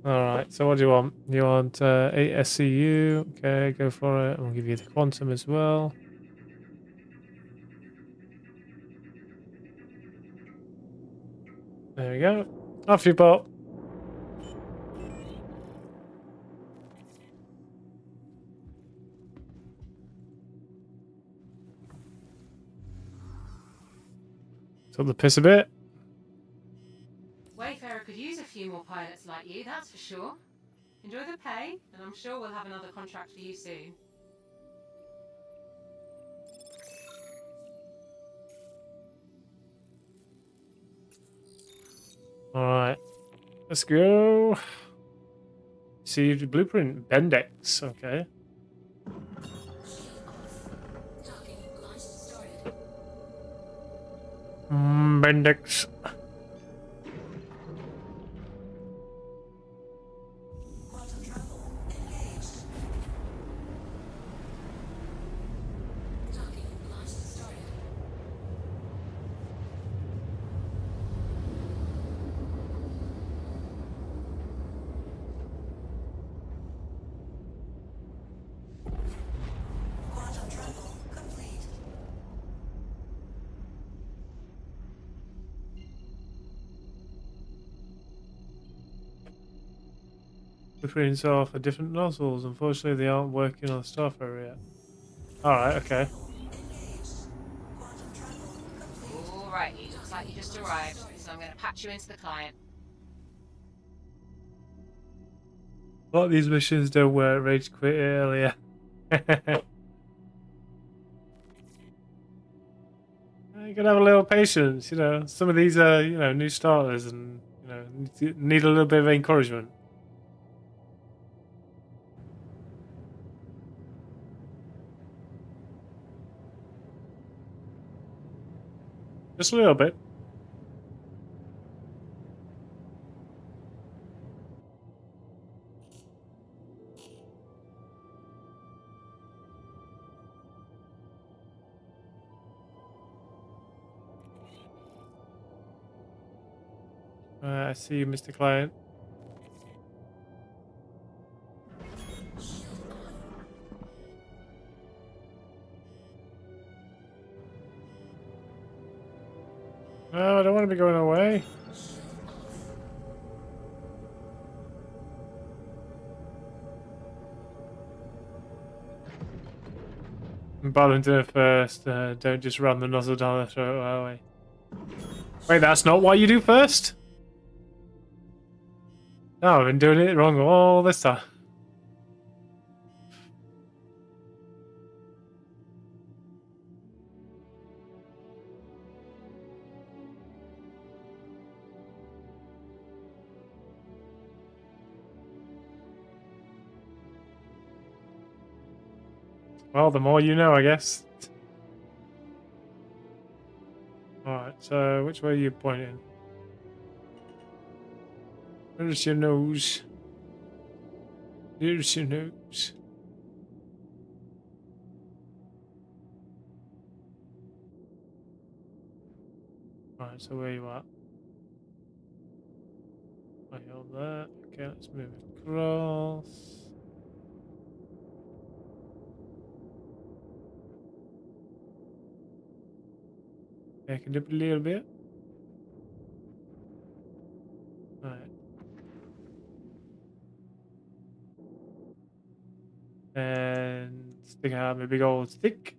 Alright, so what do you want? You want 8 SCU? Okay, go for it. I'll give you the quantum as well. There we go. Off you pop. Took the piss a bit. Wayfarer could use a few more pilots like you, that's for sure. Enjoy the pay, and I'm sure we'll have another contract for you soon. Alright. Let's go. See the blueprint. Bendix, okay. Docking launch started. Bendix. Quantum travel engaged. Docking launch started. Quantum travel complete. Blueprints are for different nozzles. Unfortunately, they aren't working on the starfire yet. Alright, okay. Alrighty, looks like you just arrived, so I'm going to patch you into the client. A lot of these missions don't work. Rage quit earlier. You gotta have a little patience, you know. Some of these are, you know, new starters and, you know, need a little bit of encouragement. Just a little bit. I see you, Mr. Client. No, I don't want to be going away. Bottom to it first. Don't just run the nozzle down the throat our way. Wait, that's not what you do first? No, I've been doing it wrong all this time. Well, the more you know, I guess. Alright, so which way are you pointing? Where's your nose? Here's your nose. Alright, so where you at? I hold that. Okay, let's move across. Back it up a little bit. Alright. And stick out my big old stick.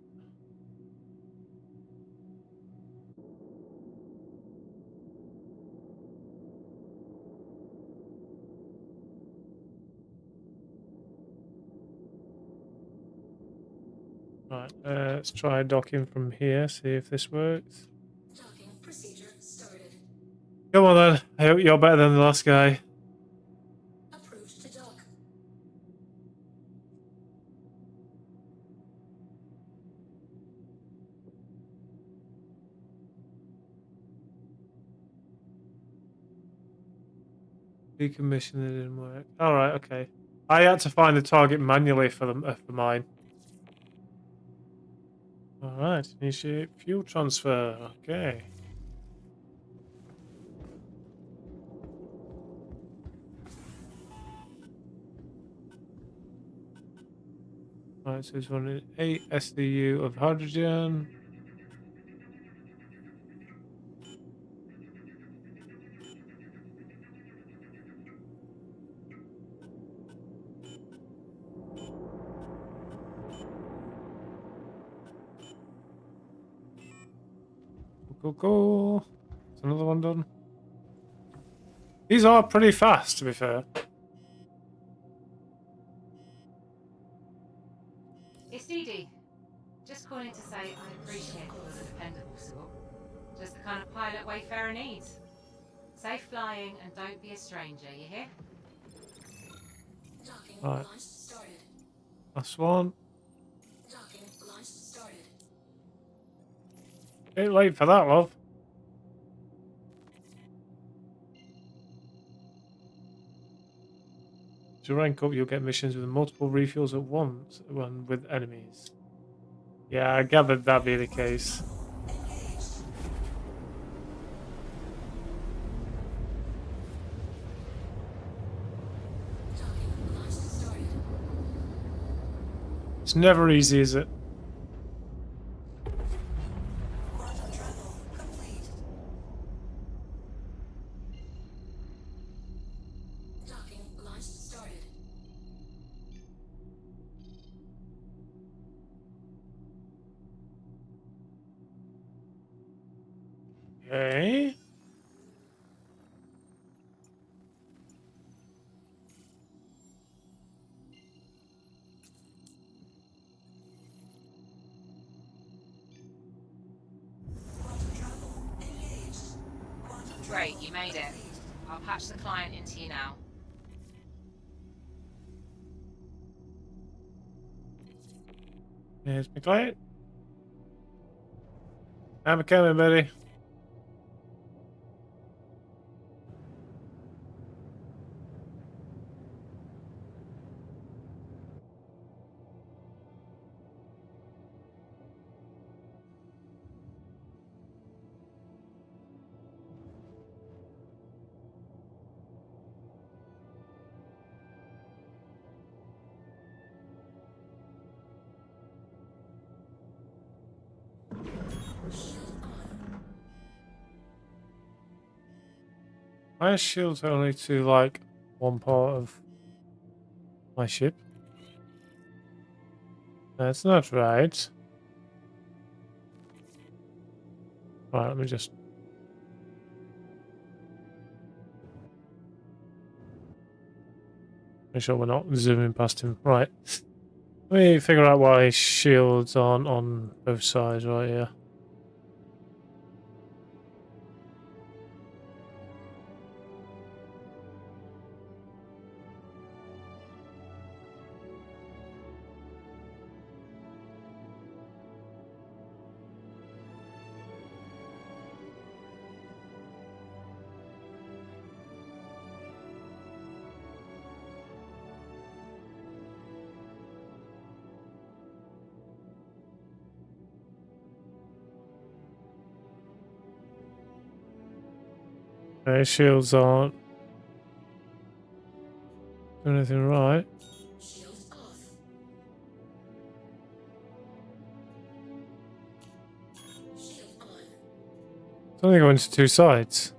Right, let's try docking from here, see if this works. Docking procedure started. Come on then, I hope you're better than the last guy. Approved to dock. Decommission, it didn't work. Alright, okay. I had to find the target manually for mine. Alright, initiate fuel transfer. Okay. Alright, so it's running 8 SDU of hydrogen. Go. There's another one done. These are pretty fast, to be fair. It's Dee Dee. Just calling to say I appreciate you're the dependable sort. Just the kind of pilot Wayfarer needs. Safe flying and don't be a stranger, you hear? Docking Right. launch started. Last one. Docking launch started. Bit late for that, love. To rank up, you'll get missions with multiple refuels at once when with enemies. Yeah, I gathered that'd be the case. Engaged. Docking launch started. It's never easy, is it? Quantum travel complete. Docking launch started. Okay. Quantum travel engaged. Quantum Great, travel you made it. complete. I'll patch the client into you now. Here's my client. I'm coming, buddy. My shield's only to like one part of my ship. That's not right. Right, let me just... make sure we're not zooming past him. Right. Let me figure out why shields aren't on both sides right here. Okay, shields aren't doing anything right. Shields off. Shield on. It's only going to two sides.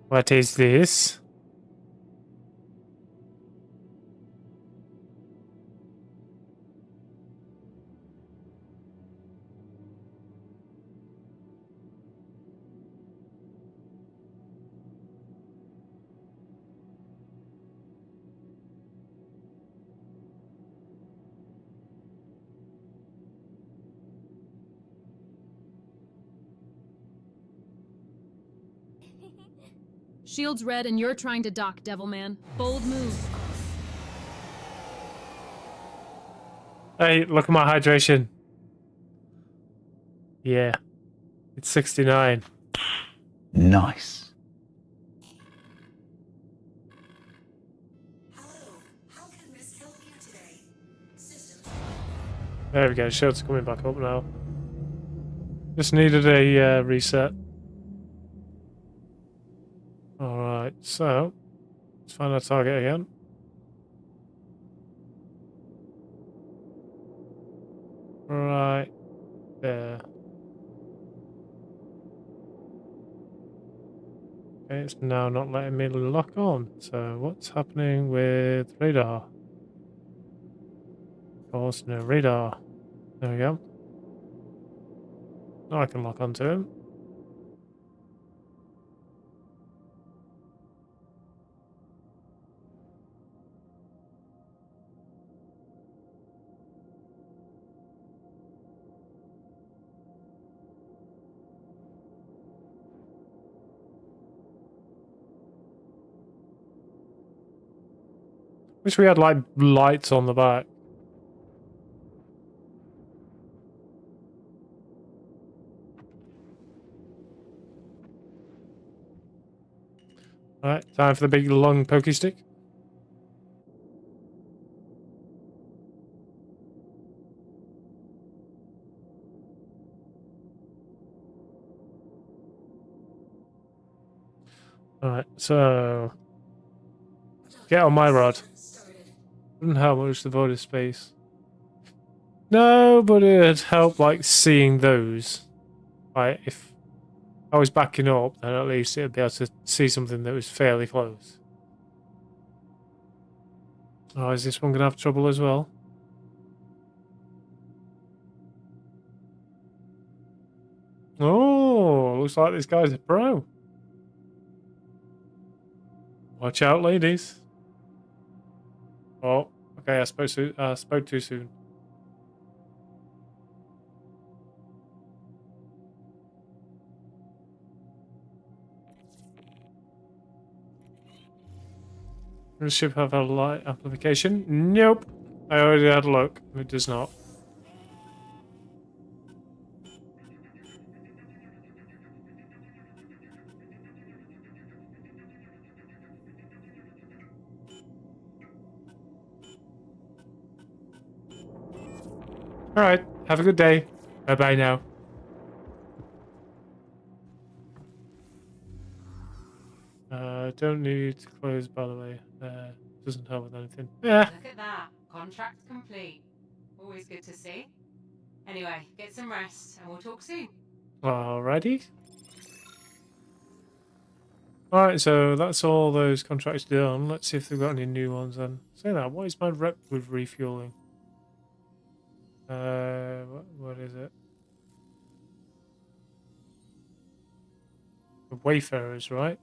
What is this? Shield's red and you're trying to dock, Devilman. Bold move. Hey, look at my hydration. Yeah. It's 69. Nice. Hello. How can Miss help you today? System. There we go, shield's coming back up now. Just needed a reset. Alright, so let's find our target again. Right there. Okay, it's now not letting me lock on. So what's happening with radar? Of course, no radar. There we go. Now I can lock onto him. Wish we had like lights on the back. Alright, time for the big long pokey stick. Alright, so get on my rod. Wouldn't help much the void of space. No, but it'd help like seeing those. Like if I was backing up, then at least it'd be able to see something that was fairly close. Oh, is this one gonna have trouble as well? Oh, looks like this guy's a pro. Watch out, ladies. Oh, okay, I spoke too soon. Does the ship have a light amplification? Nope. I already had a look. It does not. Alright, have a good day. Bye-bye now. Don't need to close, by the way. Doesn't help with anything. Yeah. Look at that. Contract complete. Always good to see. Anyway, get some rest and we'll talk soon. Alrighty. Alright, so that's all those contracts done. Let's see if they've got any new ones then. Say that, what is my rep with refueling? What is it? The Wayfarers, right?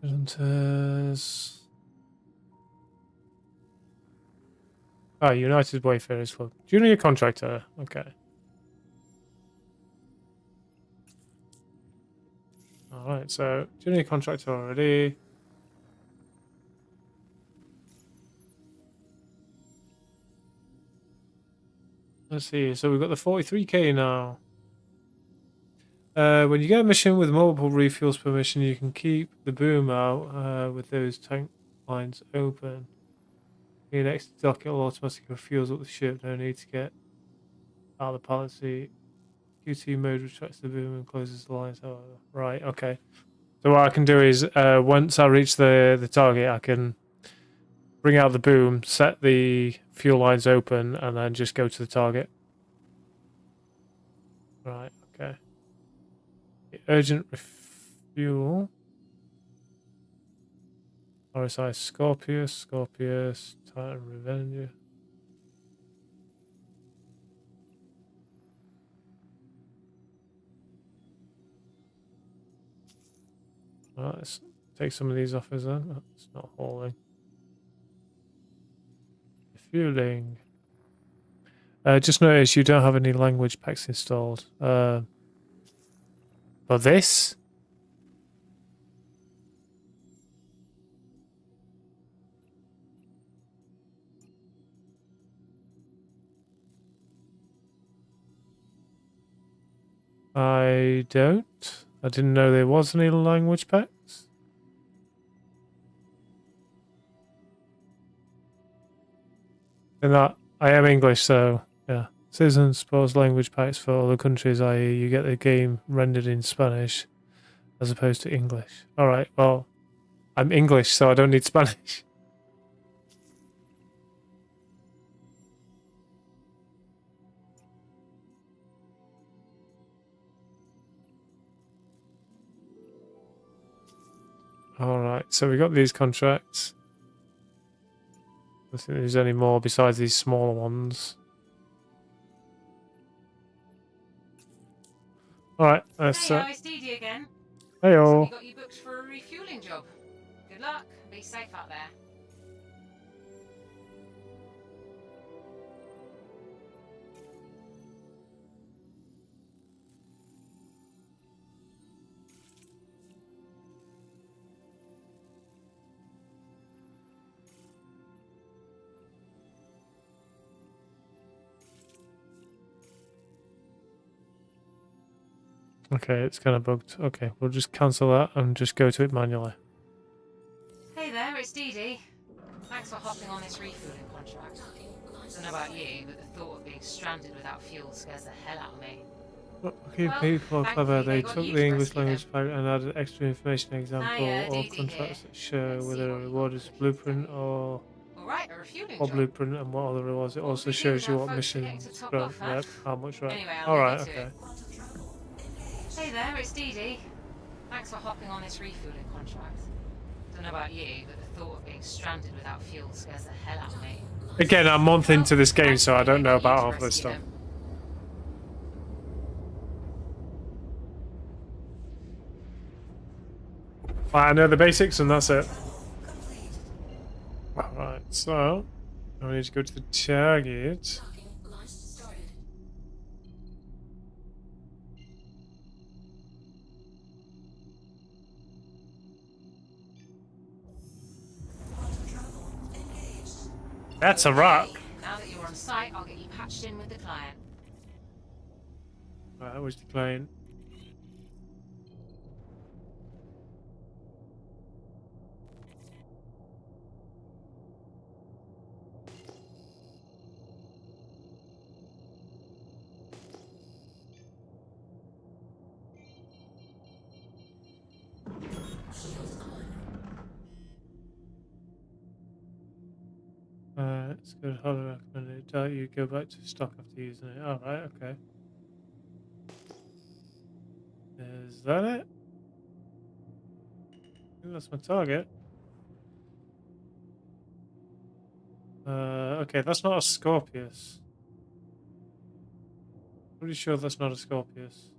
Hunters. Ah, United Wayfarers Club. Junior contractor. Okay. Alright, so junior contractor already. Let's see. So we've got the 43k now. When you get a mission with multiple refuels per mission, you can keep the boom out with those tank lines open. The next dock, it'll automatically refuels up the ship. No need to get out of the pilot seat. QT mode retracts the boom and closes the lines. Oh, right, okay. So what I can do is, once I reach the target, I can bring out the boom, set the fuel lines open, and then just go to the target. Right, okay. Urgent refuel. RSI Scorpius, Titan Revenger. Right, let's take some of these offers then. It's not hauling. Refueling. Just notice you don't have any language packs installed. For this? I don't. I didn't know there was any language packs. And that I am English, so yeah. Citizen suppose language packs for other countries, i.e. you get the game rendered in Spanish as opposed to English. Alright, well, I'm English, so I don't need Spanish. Alright, so we got these contracts. I don't think there's any more besides these smaller ones. Alright, let's... Hey, it's Dee Dee again. Hey-o. So we got you booked for a refueling job. Good luck. Be safe out there. Okay, it's kind of bugged. Okay, we'll just cancel that and just go to it manually. Hey there, it's Dee Dee. Thanks for hopping on this refueling contract. I don't know about you, but the thought of being stranded without fuel scares the hell out of me. Okay, Well, people are clever. thankfully They they got took you the to English rescue language pack and added extra information example Hiya, or Dee Dee contracts here. that show Let's see whether a what we reward can is do. blueprint or Alright, a refueling or job. blueprint and what other rewards. It What also we do shows you without what folks forgetting missions to top grant off, huh? rep, how much rep. Anyway, I'll Alright, leave you to okay. it. Hey there, it's Dee Dee. Thanks for hopping on this refueling contract. Don't know about you, but the thought of being stranded without fuel scares the hell out of me. Again, I'm a month into this game, so I don't know about all half this stuff. I know the basics and that's it. Alright, so I need to go to the target. That's a rock. Now that you're on site, I'll get you patched in with the client. Right, that was the client. It's good. Highly recommended. Doubt you go back to stock after using it. Alright, okay. Is that it? I think that's my target. Okay, that's not a Scorpius. Pretty sure that's not a Scorpius.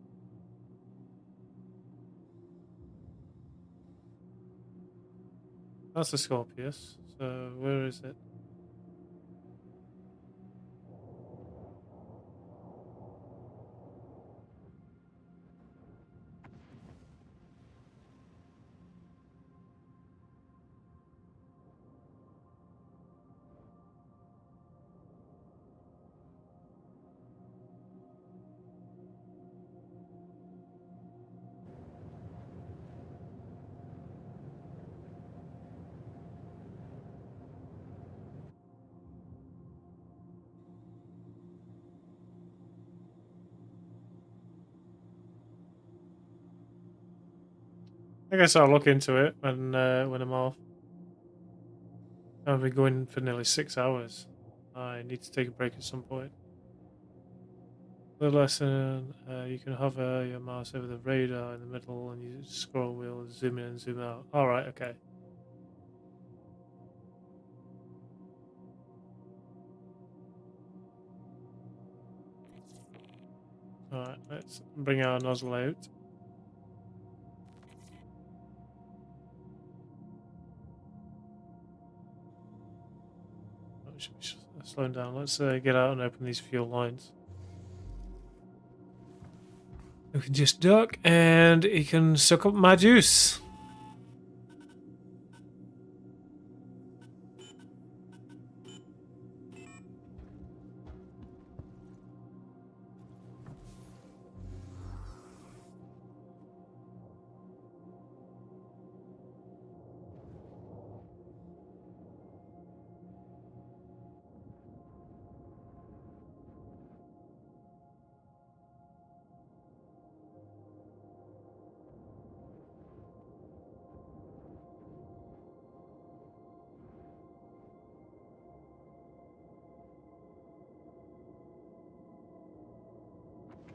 That's a Scorpius. So where is it? I guess I'll look into it when I'm off. I've been going for nearly 6 hours. I need to take a break at some point. The lesson, you can hover your mouse over the radar in the middle and use the scroll wheel to zoom in and zoom out. Alright, okay. Alright, let's bring our nozzle out. Oh, should be slowing down. Let's get out and open these fuel lines. We can just duck and he can suck up my juice.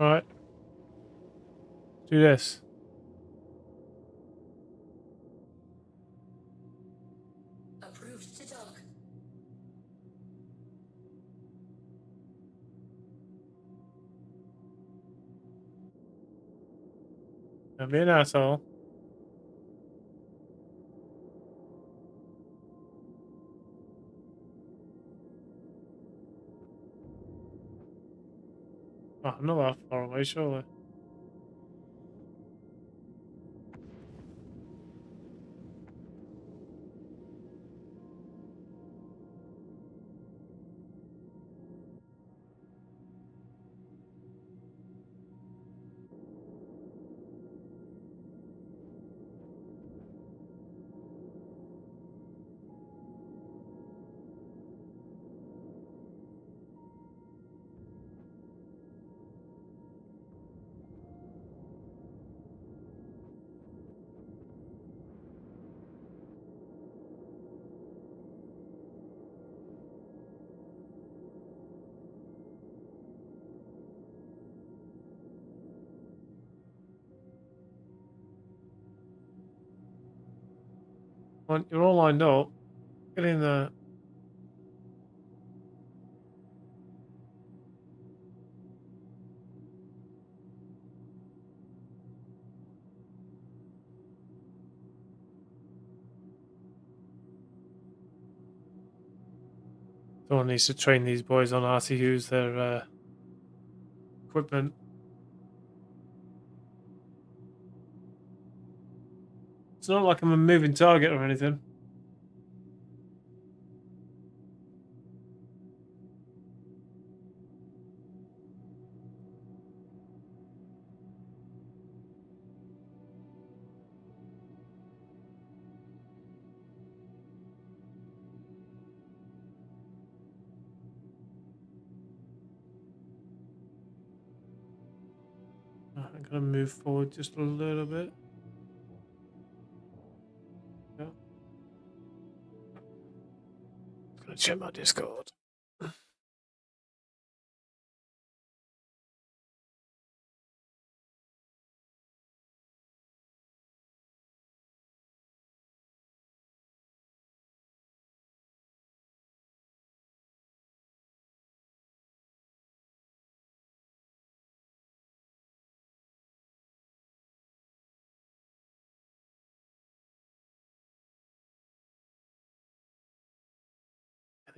Alright. Do this. Approved to dock. Don't be an asshole. Oh, I'm not that far away, surely. Well, you're all lined up. Get in there. Someone needs to train these boys on how to use their equipment. It's not like I'm a moving target or anything. I'm going to move forward just a little bit. Yeah. I'm going to check my Discord.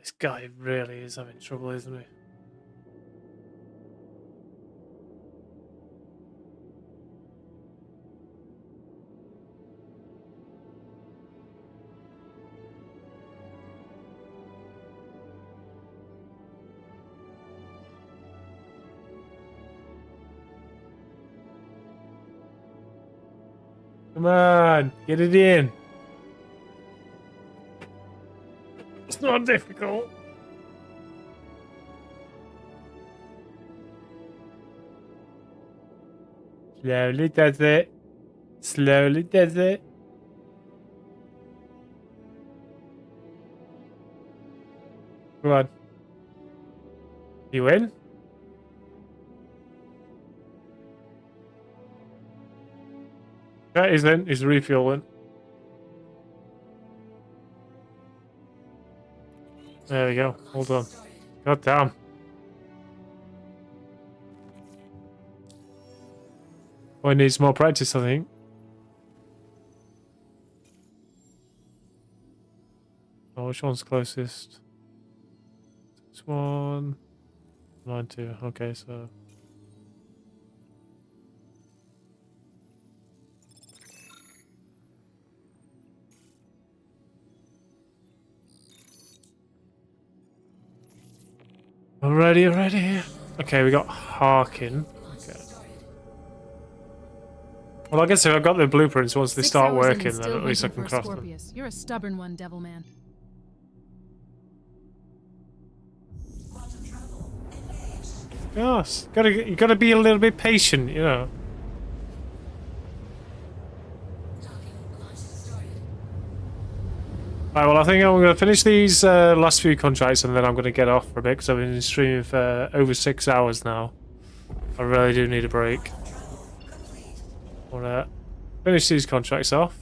This guy really is having trouble, isn't he? Come on, get it in. It's not difficult. Slowly does it. Slowly does it. Come on. You win? That isn't. He's refueling. There we go. Hold on. God damn. Boy needs more practice, I think. Oh, which one's closest? This one. Mine too. Okay, so. Already. Okay, we got Harkin. Okay. Well, I guess if I've got the blueprints, once they 6 start hours in and working, then still at least I hunting can for a craft them. Scorpius. You're a stubborn one, Devilman. Yes, you gotta be a little bit patient, you know. Right, well, I think I'm going to finish these last few contracts and then I'm going to get off for a bit because I've been streaming for over 6 hours now. I really do need a break. I want to finish these contracts off.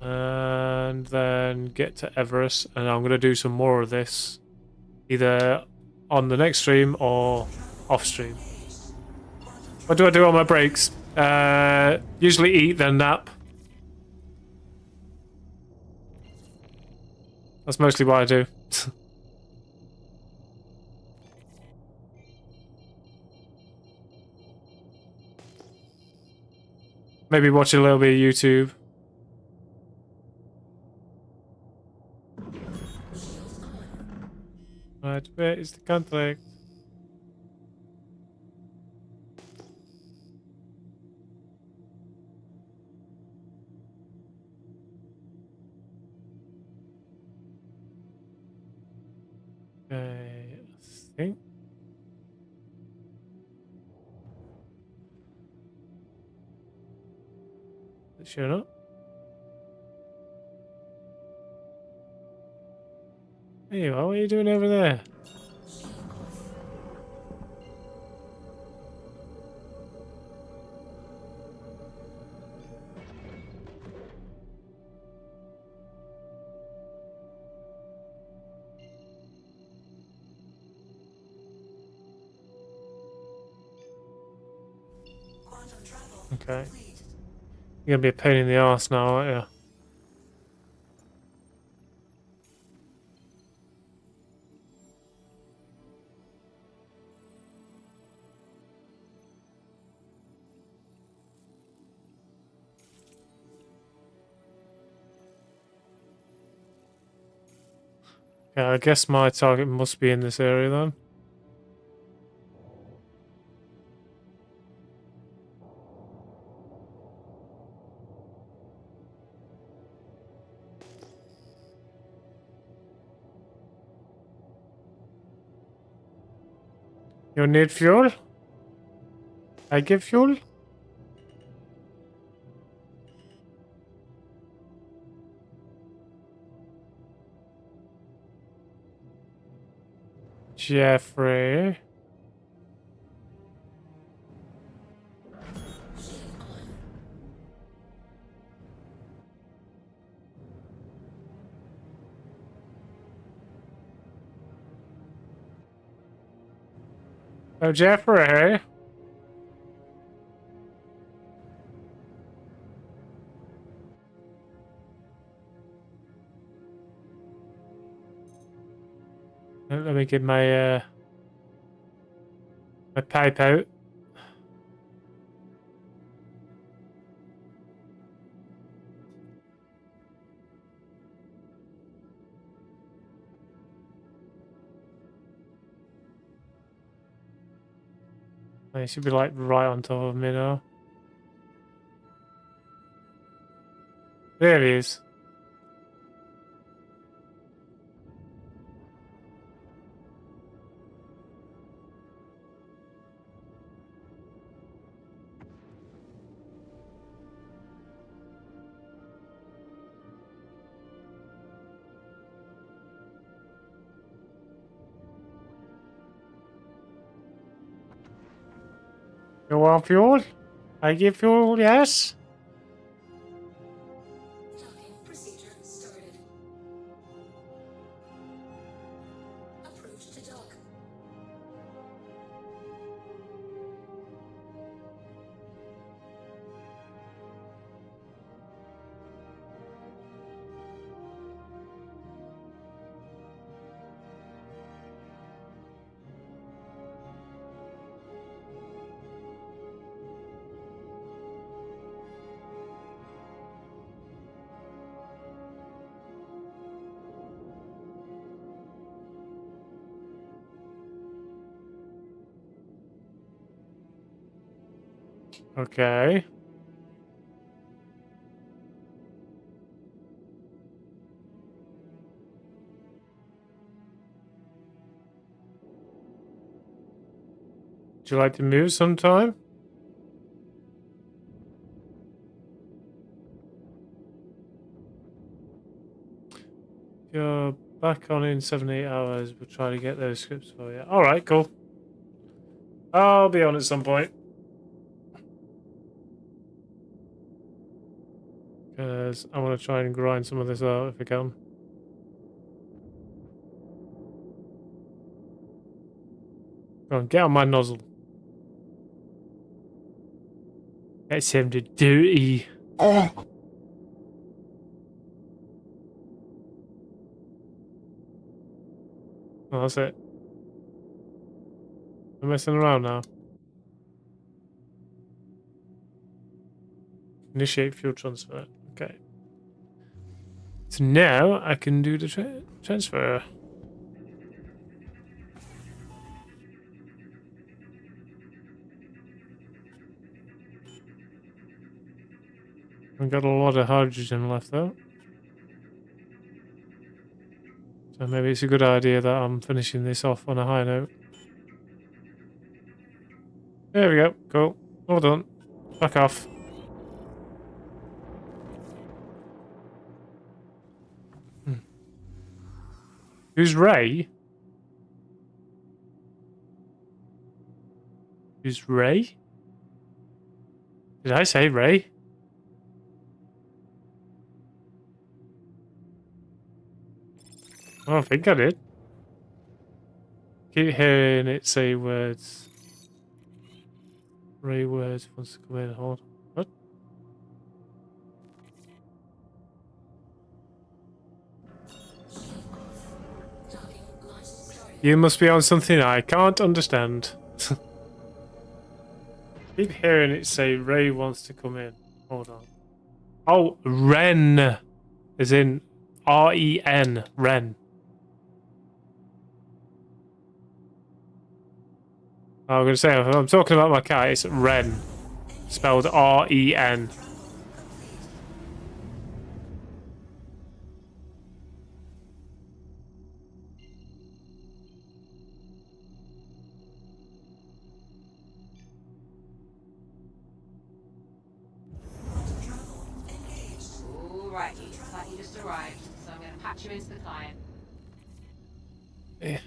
And then get to Everest, and I'm going to do some more of this. Either on the next stream or off stream. What do I do on my breaks? Usually eat, then nap. That's mostly what I do. Maybe watch a little bit of YouTube. Right, where is the contract? Okay, I think. Sure not. There you are, what are you doing over there? Okay. You're gonna be a pain in the arse now, aren't you? Yeah, I guess my target must be in this area then. You need fuel? I give fuel? Jeffrey. Oh, Jeffrey. Let me get my my pipe out. It should be like right on top of me now. There he is. You want fuel? I give fuel, yes? Docking procedure started. Approach to dock. Okay. Would you like to move sometime? You're back on in 7-8 hours. We'll try to get those scripts for you. Alright, cool. I'll be on at some point. Because I want to try and grind some of this out if I can. Go on, get on my nozzle. Get him to duty. Oh, that's it. I'm messing around now. Initiate fuel transfer. Okay. So now I can do the transfer. I've got a lot of hydrogen left though. So maybe it's a good idea that I'm finishing this off on a high note. There we go. Cool. All done. Back off. Who's Ray? Who's Ray? Did I say Ray? I don't think I did. Keep hearing it say words. Ray words wants to come in. Hold on. What? You must be on something I can't understand. Keep hearing it say Ray wants to come in. Hold on. Oh, Ren. As in R-E-N. Ren. I'm going to say, if I'm talking about my cat, it's Ren. Spelled R-E-N. Alright, looks like you just arrived, so I'm going to patch you into the client. Yeah.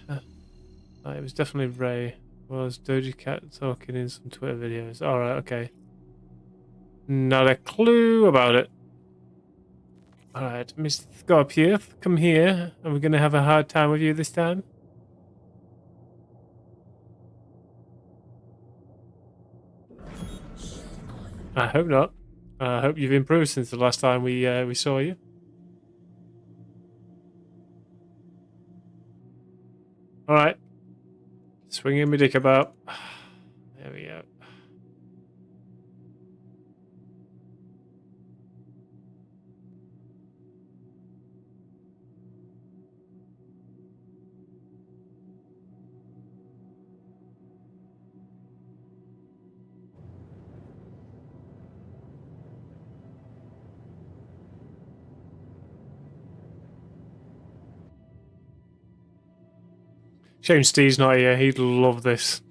It was definitely Ray. Was Doja Cat talking in some Twitter videos? Alright, okay. Not a clue about it. Alright, Mr. Scorpio, come here. And we're going to have a hard time with you this time. I hope not. I hope you've improved since the last time we saw you. Alright. Swinging my dick about. There we go. Shame Steve's not here. He'd love this.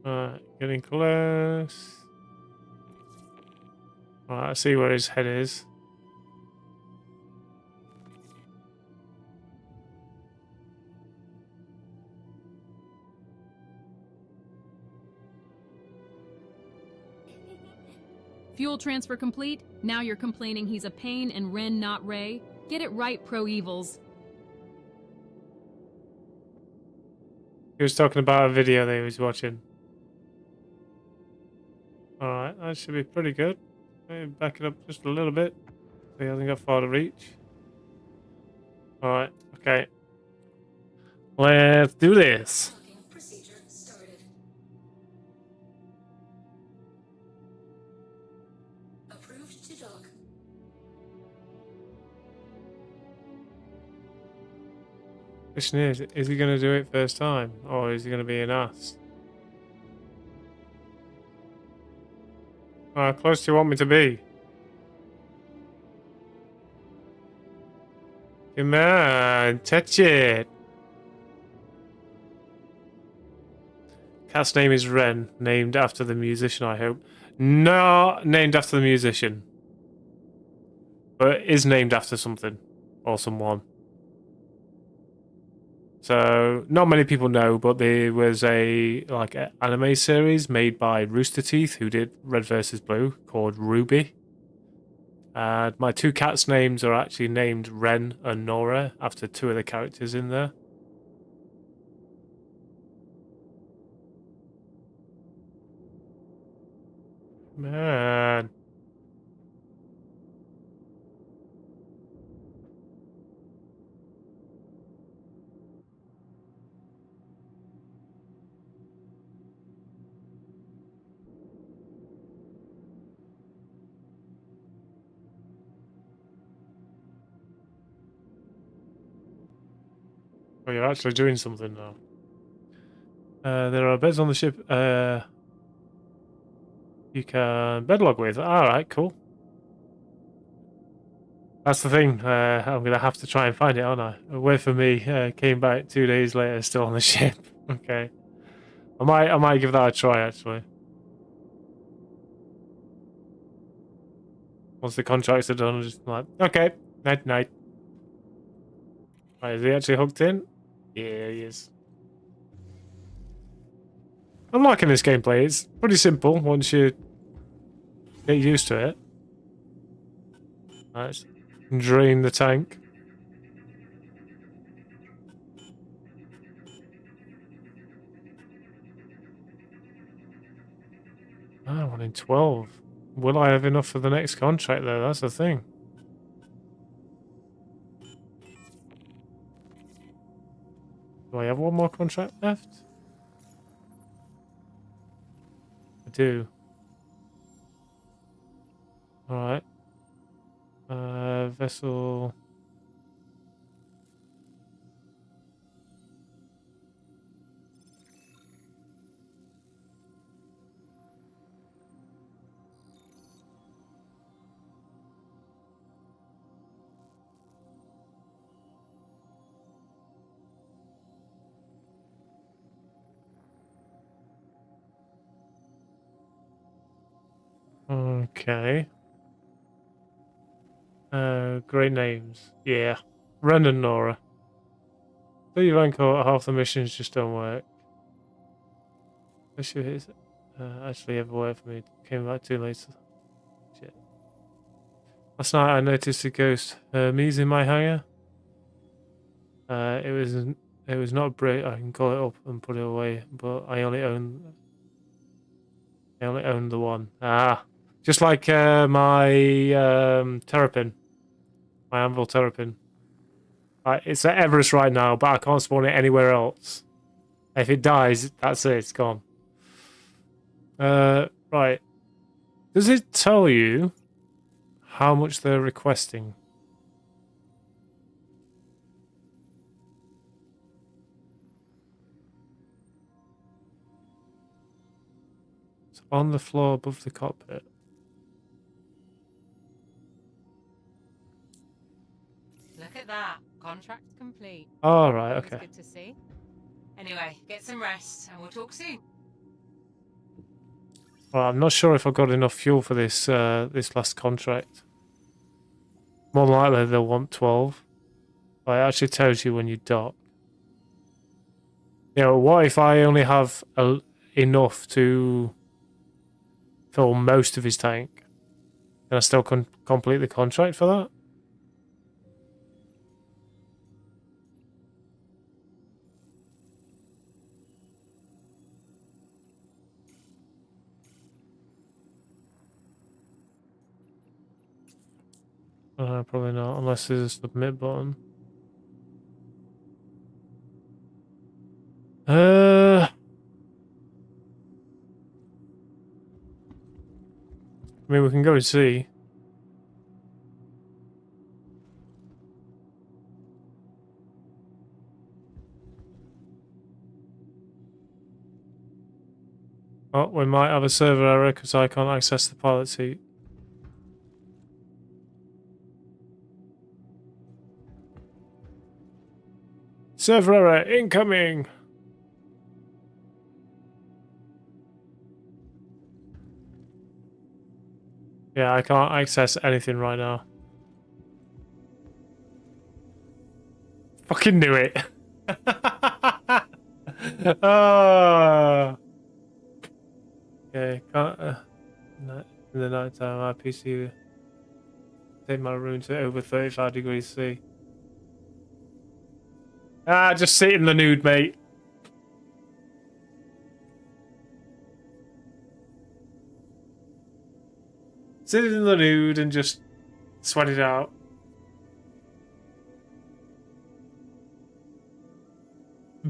Alright, getting close. Alright, I see where his head is. Fuel transfer complete. Now you're complaining he's a pain and Ren not Ray. Get it right, pro-evils. He was talking about a video that he was watching. Alright, that should be pretty good. Maybe back it up just a little bit. So he hasn't got far to reach. Alright, okay. Let's do this. Procedure started. Approved to dock. Question is he going to do it first time? Or is he going to be an ass? How close do you want me to be? Come on, touch it. Cat's name is Ren, named after the musician, I hope. No, named after the musician. But is named after something. Or someone. So, not many people know, but there was a anime series made by Rooster Teeth, who did Red vs. Blue, called Ruby. And my two cats' names are actually named Ren and Nora, after two of the characters in there. Man. Oh, you're actually doing something now. There are beds on the ship you can bedlog with. Alright, cool. That's the thing. I'm going to have to try and find it, aren't I? Wait for me. Came back 2 days later, still on the ship. Okay. I might give that a try, actually. Once the contracts are done, I'm just like, okay, night. Right, is he actually hooked in? Yeah, he is. I'm liking this gameplay. It's pretty simple once you get used to it. Let's drain the tank. Ah, 1 in 12. Will I have enough for the next contract, though? That's the thing. Do I have one more contract left? I do. Alright. Vessel... Okay. Great names. Yeah. Ren and Nora. So you rank out half the missions just don't work. Issue is actually ever worked for me. Came back too late. Shit. Last night I noticed a ghost Hermes in my hangar. It was not a brick. I can call it up and put it away, but I only own the one. Just like my terrapin, my anvil terrapin. It's at Everest right now, but I can't spawn it anywhere else. If it dies, that's it. It's gone. Right. Does it tell you how much they're requesting? It's on the floor above the cockpit. Look at that. Contract complete. Oh, right, Always okay. good to see. Anyway, get some rest and we'll talk soon. Well, I'm not sure if I've got enough fuel for this this last contract. More than likely they'll want 12. It actually tells you when you dock. You know, what if I only have enough to fill most of his tank? Can I still complete the contract for that? Probably not, unless there's a submit button. I mean, we can go and see. Oh, we might have a server error because I can't access the pilot seat. Server error incoming! Yeah, I can't access anything right now. Fucking knew it! Oh. Okay, can't. In the night time, my PC take my room to over 35 degrees C. Just sit in the nude, mate. Sit in the nude and just sweat it out.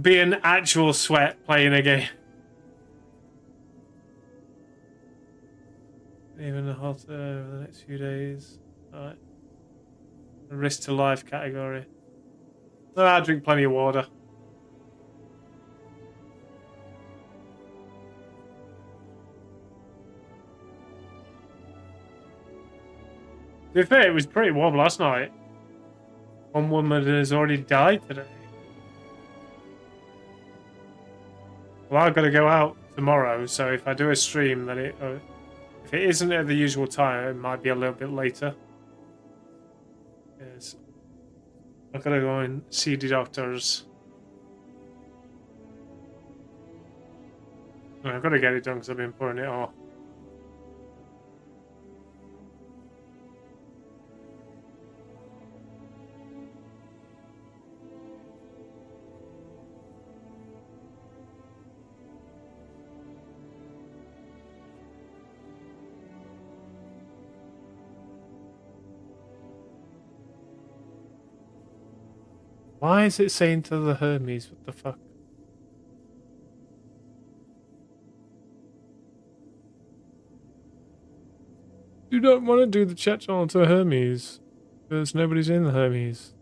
Be an actual sweat playing a game. Even hotter over the next few days. Alright. A risk to life category. I drink plenty of water. To be fair, it was pretty warm last night. One woman has already died today. Well, I've got to go out tomorrow, so if I do a stream, then if it isn't at the usual time, it might be a little bit later. Yes. I've got to go and see the doctors. I've got to get it done because I've been putting it off. Why is it saying to the Hermes? What the fuck? You don't want to do the chat channel to Hermes. Because nobody's in the Hermes.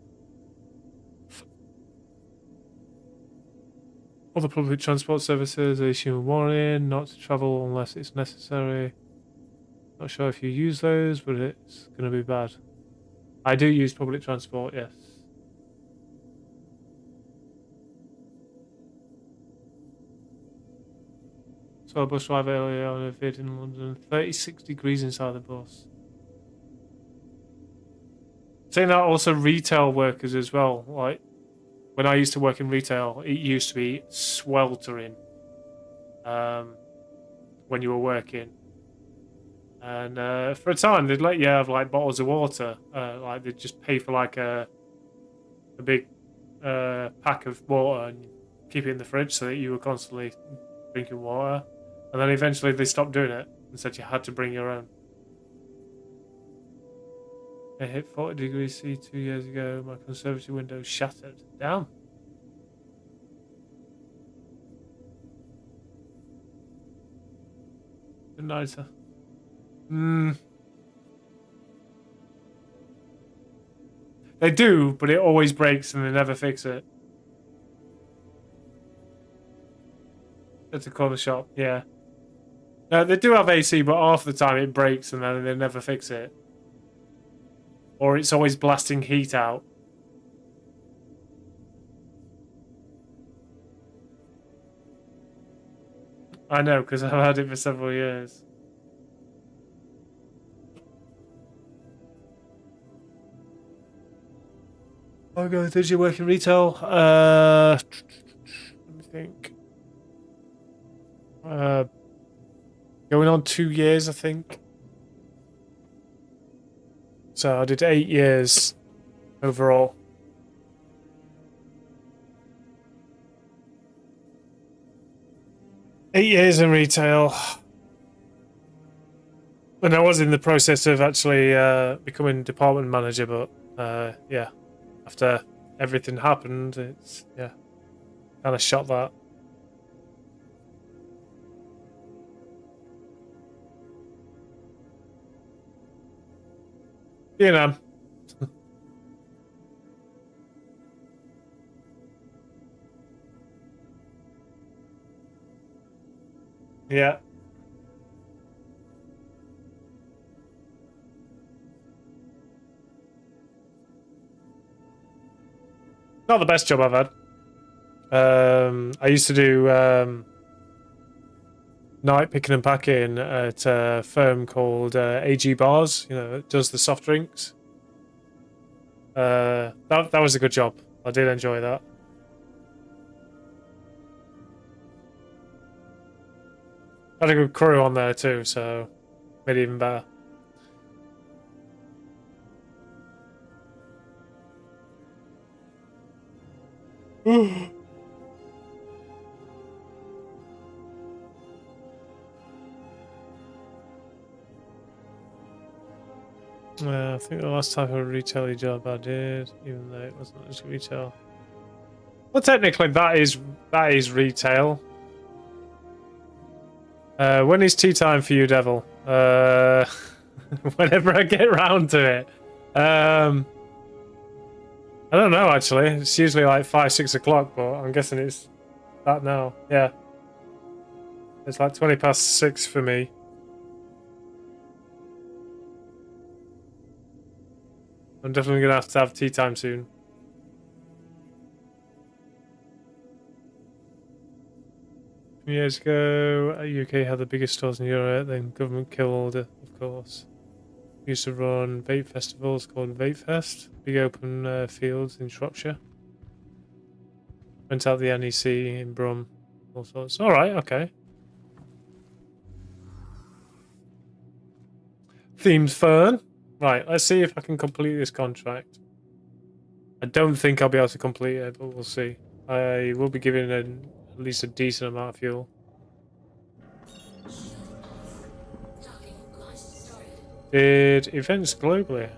All the public transport services issue a warning not to travel unless it's necessary. Not sure if you use those, but it's going to be bad. I do use public transport, yes. So a bus driver earlier on a vid in London, 36 degrees inside the bus. Saying that, also retail workers as well. Like when I used to work in retail, it used to be sweltering when you were working. And for a time, they'd let you have like bottles of water. Like they'd just pay for like a big pack of water and keep it in the fridge so that you were constantly drinking water. And then eventually they stopped doing it and said you had to bring your own. It hit 40 degrees C 2 years ago. My conservatory window shattered. Damn. Good night, sir. They do, but it always breaks and they never fix it. At the corner shop, yeah. No, they do have AC, but half the time it breaks and then they never fix it. Or it's always blasting heat out. I know, because I've had it for several years. Oh god, did you work in retail? Let me think. Going on 2 years, I think. So I did 8 years overall. Eight years in retail. And I was in the process of actually becoming department manager, but yeah, after everything happened, it's, yeah, kind of shot that. You know. Yeah. Not the best job I've had. I used to do night picking and packing at a firm called AG Bars. You know, it does the soft drinks. That was a good job. I did enjoy that. Had a good crew on there too, so made it even better. I think the last type of retail job I did, even though it wasn't just retail. Well, technically that is retail. When is tea time for you, Devil? Whenever I get round to it. I don't know, actually. It's usually like 5, 6 o'clock, but I'm guessing it's that now. Yeah. It's like 20 past 6 for me. I'm definitely going to have tea time soon. Years ago, UK had the biggest stores in Europe, then government killed it, of course. We used to run vape festivals called Vape Fest, big open fields in Shropshire. Went out the NEC in Brum, all sorts. Alright, okay. Themed fern. Right, let's see if I can complete this contract. I don't think I'll be able to complete it, but we'll see. I will be giving at least a decent amount of fuel. Did events globally?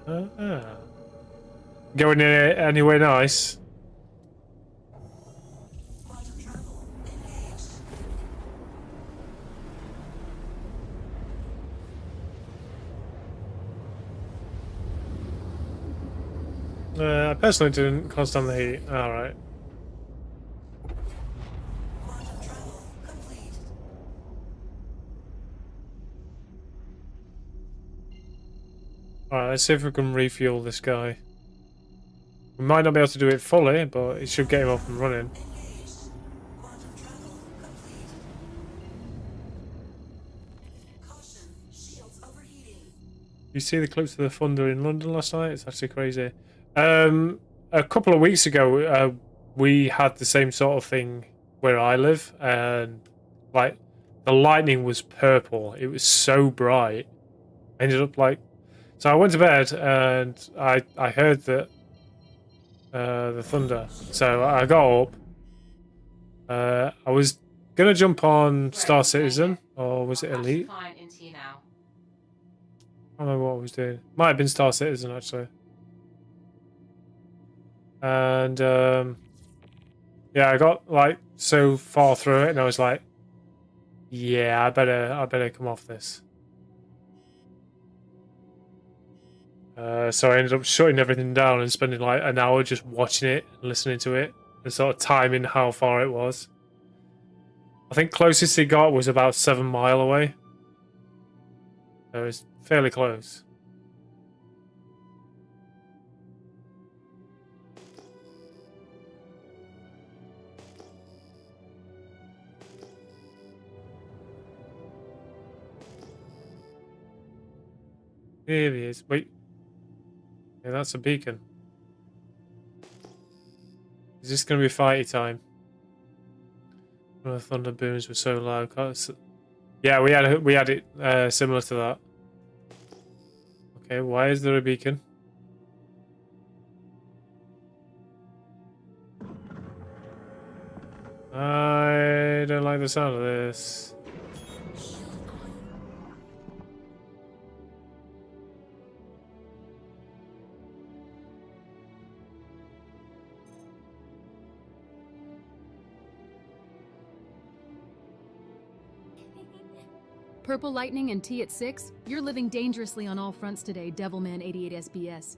Going anywhere nice? I personally didn't stand the heat. Alright. Alright, let's see if we can refuel this guy. We might not be able to do it fully, but it should get him up and running. You see the clips of the thunder in London last night? It's actually crazy. A couple of weeks ago, we had the same sort of thing where I live, and like the lightning was purple. It was so bright. I ended up like, so I went to bed and I heard that the thunder. So I got up. I was gonna jump on Star Citizen, or was it Elite? I Fine into you now. don't remember what I was doing. Might have been Star Citizen actually. And yeah, I got like so far through it, and I was like, yeah, I better come off this. So I ended up shutting everything down and spending like an hour just watching it and listening to it and sort of timing how far it was. I think closest it got was about 7 miles away. So it was fairly close. Here he is. Wait. Yeah, that's a beacon. Is this going to be fighty time? The thunder booms were so loud. Yeah, we had it similar to that. Okay, why is there a beacon? I don't like the sound of this. Purple Lightning and T at 6, you're living dangerously on all fronts today, Devilman 88 SBS.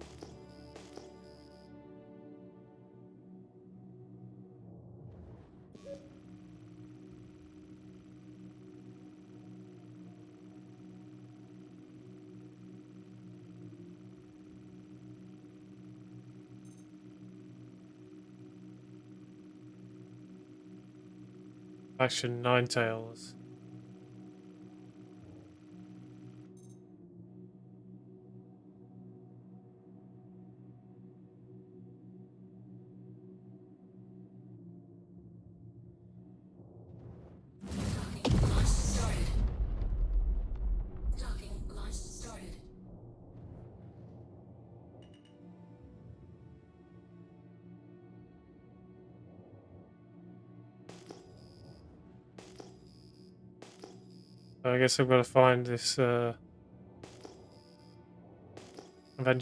Faction Ninetails. I guess I've got to find this Avenger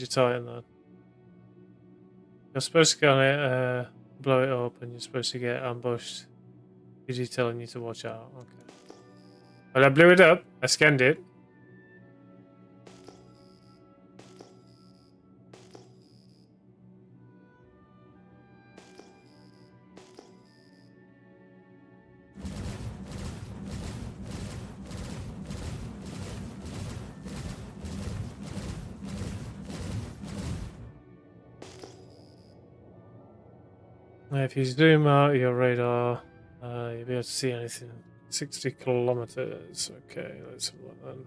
Titan then. You're supposed to go on it, blow it up, and you're supposed to get ambushed. Is he telling you to watch out? Okay. But I blew it up. I scanned it. If you zoom out your radar, you'll be able to see anything. 60 kilometers. Okay, let's have a look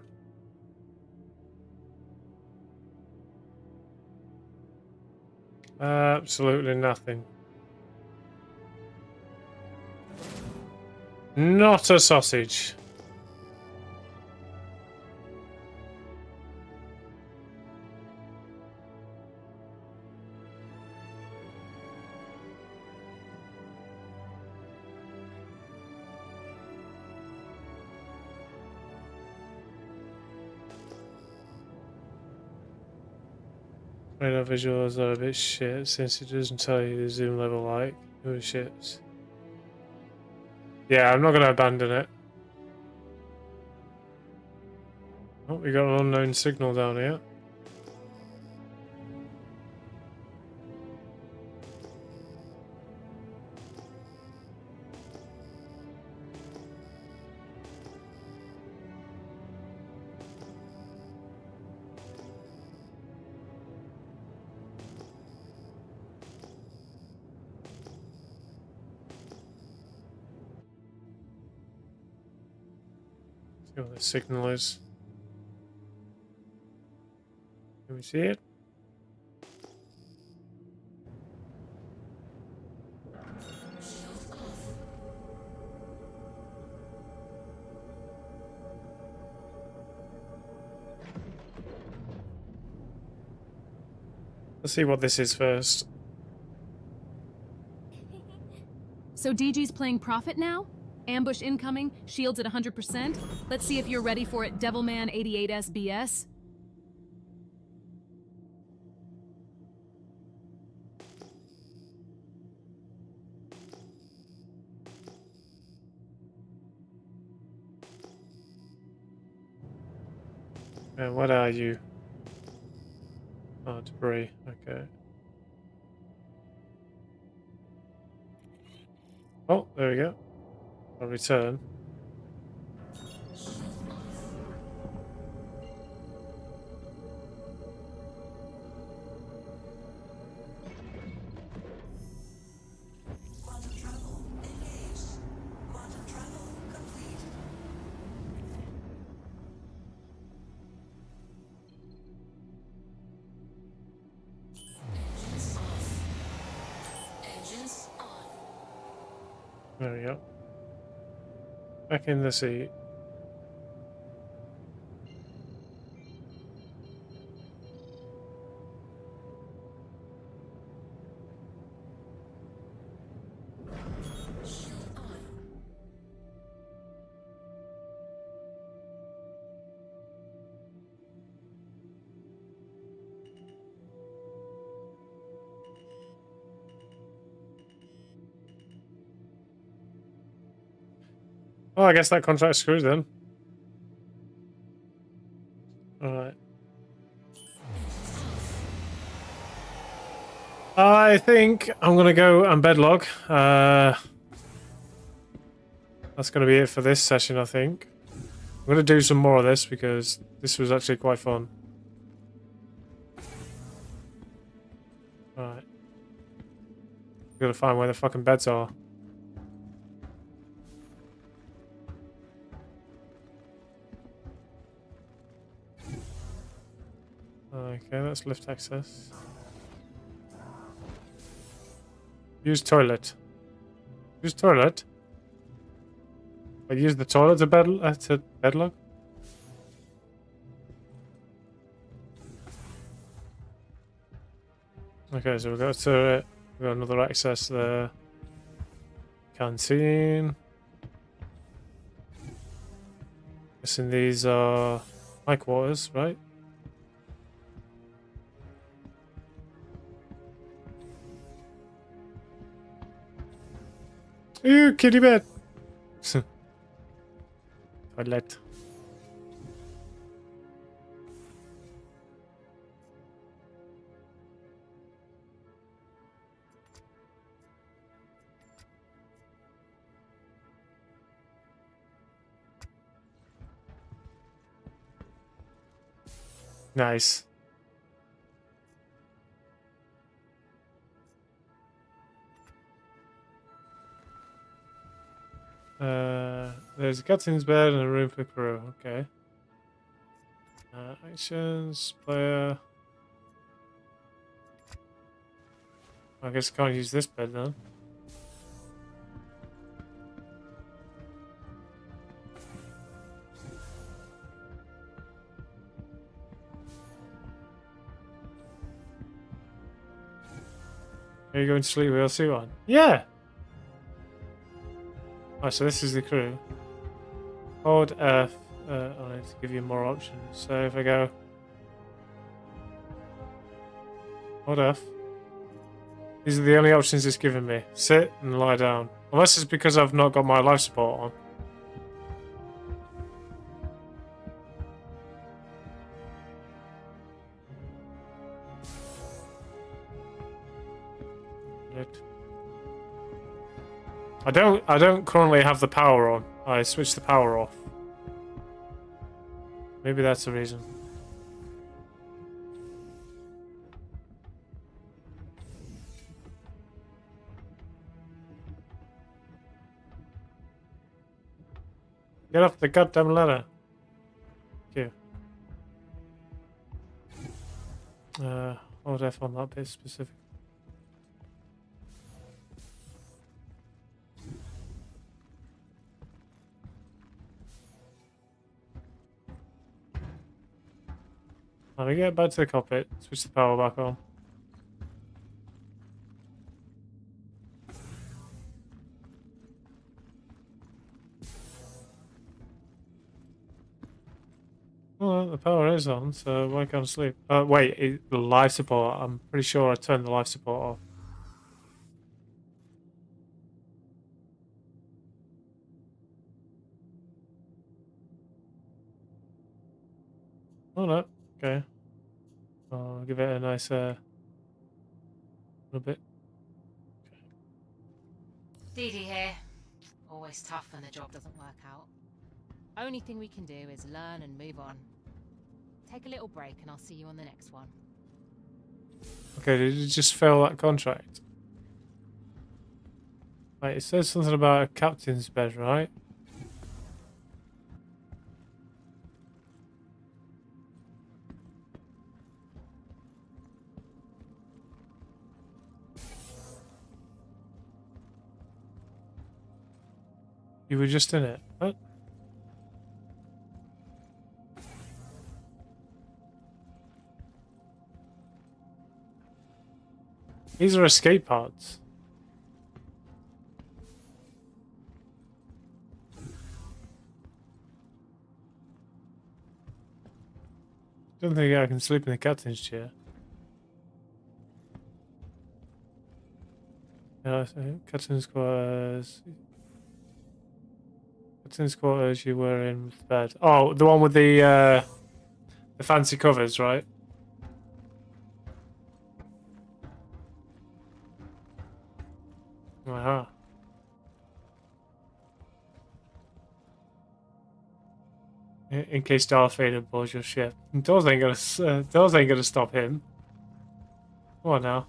then. Absolutely nothing. Not a sausage. Radar visuals are a bit shit since it doesn't tell you the zoom level like new ships. Yeah, I'm not going to abandon it. Oh, we got an unknown signal down here. See what the signal is. Can we see it? Let's see what this is first. So DG's playing Prophet now? Ambush incoming, shields at 100%. Let's see if you're ready for it, Devilman 88 SBS. What are you? Oh, debris. Okay. Oh, there we go. I'll return. Quantum travel engaged. Quantum travel complete. Engines off. Engines on. There we go. Back in the seat. Shield on. Oh, I guess that contract's screwed then. Alright. I think I'm gonna go and bedlog. That's gonna be it for this session, I think. I'm gonna do some more of this because this was actually quite fun. Alright. Gotta find where the fucking beds are. Okay, that's lift access. Use toilet. Use toilet? I use the toilet to bedlog? Okay, so we've got a turret. We've got another access there. Canteen. Guessing these are high quarters, right? Ooh, kitty bed. Toilet. Nice. There's a cutscenes bed and a room for crew. Okay. Actions, player. I guess I can't use this bed then. Are you going to sleep with LC1? Yeah! Oh, so this is the crew. Hold F on it to give you more options. So if I go... Hold F. These are the only options it's giving me. Sit and lie down. Unless it's because I've not got my life support on. I don't currently have the power on. I switched the power off. Maybe that's the reason. Get off the goddamn ladder. Thank you. Hold F on that bit specific. Let me get back to the cockpit, switch the power back on. Well, the power is on, so why can't I sleep? Wait, the life support. I'm pretty sure I turned the life support off. Oh no, okay. I'll give it a nice little bit. Dee Dee here. Always tough when the job doesn't work out. Only thing we can do is learn and move on. Take a little break and I'll see you on the next one. Okay, did you just fail that contract? Right, it says something about a captain's bed, right? You were just in it. What? These are escape pods. Don't think I can sleep in the captain's chair. Yeah, captain's quarters. Captain's quarters. You were in bed. Oh, the one with the fancy covers, right? Uh-huh. In case Darth Vader boards your ship. Those ain't gonna stop him. Come on now.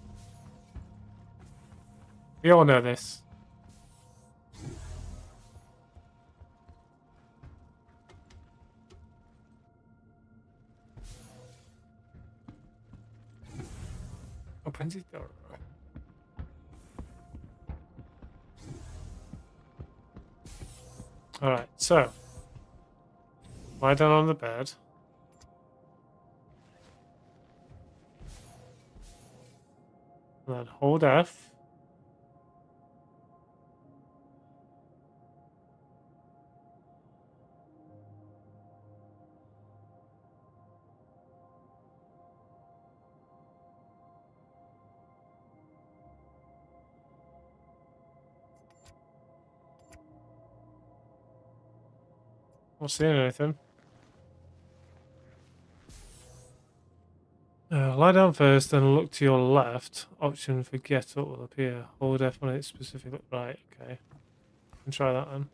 We all know this. Open the door. Alright, so lie down on the bed. And then hold F. Not seeing anything. Lie down first, then look to your left. Option for get up will appear. Hold F on it specifically. Right, okay. I can try that then.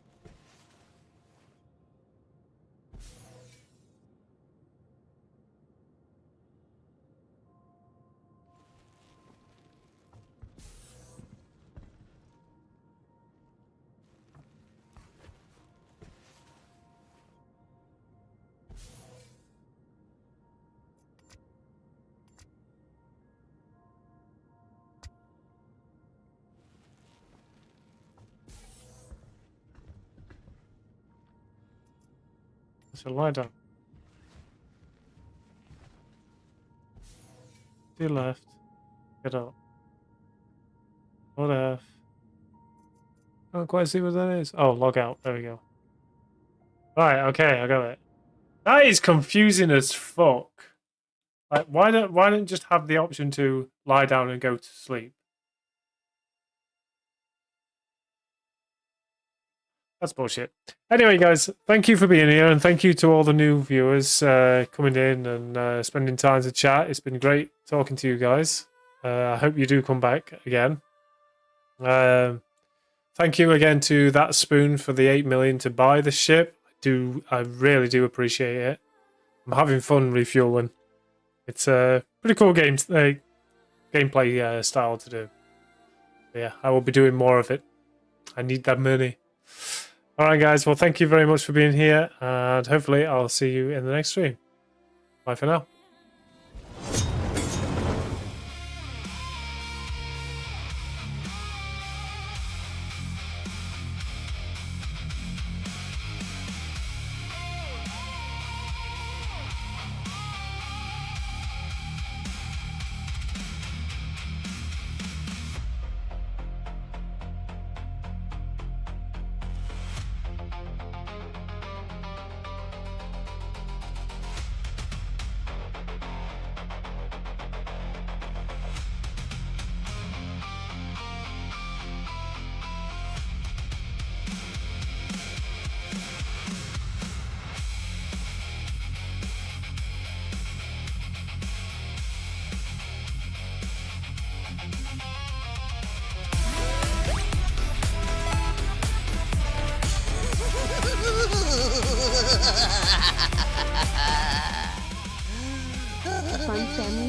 So lie down. To your left. Get up. Hold F. I don't quite see what that is. Oh, log out. There we go. Right, okay, I got it. That is confusing as fuck. Like, why don't you just have the option to lie down and go to sleep? That's bullshit. Anyway, guys, thank you for being here, and thank you to all the new viewers coming in and spending time to chat. It's been great talking to you guys. I hope you do come back again. Thank you again to That Spoon for the 8 million to buy the ship. I really do appreciate it. I'm having fun refueling. It's a pretty cool gameplay style to do. But yeah, I will be doing more of it. I need that money. Alright guys, well thank you very much for being here, and hopefully I'll see you in the next stream. Bye for now.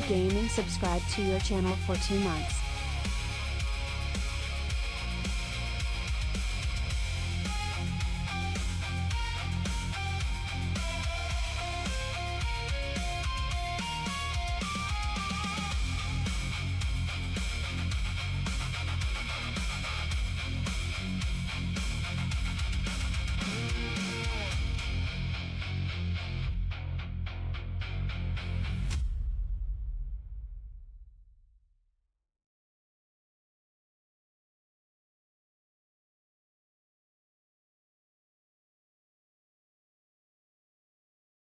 Gaming subscribed to your channel for 2 months.